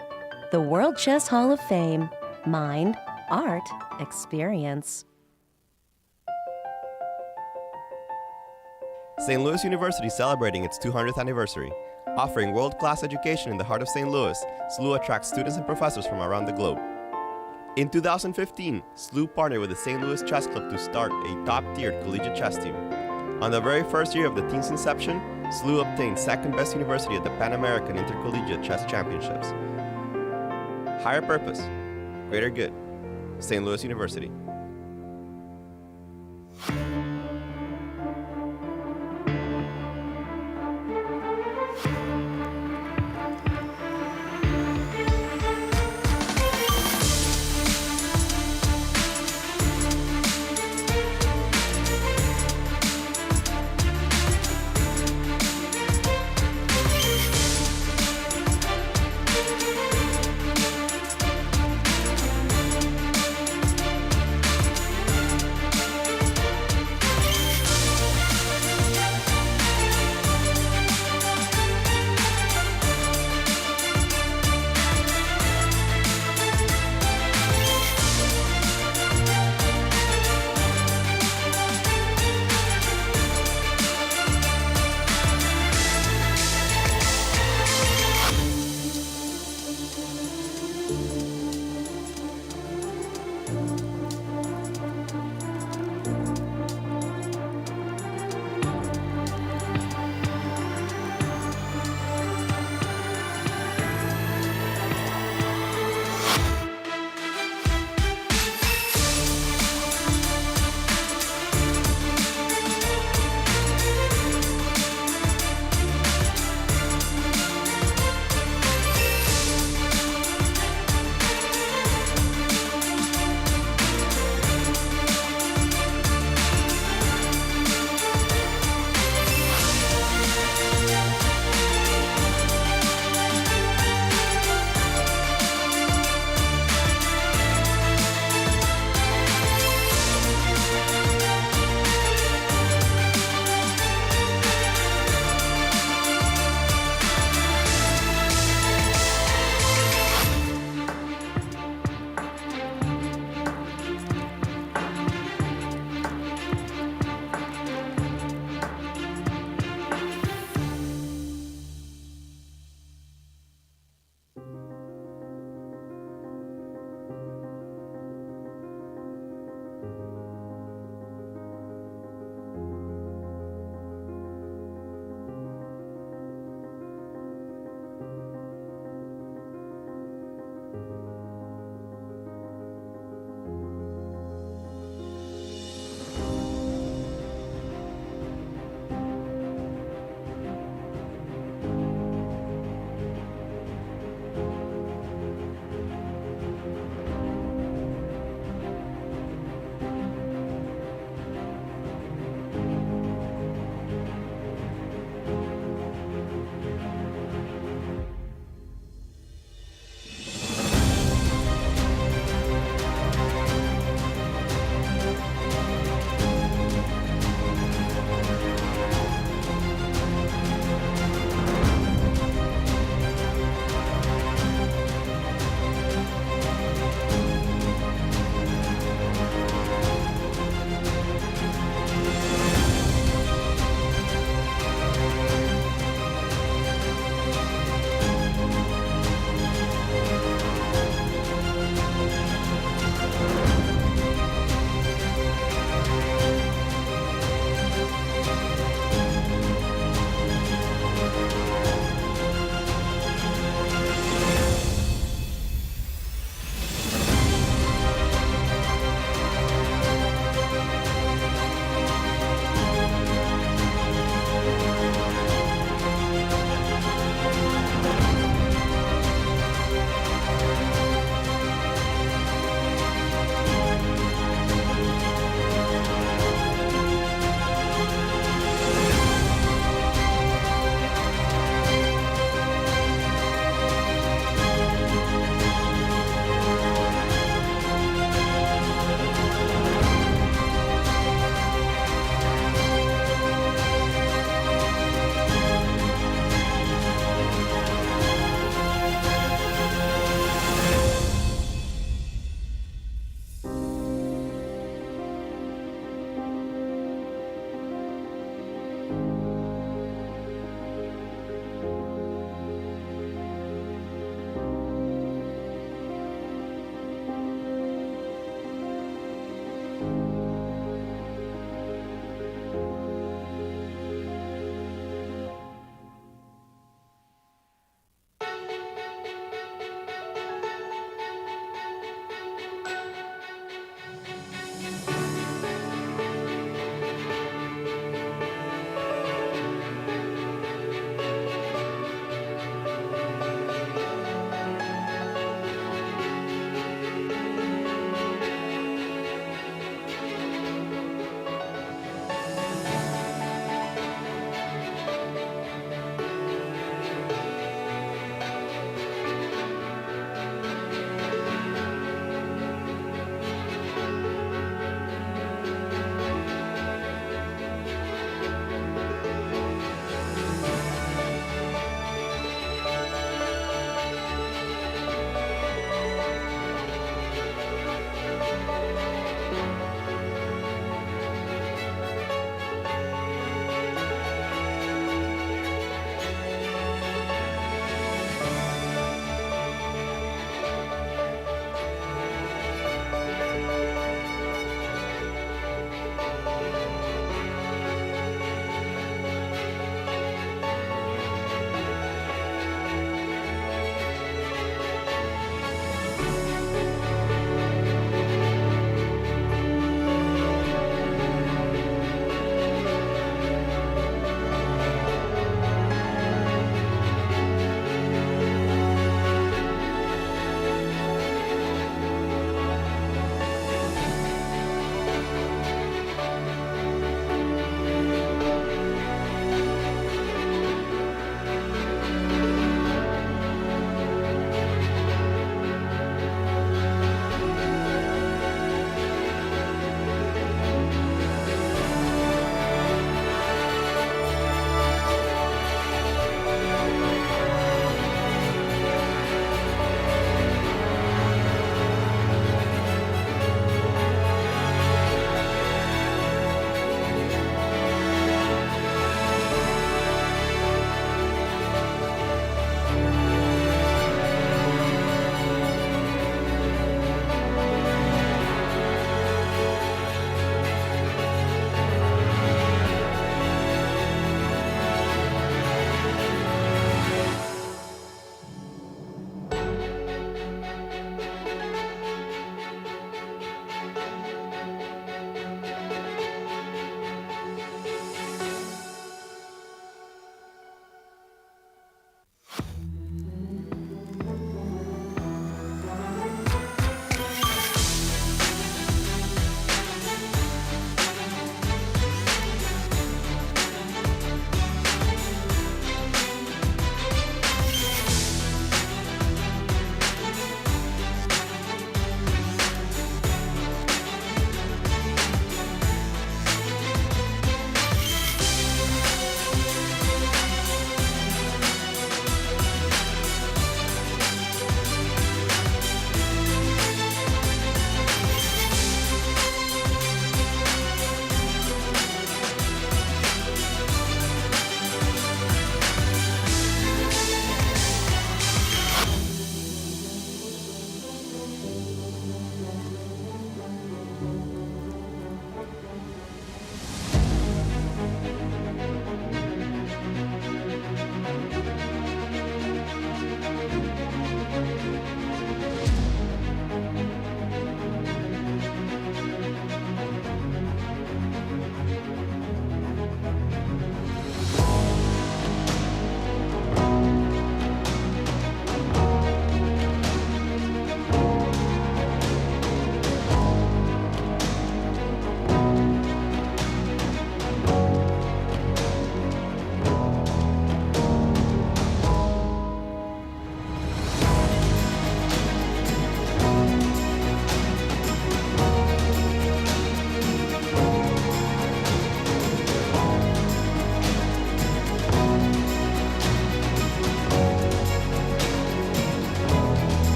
The World Chess Hall of Fame. Mind, art, experience. St. Louis University is celebrating its 200th anniversary. Offering world-class education in the heart of St. Louis, SLU attracts students and professors from around the globe. In 2015, SLU partnered with the St. Louis Chess Club to start a top-tiered collegiate chess team. On the very first year of the team's inception, SLU obtained second best university at the Pan American Intercollegiate Chess Championships. Higher purpose, greater good. St. Louis University.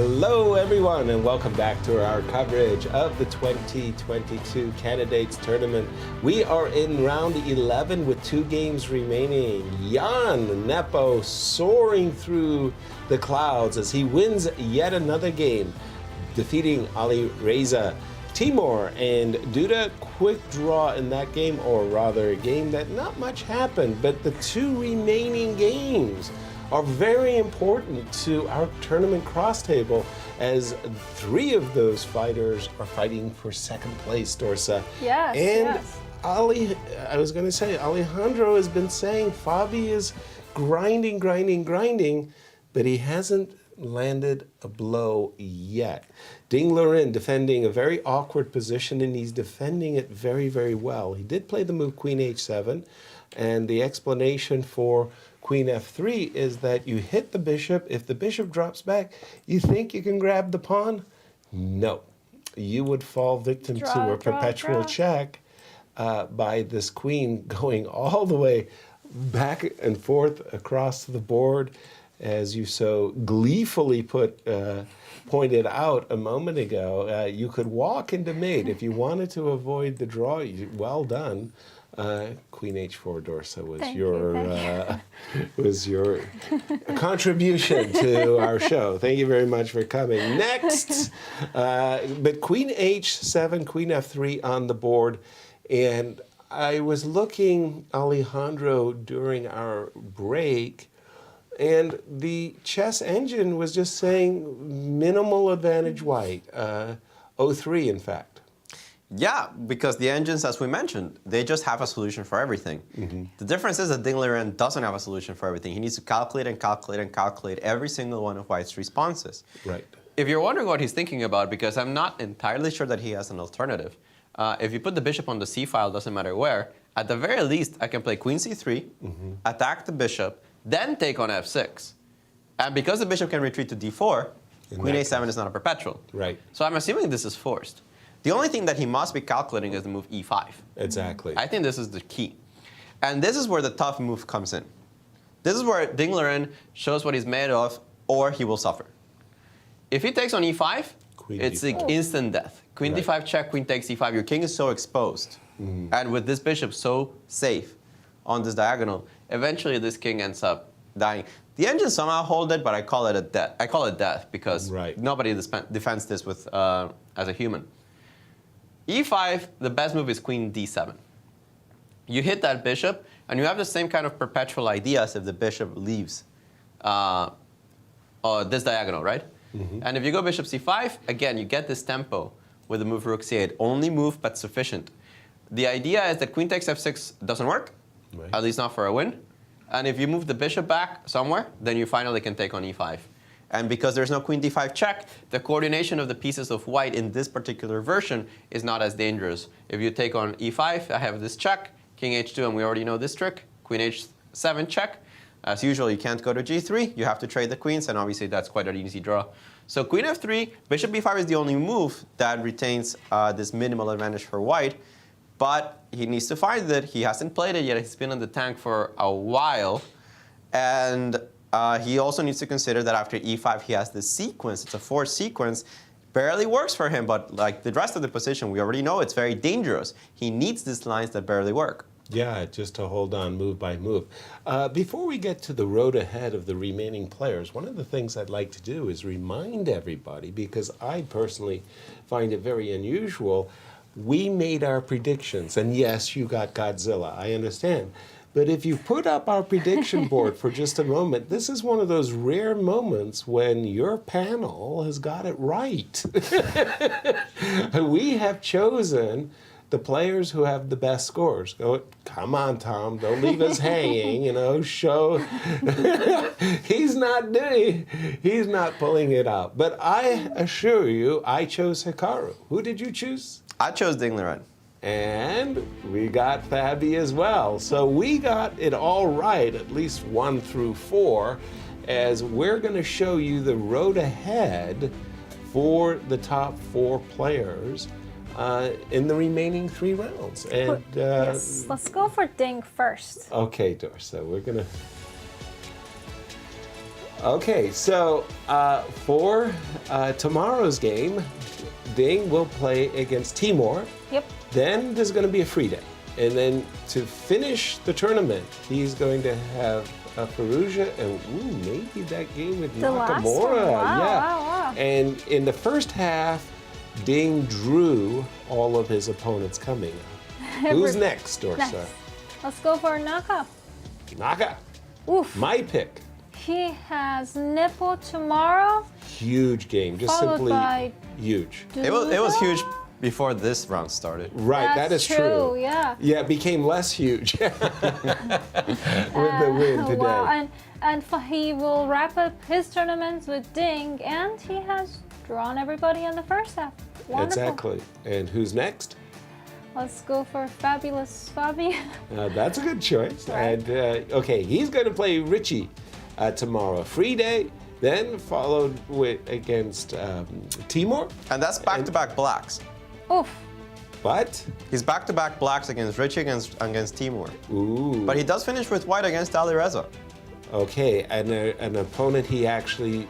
Hello, everyone, and welcome back to our coverage of the 2022 Candidates Tournament. We are in round 11 with 2 games remaining. Jan Nepo soaring through the clouds as he wins yet another game, defeating Ali Reza. Timur and Duda, quick draw in that game, or rather a game that not much happened, but the 2 remaining games are very important to our tournament cross table, as 3 of those fighters are fighting for second place, Dorsa. Yes, and Alejandro has been saying Fabi is grinding, but he hasn't landed a blow yet. Ding Liren defending a very awkward position, and he's defending it very, very well. He did play the move Queen H7, and the explanation for Queen F3 is that you hit the bishop. If the bishop drops back, you think you can grab the pawn? No. You would fall victim to a perpetual check by this queen going all the way back and forth across the board, as you so gleefully pointed out a moment ago. You could walk into mate if you wanted to avoid the draw. Well done. Queen H4, Dorsa, was your contribution to our show. Thank you very much for coming. Next, but Queen H7, Queen F3 on the board, and I was looking, Alejandro, during our break, and the chess engine was just saying minimal advantage white, 0-3 in fact. Yeah, because the engines, as we mentioned, they just have a solution for everything. Mm-hmm. The difference is that Ding Liren doesn't have a solution for everything. He needs to calculate and calculate and calculate every single one of White's responses. Right. If you're wondering what he's thinking about, because I'm not entirely sure that he has an alternative, if you put the bishop on the c file, doesn't matter where, at the very least, I can play Queen c3, attack the bishop, then take on f6. And because the bishop can retreat to d4, Queen a7 is not a perpetual. Right. So I'm assuming this is forced. The only thing that he must be calculating is the move e5. Exactly. I think this is the key. And this is where the tough move comes in. This is where Ding Liren shows what he's made of, or he will suffer. If he takes on e5, it's like instant death. Queen d5 check, queen takes e5. Your king is so exposed. And with this bishop so safe on this diagonal, eventually this king ends up dying. The engine somehow hold it, but I call it a death. I call it death because nobody defends this with as a human. e5, the best move is queen d7. You hit that bishop, and you have the same kind of perpetual idea as if the bishop leaves this diagonal, right? And if you go bishop c5, again, you get this tempo with the move rook c8. Only move, but sufficient. The idea is that queen takes f6 doesn't work, at least not for a win. And if you move the bishop back somewhere, then you finally can take on e5. And because there's no queen d5 check, the coordination of the pieces of white in this particular version is not as dangerous. If you take on e5, I have this check, king h2, and we already know this trick, queen h7 check. As usual, you can't go to g3, you have to trade the queens, and obviously that's quite an easy draw. So queen f3, bishop b5 is the only move that retains this minimal advantage for white, but he needs to find it. He hasn't played it yet, he's been on the tank for a while, and he also needs to consider that after e5 he has this sequence, it's a forced sequence, barely works for him, but like the rest of the position, we already know it's very dangerous. He needs these lines that barely work. Yeah, just to hold on move by move. Before we get to the road ahead of the remaining players, one of the things I'd like to do is remind everybody, because I personally find it very unusual, we made our predictions, and yes, you got Godzilla, I understand. But if you put up our prediction board for just a moment, this is one of those rare moments when your panel has got it right. We have chosen the players who have the best scores. Go, come on, Tom, don't leave us hanging, you know, show. He's not pulling it out. But I assure you, I chose Hikaru. Who did you choose? I chose Ding Liren. And we got Fabi as well. So we got it all right, at least 1 through 4, as we're going to show you the road ahead for the top 4 players in the remaining 3 rounds. And yes, let's go for Ding first. Okay, Dorsa, we're going to... Okay, so for tomorrow's game, Ding will play against Timor. Yep. Then there's going to be a free day. And then to finish the tournament, he's going to have Firouzja and maybe that game with The last Nakamura. one. Wow, Yeah. wow. And in the first half, Ding drew all of his opponents coming up. Who's next, Dorsa? Next. Let's go for Naka. Naka. Oof. My pick. He has Nepo tomorrow. Huge game. Just Followed simply by huge. It was huge before this round started. Right, that is true. Yeah. Yeah, it became less huge with the win today. Wow, and he will wrap up his tournaments with Ding, and he has drawn everybody in the first half. Wonderful. Exactly. And who's next? Let's go for Fabulous Fabi. That's a good choice. Right. And okay, he's going to play Richie tomorrow. Free day, then followed with against Timor. And that's back-to-back blacks. Oof. But he's back-to-back blacks against Richie against Timor. Ooh. But he does finish with white against Ali Reza. Okay, and an opponent he actually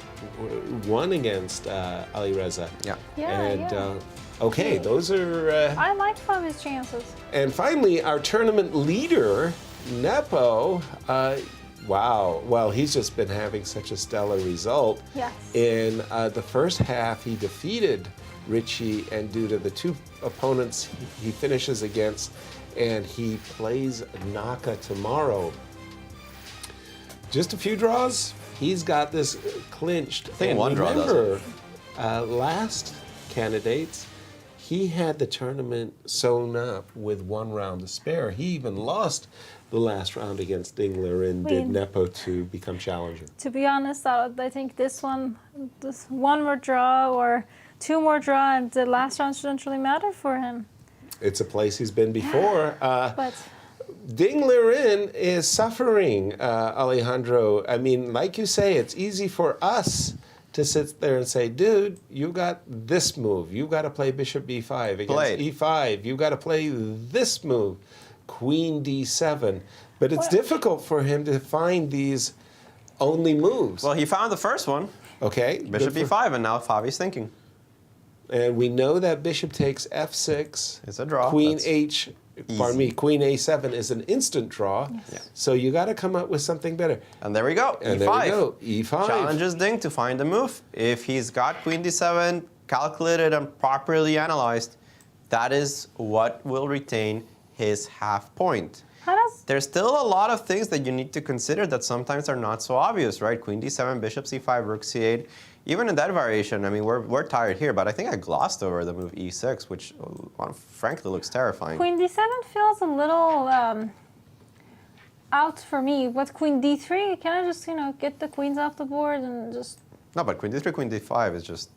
won against Ali Reza. Yeah. And okay, those are. I like Fabi's chances. And finally, our tournament leader, Nepo. Wow. Well, he's just been having such a stellar result. Yes. In the first half, he defeated Richie and Duda, the two opponents he finishes against, and he plays Naka tomorrow. Just a few draws, he's got this clinched. I think and one draw does remember, last candidates, he had the tournament sewn up with one round to spare. He even lost the last round against Dingler and did Nepo to become challenger. To be honest, I think this one more draw or two more draw, and the last round shouldn't really matter for him. It's a place he's been before. But Dingler is suffering, Alejandro. I mean, like you say, it's easy for us to sit there and say, dude, you got this move. You got to play Bishop B5 against E5. You got to play this move, Queen D7. But it's difficult for him to find these only moves. Well, he found the first one. Okay. Bishop B5, and now Fabi's thinking. And we know that Bishop takes F6. It's a draw. Queen That's Queen A7 is an instant draw. Yes. Yeah. So you got to come up with something better. And there we go. And E5. there we go. E5. Challenges Ding to find a move. If he's got Queen D7 calculated and properly analyzed, that is what will retain his half point. There's still a lot of things that you need to consider that sometimes are not so obvious, right? Queen D7, Bishop C5, Rook C8. Even in that variation, I mean, we're tired here, but I think I glossed over the move E6, which frankly looks terrifying. Queen D7 feels a little out for me. With Queen D3, can I just, get the queens off the board and just... No, but Queen D3, Queen D5 is just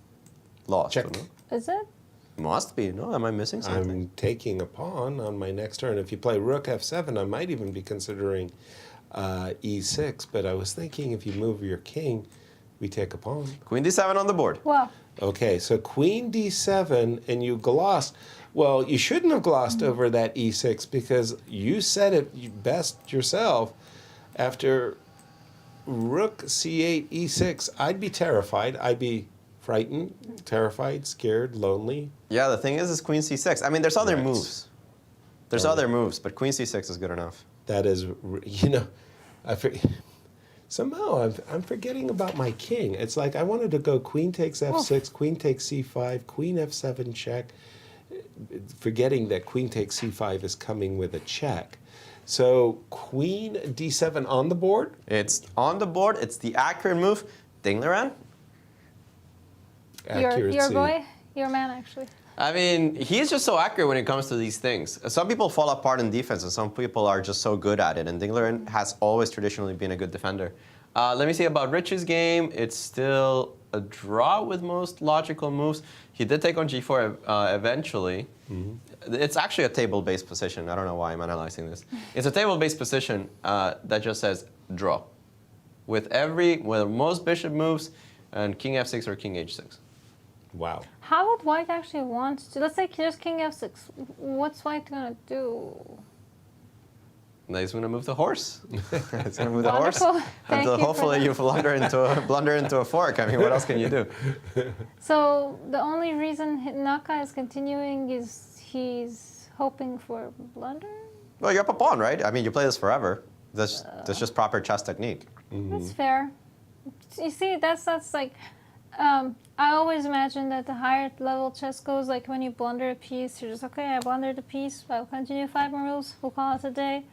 lost. Check. Is it? Must be. No, am I missing something? I'm taking a pawn on my next turn. If you play Rook F7, I might even be considering E6, but I was thinking if you move your king, we take a pawn. Queen D7 on the board. Wow. Okay, so Queen D7, and you glossed. Well, you shouldn't have glossed over that E6 because you said it best yourself. After Rook C8, E6, I'd be terrified. I'd be frightened, terrified, scared, lonely. Yeah, the thing is Queen C6. I mean, there's other moves. There's other moves, but Queen C6 is good enough. That is, somehow I'm forgetting about my king. It's like I wanted to go Queen takes F6, Queen takes C5, Queen F7 check, forgetting that Queen takes C5 is coming with a check. So Queen D7 on the board? It's on the board. It's the accurate move. Dingler. Your boy? Your man, actually. I mean, he's just so accurate when it comes to these things. Some people fall apart in defense, and some people are just so good at it. And Dingler has always traditionally been a good defender. Let me see about Rich's game. It's still a draw with most logical moves. He did take on G4 eventually. Mm-hmm. It's actually a table-based position. I don't know why I'm analyzing this. It's a table-based position that just says draw. With most bishop moves and King F6 or King H6. Wow. How would White actually want to? Let's say there's King F6. What's White gonna do? Now he's going to move the horse. He's going to move the horse Wonderful. until hopefully you blunder into a fork. I mean, what else can you do? So the only reason Naka is continuing is he's hoping for blunder? Well, you're up a pawn, right? I mean, you play this forever. That's just proper chess technique. That's fair. You see, that's like, I always imagine that the higher level chess goes, like when you blunder a piece, you're just, okay, I blundered a piece, I'll continue 5 more moves, we'll call it a day.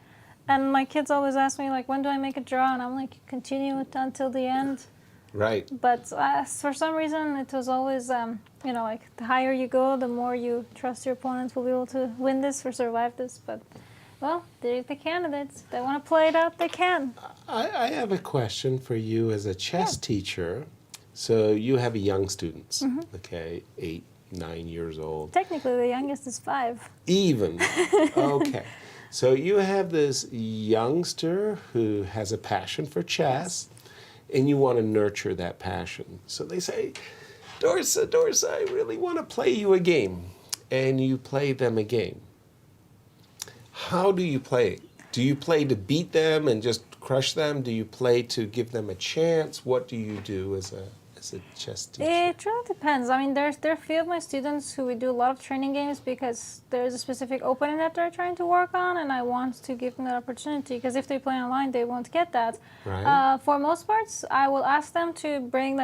And my kids always ask me, like, when do I make a draw? And I'm like, continue it until the end. Right. But for some reason, it was always, you know, like the higher you go, the more you trust your opponent will be able to win this or survive this. But, well, they're the candidates. If they want to play it out, they can. I have a question for you as a chess teacher. So you have young students, okay, 8, 9 years old. Technically, the youngest is 5. Even? Okay. So you have this youngster who has a passion for chess, and you want to nurture that passion. So they say, Dorsa, I really want to play you a game. And you play them a game. How do you play? Do you play to beat them and just crush them? Do you play to give them a chance? What do you do as a chess teacher? It really depends. I mean, there are a few of my students who we do a lot of training games because there's a specific opening that they're trying to work on, and I want to give them that opportunity because if they play online, they won't get that. Right. For most parts, I will ask them to bring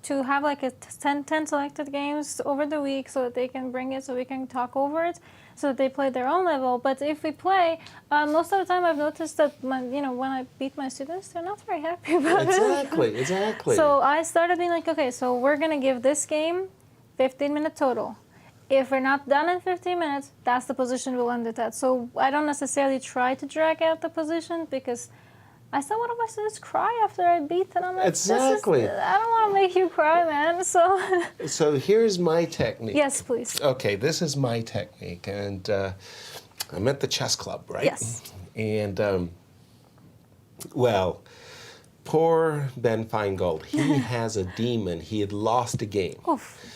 to have like a 10 selected games over the week so that they can bring it so we can talk over it so that they play their own level. But if we play, most of the time I've noticed that when I beat my students, they're not very happy about it. Exactly. So I started being like, okay, so we're going to give this game 15-minute total. If we're not done in 15 minutes, that's the position we'll end it at. So I don't necessarily try to drag out the position because I saw one of my students cry after I beat them. I'm like, Exactly. I don't want to make you cry, man. So here's my technique. Yes, please. Okay, this is my technique. And I'm at the chess club, right? Yes. And, well, poor Ben Feingold, he has a demon. He had lost a game. Oof.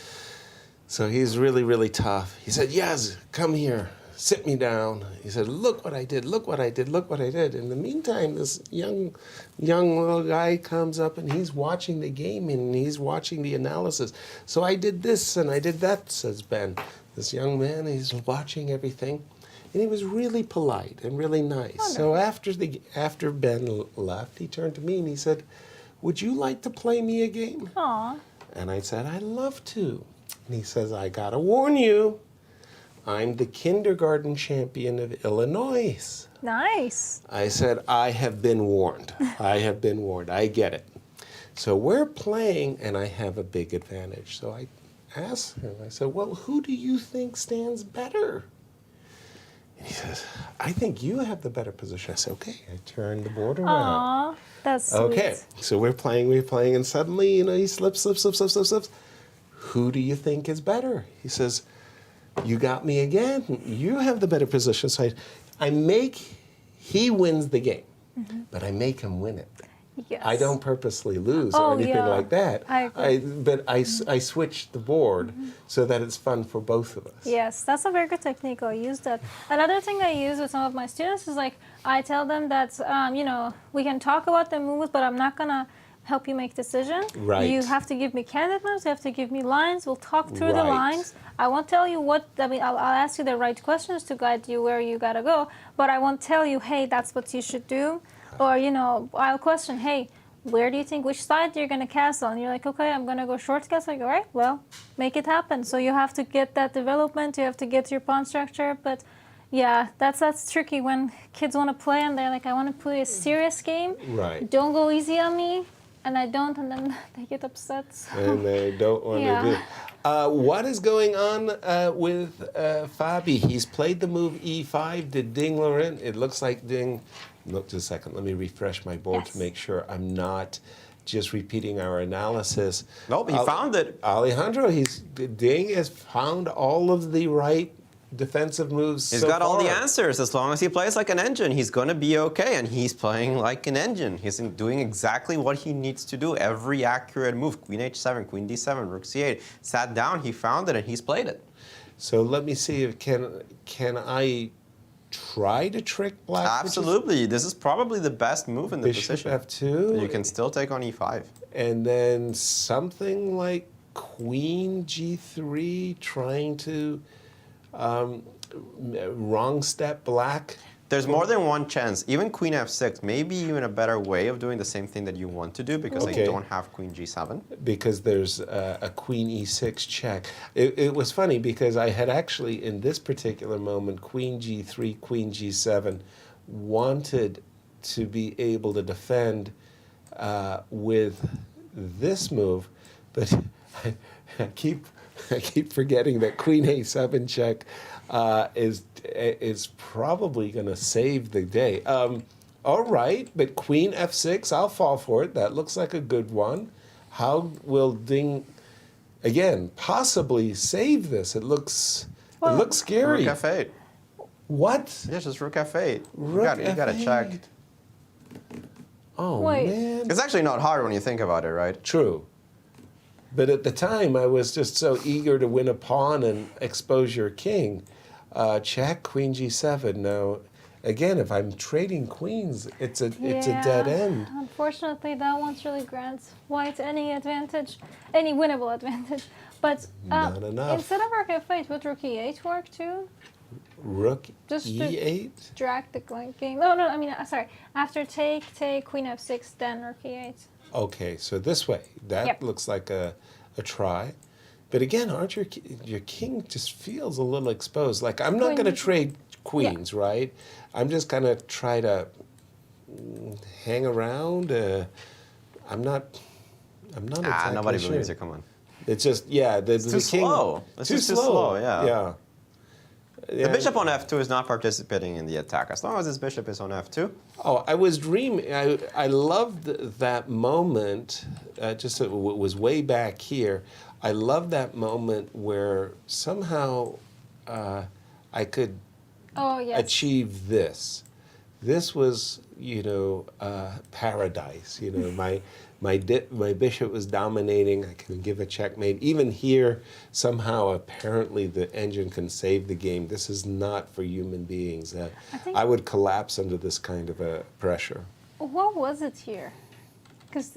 So he's really, really tough. He said, Yaz, come here. Sit me down. He said, look what I did, look what I did, look what I did. In the meantime, this young little guy comes up and he's watching the game and he's watching the analysis. So I did this and I did that, says Ben. This young man, he's watching everything. And he was really polite and really nice. So after Ben left, he turned to me and he said, would you like to play me a game? Aw. And I said, I'd love to. And he says, I gotta warn you. I'm the kindergarten champion of Illinois. Nice. I said, I have been warned. I have been warned. I get it. So we're playing, and I have a big advantage. So I asked him, I said, well, who do you think stands better? And he says, I think you have the better position. I said, okay. I turned the board around. Aw, that's sweet. Okay, so we're playing, and suddenly, he slips. Who do you think is better? He says, you got me again. You have the better position. So he wins the game, but I make him win it. Yes. I don't purposely lose or anything like that. But I switch the board so that it's fun for both of us. Yes, that's a very good technique. I'll use that. Another thing I use with some of my students is like, I tell them that, we can talk about the moves, but I'm not going to help you make decision. Right. You have to give me candidate moves. You have to give me lines. We'll talk through the lines. I won't tell you I'll ask you the right questions to guide you where you gotta go, but I won't tell you, hey, that's what you should do. Or, I'll question, hey, where do you think, which side you're gonna castle? And you're like, okay, I'm gonna go short castle. Like, all right, well, make it happen. So you have to get that development. You have to get your pawn structure. But yeah, that's tricky when kids want to play and they're like, I want to play a serious game. Right. Don't go easy on me. And I don't, and then they get upset. So. And they don't want to do it. What is going on with Fabi? He's played the move E5. Did Ding Laurent? It looks like Ding. Look, just a second. Let me refresh my board to make sure I'm not just repeating our analysis. Nope, he found it. Alejandro, Ding has found all of the right defensive moves. He's got all the answers. As long as he plays like an engine, he's going to be okay. And he's playing like an engine. He's doing exactly what he needs to do. Every accurate move. Queen H7, Queen D7, Rook C8. Sat down, he found it, and he's played it. So let me see if can I try to trick black? Absolutely. This is probably the best move in the position. Bishop f2. You can still take on e5. And then something like queen g3, trying to wrong step black. There's more than one chance. Even queen f6, maybe even a better way of doing the same thing that you want to do because they don't have queen g7. Because there's a queen e6 check. It was funny because I had actually, in this particular moment, queen g3, queen g7, wanted to be able to defend with this move, but I keep forgetting that queen a7 check is probably going to save the day. All right, but queen f6, I'll fall for it. That looks like a good one. How will Ding, again, possibly save this? It looks scary. Rook f8. What? Yeah, just rook f8. Rook you got to check. Oh, Wait. man. It's actually not hard when you think about it, right? True. But at the time, I was just so eager to win a pawn and expose your king. Check, queen g7. Now, again, if I'm trading queens, it's a dead end. Unfortunately, that once really grants white any advantage, any winnable advantage. But Not enough. Instead of rook f8, would rook e8 work too? Rook Just e8? to drag the game. No, I mean, sorry. After take, queen f6, then rook e8. Okay, so this way. That looks like a try. But again, aren't your king just feels a little exposed? Like, I'm not going to trade queens, right? I'm just going to try to hang around. I'm not exactly nobody sure. believes you. Come on. It's just, it's too slow. It's too just too slow, Yeah. The bishop on f2 is not participating in the attack. As long as this bishop is on f2. Oh, I was dreaming. I loved that moment. Just it was way back here. I loved that moment where somehow I could achieve this. This was, paradise. My bishop was dominating. I can give a checkmate. Even here, somehow, apparently, the engine can save the game. This is not for human beings. I would collapse under this kind of a pressure. What was it here? Because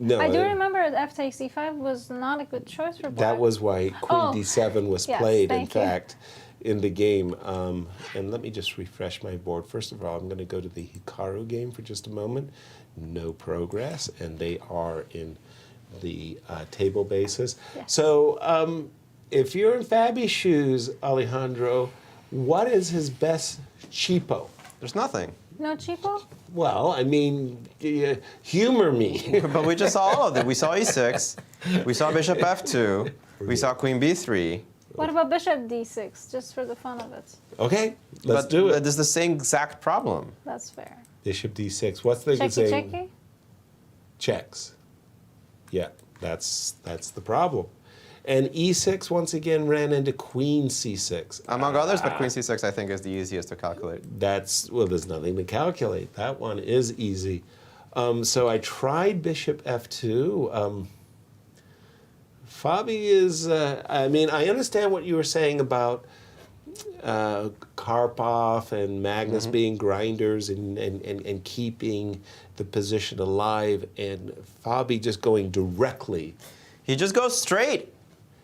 no, I do remember that f takes e5 was not a good choice for black. That was why queen d7 was played, in fact, in the game. And let me just refresh my board. First of all, I'm going to go to the Hikaru game for just a moment. No progress, and they are in the table basis. Yes. So if you're in Fabi's shoes, Alejandro, what is his best cheapo? There's nothing. No cheapo? Well, I mean, humor me. But we just saw all of it. We saw e6. We saw bishop f2. We saw queen b3. What about bishop d6, just for the fun of it? Okay, let's do it. But there's the same exact problem. That's fair. Bishop d6. What's the saying? Checky? Checks. Yeah, that's the problem. And e6 once again ran into queen c6. Among others, but queen c6 I think is the easiest to calculate. There's nothing to calculate. That one is easy. So I tried bishop f2. Fabi is, I understand what you were saying about Karpov and Magnus being grinders and keeping the position alive, and Fabi just going directly. He just goes straight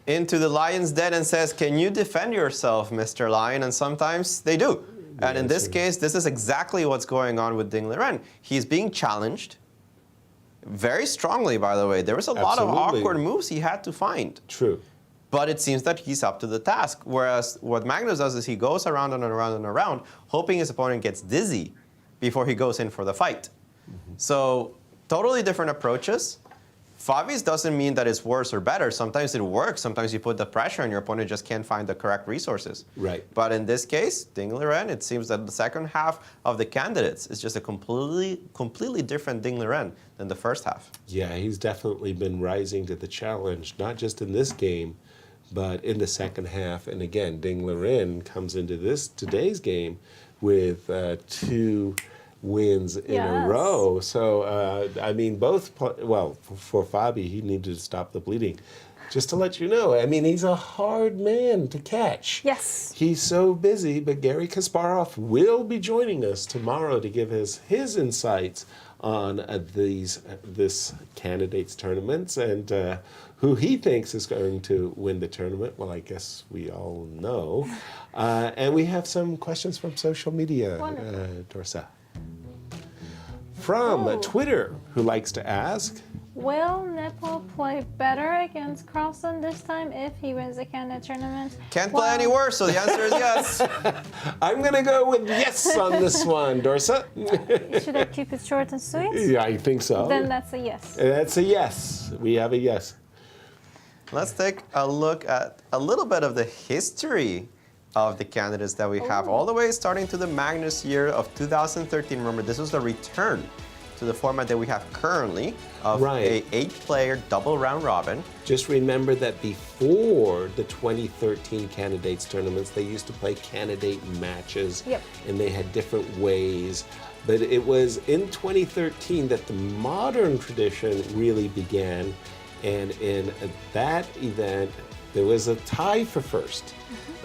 into the lion's den and says, "Can you defend yourself, Mr. Lion?" And sometimes they do. And in this case, this is exactly what's going on with Ding Liren. He's being challenged very strongly, by the way. There was a lot of awkward moves he had to find. True. But it seems that he's up to the task. Whereas what Magnus does is he goes around and around and around, hoping his opponent gets dizzy before he goes in for the fight. So totally different approaches. Fabi's doesn't mean that it's worse or better. Sometimes it works. Sometimes you put the pressure and your opponent just can't find the correct resources. Right. But in this case, Ding Liren, it seems that the second half of the candidates is just a completely different Ding Liren than the first half. Yeah, he's definitely been rising to the challenge, not just in this game, but in the second half. And again, Ding Liren comes into today's game with 2 wins in a row. So, for Fabi, he needed to stop the bleeding. just to let you know, I mean, he's a hard man to catch. Yes. He's so busy, but Garry Kasparov will be joining us tomorrow to give his insights on this candidates tournaments and who he thinks is going to win the tournament. Well, I guess we all know. And we have some questions from social media, Dorsa. From Twitter, who likes to ask, will Nepo play better against Carlsen this time if he wins the candidate tournament? Can't play any worse, so the answer is yes. I'm going to go with yes on this one, Dorsa. Should I keep it short and sweet? Yeah, I think so. Then that's a yes. That's a yes. We have a yes. Let's take a look at a little bit of the history of the candidates that we have, all the way starting to the Magnus year of 2013. Remember, this was the return to the format that we have currently of a 8-player double round robin. Just remember that before the 2013 candidates tournaments, they used to play candidate matches, and they had different ways. But it was in 2013 that the modern tradition really began, and in that event, there was a tie for first.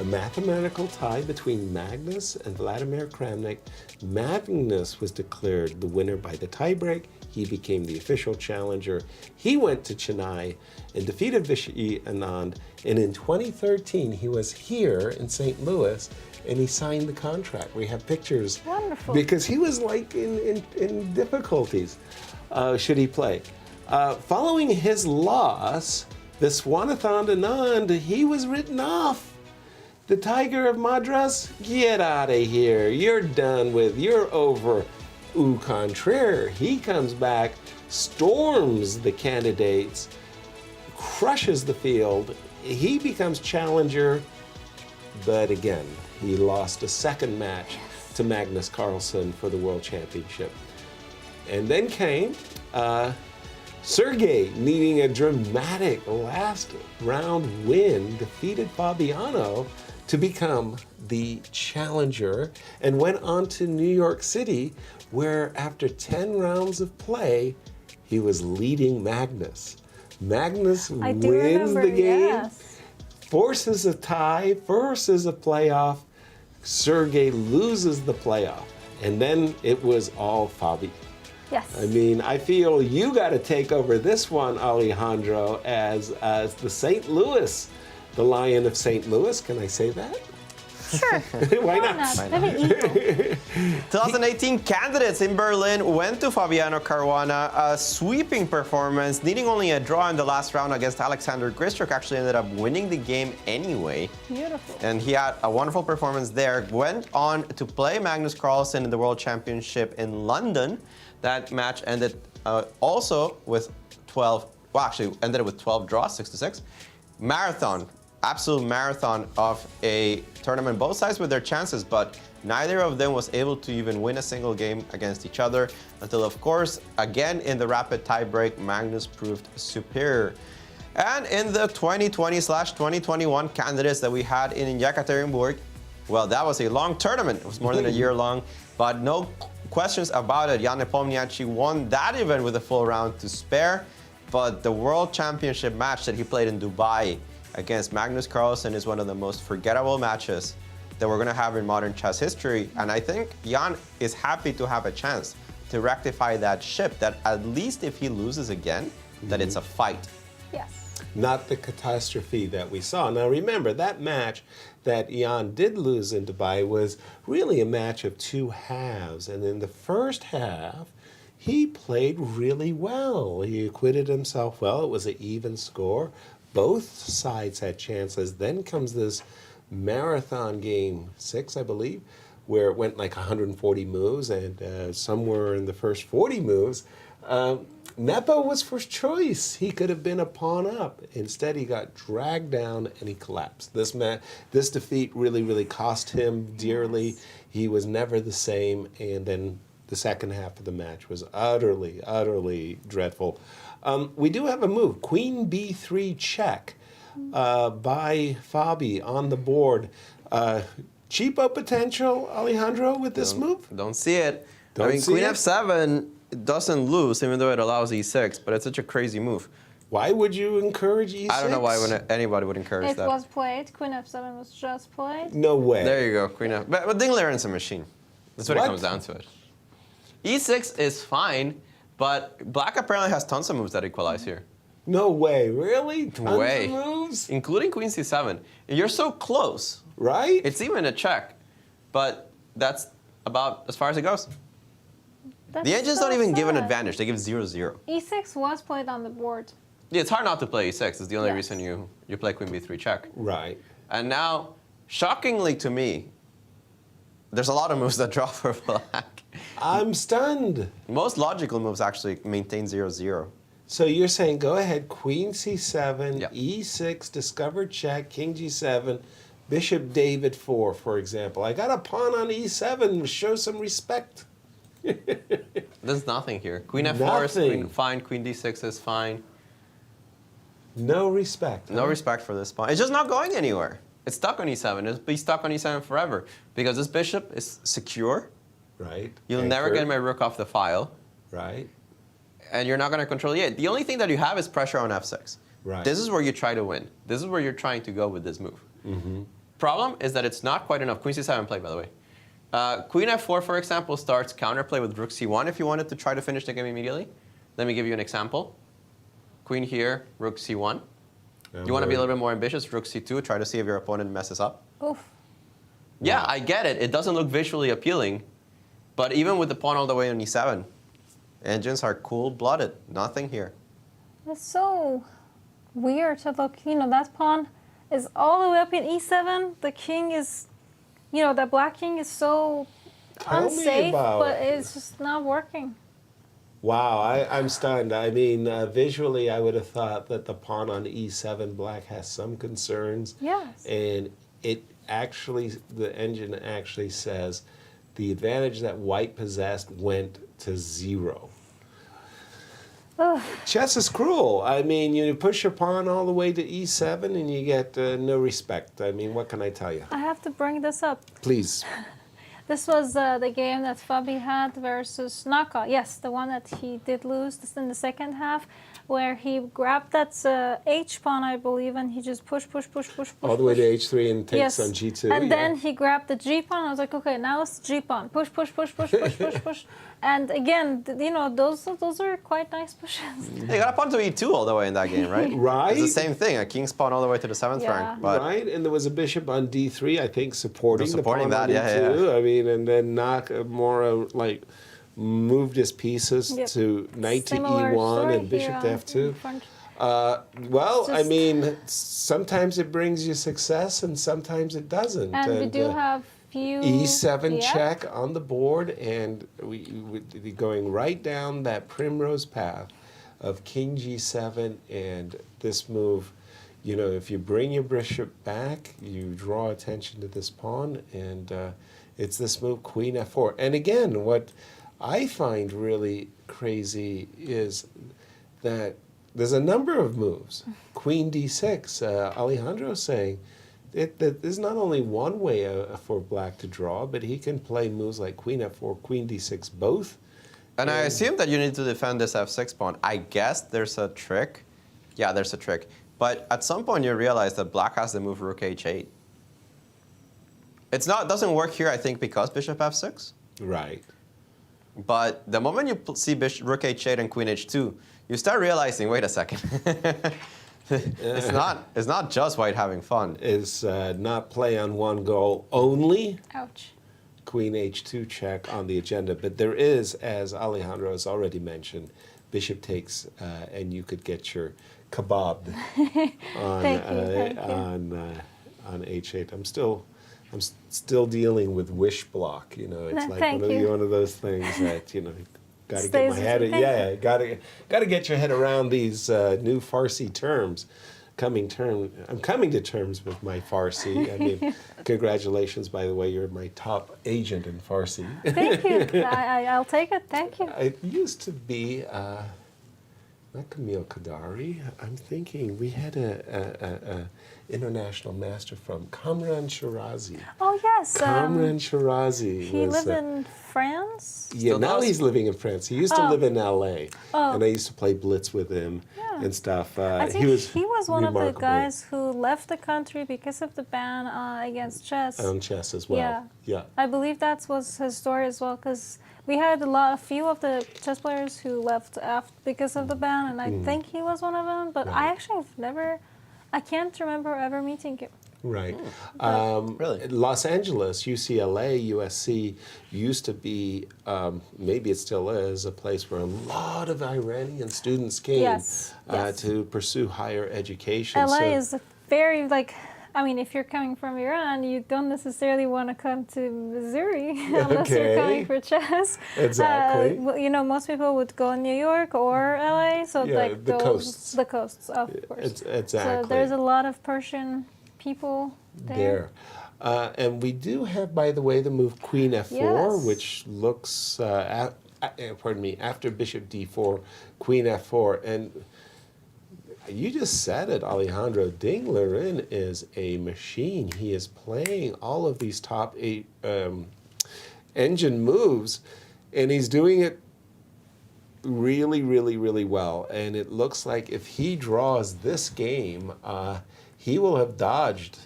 A mathematical tie between Magnus and Vladimir Kramnik. Magnus was declared the winner by the tiebreak. He became the official challenger. He went to Chennai and defeated Vishy Anand. And in 2013, he was here in St. Louis and he signed the contract. We have pictures. Wonderful. Because he was like in difficulties should he play. Following his loss, this Swaminathan Anand, he was written off. The Tiger of Madras, get out of here. You're done with, you're over. Au contraire, he comes back, storms the candidates, crushes the field. He becomes challenger, but again, he lost a second match to Magnus Carlsen for the World Championship. And then came Sergey, needing a dramatic last round win, defeated Fabiano to become the challenger and went on to New York City, where after 10 rounds of play, he was leading Magnus. Magnus wins the game, forces a tie, forces a playoff. Sergey loses the playoff, and then it was all Fabi. Yes. I mean, I feel you got to take over this one, Alejandro, as the St. Louis, the Lion of St. Louis. Can I say that? Sure. Why not? 2018 candidates in Berlin went to Fabiano Caruana, a sweeping performance, needing only a draw in the last round against Alexander Grischuk. Actually ended up winning the game anyway. Beautiful. And he had a wonderful performance there. Went on to play Magnus Carlsen in the World Championship in London. That match ended also with 12, well, actually ended with 12 draws, 6-6. Marathon. Absolute marathon of a tournament, both sides with their chances, but neither of them was able to even win a single game against each other until, of course, again in the rapid tiebreak, Magnus proved superior. And in the 2020/2021 candidates that we had in Yekaterinburg, well, that was a long tournament. It was more than a year long, but no questions about it. Jan Nepomniachtchi won that event with a full round to spare, but the World Championship match that he played in Dubai against Magnus Carlsen is one of the most forgettable matches that we're going to have in modern chess history. And I think Jan is happy to have a chance to rectify that ship, that at least if he loses again, that it's a fight. Yes. Not the catastrophe that we saw. Now remember, that match that Jan did lose in Dubai was really a match of two halves. And in the first half, he played really well. He acquitted himself well. It was an even score. Both sides had chances. Then comes this marathon game 6, I believe, where it went like 140 moves, and somewhere in the first 40 moves, Nepo was first choice. He could have been a pawn up. Instead, he got dragged down and he collapsed. This defeat really, really cost him dearly. He was never the same, and then the second half of the match was utterly, utterly dreadful. We do have a move, Queen B3 check by Fabi on the board. Cheapo potential, Alejandro, with this move? Don't see it. Don't I mean, see Queen it? F7 doesn't lose, even though it allows E6, but it's such a crazy move. Why would you encourage e6? I don't know why anybody would encourage It that. was played. Queen f7 was just played. No way. There you go, Queen f. But Ding Liren's a machine. That's what it comes down to it. E6 is fine, but Black apparently has tons of moves that equalize here. No way, really? Tons Way. of moves? Including Queen c7. You're so close. Right? It's even a check, but that's about as far as it goes. That's The engines so don't even give an sad. advantage. They give 0-0. E6 was played on the board. Yeah, it's hard not to play e6. It's the only Yes. reason you play Queen b3 check. Right. And now, shockingly to me, there's a lot of moves that draw for Black. I'm stunned. Most logical moves actually maintain 0-0. So you're saying go ahead, Queen c7, Yep. e6, discovered check, King g7, Bishop David 4, for example. I got a pawn on e7. Show some respect. There's nothing here. Queen f4 is Nothing. fine. Queen d6 is fine. No respect. No huh? respect for this pawn. It's just not going anywhere. It's stuck on e7. It'll be stuck on e7 forever because this bishop is secure. Right. You'll never Anchored. get my rook off the file. Right. And you're not going to control it. The only thing that you have is pressure on f6. Right. This is where you try to win. This is where you're trying to go with this move. Mm-hmm. Problem is that it's not quite enough. Queen c7 play, by the way. Queen f4, for example, starts counterplay with rook c1 if you wanted to try to finish the game immediately. Let me give you an example. Queen here, rook c1. You want to be a little bit more ambitious, rook c2, try to see if your opponent messes up. Oof. Yeah, I get it. It doesn't look visually appealing. But even with the pawn all the way on e7, engines are cold-blooded. Nothing here. It's so weird to look. That pawn is all the way up in e7. The king is, the black king is so Tell me unsafe, about but it. it's just not working. Wow, I'm stunned. I mean, visually, I would have thought that the pawn on e7, black has some concerns. Yes. And the engine actually says the advantage that white possessed went to 0. Ugh. Chess is cruel. I mean, you push your pawn all the way to e7 and you get no respect. I mean, what can I tell you? I have to bring this up. Please. This was the game that Fabi had versus Naka. Yes, the one that he did lose this in the second half, where he grabbed that H pawn, I believe, and he just push. All the way to h3 and takes Yes. on g2. And then he grabbed the G pawn. I was like, okay, now it's G pawn. Push. And again, those are quite nice pushes. You got a pawn to e2 all the way in that game, right? Right. It's the same thing, a king's pawn all the way to the 7th Yeah. rank. But Right, and there was a bishop on d3, I think, supporting the pawn that, on yeah, e2. yeah. I mean, and then Nakamura moved his pieces Yep. to knight to Similar e1 story and bishop to here f2. in front. Well, I Just- mean, sometimes it brings you success and sometimes it doesn't. And we do have few E7 yeah. check on the board, and we going right down that primrose path of king g7, and this move, if you bring your bishop back, you draw attention to this pawn, and it's this move, queen f4. And again, what I find really crazy is that there's a number of moves. Queen d6, Alejandro's saying that there's not only one way for black to draw, but he can play moves like queen f4, queen d6 both. And I assume that you need to defend this f6 pawn. I guess there's a trick. Yeah, there's a trick. But at some point you realize that black has the move rook h8. It doesn't work here, I think, because bishop f6. Right. But the moment you see rook h8 and queen h2, you start realizing, wait a second. It's not just white having fun. Is not play on one goal only. Ouch. Queen h2 check on the agenda. But there is, as Alejandro has already mentioned, bishop takes, and you could get your kebabbed on Thank you. on h8. I'm still dealing with wish block. It's like Thank you. one of those things that got to get Stays my with head. you. Thank Got to get your head around these new Farsi terms. I'm coming to terms with my Farsi. I mean, congratulations, by the way, you're my top agent in Farsi. Thank you. I'll take it. Thank you. It used to be not Camille Kadari. I'm thinking we had a international master from Kamran Shirazi. Oh yes. Kamran Shirazi. He lived in France. Yeah, now he's living in France. He used to live in L.A. Oh. And I used to play blitz with him and stuff. I think he was one of the guys who left the country because of the ban against chess. On chess as well. Yeah. I believe that was his story as well, because we had a few of the chess players who left because of the ban, and I think he was one of them. But I actually I can't remember ever meeting him. Right. Really? Los Angeles, UCLA, USC used to be, maybe it still is, a place where a lot of Iranian students came to pursue higher education. LA is a very, I mean, if you're coming from Iran, you don't necessarily want to come to Missouri unless you're coming for chess. Exactly. You know, most people would go in New York or LA, so the coasts. The coasts, of course. Exactly. So there's a lot of Persian people there. And we do have, by the way, the move Queen F4, which looks, pardon me, after Bishop D4, Queen F4, and you just said it, Alejandro. Ding Liren is a machine. He is playing all of these top 8 engine moves, and he's doing it really, really, really well. And it looks like if he draws this game, he will have dodged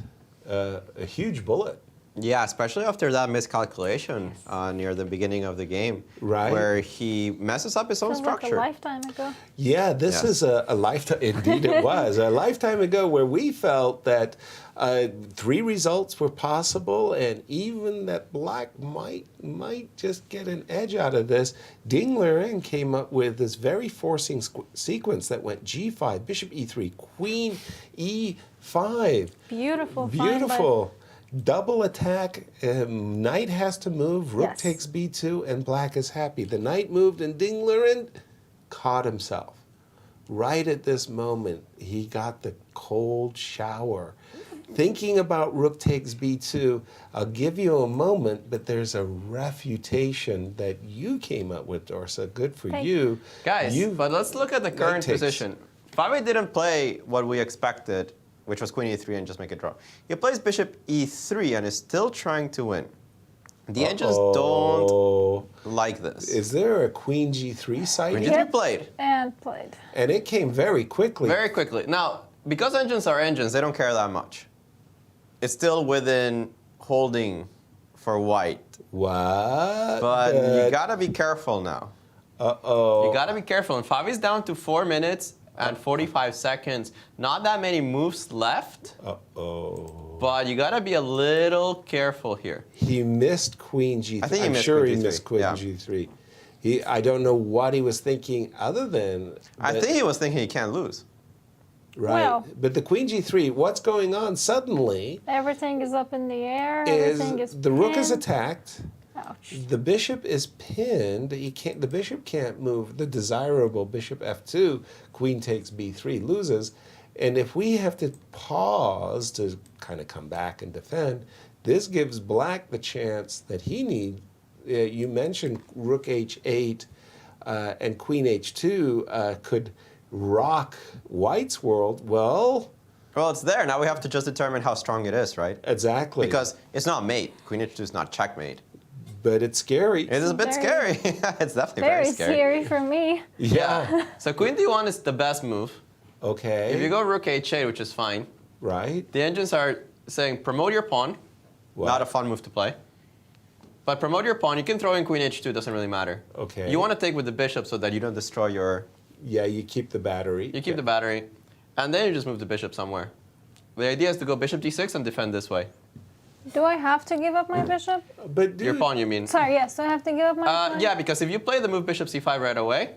a huge bullet. Yeah, especially after that miscalculation near the beginning of the game, where he messes up his own structure. Like a lifetime ago. Yeah, this is a lifetime. Indeed, it was a lifetime ago where we felt that 3 results were possible, and even that Black might just get an edge out of this. Ding Liren came up with this very forcing sequence that went G5, Bishop E3, Queen E5. Beautiful. Beautiful. Double attack, knight has to move, rook takes b2, and black is happy. The knight moved, and Ding Liren caught himself. Right at this moment, he got the cold shower. Thinking about rook takes b2, I'll give you a moment, but there's a refutation that you came up with, Dorsa. Good for you. Guys, but let's look at the current position. Fabi didn't play what we expected, which was Queen E3 and just make it draw. He plays Bishop E3 and is still trying to win. The engines don't like this. Is there a Queen G3 sighting? Queen G3 played. And played. And it came very quickly. Very quickly. Now, because engines are engines, they don't care that much. It's still within holding for white. What? But you gotta be careful now. You gotta be careful. And Fabi's down to 4 minutes and 45 seconds. Not that many moves left. But you gotta be a little careful here. He missed Queen G3. I think he missed sure Queen he G3. missed Queen G3. I don't know what he was thinking other than... I think he was thinking he can't lose. Right. Well, but the Queen G3, what's going on suddenly? Everything is up in the air. Everything is the rook is attacked. Ouch. The bishop is pinned. The bishop can't move. The desirable bishop F2, queen takes B3, loses. And if we have to pause to kind of come back and defend, this gives black the chance that he needs. You mentioned rook H8 and queen H2 could rock white's world. Well, it's there. Now we have to just determine how strong it is, right? Exactly. Because it's not mate. Queen H2 is not checkmate. But it's scary. It is a bit scary. It's definitely very scary. Very scary for me. Yeah. So Queen D1 is the best move. Okay. If you go rook H8, which is fine. Right. The engines are saying promote your pawn. What? Not a fun move to play. But promote your pawn. You can throw in Queen H2. Doesn't really matter. Okay. You want to take with the bishop so that you don't destroy your... Yeah, you keep the battery. You keep the battery. And then you just move the bishop somewhere. The idea is to go bishop D6 and defend this way. Do I have to give up my bishop? But your pawn, you mean? Sorry, yes. Do I have to give up my pawn? Yeah, because if you play the move bishop C5 right away,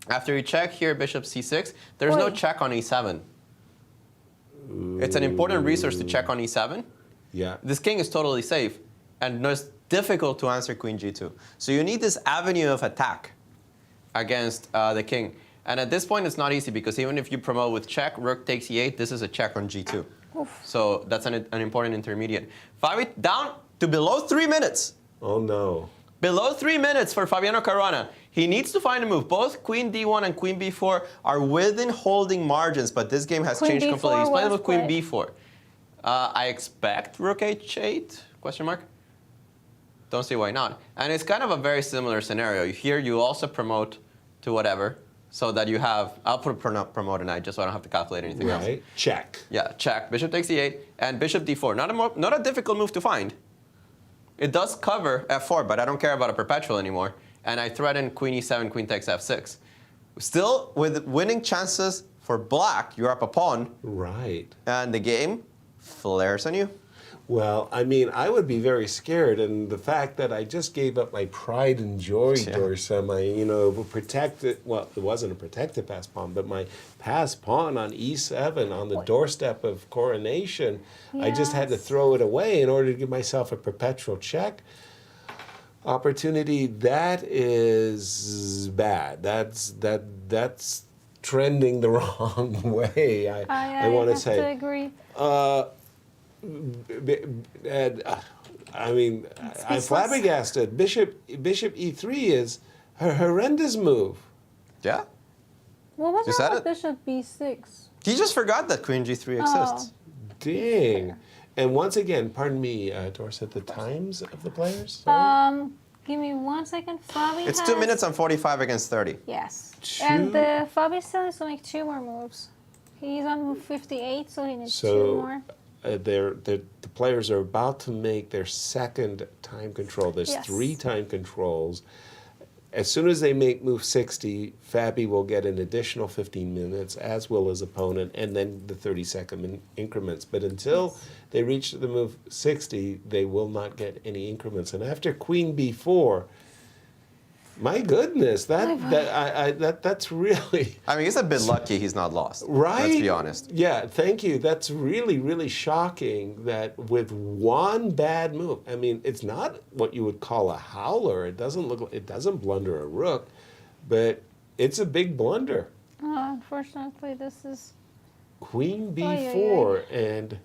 after you check here bishop C6, there's no check on E7. It's an important resource to check on E7. Yeah. This king is totally safe, and it's difficult to answer Queen G2. So you need this avenue of attack against the king. And at this point, it's not easy, because even if you promote with check, rook takes E8, this is a check on G2. Oof. So that's an important intermediate. Fabi down to below 3 minutes. Oh, no. Below 3 minutes for Fabiano Caruana. He needs to find a move. Both Queen D1 and Queen B4 are within holding margins, but this game has changed completely. He's playing with Queen B4. I expect Rook H8, question mark? Don't see why not. And it's kind of a very similar scenario. Here you also promote to whatever, so that you have, I'll put promote a knight just so I don't have to calculate anything else. Right, check. Yeah, check. Bishop takes E8 and Bishop D4. Not a difficult move to find. It does cover F4, but I don't care about a perpetual anymore. And I threaten Queen E7, Queen takes F6. Still, with winning chances for black, you're up a pawn. Right. And the game flares on you. Well, I mean, I would be very scared, and the fact that I just gave up my pride and joy, Dorsa, my, protected, well, it wasn't a protected pass pawn, but my pass pawn on E7 on the doorstep of coronation, I just had to throw it away in order to give myself a perpetual check. Opportunity, that is bad. That's trending the wrong way. I want to say. I have to agree. I mean, I'm flabbergasted. Bishop E3 is a horrendous move. Yeah? Well, what's wrong with Bishop B6? He just forgot that Queen G3 exists. Dang. And once again, pardon me, Dorsa, the times of the players? Give me 1 second. Fabi It's has... 2 minutes and 45 against 30. Yes. And Fabi still has to make 2 more moves. He's on move 58, so he needs 2 more. The players are about to make their second time control. There's 3 time controls. As soon as they make move 60, Fabi will get an additional 15 minutes, as will his opponent, and then the 30-second increments. But until they reach the move 60, they will not get any increments. And after Queen B4, my goodness, that's really... I mean, he's a bit lucky he's not lost. Right? Let's be honest. Yeah, thank you. That's really, really shocking that with one bad move, I mean, it's not what you would call a howler. It doesn't blunder a rook, but it's a big blunder. Unfortunately, this is... Queen B4 and...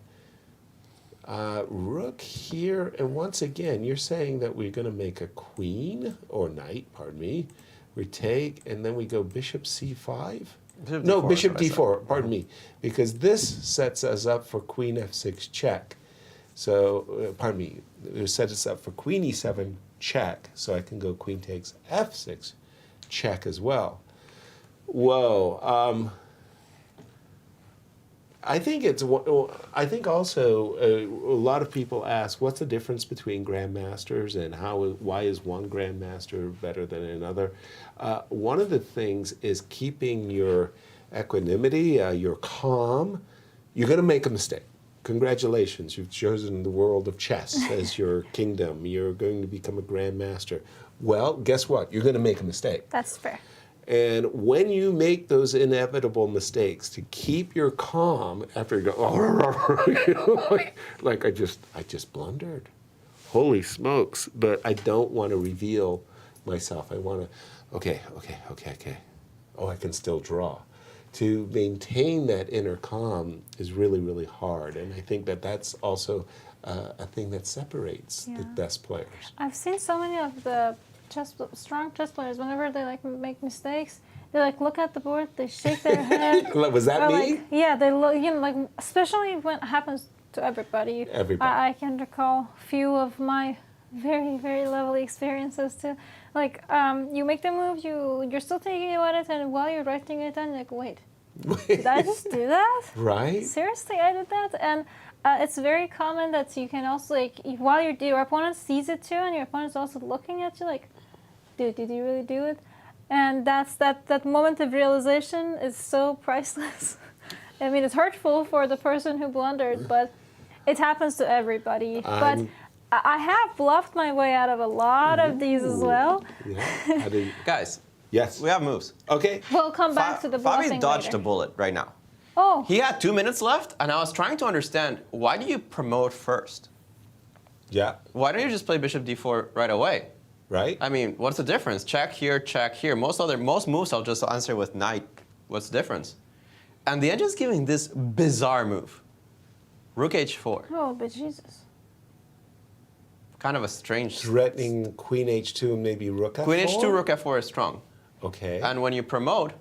rook here, and once again, you're saying that we're going to make a queen, or knight, pardon me. We take, and then we go bishop c5? Bishop d4, pardon me. Because this sets us up for queen f6 check. So, pardon me, it sets us up for queen e7 check, so I can go queen takes f6 check as well. Whoa. I think also a lot of people ask, what's the difference between grandmasters and why is one grandmaster better than another? One of the things is keeping your equanimity, your calm. You're going to make a mistake. Congratulations, you've chosen the world of chess as your kingdom. You're going to become a grandmaster. Well, guess what? You're going to make a mistake. That's fair. And when you make those inevitable mistakes, to keep your calm after you go, like I just blundered. Holy smokes. But I don't want to reveal myself. I want to, okay. Oh, I can still draw. To maintain that inner calm is really, really hard. And I think that that's also a thing that separates the best players. I've seen so many of the strong chess players, whenever they make mistakes, they look at the board, they shake their head. Was that me? They look, especially when it happens to everybody. I can recall a few of my very, very lovely experiences too. You make the move, you're still thinking about it, and while you're writing it down, you're like, wait, did I just do that? Right. Seriously, I did that? And it's very common that you can also, while your opponent sees it too, and your opponent's also looking at you like, dude, did you really do it? And that moment of realization is so priceless. I mean, it's hurtful for the person who blundered, but it happens to everybody. But I have bluffed my way out of a lot of these as well. Yeah. Guys, yes, we have moves. Okay. We'll come back to the bluffing Fabi dodged later. a bullet right now. Oh. He had 2 minutes left, and I was trying to understand, why do you promote first? Yeah. Why don't you just play bishop d4 right away? Right. I mean, what's the difference? Check here, check here. Most moves I'll just answer with knight. What's the difference? And the engine's giving this bizarre move. Rook h4. Oh, but Jesus. kind of a strange... Threatening queen h2 and maybe rook f4? Queen h2, rook f4 is strong. Okay. And when you promote,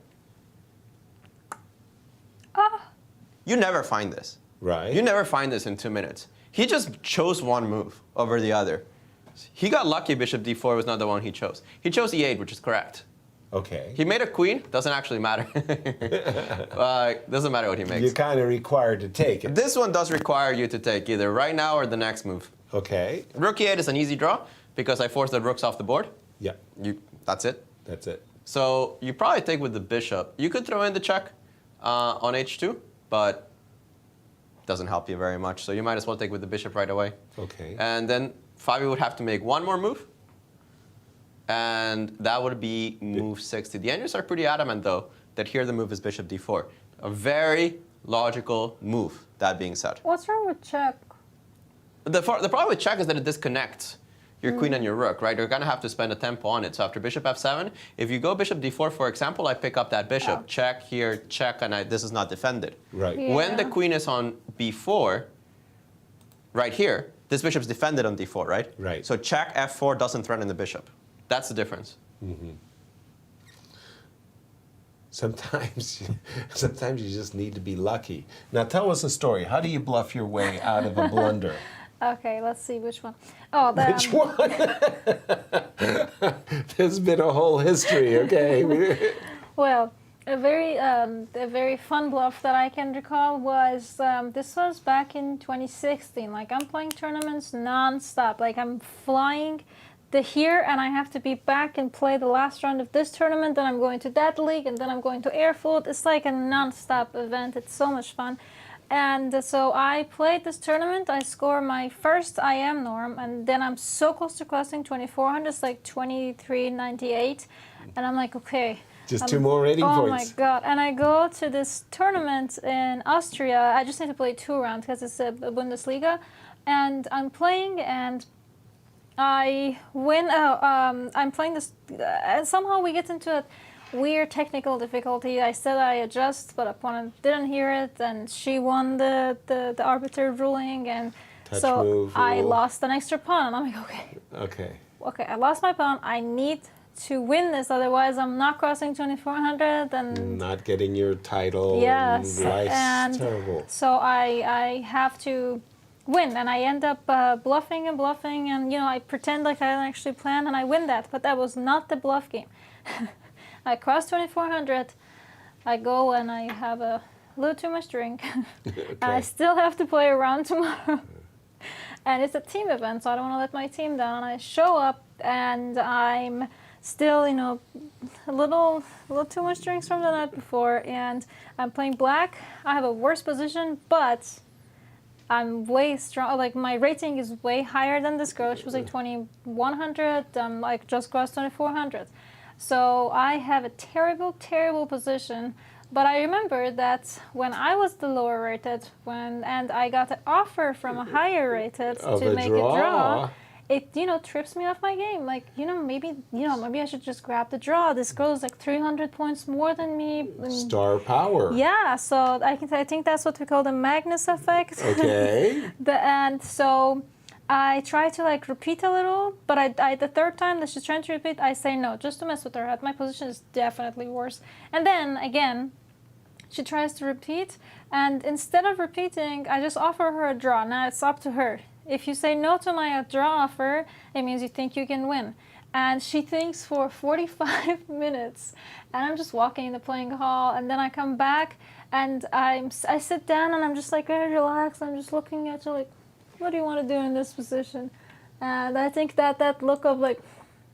you never find this. Right. You never find this in 2 minutes. He just chose one move over the other. He got lucky bishop d4 was not the one he chose. He chose e8, which is correct. Okay. He made a queen, doesn't actually matter. Doesn't matter what he makes. You're kind of required to take it. This one does require you to take either right now or the next move. Okay. Rook e8 is an easy draw because I forced the rooks off the board. Yeah. That's it. That's it. So you probably take with the bishop. You could throw in the check on h2, but it doesn't help you very much. So you might as well take with the bishop right away. Okay. And then Fabio would have to make one more move. And that would be move 60. The English are pretty adamant, though, that here the move is bishop d4. A very logical move, that being said. What's wrong with check? The problem with check is that it disconnects your queen and your rook, right? You're going to have to spend a tempo on it. So after bishop f7, if you go bishop d4, for example, I pick up that bishop. Check here, check, and this is not defended. Right. Yeah. When the queen is on b4, right here, this bishop's defended on d4, right? Right. So check f4 doesn't threaten the bishop. That's the difference. Mm-hmm. Sometimes you just need to be lucky. Now tell us a story. How do you bluff your way out of a blunder? Okay, let's see which one. Oh, Which one? There's been a whole history, okay? Well, a very fun bluff that I can recall was, this was back in 2016. Like, I'm playing tournaments non-stop. Like, I'm flying here, and I have to be back and play the last round of this tournament, then I'm going to that league, and then I'm going to Airfield. It's like a non-stop event. It's so much fun. And so I played this tournament. I scored my first IM norm, and then I'm so close to crossing 2400. It's like 2398, and I'm like, okay. Just 2 more rating points. points. Oh my god. And I go to this tournament in Austria. I just need to play 2 rounds because it's a Bundesliga. And I'm playing, and I win. I'm playing this. Somehow we get into a weird technical difficulty. I said I adjust, but opponent didn't hear it, and she won the arbiter ruling, and Touch so move I rule. lost an extra pawn. And I'm like, okay, I lost my pawn. I need to win this, otherwise I'm not crossing 2400 and not getting your title. Yes, Life's terrible. So I have to win, and I end up bluffing, and I pretend like I didn't actually plan, and I win that. But that was not the bluff game. I cross 2400. I go and I have a little too much drink. Okay. I still have to play a round tomorrow. And it's a team event, so I don't want to let my team down. I show up, and I'm still, a little too much drinks from the night before, and I'm playing black. I have a worse position, but I'm way strong. Like, my rating is way higher than this girl. She was like 2100. I'm like just crossed 2400. So I have a terrible, terrible position. But I remember that when I was the lower rated, and I got an offer from a higher rated to make a draw, it trips me off my game. Like, maybe I should just grab the draw. This girl is like 300 points more than me. Star power. Yeah, so I think that's what we call the Magnus effect. Okay. And so I try to like repeat a little, but I the third time that she's trying to repeat, I say no, just to mess with her head. My position is definitely worse. And then again, she tries to repeat, and instead of repeating, I just offer her a draw. Now it's up to her. If you say no to my draw offer, it means you think you can win. And she thinks for 45 minutes, and I'm just walking in the playing hall, and then I come back, and I sit down, and I'm just like very relaxed. I'm just looking at her like, what do you want to do in this position? And I think that look of like,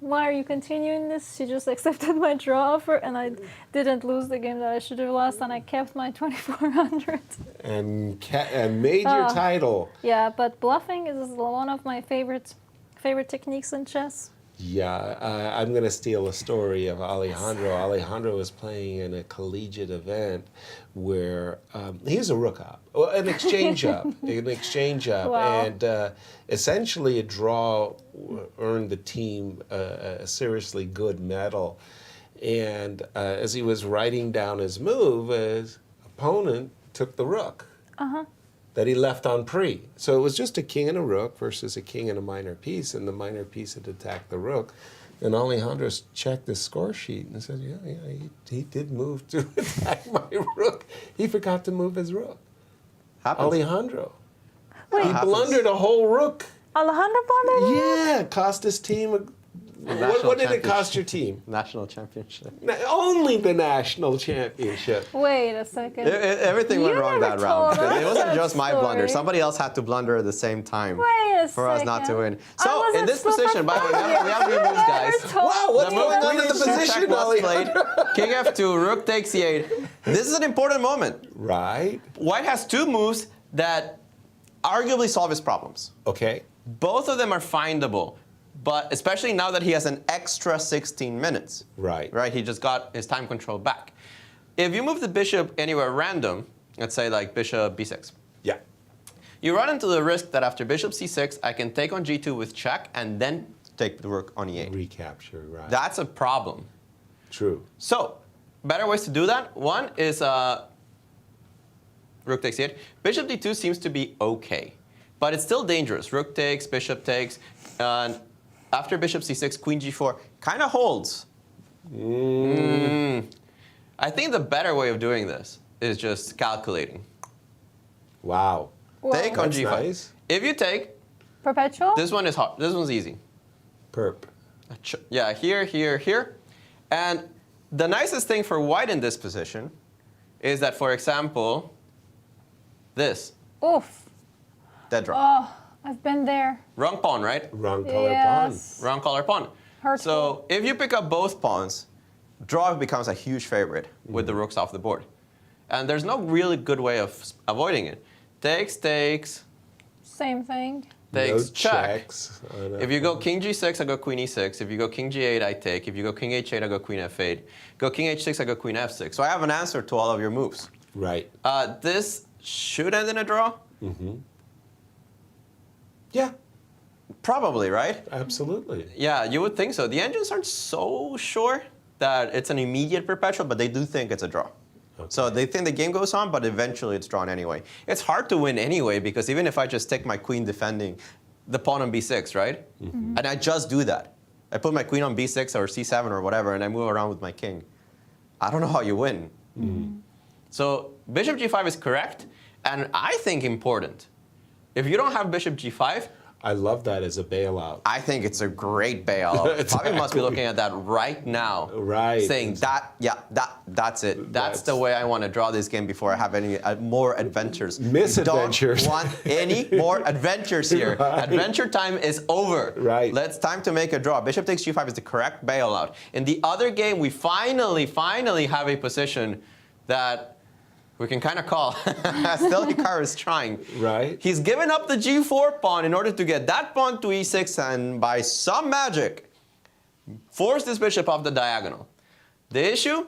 why are you continuing this? She just accepted my draw offer, and I didn't lose the game that I should have lost, and I kept my 2400. And made your title. Yeah, but bluffing is one of my favorite techniques in chess. Yeah, I'm going to steal a story of Alejandro. Alejandro was playing in a collegiate event where he's a rook up, an exchange up, Wow. and essentially a draw earned the team a seriously good medal. And as he was writing down his move, his opponent took the rook. Uh-huh. that he left on pre. So it was just a king and a rook versus a king and a minor piece, and the minor piece had attacked the rook. And Alejandro checked the score sheet and said, yeah, he did move to attack my rook. He forgot to move his rook. Happens. Alejandro. Wait. He blundered a whole rook. Alejandro blundered? Yeah, cost his team. What did it cost your team? National championship. Only the national championship. Wait a second. Everything went wrong that round. It wasn't that just my blunder. story. Somebody else had to blunder at the same time Wait a for us not to second. win. I So in wasn't this super position, by the way, we have new moves, guys. Wow, what's The going move on in the queen position, check was played. Alejandro? King f2, rook takes c8. This is an important moment. Right. White has two moves that arguably solve his problems. Okay. Both of them are findable, but especially now that he has an extra 16 minutes. Right. Right, he just got his time control back. If you move the bishop anywhere random, let's say like bishop b6. Yeah. You run into the risk that after bishop c6, I can take on g2 with check and then take the rook on e8. Recapture, right. That's a problem. True. So, better ways to do that. One is rook takes e8. Bishop d2 seems to be okay, but it's still dangerous. Rook takes, bishop takes, and after bishop c6, queen g4 kind of holds. I think the better way of doing this is just calculating. Wow. Take on That's g5. nice. If you take, Perpetual? this one is hard. This one's easy. Perp. Yeah, here, here, here. And the nicest thing for white in this position is that, for example, this. Oof. Dead draw. Oh, I've been there. Wrong pawn, right? Wrong color Yes. pawn. Wrong color pawn. Hurtful. So if you pick up both pawns, draw becomes a huge favorite with the rooks off the board. And there's no really good way of avoiding it. Takes, takes, Same thing. takes, No check. checks. I know. If you go king g6, I go queen e6. If you go king g8, I take. If you go king h8, I go queen f8. Go king h6, I go queen f6. So I have an answer to all of your moves. Right. This should end in a draw. Yeah. Probably, right? Absolutely. Yeah, you would think so. The engines aren't so sure that it's an immediate perpetual, but they do think it's a draw. Okay. So they think the game goes on, but eventually it's drawn anyway. It's hard to win anyway, because even if I just take my queen defending the pawn on b6, right? And I just do that. I put my queen on b6 or c7 or whatever, and I move around with my king. I don't know how you win. So bishop g5 is correct, and I think important. If you don't have bishop g5, I love that as a bailout. I think it's a great bailout. Fabi must be looking at that right now. Right. Saying that's it. That's the way I want to draw this game before I have any more adventures. Misadventures. Don't want any more adventures here. Right. Adventure time is over. Right. It's time to make a draw. Bishop takes g5 is the correct bailout. In the other game, we finally have a position that we can kind of call. Still, Hikaru is trying. Right. He's given up the g4 pawn in order to get that pawn to e6 and by some magic, force this bishop off the diagonal. The issue?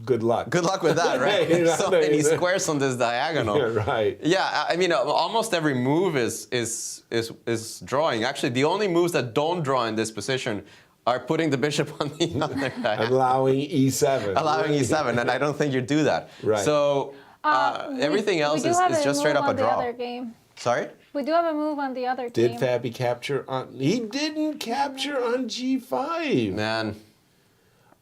Good luck. Good luck with that, right? So many squares on this diagonal. Yeah, right. Yeah, I mean, almost every move is drawing. Actually, the only moves that don't draw in this position are putting the bishop on the other diagonal. Allowing e7. Allowing e7, and I don't think you do that. Right. So everything else is just straight up a draw. Other game. Sorry? We do have a move on the other Did game. Fabi capture on? He didn't capture on g5. Man.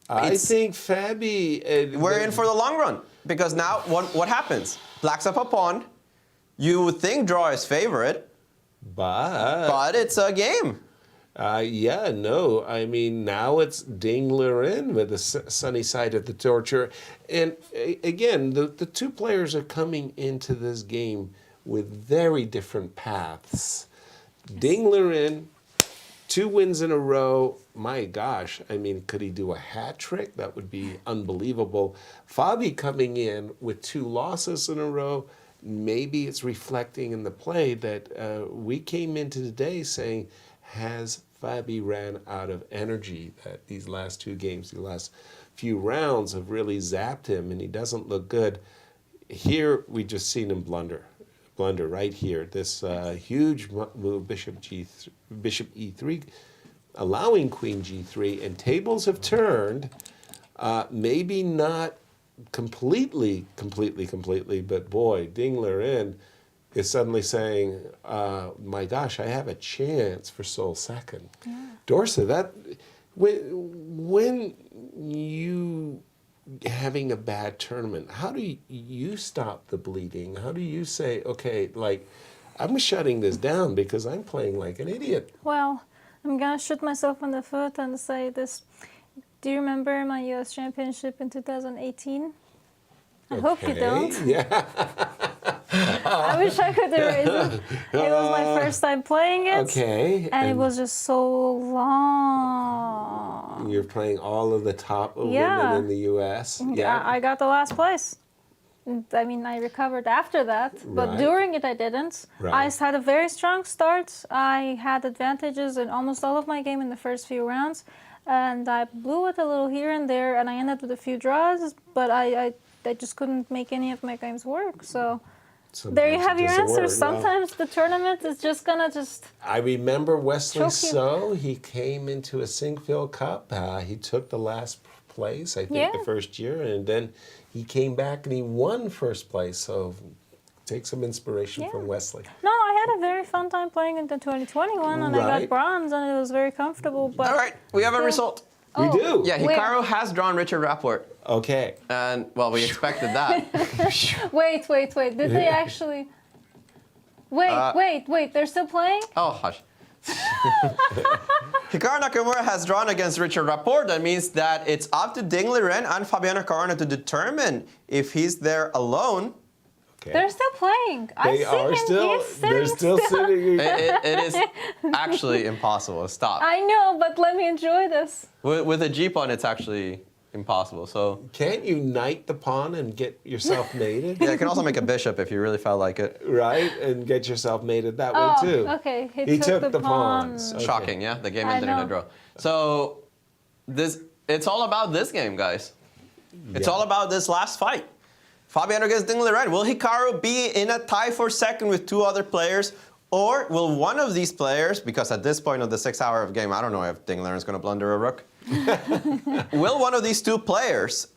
I think Fabi. We're in for the long run. Because now, what happens? Black's up a pawn. You would think draw is favorite. But it's a game. Yeah, no. I mean, now it's Dingler in with the sunny side of the torture. And again, the two players are coming into this game with very different paths. Dingler in, 2 wins in a row. My gosh, I mean, could he do a hat trick? That would be unbelievable. Fabi coming in with 2 losses in a row. Maybe it's reflecting in the play that we came into today saying, has Fabi ran out of energy, that these last 2 games, the last few rounds have really zapped him and he doesn't look good. Here, we just seen him blunder right here. This huge move, bishop e3, allowing queen g3, and tables have turned. Maybe not completely, but boy, Dingler in. is suddenly saying, my gosh, I have a chance for sole second. Yeah. Dorsa, when you having a bad tournament, how do you stop the bleeding? How do you say, okay, like, I'm shutting this down because I'm playing like an idiot? Well, I'm gonna shoot myself in the foot and say this. Do you remember my U.S. Championship in 2018? I hope you don't. Yeah. I wish I could erase it. It was my first time playing it. Okay. And it was just so long. You're playing all of the top women in the U.S. Yeah. I got the last place. I mean, I recovered after that, but Right. during it I didn't. Right. I had a very strong start. I had advantages in almost all of my game in the first few rounds, and I blew it a little here and there, and I ended with a few draws, but I just couldn't make any of my games work, so... There you have your answer. Sometimes the tournament is just gonna I remember Wesley choke you. So. He came into a Sinkfield Cup. He took the last place, I think, the first year, and then he came back and he won first place. So take some inspiration from Wesley. No, I had a very fun time playing in the 2021, and I got bronze, and it was very comfortable. But all right, we have a result. We do. Yeah, Hikaru has drawn Richard Rapport. Okay. And, well, we expected that. Wait. Did they actually... Wait. They're still playing? Oh, hush. Hikaru Nakamura has drawn against Richard Rapport. That means that it's up to Ding Liren and Fabiano Caruana to determine if he's there alone. Okay. They're still playing. They are still. They're still sitting. It is actually impossible to stop. I know, but let me enjoy this. With a G pawn, it's actually impossible. So can't you knight the pawn and get yourself mated? Yeah, you can also make a bishop if you really felt like it. Right, and get yourself mated that way too. Okay. He took the pawns. Okay. Shocking, yeah. The game ended in a draw. So it's all about this game, guys. It's all about this last fight. Fabiano against Ding Liren. Will Hikaru be in a tie for second with two other players? Or will one of these players, because at this point of the 6 hour of game, I don't know if Ding Liren's going to blunder a rook. Will one of these two players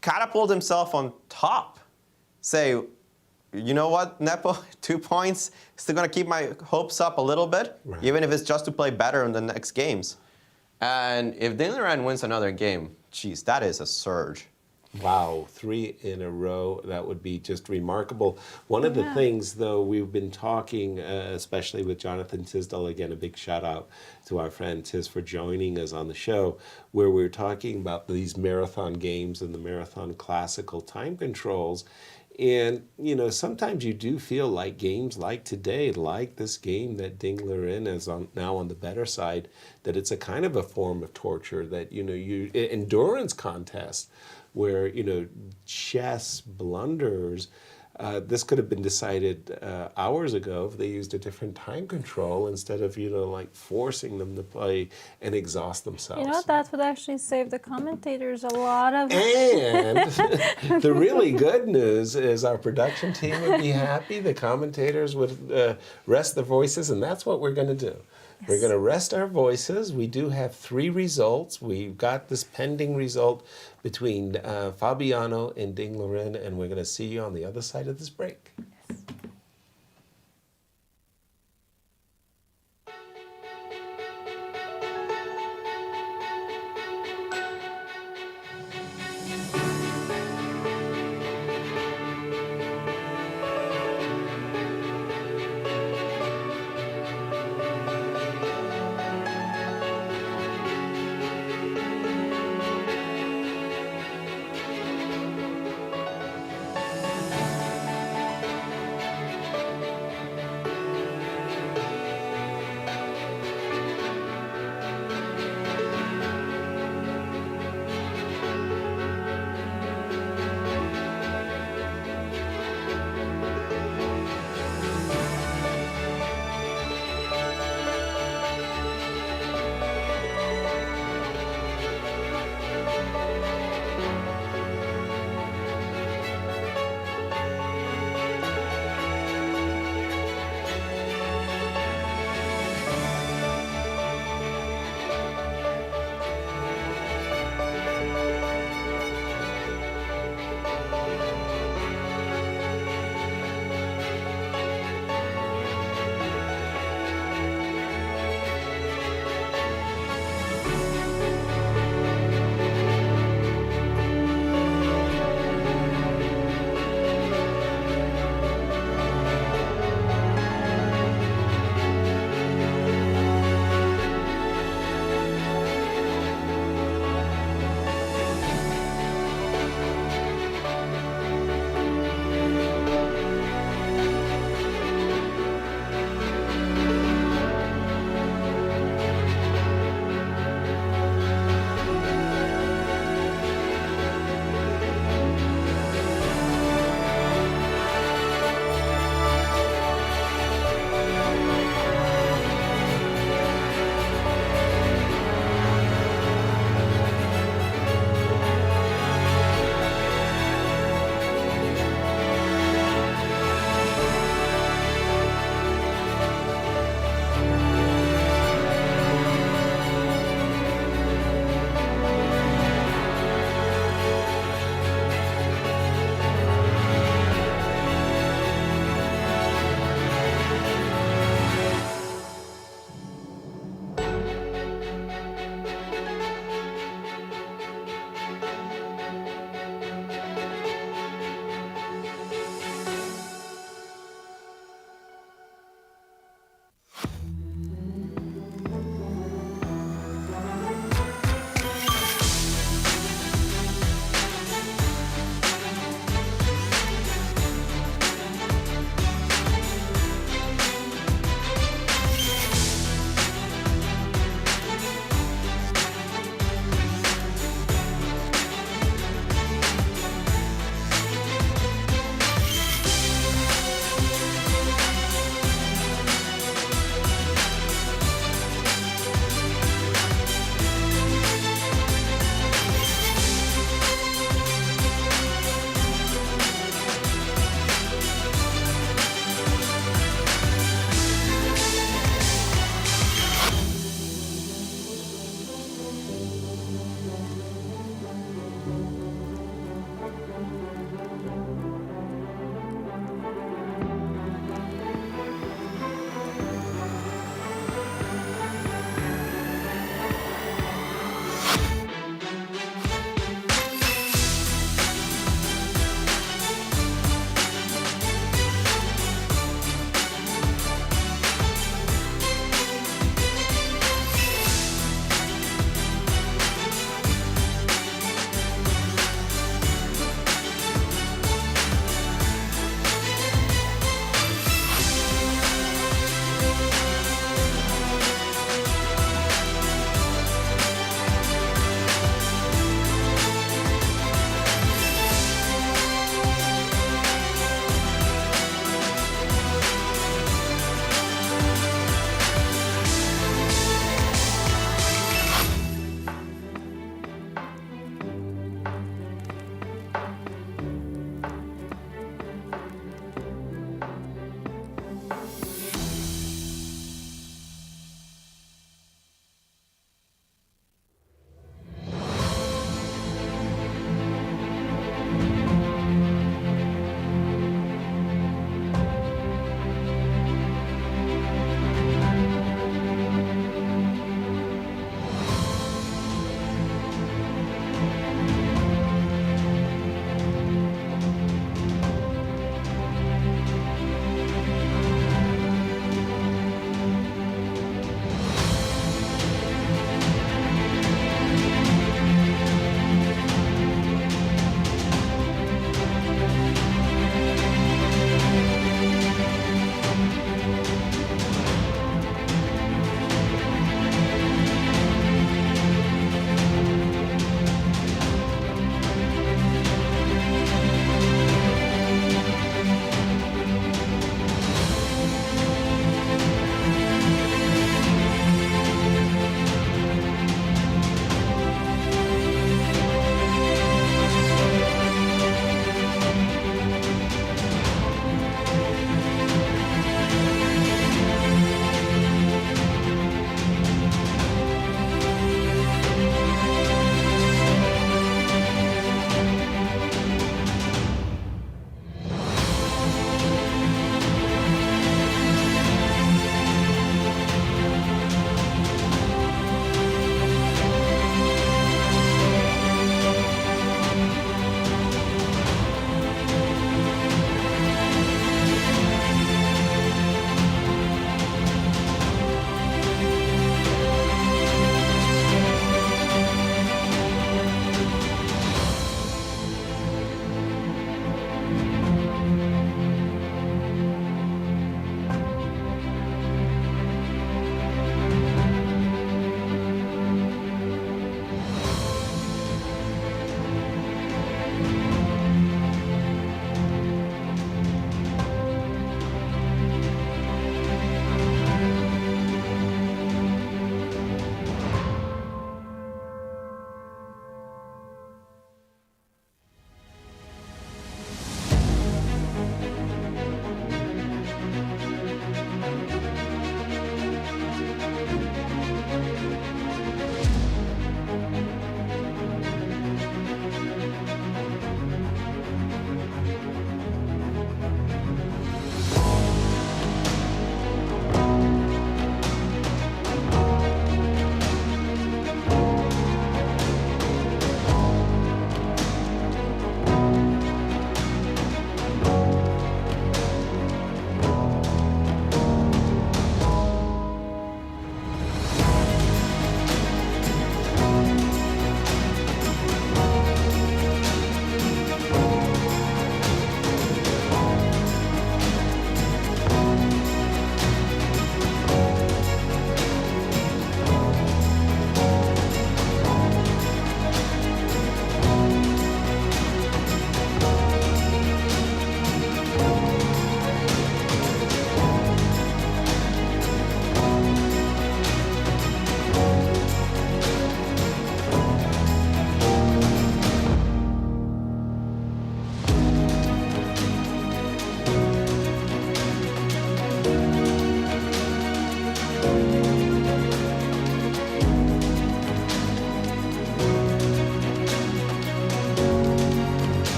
catapult himself on top? Say, you know what, Nepo, 2 points, still going to keep my hopes up a little bit, even if it's just to play better in the next games. And if Ding Liren wins another game, geez, that is a surge. Wow, 3 in a row. That would be just remarkable. One of the things, though, we've been talking, especially with Jonathan Tisdall, again, a big shout out to our friend Tiz for joining us on the show, where we're talking about these marathon games and the marathon classical time controls. And, you know, sometimes you do feel like games like today, like this game that Ding Liren is now on the better side, that it's a kind of a form of torture, that, you know, endurance contest, where, you know, chess blunders, this could have been decided hours ago if they used a different time control instead of, you know, like forcing them to play and exhaust themselves. You know, that would actually save the commentators a lot of... And the really good news is our production team would be happy, the commentators would rest their voices, and that's what we're going to do. Yes. We're going to rest our voices. We do have 3 results. We've got this pending result between Fabiano and Ding Liren, and we're going to see you on the other side of this break. Yes.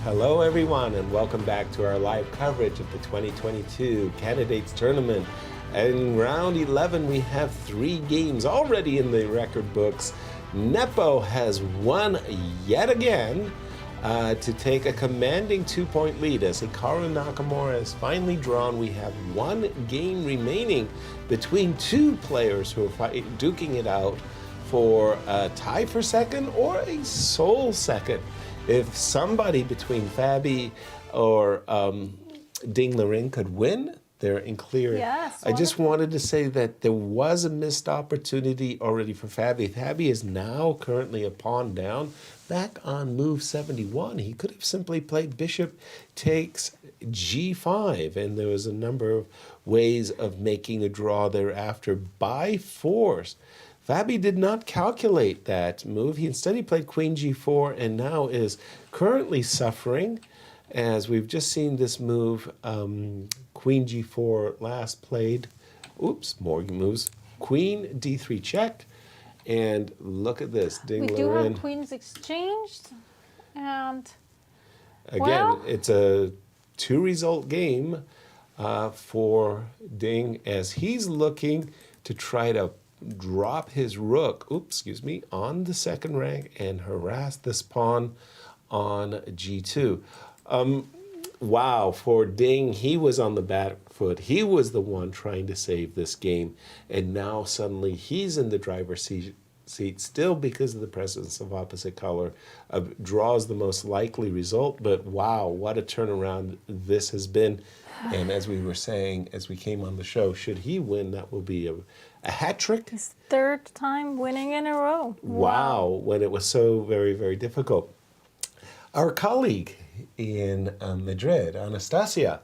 Hello, everyone, and welcome back to our live coverage of the 2022 Candidates Tournament. In round 11, we have 3 games already in the record books. Nepo has won yet again to take a commanding 2-point lead as Hikaru Nakamura is finally drawn. We have 1 game remaining between 2 players who are duking it out for a tie for second or a sole second. If somebody between Fabi or Ding Liren could win, they're in clear. Yes, I just wanted to say that there was a missed opportunity already for Fabi. Fabi is now currently a pawn down. Back on move 71, he could have simply played bishop takes g5, and there was a number of ways of making a draw thereafter by force. Fabi did not calculate that move. Instead, he played queen g4 and now is currently suffering, as we've just seen this move, queen g4 last played. Oops, more moves. Queen d3 check. And look at this. Ding We do Liren. have queens exchanged, and Again, well, it's a 2-result game for Ding as he's looking to try to drop his rook, on the second rank and harass this pawn on g2. Wow, for Ding, he was on the back foot. He was the one trying to save this game, and now suddenly he's in the driver's seat still because of the presence of opposite color. Draws the most likely result, but wow, what a turnaround this has been. And as we were saying, as we came on the show, should he win, that will be a hat trick. his 3rd time winning in a row. Wow, when it was so very, very difficult. Our colleague in Madrid, Anastasia,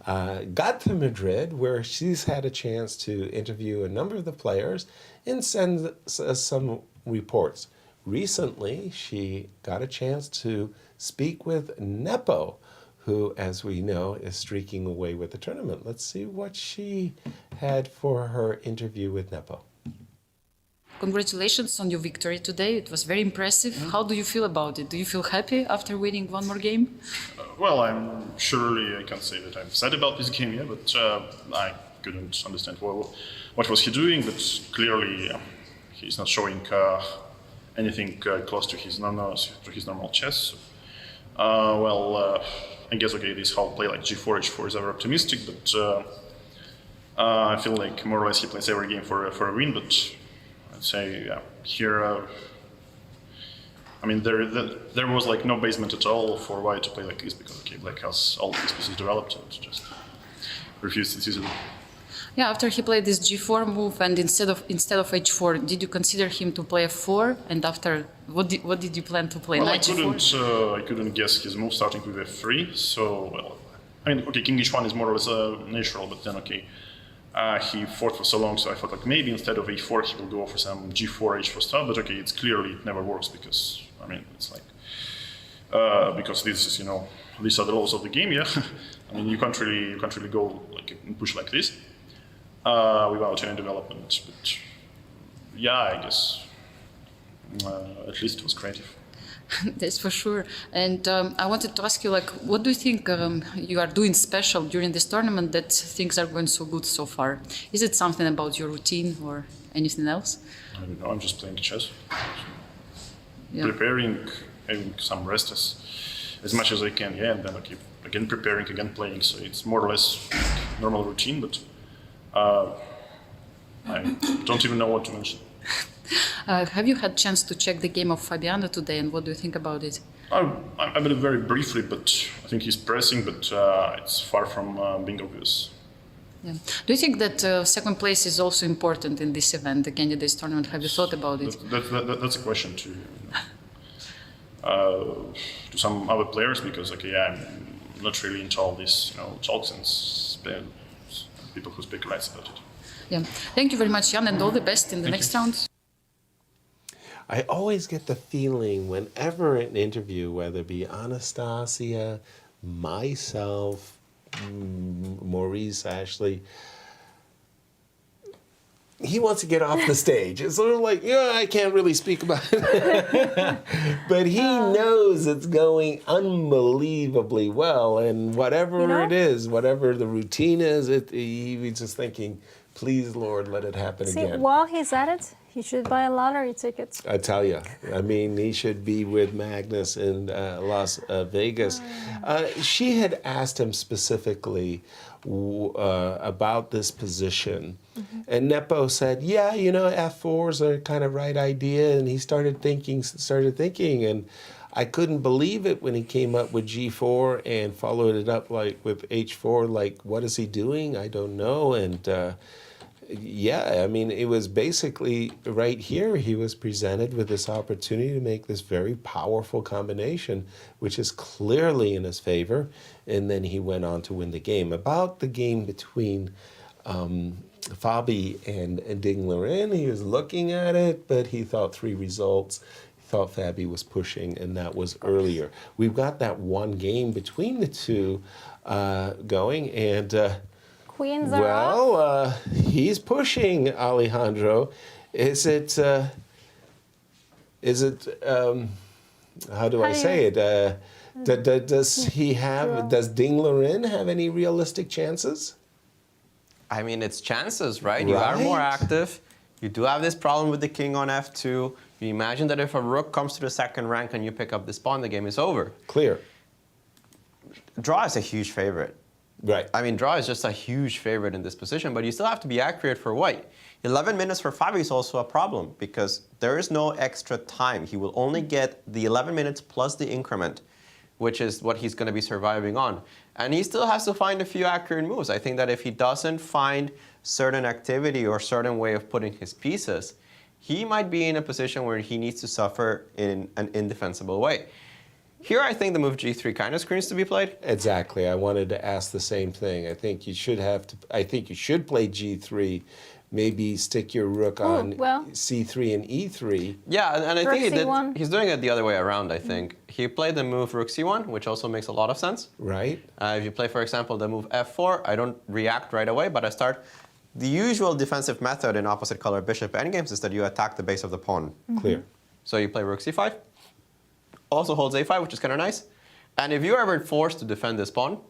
got to Madrid where she's had a chance to interview a number of the players and send us some reports. Recently, she got a chance to speak with Nepo, who, as we know, is streaking away with the tournament. Let's see what she had for her interview with Nepo. Congratulations on your victory today. It was very impressive. How do you feel about it? Do you feel happy after winning one more game? Well, I can't say that I'm sad about this game, yeah, but I couldn't understand what was he doing, but clearly he's not showing anything close to his normal chess. I guess, okay, this whole play like g4, h4 is ever optimistic, but I feel like more or less he plays every game for a win, but I'd say here, there was like no basement at all for white to play like this, because okay, black has all these pieces developed, and just refused it easily. Yeah, after he played this g4 move and instead of h4, did you consider him to play f4? And after, what did you plan to play? Well, Knight g4? I couldn't guess his move starting with f3. So, king h1 is more or less natural, but then he fought for so long, so I thought like maybe instead of a4 he will go for some g4, h4 stuff. But okay, it's clearly it never works because it's like because this is these are the rules of the game. Yeah, you can't really go like and push like this. Without any development, but yeah, I guess at least it was creative. That's for sure. And I wanted to ask you, what do you think you are doing special during this tournament that things are going so good so far? Is it something about your routine or anything else? I don't know. I'm just playing chess, preparing, having some rest as much as I can. Yeah, and then again preparing, again playing. So it's more or less normal routine, but. I don't even know what to mention. Have you had chance to check the game of Fabiano today, and what do you think about it? I read it very briefly, but I think he's pressing, but it's far from being obvious. Yeah. Do you think that second place is also important in this event, the candidates tournament? Have you thought about it? That's a question to some other players, because I'm not really into all this, talks and people who speculate about it. Yeah. Thank you very much, Jan, and all the best in the next round. I always get the feeling whenever an interview, whether it be Anastasia, myself, Maurice, Ashley, he wants to get off the stage. It's sort of like, yeah, I can't really speak about it. But he knows it's going unbelievably well. And whatever it is, whatever the routine is, he's just thinking, please, Lord, let it happen again. While he's at it, he should buy a lottery ticket. I tell you, I mean, he should be with Magnus in Las Vegas. She had asked him specifically about this position. And Nepo said, yeah, you know, F4s are kind of right idea. And he started thinking, and I couldn't believe it when he came up with G4 and followed it up like with H4. Like, what is he doing? I don't know. And yeah, I mean, it was basically right here he was presented with this opportunity to make this very powerful combination, which is clearly in his favor. And then he went on to win the game. About the game between Fabi and Dinglerin, he was looking at it, but he thought 3 results. He thought Fabi was pushing, and that was earlier. We've got that one game between the two going, and Queens are off. He's pushing Alejandro. Is it how do I say it? Does Dinglerin have any realistic chances? I mean, it's chances, right? You are more active. You do have this problem with the king on f2. You imagine that if a rook comes to the second rank and you pick up this pawn, the game is over. Clear. Draw is a huge favorite. Right. I mean, draw is just a huge favorite in this position, but you still have to be accurate for white. 11 minutes for Fabi is also a problem because there is no extra time. He will only get the 11 minutes plus the increment, which is what he's going to be surviving on. And he still has to find a few accurate moves. I think that if he doesn't find certain activity or certain way of putting his pieces, he might be in a position where he needs to suffer in an indefensible way. Here, I think the move G3 kind of screams to be played. Exactly. I wanted to ask the same thing. I think you should play G3. Maybe stick your rook on C3 and E3. Yeah, and I think he's doing it the other way around, I think. He played the move rook C1, which also makes a lot of sense. Right. If you play, for example, the move F4, I don't react right away, but I start. The usual defensive method in opposite color bishop endgames is that you attack the base of the pawn. Clear. So you play rook C5. Also holds A5, which is kind of nice. And if you're ever forced to defend this pawn,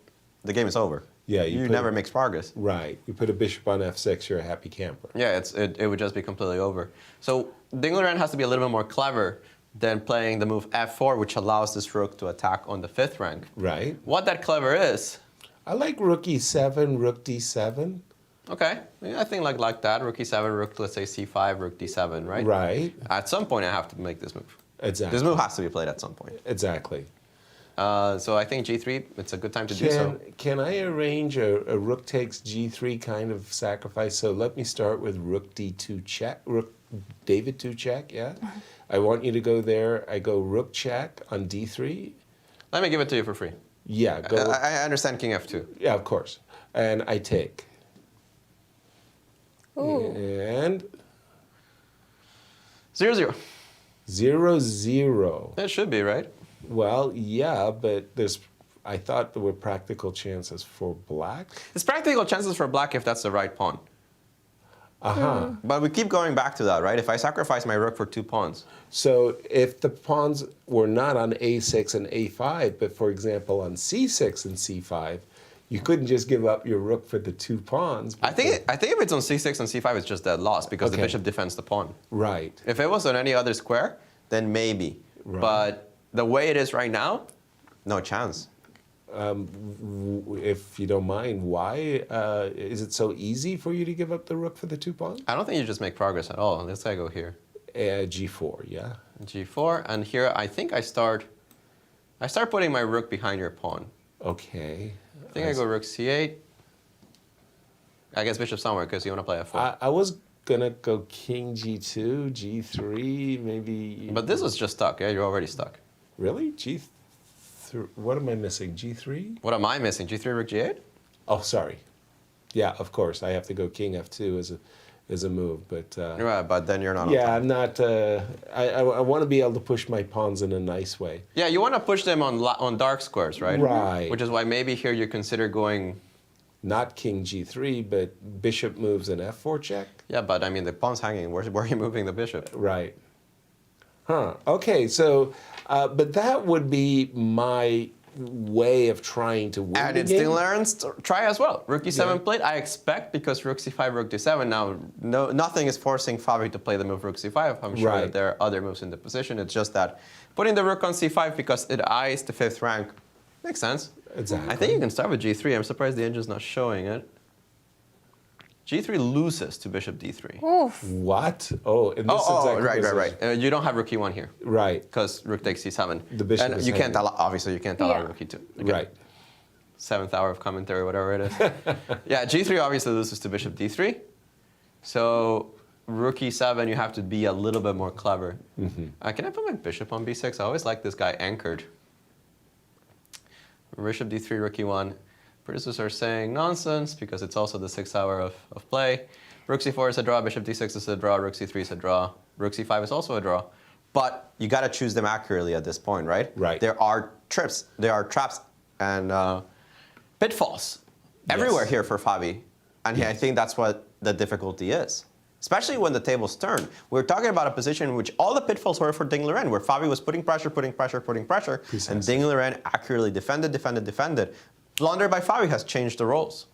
the game is over. Yeah, you never make progress. Right. You put a bishop on F6, you're a happy camper. Yeah, it would just be completely over. So Dinglerin has to be a little bit more clever than playing the move F4, which allows this rook to attack on the 5th rank. Right. What that clever is. I like rook E7, rook D7. Okay, I think like that, rook E7, rook, let's say C5, rook D7, right? Right. At some point, I have to make this move. Exactly. This move has to be played at some point. Exactly. So I think G3, it's a good time to do so. Can I arrange a rook takes G3 kind of sacrifice? So let me start with rook D2 check, rook David 2 check, yeah? I want you to go there. I go rook check on D3. Let me give it to you for free. Yeah, go. I understand king F2. Yeah, of course. And I take. Ooh. And 0-0. 0-0. It should be, right? Well, yeah, but I thought there were practical chances for black. There's practical chances for black if that's the right pawn. Uh-huh. But we keep going back to that, right? If I sacrifice my rook for 2 pawns. So if the pawns were not on A6 and A5, but for example on C6 and C5, you couldn't just give up your rook for the 2 pawns. I think if it's on C6 and C5, it's just dead loss because the bishop defends the pawn. Right. If it was on any other square, then maybe. Right. But the way it is right now, no chance. If you don't mind, why? Is it so easy for you to give up the rook for the 2 pawns? I don't think you just make progress at all. Let's say I go here. G4, yeah. G4, and here I think I start putting my rook behind your pawn. Okay. I think I go rook C8. I guess bishop somewhere because you want to play F4. I was gonna go king G2, G3, maybe. But this was just stuck. Yeah, you're already stuck. Really? G3? What am I missing? G3? What am I missing? G3, rook G8? Oh, sorry. Yeah, of course. I have to go king F2 as a move, but. Right, but then you're not. Yeah, I'm not. I want to be able to push my pawns in a nice way. Yeah, you want to push them on dark squares, right? Right. Which is why maybe here you consider going not king g3, but bishop moves an f4 check. Yeah, but I mean, the pawn's hanging. Where are you moving the bishop? Right. Huh. Okay, so, but that would be my way of trying to win And the it's game. Dinglerin's try as well. Rook e7 played, I expect, because rook c5, rook d7. Now, nothing is forcing Fabi to play the move rook c5. I'm sure that there are other moves in the position. It's just that putting the rook on c5 because it eyes the 5th rank makes sense. Exactly. I think you can start with g3. I'm surprised the engine's not showing it. g3 loses to bishop d3. Oof. What? Oh, in this exact position. right. You don't have rook e1 here. Right. Because rook takes c7. The bishop and is you can't hanging. allow, obviously, you can't allow rook e2. Okay. Right. 7th hour of commentary, whatever it is. Yeah, g3 obviously loses to bishop d3. So rook e7, you have to be a little bit more clever. Can I put my bishop on b6? I always like this guy anchored. Bishop d3, rook e1. Producers are saying nonsense because it's also the 6th hour of play. Rook c4 is a draw, bishop d6 is a draw, rook c3 is a draw, rook c5 is also a draw. But you got to choose them accurately at this point, right? Right. There are traps and pitfalls everywhere here for Fabi. And I think that's what the difficulty is. Especially when the tables turn. We're talking about a position in which all the pitfalls were for Dingleren, where Fabi was putting pressure, and Dingleren accurately defended. Blunder by Fabi has changed the roles.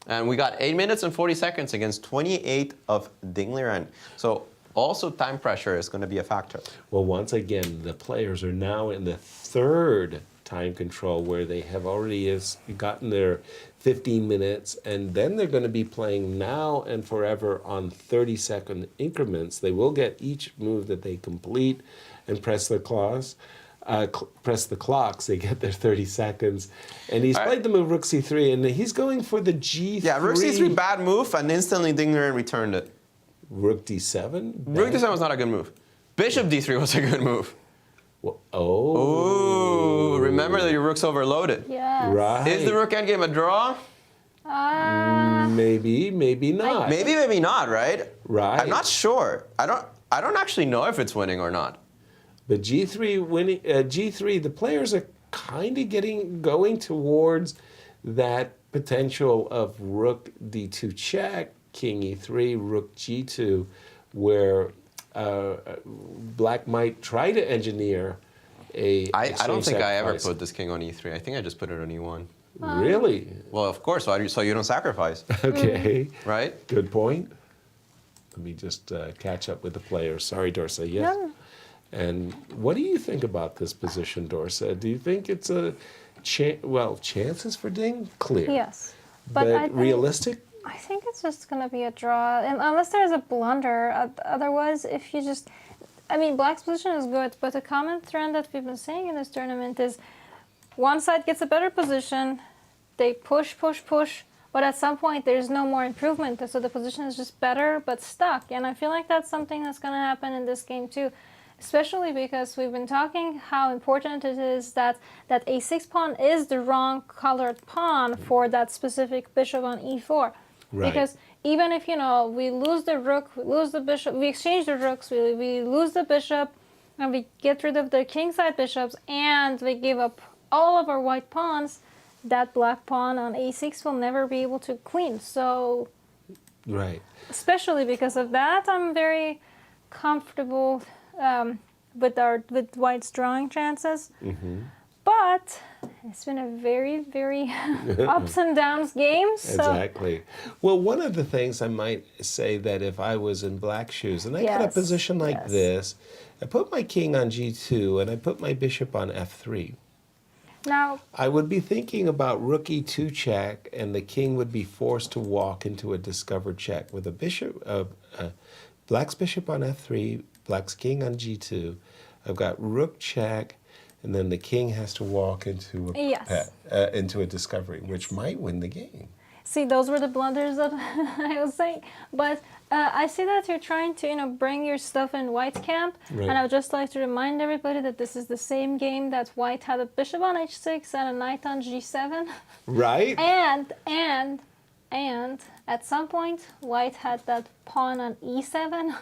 And we got 8 minutes and 40 seconds against 28 of Dingleren. So also time pressure is going to be a factor. Well, once again, the players are now in the 3rd time control where they have already gotten their 15 minutes, and then they're going to be playing now and forever on 30-second increments. They will get each move that they complete and press the clocks. They get their 30 seconds. And he's played the move rook c3, and he's going for the g3. Yeah, rook c3, bad move, and instantly Dingleren returned it. Rook d7? Rook d7 was not a good move. Bishop d3 was a good move. Well, oh, remember that your rook's overloaded. Yes. Right. Is the rook endgame a draw? Maybe, maybe not. Maybe not, right? Right. I'm not sure. I don't actually know if it's winning or not. But g3 winning, g3, the players are kind of going towards that potential of rook d2 check, king e3, rook g2, where Black might try to engineer a. I don't think I ever sacrifice. put this king on e3. I think I just put it on e1. Really? Well, of course. So you don't sacrifice. Okay. Right? Good point. Let me just catch up with the players. Sorry, Dorsa. Yes. No. And what do you think about this position, Dorsa? Do you think it's a chances for Ding? Clear. Yes. But I think, realistic? I think it's just going to be a draw, and unless there's a blunder. Otherwise, if you just... I mean, Black's position is good, but the common trend that we've been seeing in this tournament is one side gets a better position, they push, but at some point there's no more improvement, so the position is just better but stuck. And I feel like that's something that's going to happen in this game too. Especially because we've been talking how important it is that that a6 pawn is the wrong colored pawn for that specific bishop on e4. Right. Because even if, we lose the rook, we lose the bishop, we exchange the rooks, we lose the bishop, and we get rid of the kingside bishops, and we give up all of our white pawns, that black pawn on a6 will never be able to queen. So, right. Especially because of that, I'm very comfortable with White's drawing chances. But it's been a very, very ups and downs game. So. Exactly. Well, one of the things I might say that if I was in Black's shoes and I got a position like this, I put my king on g2 and I put my bishop on f3. Now, I would be thinking about rook e2 check, and the king would be forced to walk into a discovered check with a bishop, Black's bishop on f3, Black's king on g2. I've got rook check, and then the king has to walk into a discovery, which might win the game. See, those were the blunders that I was saying. But I see that you're trying to, bring your stuff in White's camp. Right. And I would just like to remind everybody that this is the same game that White had a bishop on h6 and a knight on g7. Right. And at some point, White had that pawn on e7.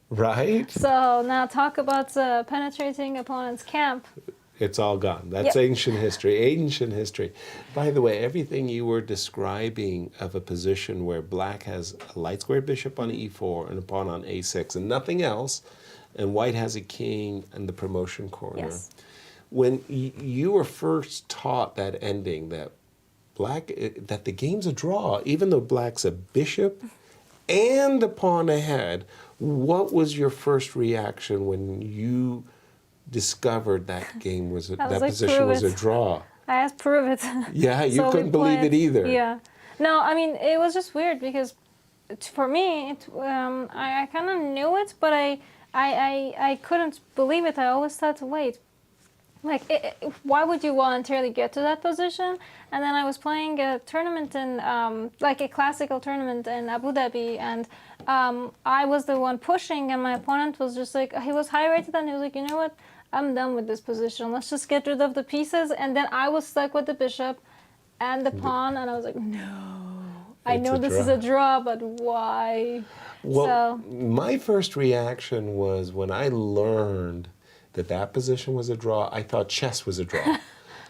Right. So now talk about penetrating opponent's camp. It's all gone. That's ancient history. Ancient history. By the way, everything you were describing of a position where black has a light squared bishop on e4 and a pawn on a6 and nothing else, and white has a king in the promotion corner. Yes. When you were first taught that ending, that that the game's a draw, even though black's a bishop and a pawn ahead, what was your first reaction when you discovered that game was that position was a draw? I asked, prove it. Yeah, you couldn't believe it either. Yeah. No, I mean, it was just weird because for me, I kind of knew it, but I couldn't believe it. I always thought, wait, like, why would you voluntarily get to that position? And then I was playing a tournament in, like a classical tournament in Abu Dhabi, and I was the one pushing, and my opponent was just like, he was high rated, and he was like, you know what? I'm done with this position. Let's just get rid of the pieces. And then I was stuck with the bishop and the pawn, and I was like, no. I know this is a draw, but why? Well, my first reaction was when I learned that position was a draw, I thought chess was a draw.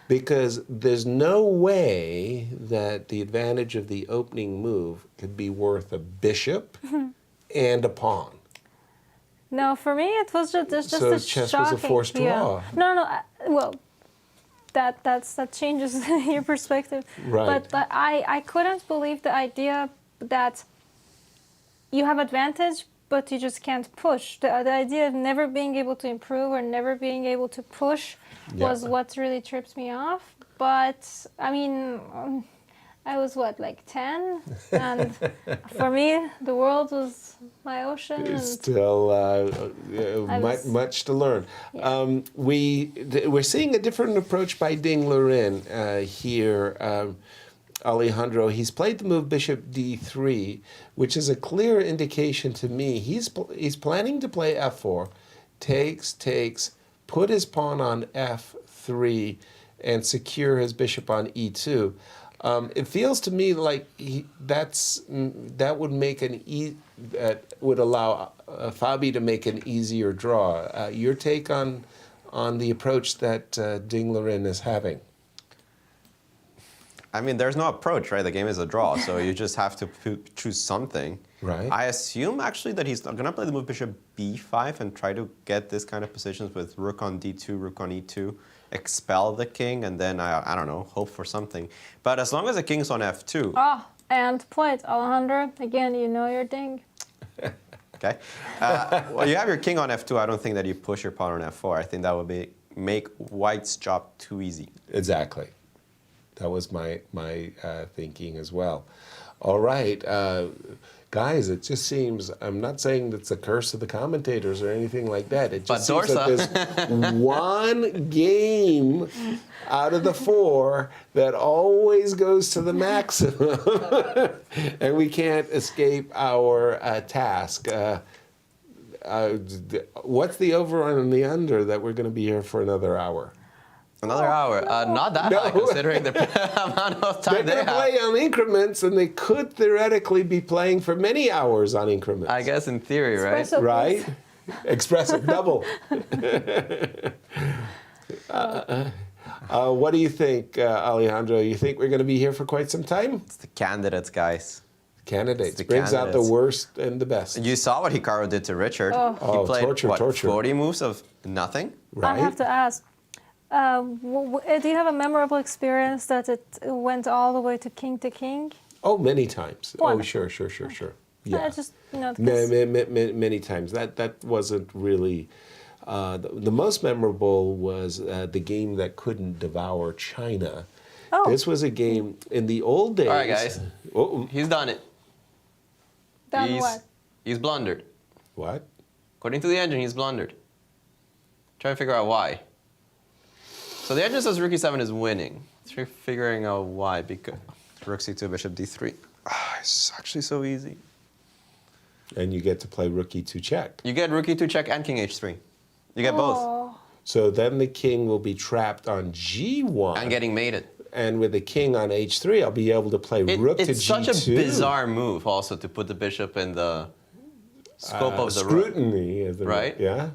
Because there's no way that the advantage of the opening move could be worth a bishop and a pawn. No, for me it was just so chess was a forced draw. No, well, that changes your perspective. Right. But I couldn't believe the idea that you have advantage, but you just can't push. The idea of never being able to improve or never being able to push was what really trips me off. But I mean, I was like 10, and for me, the world was my ocean. And still much to learn. Yeah. We're seeing a different approach by Ding Liren here. Alejandro, he's played the move bishop d3, which is a clear indication to me he's planning to play f4, takes, put his pawn on f3, and secure his bishop on e2. It feels to me like that would make would allow Fabi to make an easier draw. Your take on the approach that Ding Liren is having? I mean, there's no approach, right? The game is a draw, so you just have to choose something. Right. I assume, actually, that he's going to play the move bishop b5 and try to get this kind of positions with rook on d2, rook on e2, expel the king, and then, I don't know, hope for something. But as long as the king's on f2... Oh, and play it, Alejandro. Again, you know your Ding. Okay. Well, you have your king on f2. I don't think that you push your pawn on f4. I think that would make white's job too easy. Exactly. That was my thinking as well. All right, guys, it just seems, I'm not saying that's a curse of the commentators or anything like that. It just seems like there's one game out of the 4 that always goes to the maximum, and we can't escape our task. What's the over and the under that we're going to be here for another hour? Another hour? Not that high, considering the amount of time they have. They're going to play on increments, and they could theoretically be playing for many hours on increments. I guess in theory, right? Espresso, right? Espresso, double. What do you think, Alejandro? You think we're going to be here for quite some time? It's the candidates, guys. Candidates. Brings out the worst and the best. You saw what Hikaru did to Richard. Oh. He played, torture. 40 moves of nothing? Right? I have to ask, do you have a memorable experience that it went all the way to king? Oh, many times. Wonderful. Oh, sure. Yeah. I just, Many times. That wasn't really... the most memorable was the game that couldn't devour China. Oh. This was a game in the old days... All right, guys. He's done it. What? He's blundered. What? According to the engine, he's blundered. Try to figure out why. So the engine says rook e7 is winning. Try figuring out why, because rook c2, bishop d3. It's actually so easy. And you get to play rook e2 check. You get rook e2 check and king h3. You get both. So then the king will be trapped on g1. And getting mated. And with the king on h3, I'll be able to play rook to g2. It's such a bizarre move also to put the bishop in the scope of the scrutiny, rook. Right? Yeah.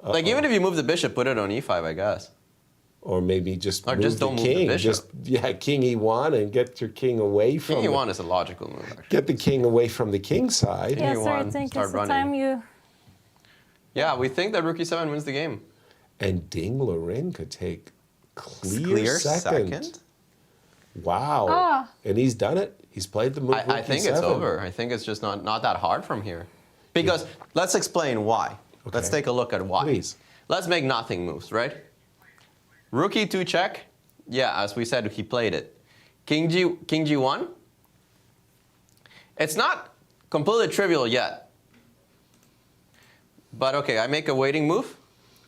Like, even if you move the bishop, put it on e5, I guess. Or maybe just or move just the don't king. move the bishop. Just, king e1 and get your king away from King e1 is a logical move, actually. Get the king away from the king side. Yes, sir, I think it's the time you... Yeah, we think that rook e7 wins the game. And Ding Liren could take clear second. Wow. Ah. And he's done it. He's played the move. I think it's over. I think it's just not that hard from here. Because let's explain why. Okay. Let's take a look at why. Please. Let's make nothing moves, right? Rook e2 check. Yeah, as we said, he played it. King g1. It's not completely trivial yet. But okay, I make a waiting move.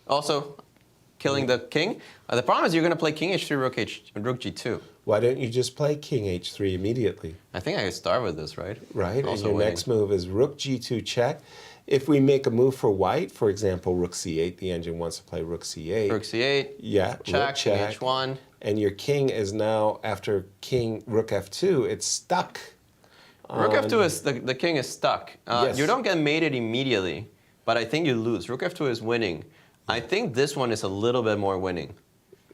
Also, killing the king. The problem is you're going to play king h3, rook g2. Why don't you just play king h3 immediately? I think I could start with this, right? Right, Also and your waiting. next move is rook g2 check. If we make a move for white, for example, rook c8, the engine wants to play rook c8. Rook c8. Yeah, check, rook check. king h1. And your king is now, after rook f2, it's stuck. Rook f2 is, the king is stuck. Yes. You don't get mated immediately, but I think you lose. Rook f2 is winning. I think this one is a little bit more winning.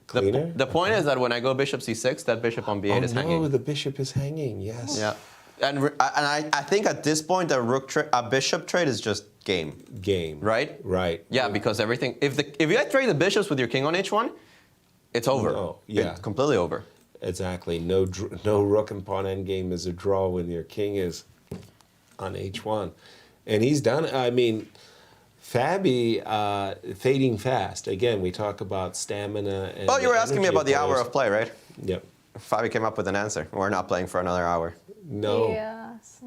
Cleaner? The point is that when I go bishop c6, that bishop on b8 is hanging. Oh, the bishop is hanging, yes. Yeah. And I think at this point, a bishop trade is just game. Game. Right? Right. Yeah, because everything, if you trade the bishops with your king on h1, it's over. No, yeah. It's completely over. Exactly. No rook and pawn endgame is a draw when your king is on h1. And he's done, I mean, Fabi fading fast. Again, we talk about stamina. And well, you were asking me about the hour of play, right? Yep. Fabi came up with an answer. We're not playing for another hour. No. Yes.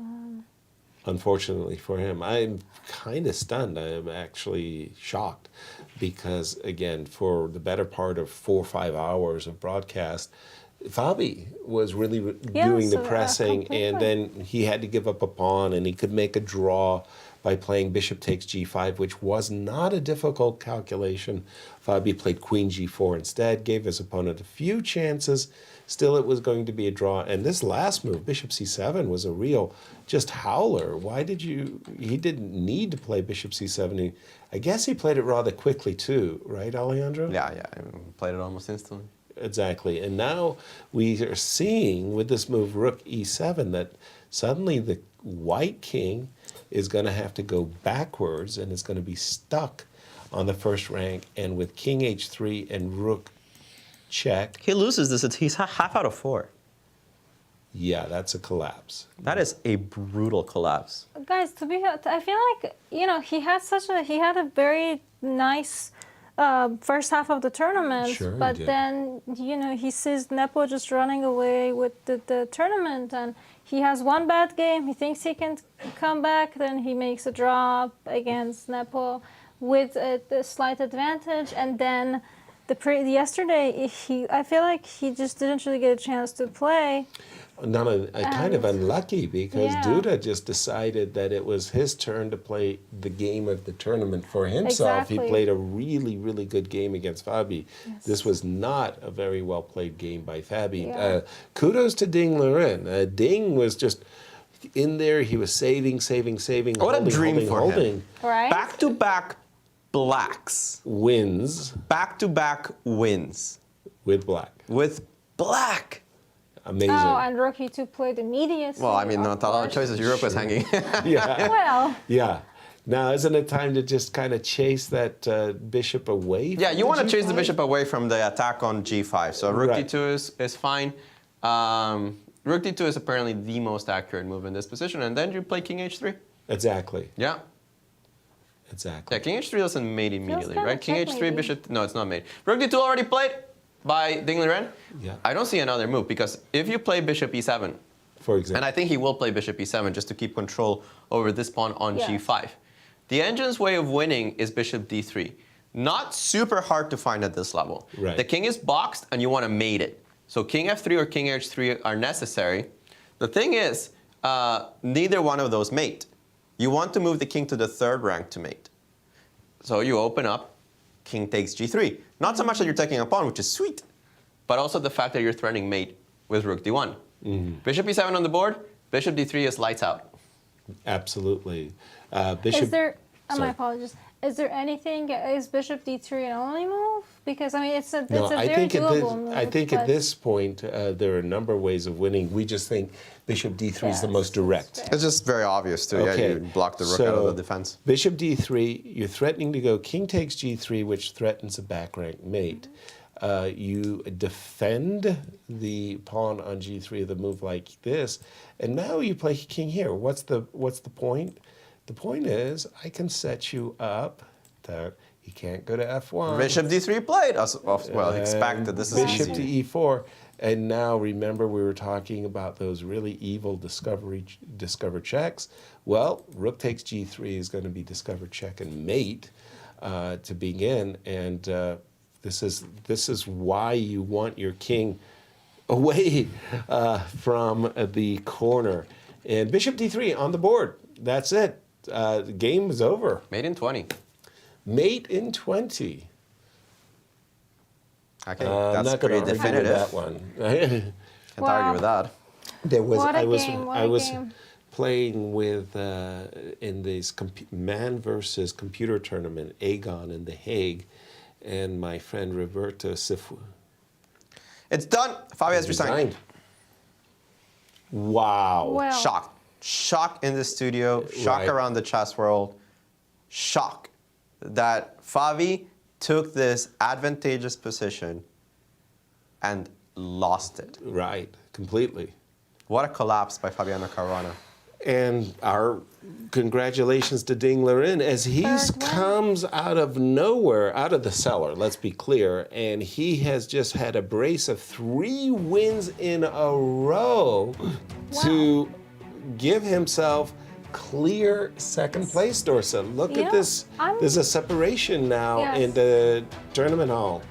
Unfortunately for him. I'm kind of stunned. I'm actually shocked because, again, for the better part of 4 or 5 hours of broadcast, Fabi was really doing the pressing, and then he had to give up a pawn, and he could make a draw by playing bishop takes g5, which was not a difficult calculation. Fabi played queen g4 instead, gave his opponent a few chances. Still, it was going to be a draw. And this last move, bishop c7, was a real just howler. Why did you... He didn't need to play bishop c7. I guess he played it rather quickly too, right, Alejandro? Yeah, I played it almost instantly. Exactly. And now we are seeing with this move, rook e7, that suddenly the white king is going to have to go backwards and is going to be stuck on the first rank. And with king h3 and rook check... He loses this. He's half out of 4. Yeah, that's a collapse. That is a brutal collapse. Guys, I feel like, he had a very nice first half of the tournament, Sure but he did. then, he sees Nepo just running away with the tournament, and he has one bad game. He thinks he can come back, then he makes a draw against Nepo with a slight advantage, and then yesterday, I feel like he just didn't really get a chance to play. Kind of unlucky because Duda just decided that it was his turn to play the game of the tournament for himself. Exactly. He played a really, really good game against Fabi. Yes. This was not a very well played game by Fabi. Yeah. Kudos to Ding Liren. Ding was just in there. He was saving. What a dream for him. Right? Back-to-back blacks. Wins. Back-to-back wins. With black. With black. Amazing. Oh, and rook e2 played immediately. Well, I mean, not a lot of choices. Europe was hanging. Yeah. Well. Yeah. Now, isn't it time to just kind of chase that bishop away? Yeah, you want to chase the G5? bishop away from the attack on g5. So rook d2 is fine. Rook d2 is apparently the most accurate move in this position. And then you play king h3. Exactly. Yeah. Exactly. Yeah, king h3 doesn't mate immediately, kinda right? King h3, checkmatey. bishop... No, it's not mate. Rook d2 already played by Ding Liren. Yeah. I don't see another move because if you play bishop e7, for example, and I think he will play bishop e7 just to keep control over this pawn on Yeah. g5. The engine's way of winning is bishop d3. Not super hard to find at this level. Right. The king is boxed and you want to mate it. So king f3 or king h3 are necessary. The thing is, neither one of those mate. You want to move the king to the third rank to mate. So you open up, king takes g3. Not so much that you're taking a pawn, which is sweet, but also the fact that you're threatening mate with rook d1. Bishop e7 on the board, bishop d3 is lights out. Absolutely. Bishop. Is there, my Sorry. apologies. Is there anything? Is Bishop D3 an only move? Because I mean, it's a very think doable move. I think at this point there are a number of ways of winning. We just think Bishop D3 is the most direct. It's just very obvious too. Okay. Yeah, you block the rook out of the defense. Bishop D3, you're threatening to go king takes G3, which threatens a back rank mate. You defend the pawn on G3 with a move like this, and now you play king here. What's the point? The point is, I can set you up that he can't go to F1. Bishop D3 played. Well, expected. This is Bishop easy. to E4. And now remember we were talking about those really evil discover checks. Well, rook takes G3 is going to be discover check and mate to begin. And this is why you want your king away from the corner. And Bishop D3 on the board. That's it. The game is over. Mate in 20. Mate in 20. Okay, I'm that's not going pretty to argue with definitive. that one. Can't argue with that. There was What a I was game, what I a was game. playing with in this man versus computer tournament, Aegon in The Hague, and my friend Roberto Sifu. It's done. Fabi has resigned. Wow. Well. Shock in the studio. Shock Right. around the chess world. Shock that Fabi took this advantageous position and lost it. Right, completely. What a collapse by Fabiano Caruana. And our congratulations to Ding Liren as he comes out of nowhere, out of the cellar, let's be clear, and he has just had a brace of 3 wins in a row to give himself clear second place, Dorsa. Look at this. There's a separation now in the tournament hall.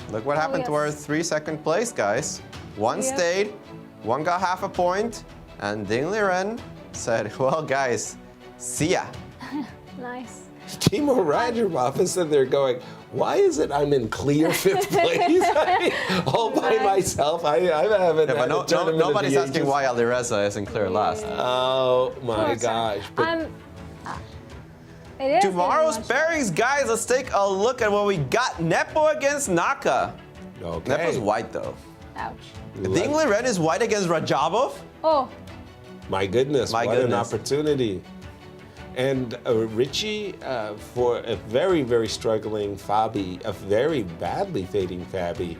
Look what happened to our 3 second place guys. One stayed, one got half a point, and Ding Liren said, well, guys, see ya. Nice. Timo Radjabov is sitting there going, why is it I'm in clear 5th place? All by myself. I haven't had a tournament nobody's of the asking ages. why Alireza is in clear last. Oh my gosh. But It is Tomorrow's pairings, guys, let's take a look at what we got. Nepo against Naka. Okay. Nepo's white, though. Ouch. Ding Liren is white against Radjabov. Oh. My goodness, My what an goodness. opportunity. And Richie, for a very, very struggling Fabi, a very badly fading Fabi,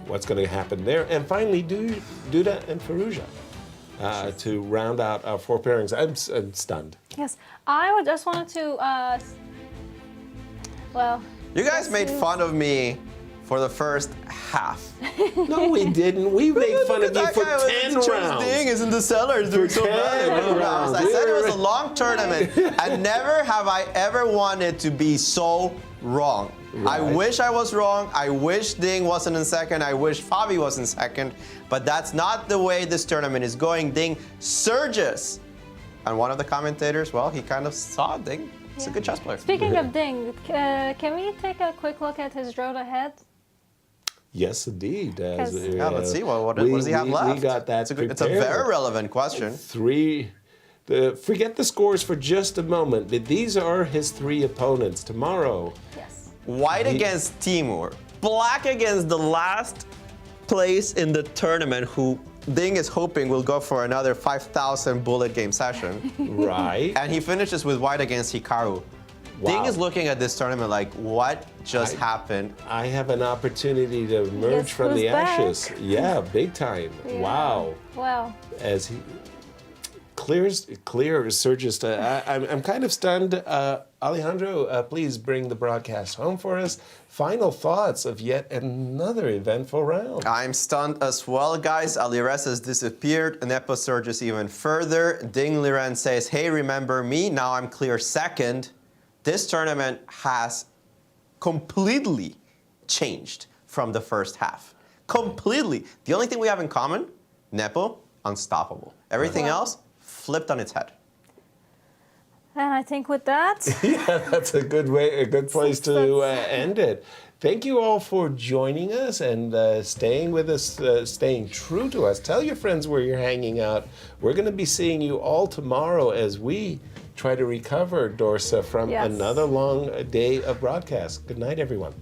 what's going to happen there? And finally, Duda and Firouzja to round out our 4 pairings. I'm stunned. Yes. I would just wanted to, well. You guys made fun of me for the first half. No, we didn't. We made fun of you for 10 rounds. Ding is in the cellar. Is doing so bad. 10 rounds. I said it was a long tournament, and never have I ever wanted to be so wrong. I Right. wish I was wrong. I wish Ding wasn't in second. I wish Fabi was in second. But that's not the way this tournament is going. Ding surges. And one of the commentators, well, he kind of saw Ding. He's a good chess player. Speaking of Ding, can we take a quick look at his draw ahead? Yes, indeed. Yeah, let's see. What does he have left? We got that It's a very relevant question. Forget the scores for just a moment, but these are his 3 opponents tomorrow. Yes. White against Timur. Black against the last place in the tournament, who Ding is hoping will go for another 5,000 bullet game session. Right. And he finishes with white against Hikaru. Ding is looking at this tournament like, what just happened? I have an opportunity to emerge from who's the back? ashes. Yeah, big time. Yeah. Wow. Wow. As he surges to, I'm kind of stunned. Alejandro, please bring the broadcast home for us. Final thoughts of yet another eventful round. I'm stunned as well, guys. Alireza has disappeared. Nepo surges even further. Ding Liren says, hey, remember me? Now I'm clear second. This tournament has completely changed from the first half. Completely. The only thing we have in common, Nepo, unstoppable. Everything else, flipped on its head. And I think with that, Yeah, that's a good place to end it. Thank you all for joining us and staying with us, staying true to us. Tell your friends where you're hanging out. We're going to be seeing you all tomorrow as we try to recover, Dorsa, from Yes. another long day of broadcast. Good night, everyone.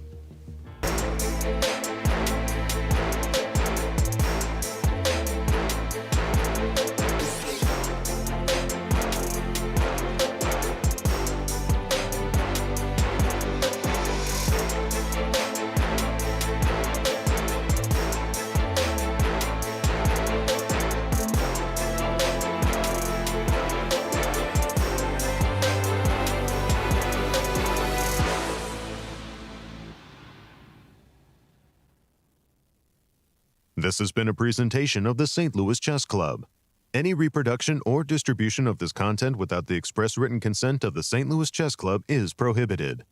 This has been a presentation of the St. Louis Chess Club. Any reproduction or distribution of this content without the express written consent of the St. Louis Chess Club is prohibited.